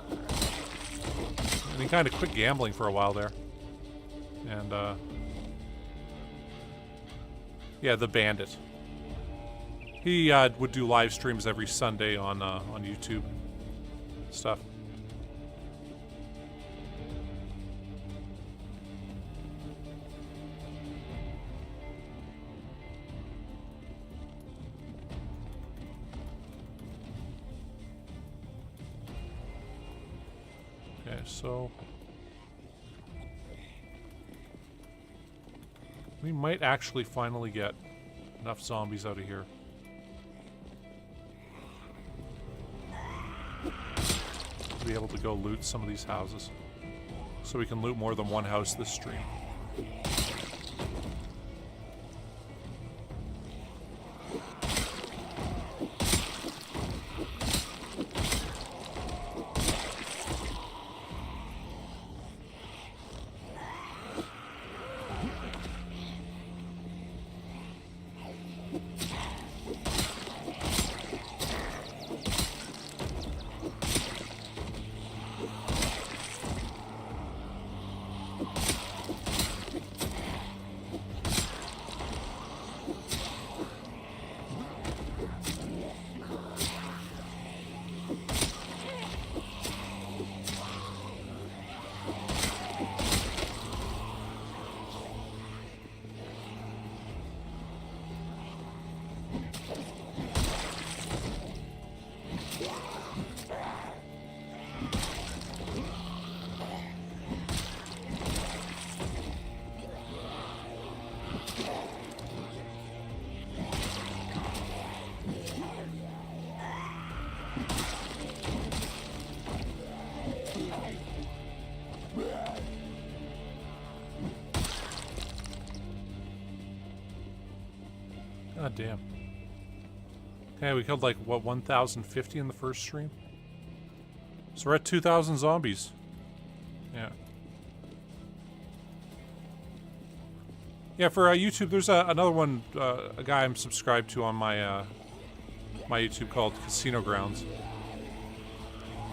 And he kind of quit gambling for a while there. And, yeah, The Bandit. He would do live streams every Sunday on YouTube stuff. Okay, so we might actually finally get enough zombies out of here. To be able to go loot some of these houses. So we can loot more than one house this stream. God damn. Okay, we killed like, what, 1,050 in the first stream? So we're at 2,000 zombies. Yeah. Yeah, for YouTube, there's another one, a guy I'm subscribed to on my my YouTube called Casino Grounds,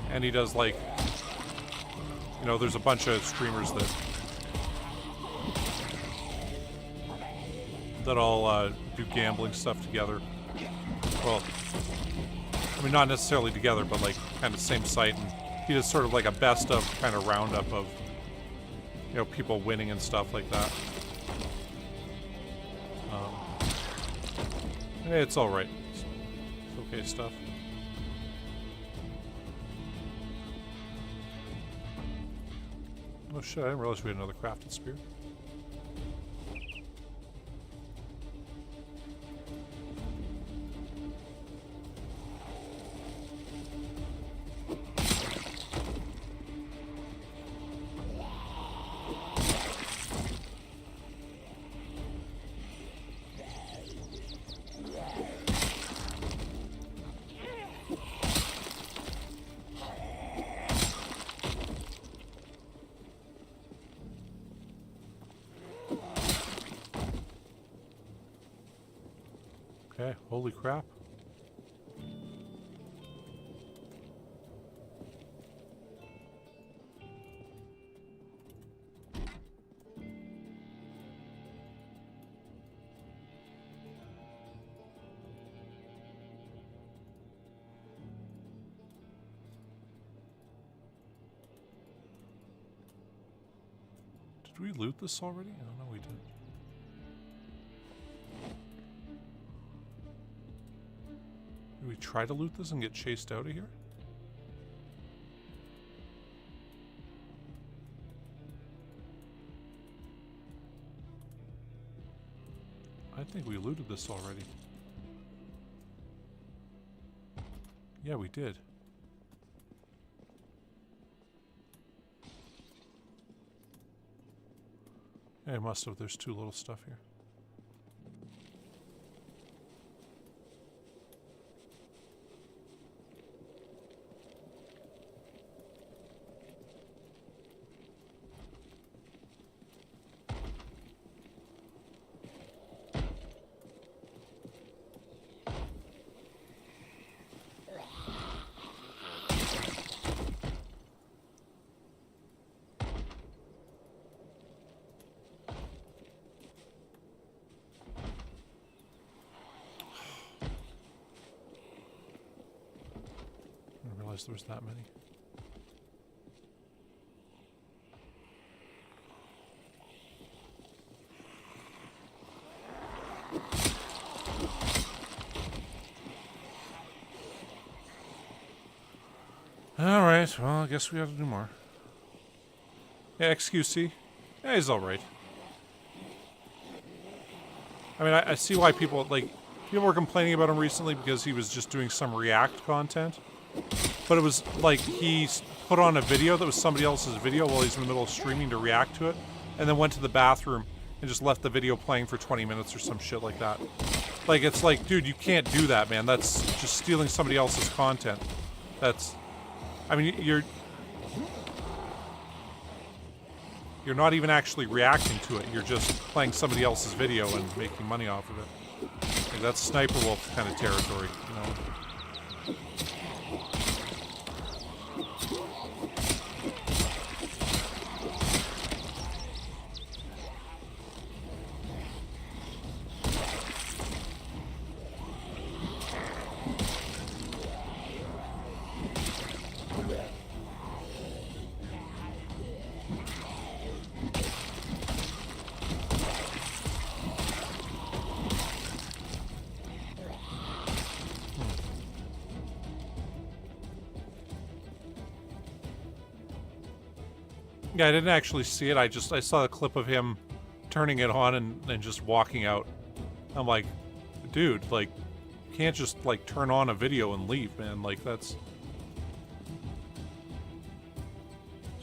and he does like, you know, there's a bunch of streamers that all do gambling stuff together. Well, I mean, not necessarily together, but like kind of same site, and he does sort of like a best of kind of roundup of, you know, people winning and stuff like that. Hey, it's all right. It's okay stuff. Oh shit! I didn't realize we had another crafted spear. Okay, holy crap. Did we loot this already? I don't know, we did. Did we try to loot this and get chased out of here? I think we looted this already. Yeah, we did. Yeah, must have. There's too little stuff here. There was that many. Alright, well, I guess we have to do more. Yeah, XQC. Yeah, he's alright. I mean, I see why people, like, people were complaining about him recently because he was just doing some React content. But it was like he put on a video that was somebody else's video while he's in the middle of streaming to react to it, and then went to the bathroom and just left the video playing for 20 minutes or some shit like that. Like, it's like, dude, you can't do that, man. That's just stealing somebody else's content. That's... I mean, you're not even actually reacting to it. You're just playing somebody else's video and making money off of it. Like, that's Sniper Wolf kind of territory, you know? Yeah, I didn't actually see it. I saw a clip of him turning it on and just walking out. I'm like, dude, like, you can't just, like, turn on a video and leave, man. Like, that's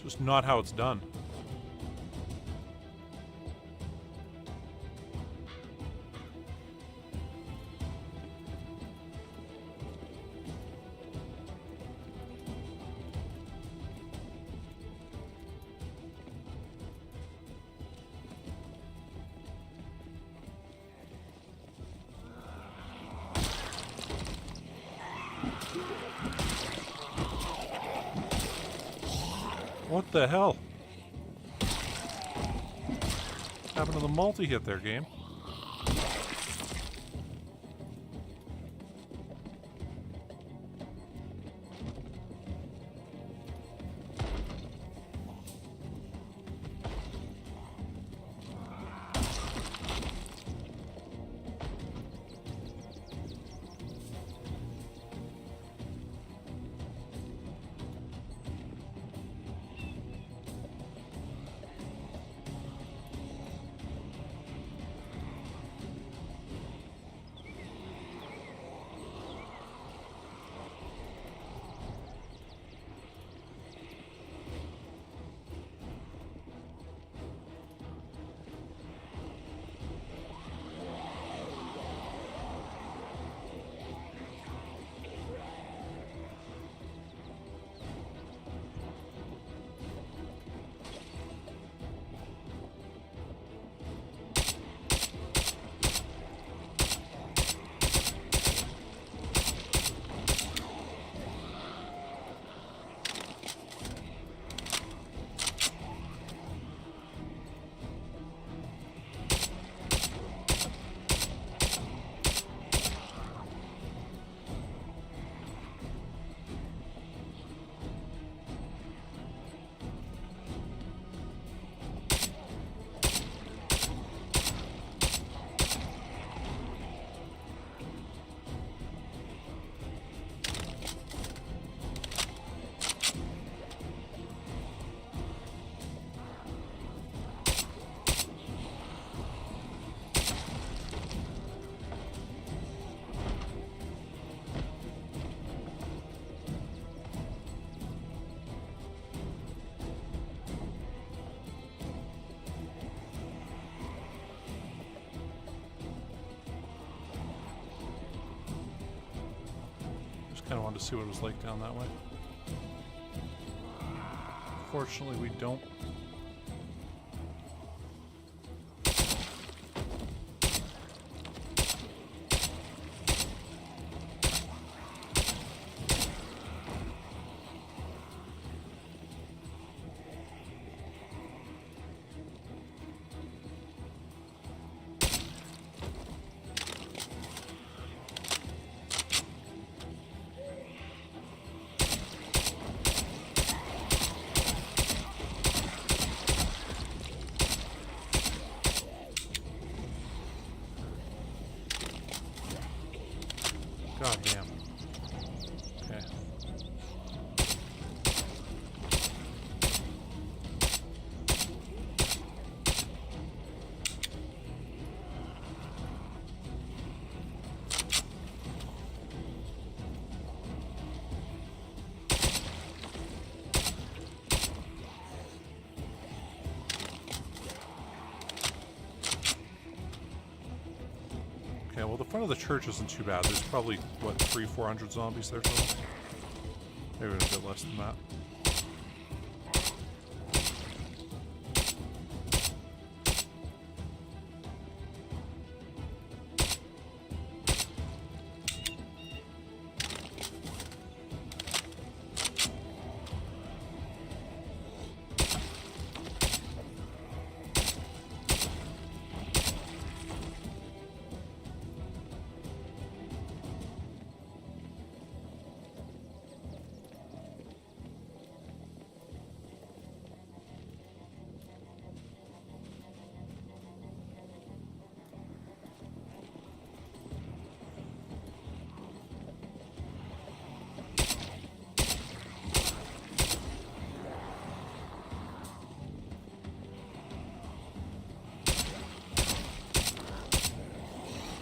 just not how it's done. What the hell? What happened to the multi-hit there, game? Kind of wanted to see what it was like down that way. Fortunately, we don't. God damn. Okay. Okay, well the front of the church isn't too bad. There's probably, what, 300-400 zombies there total? Maybe a bit less than that.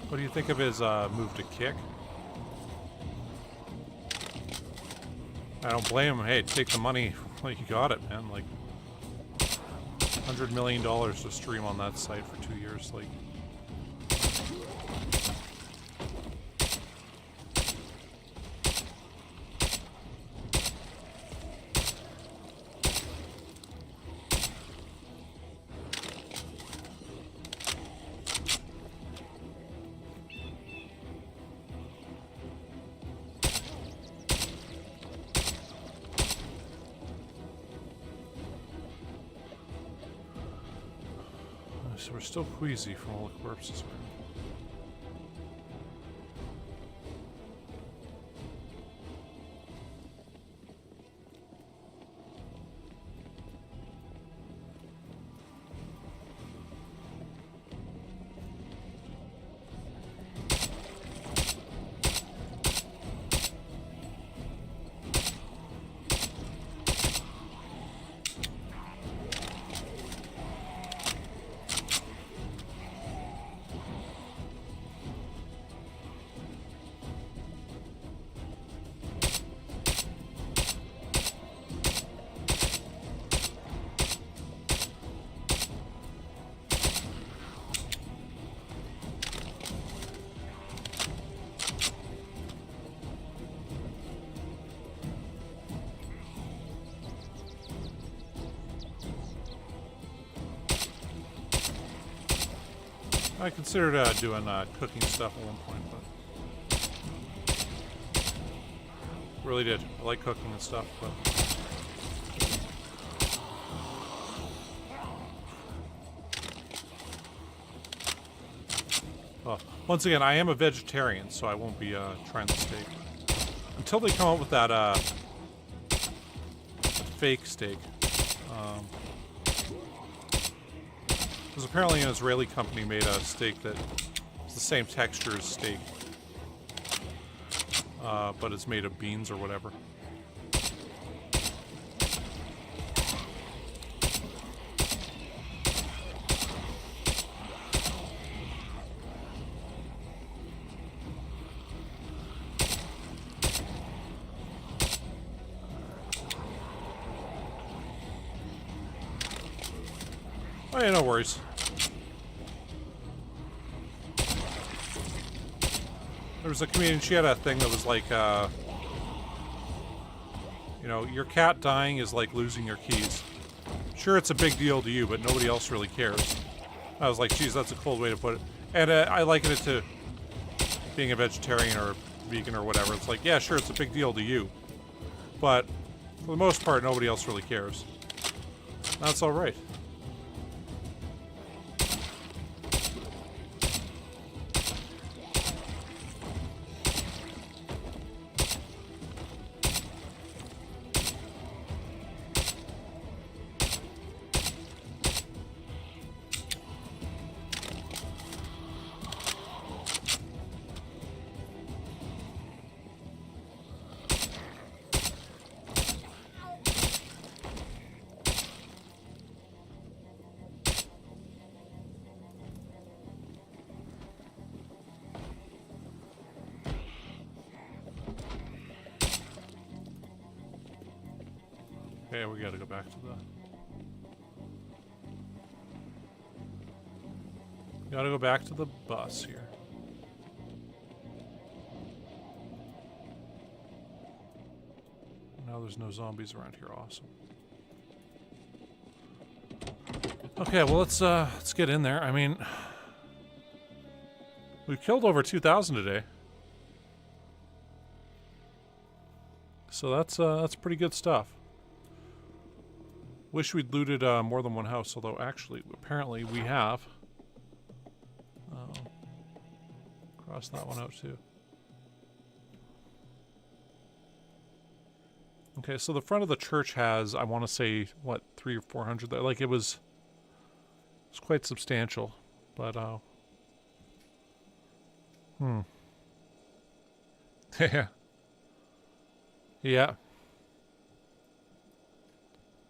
What do you think of his move to kick? I don't blame him. Hey, take the money. Like, you got it, man. Like, $100 million to stream on that site for 2 years. Like, So we're still queasy from all the corpses around. I considered doing cooking stuff at one point, but really did. I like cooking and stuff, but once again, I am a vegetarian, so I won't be trying the steak until they come up with that fake steak. Because apparently an Israeli company made a steak that is the same texture as steak, but it's made of beans or whatever. Oh yeah, no worries. There was a comedian, she had a thing that was like, you know, your cat dying is like losing your keys. Sure, it's a big deal to you, but nobody else really cares. I was like, geez, that's a cold way to put it. And I liken it to being a vegetarian or vegan or whatever. It's like, yeah, sure, it's a big deal to you, but for the most part, nobody else really cares. That's all right. Okay, we gotta go back to the... Gotta go back to the bus here. Now there's no zombies around here, awesome. Okay, well let's get in there. I mean, we've killed over 2,000 today. So that's pretty good stuff. Wish we'd looted more than one house, although actually, apparently we have. Cross that one out too. Okay, so the front of the church has, I want to say, what, 300 or 400 there. Like, it was quite substantial, but yeah.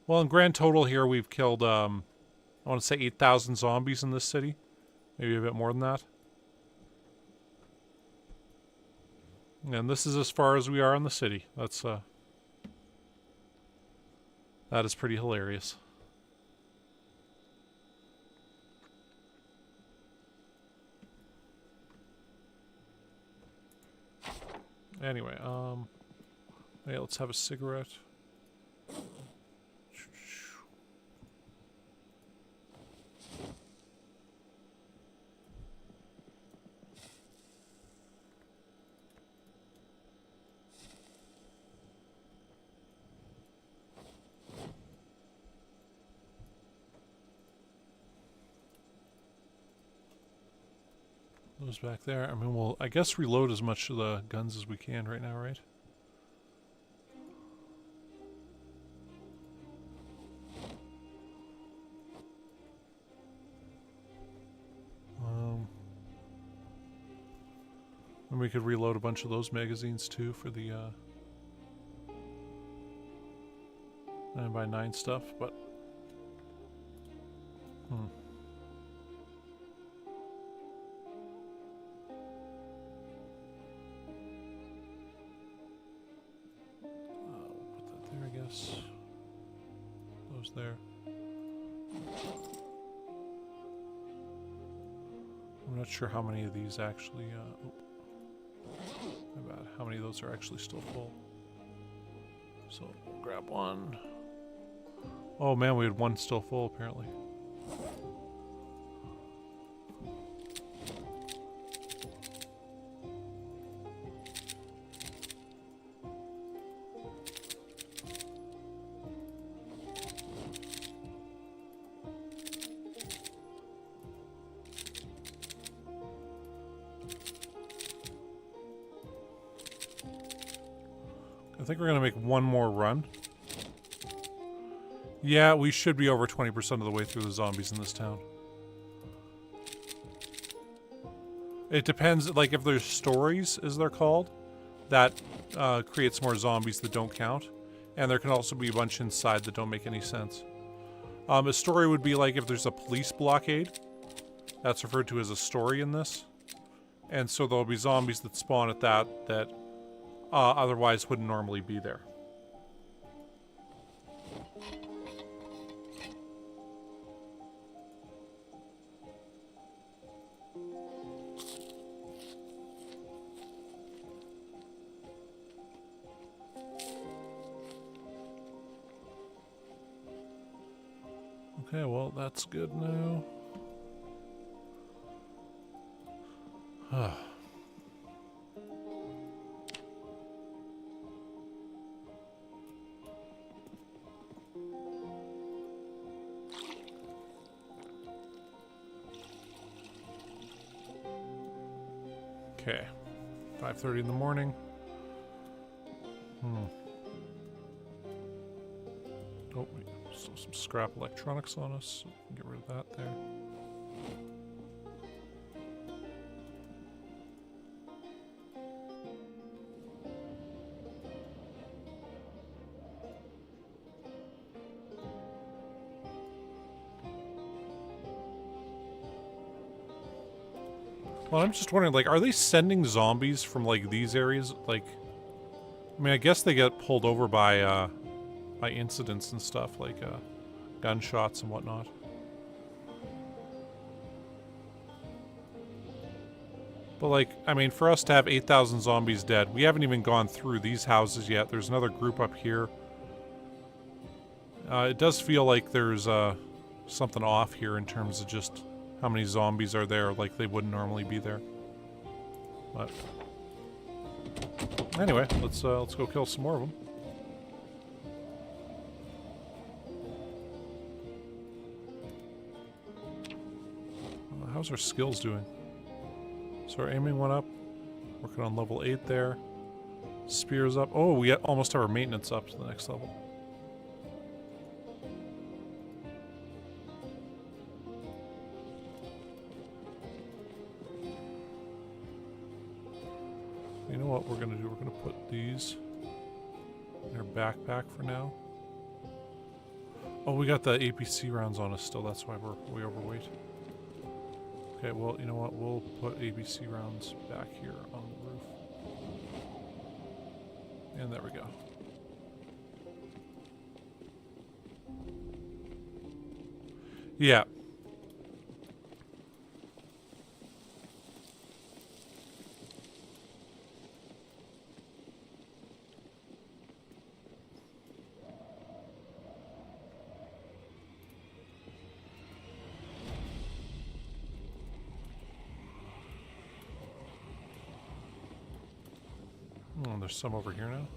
Well, in grand total here, we've killed, I want to say 8,000 zombies in this city. Maybe a bit more than that. And this is as far as we are in the city. That's, that is pretty hilarious. Anyway, hey, let's have a cigarette. Those back there. I mean, we'll, I guess, reload as much of the guns as we can right now, right? And we could reload a bunch of those magazines too for the 9x9 stuff, but we'll put that there, I guess. Those there. I'm not sure how many of these actually about how many of those are actually still full. So we'll grab one. Oh man, we had one still full apparently. I think we're gonna make one more run. Yeah, we should be over 20% of the way through the zombies in this town. It depends, like if there's stories, as they're called, that creates more zombies that don't count. And there can also be a bunch inside that don't make any sense. A story would be like if there's a police blockade. That's referred to as a story in this. And so there'll be zombies that spawn at that otherwise wouldn't normally be there. Okay, well, that's good now. Okay, 5:30 in the morning. Oh, wait, still some scrap electronics on us. So we can get rid of that there. Well, I'm just wondering, like, are they sending zombies from, like, these areas? Like, I mean, I guess they get pulled over by incidents and stuff, like, gunshots and whatnot. But, like, I mean, for us to have 8,000 zombies dead, we haven't even gone through these houses yet. There's another group up here. It does feel like there's, something off here in terms of just how many zombies are there, like they wouldn't normally be there. But anyway, let's go kill some more of them. How's our skills doing? So our aiming went up. Working on level 8 there. Spears up. Oh, we almost have our maintenance up to the next level. You know what we're going to do? We're going to put these in our backpack for now. Oh, we got the APC rounds on us still. That's why we're way overweight. Okay, well, you know what? We'll put APC rounds back here on the roof. And there we go. Yeah. Oh, there's some over here now.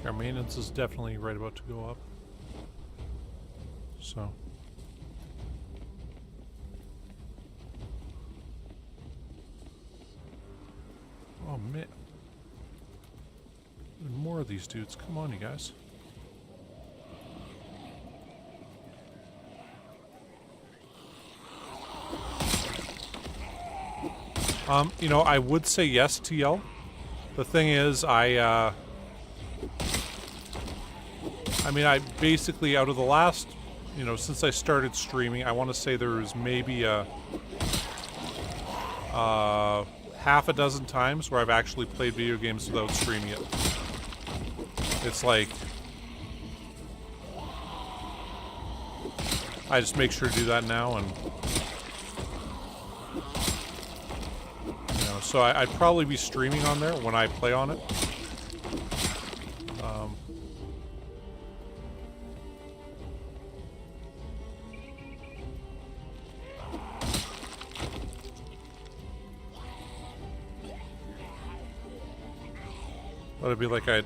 Our maintenance is definitely right about to go up. So. Oh man. More of these dudes. Come on, you guys. You know, I would say yes to yell. The thing is, I mean, I basically, out of the last, you know, since I started streaming, I want to say there's maybe a half a dozen times where I've actually played video games without streaming it. It's like, I just make sure to do that now, and you know, so I'd probably be streaming on there when I play on it. But it'd be like I'd,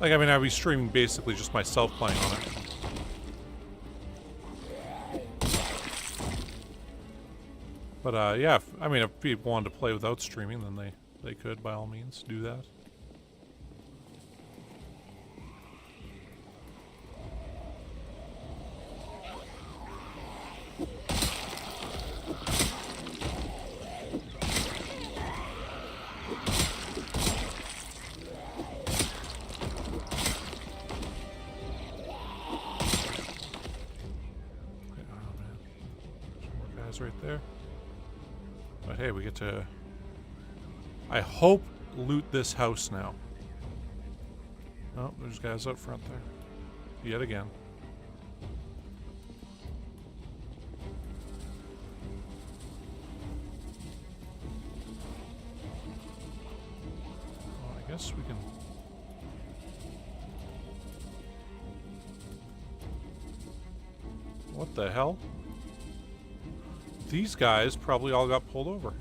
like, I mean, I'd be streaming basically just myself playing on it. But, yeah, I mean, if people wanted to play without streaming, then they could, by all means, do that. Right there. But hey, we get to, I hope, loot this house now. Oh, there's guys up front there. Yet again. Well, I guess we can... What the hell? These guys probably all got pulled over.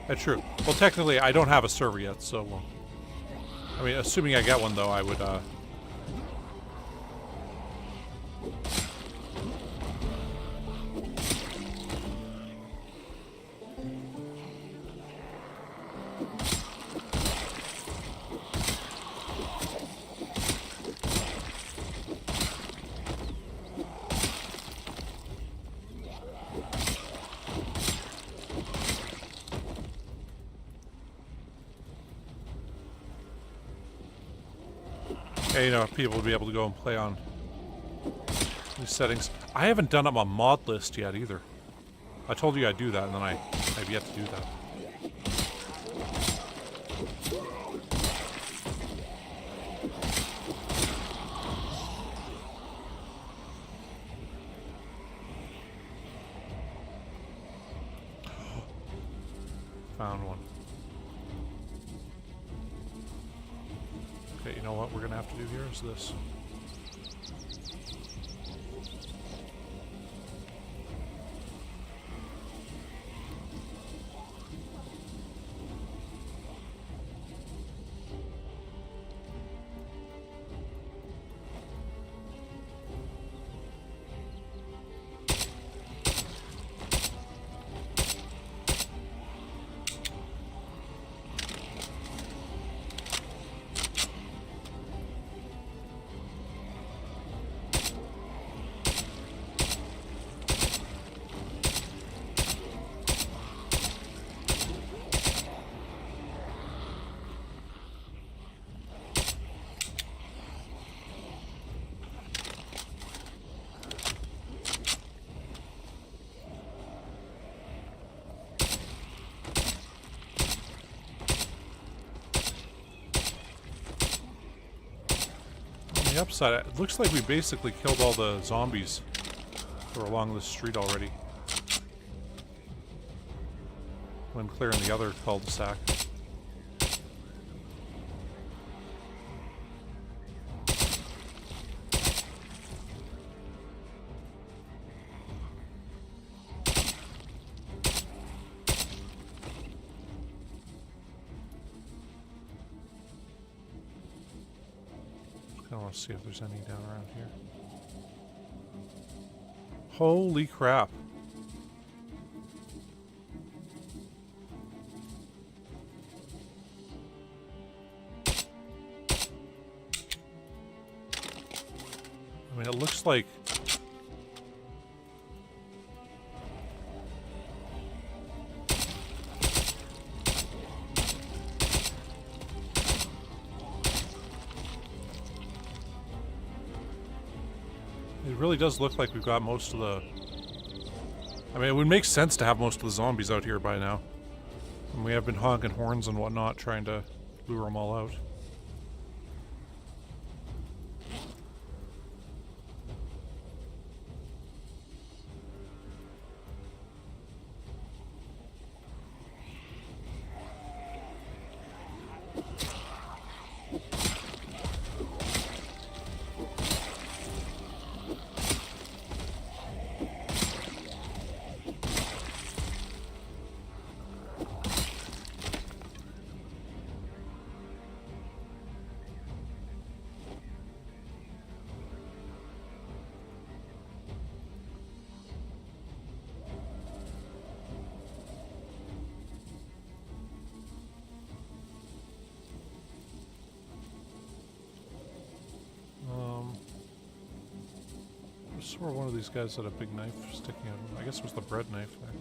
That's true. Well, technically, I don't have a server yet, so... I mean, assuming I get one, though, I would, you know, people will be able to go and play on these settings. I haven't done up my mod list yet either. I told you I'd do that, and then I've yet to do that. Found one. Okay, you know what we're gonna have to do here is this. the upside, it looks like we basically killed all the zombies that were along this street already when clearing the other cul-de-sac. I want to see if there's any down around here. Holy crap. I mean, it looks like... It really does look like we've got most of the... I mean, it would make sense to have most of the zombies out here by now. And we have been honking horns and whatnot, trying to lure them all out. I swore one of these guys had a big knife sticking out of him. I guess it was the bread knife there.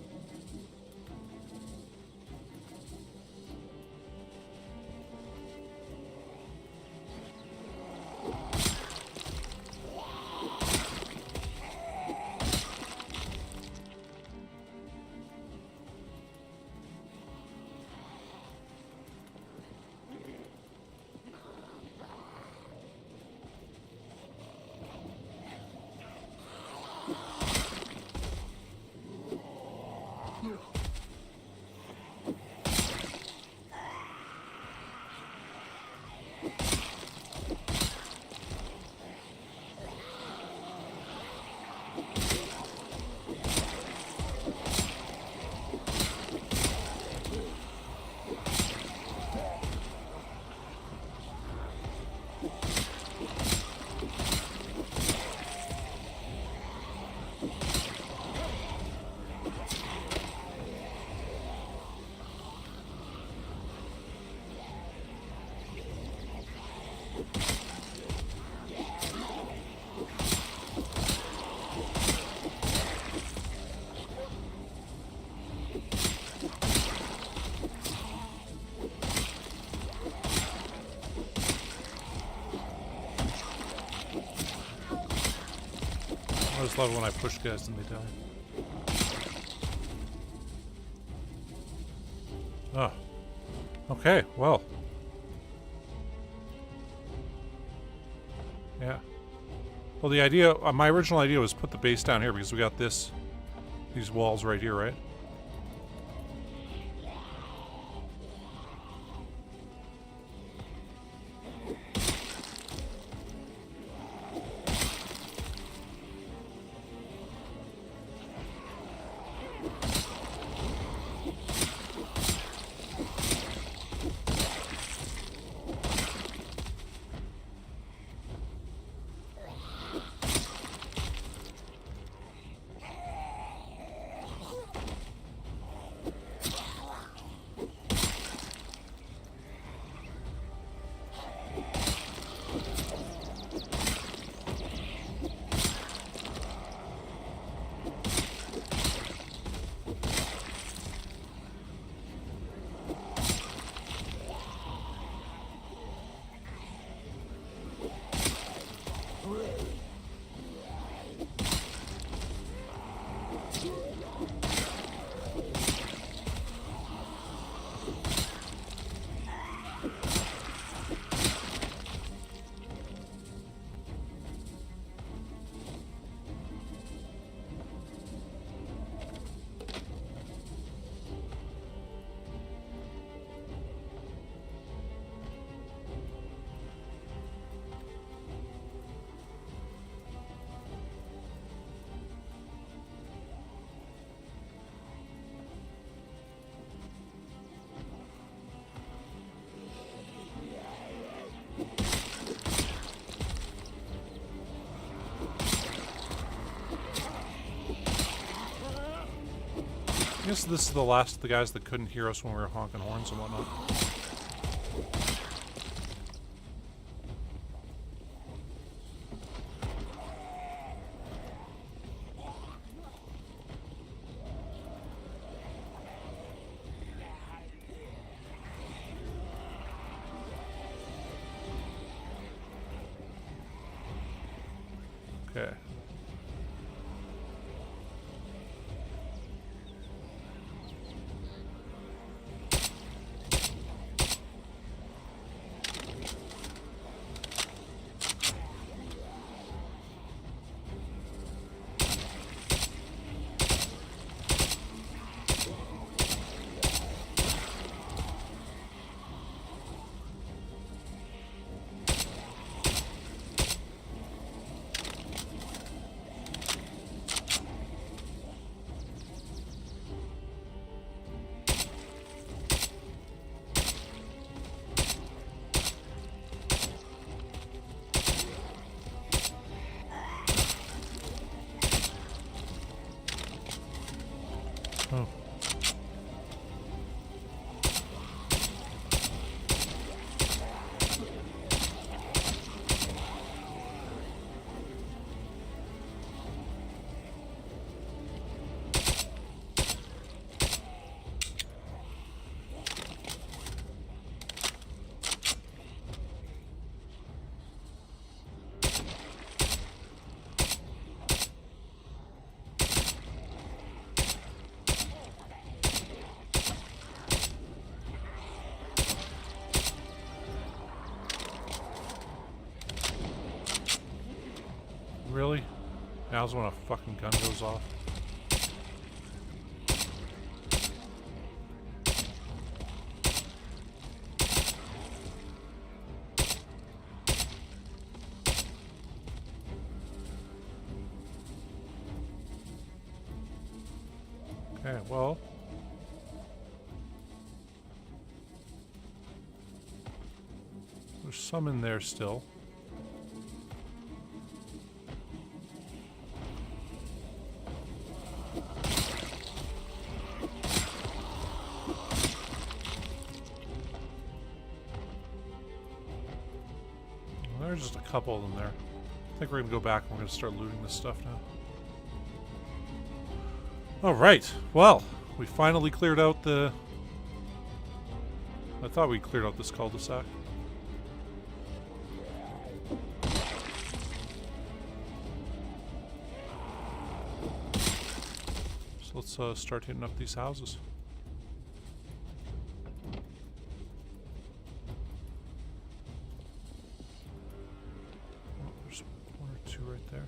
I always love when I push guys and they die. Oh. Okay, well. Yeah. Well, the idea, my original idea was put the base down here because we got these walls right here, right? guess this is the last of the guys that couldn't hear us when we were honking horns and whatnot. Okay. Oh. Really? Now's when a fucking gun goes off. Okay, well. There's some in there still. There's just a couple of them there. I think we're gonna go back and we're gonna start looting this stuff now. Alright, well, we finally cleared out the... I thought we cleared out this cul-de-sac. So let's start hitting up these houses. Right there.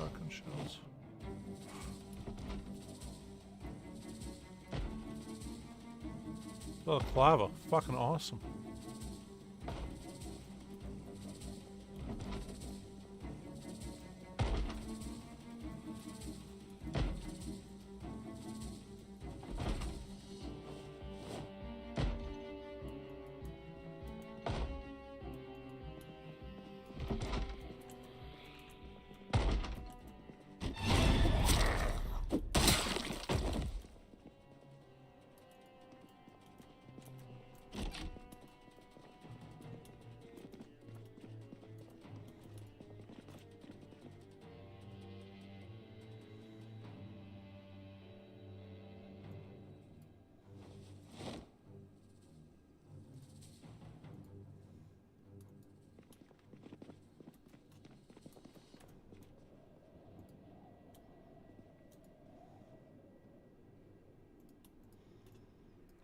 shotgun shells. Oh, clava. Fucking awesome.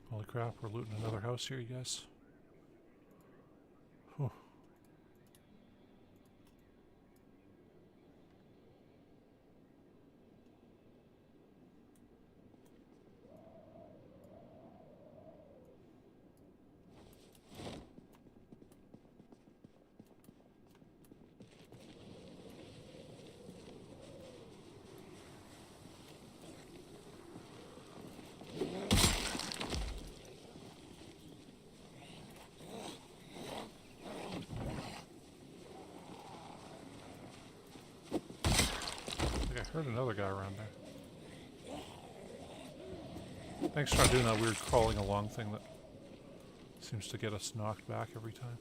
Holy crap, we're looting another house here, you guys. Whew. I heard another guy around there. Thanks for doing that weird crawling along thing that seems to get us knocked back every time.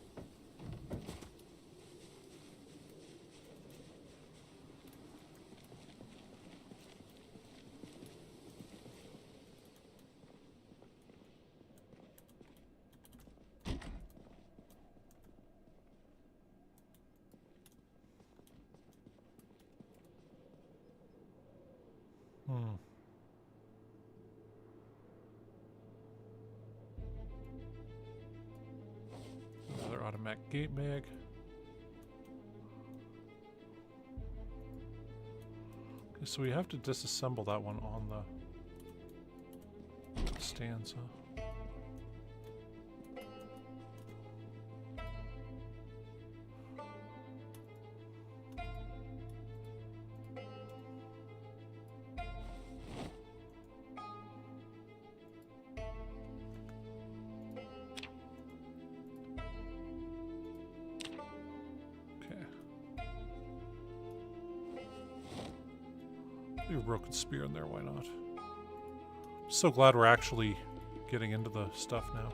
Another automatic gate mag. Okay, so we have to disassemble that one on the stands, huh? Leave a broken spear in there, why not? So glad we're actually getting into the stuff now.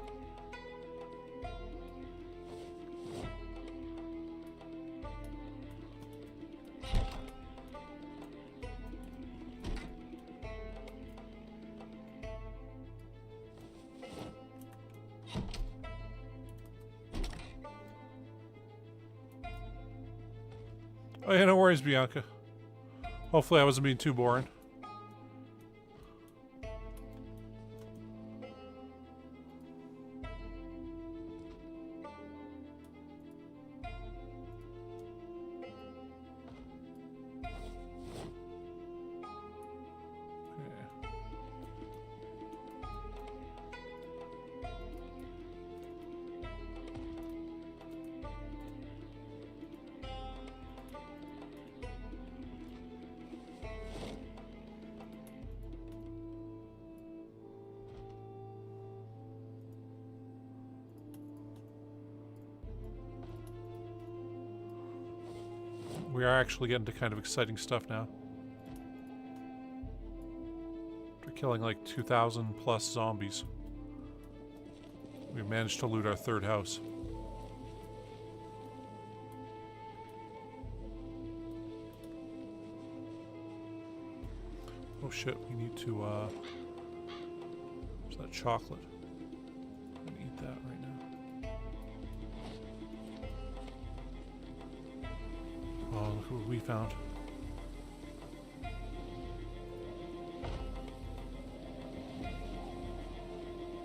Oh yeah, no worries, Bianca. Hopefully I wasn't being too boring. We are actually getting to kind of exciting stuff now. After killing like 2,000 plus zombies, we managed to loot our third house. Oh shit, we need to, where's that chocolate? I'm gonna eat that right now. Oh, look what we found.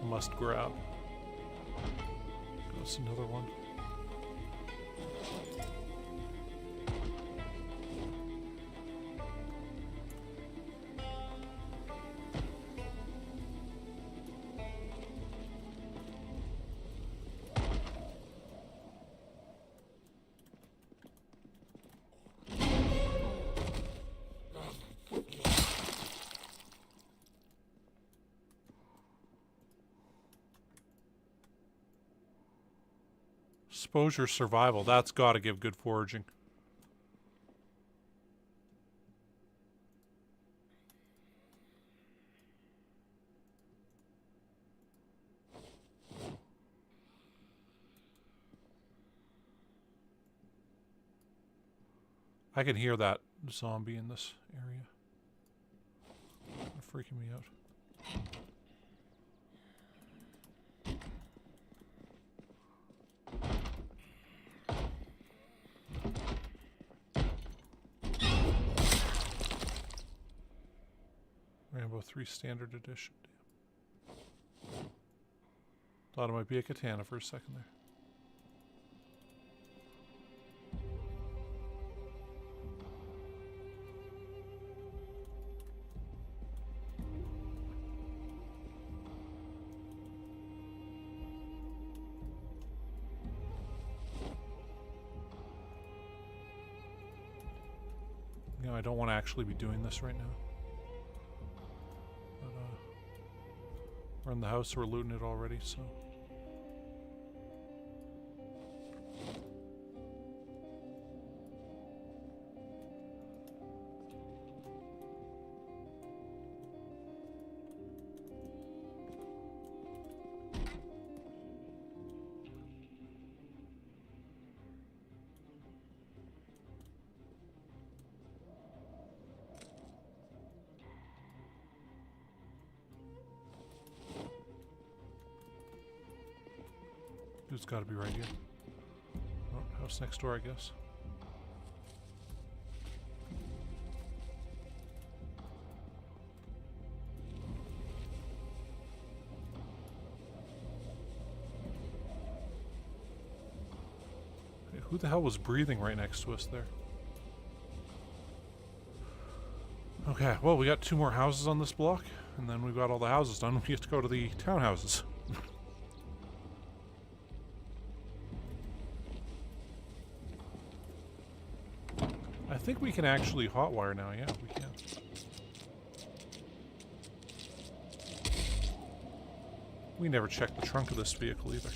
Must grab. Goes another one. Exposure survival. That's got to give good foraging. I can hear that zombie in this area. They're freaking me out. Rambo 3 Standard Edition. Damn. Thought it might be a katana for a second there. You know, I don't want to actually be doing this right now. But, we're in the house, we're looting it already, so... It's got to be right here. Oh, house next door, I guess. Hey, who the hell was breathing right next to us there? Okay, well, we got 2 more houses on this block, and then we've got all the houses done. We have to go to the townhouses. I think we can actually hotwire now, yeah, we can. We never checked the trunk of this vehicle either.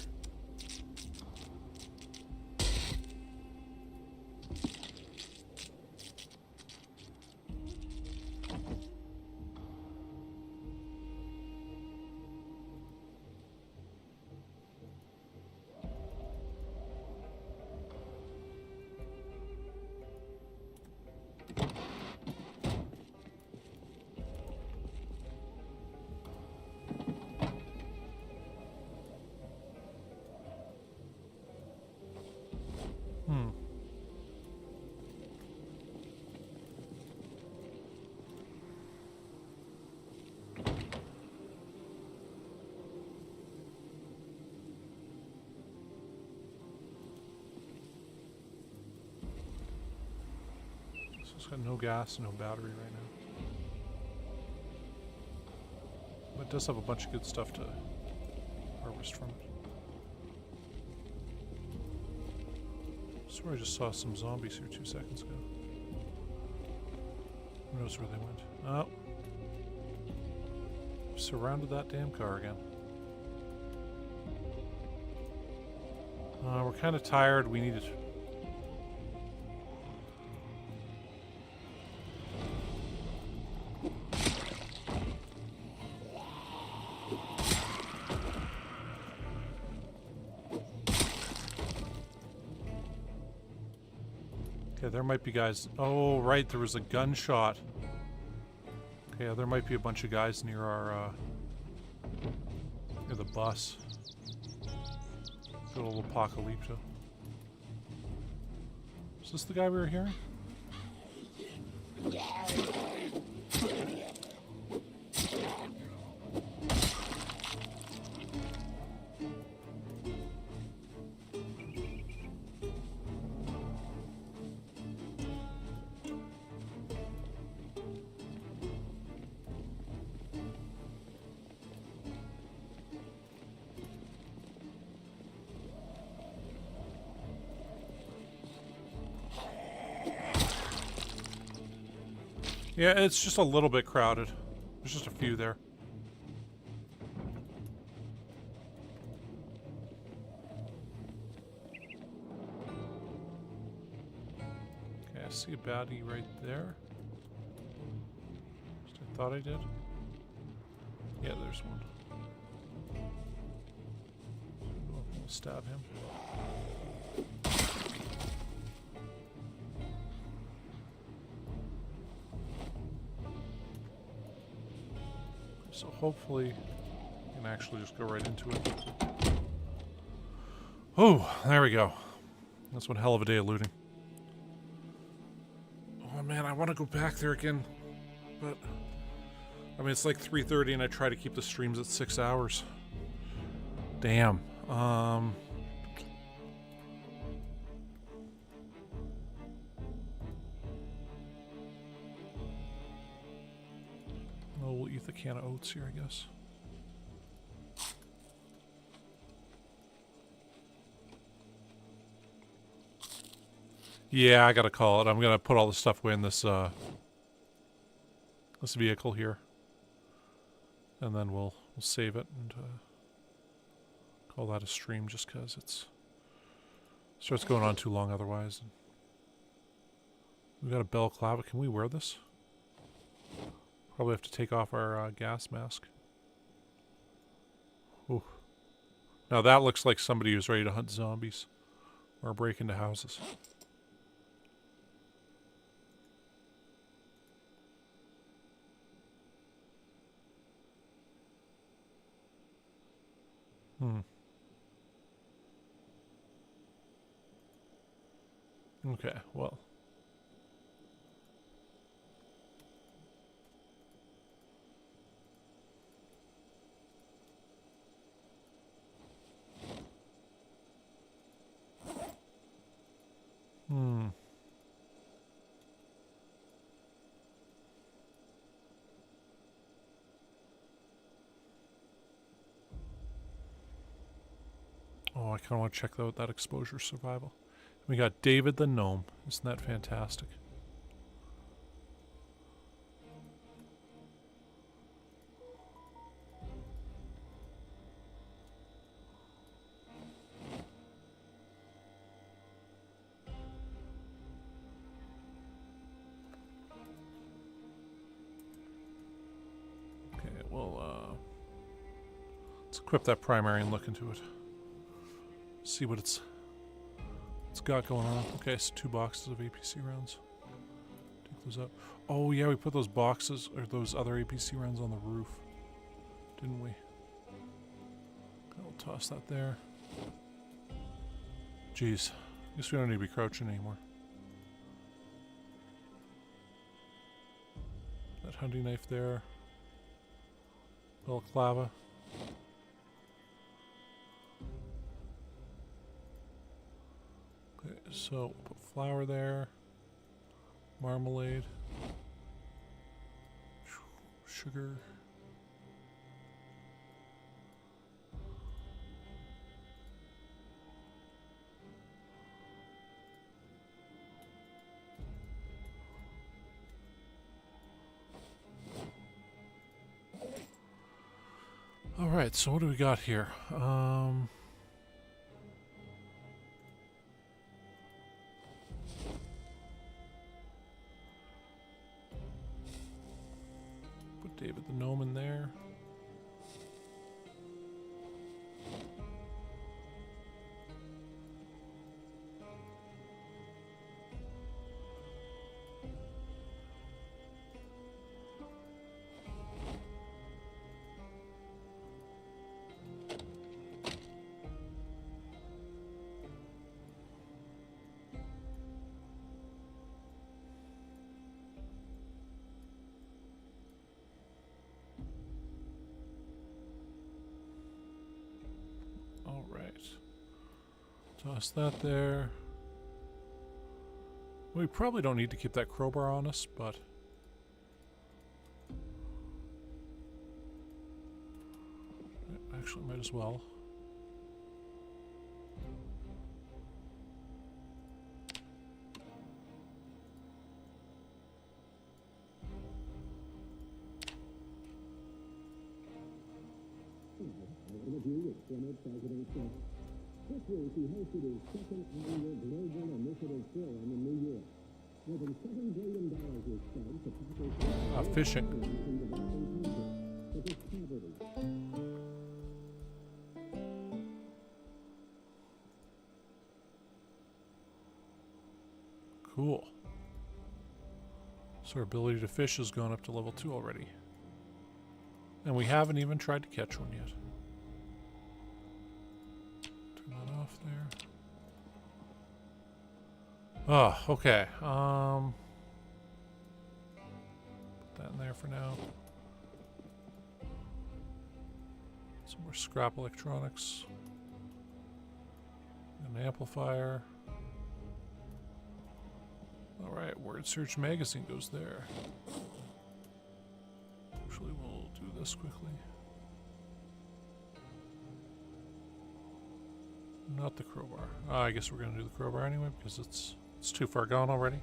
It's got no gas, no battery right now. But it does have a bunch of good stuff to harvest from it. I swear I just saw some zombies here 2 seconds ago. Who knows where they went? Oh. Surrounded that damn car again. We're kind of tired. We need to... Okay, there might be guys... Oh, right, there was a gunshot. Okay, yeah, there might be a bunch of guys near our, near the bus. Good old Apocalypto. Is this the guy we were hearing? Yeah, it's just a little bit crowded. There's just a few there. see a baddie right there. I thought I did. Yeah, there's one. We'll stab him. So hopefully I can actually just go right into it. Oh, there we go. That's one hell of a day of looting. Oh man, I want to go back there again, but I mean it's like 3:30 and I try to keep the streams at 6 hours. Damn. Oh, we'll eat the can of oats here, I guess. Yeah, I gotta call it. I'm gonna put all the stuff away in this this vehicle here, and then we'll save it and call that a stream, just because it starts going on too long otherwise. We got a balaclava. Can we wear this? Probably have to take off our gas mask. Ooh. Now that looks like somebody who's ready to hunt zombies or break into houses. Okay, well. Oh, I kind of want to check out that exposure survival. We got David the Gnome. Isn't that fantastic? Okay, well, let's equip that primary and look into it. See what it's got going on. Okay, so 2 boxes of APC rounds. Take those up. Oh yeah, we put those boxes or those other APC rounds on the roof, didn't we? I'll toss that there. Jeez, guess we don't need to be crouching anymore. That hunting knife there. Balaclava. Okay, so put flour there, marmalade, sugar. All right, so what do we got here? David the Gnome in there. Toss that there. We probably don't need to keep that crowbar on us, but actually might as well. This week he hosted his second annual Global Initiative Forum in New York with an Fishing. Cool. So our ability to fish has gone up to level 2 already. And we haven't even tried to catch one yet. Turn that off there. Oh, okay. Put that in there for now. Some more scrap electronics. An amplifier. Alright, word search magazine goes there. Actually, we'll do this quickly. Not the crowbar. I guess we're going to do the crowbar anyway because it's too far gone already.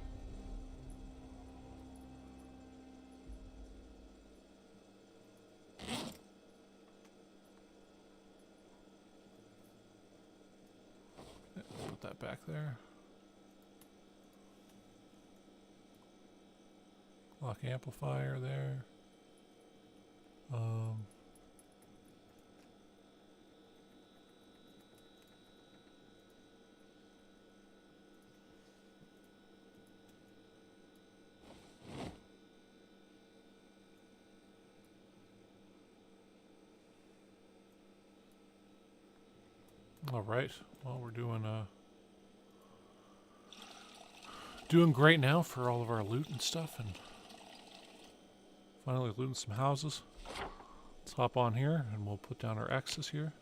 Okay, put that back there. Clock amplifier there. All right. Well, we're doing great now for all of our loot and stuff, and finally looting some houses. Let's hop on here and we'll put down our X's here.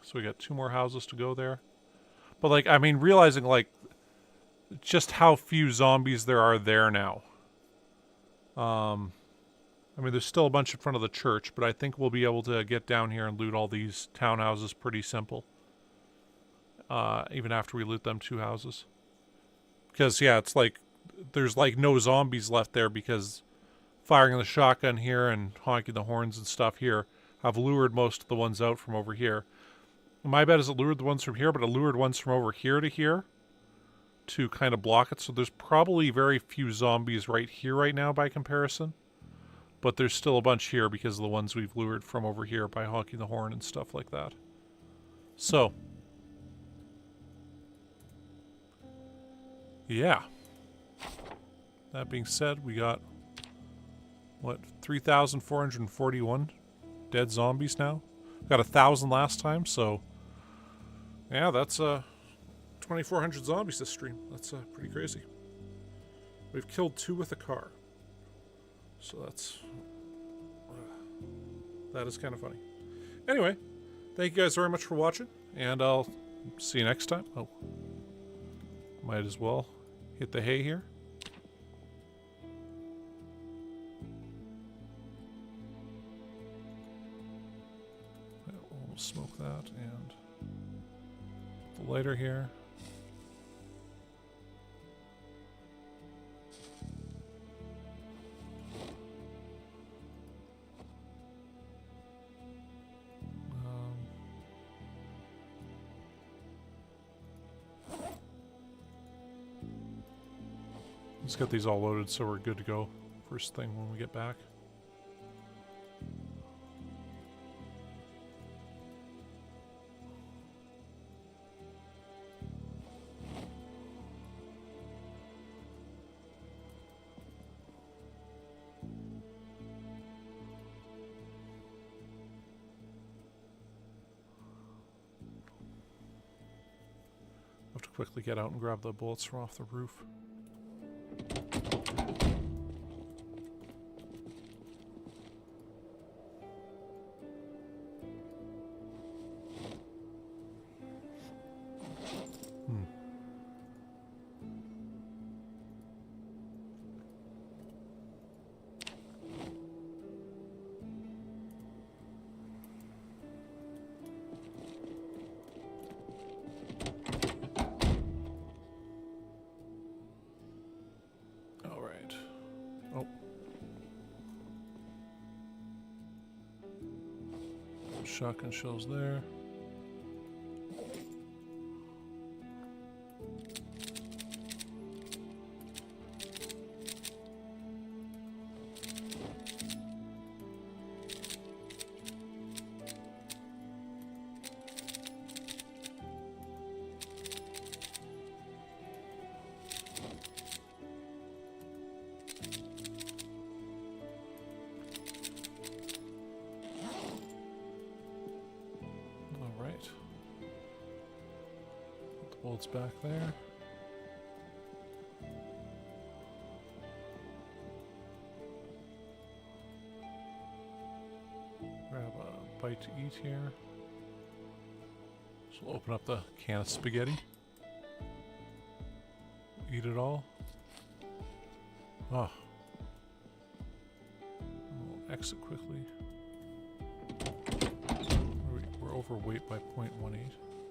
So we got 2 more houses to go there. But like, I mean, realizing like just how few zombies there are there now. I mean, there's still a bunch in front of the church, but I think we'll be able to get down here and loot all these townhouses pretty simple. Even after we loot them 2 houses. Because, yeah, it's like, there's like no zombies left there because firing the shotgun here and honking the horns and stuff here have lured most of the ones out from over here. My bet is it lured the ones from here, but it lured ones from over here to here to kind of block it. So there's probably very few zombies right here right now by comparison. But there's still a bunch here because of the ones we've lured from over here by honking the horn and stuff like that. So, yeah. That being said, we got, what, 3,441 dead zombies now? Got 1,000 last time, so yeah, that's 2,400 zombies this stream. That's pretty crazy. We've killed 2 with a car. So that's... that is kind of funny. Anyway, thank you guys very much for watching, and I'll see you next time. Oh, might as well hit the hay here. We'll smoke that, and the lighter here. Let's get these all loaded so we're good to go first thing when we get back. Have to quickly get out and grab the bullets from off the roof. Shotgun shells there. Leopold's back there. Grab a bite to eat here. So we'll open up the can of spaghetti. Eat it all. Oh. We'll exit quickly. We're overweight by 0.18.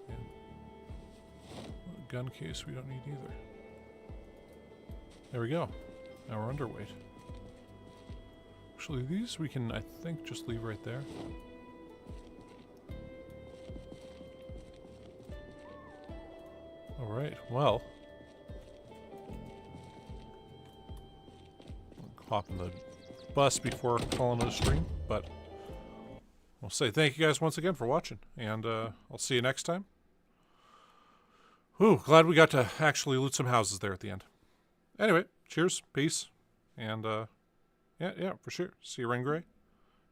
Yeah. Gun case we don't need either. There we go. Now we're underweight. Actually, these we can, I think, just leave right there. Alright, well. I'll hop in the bus before calling it a stream, but I'll say thank you guys once again for watching, and I'll see you next time. Whew, glad we got to actually loot some houses there at the end. Anyway, cheers, peace, and yeah, for sure. See you, Ren Gray.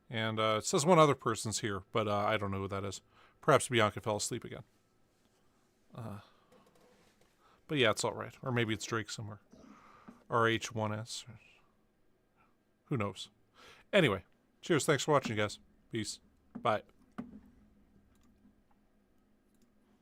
And it says one other person's here, but I don't know who that is. Perhaps Bianca fell asleep again. But yeah, it's all right. Or maybe it's Drake somewhere. RH1S. Who knows? Anyway, cheers. Thanks for watching, guys. Peace. Bye.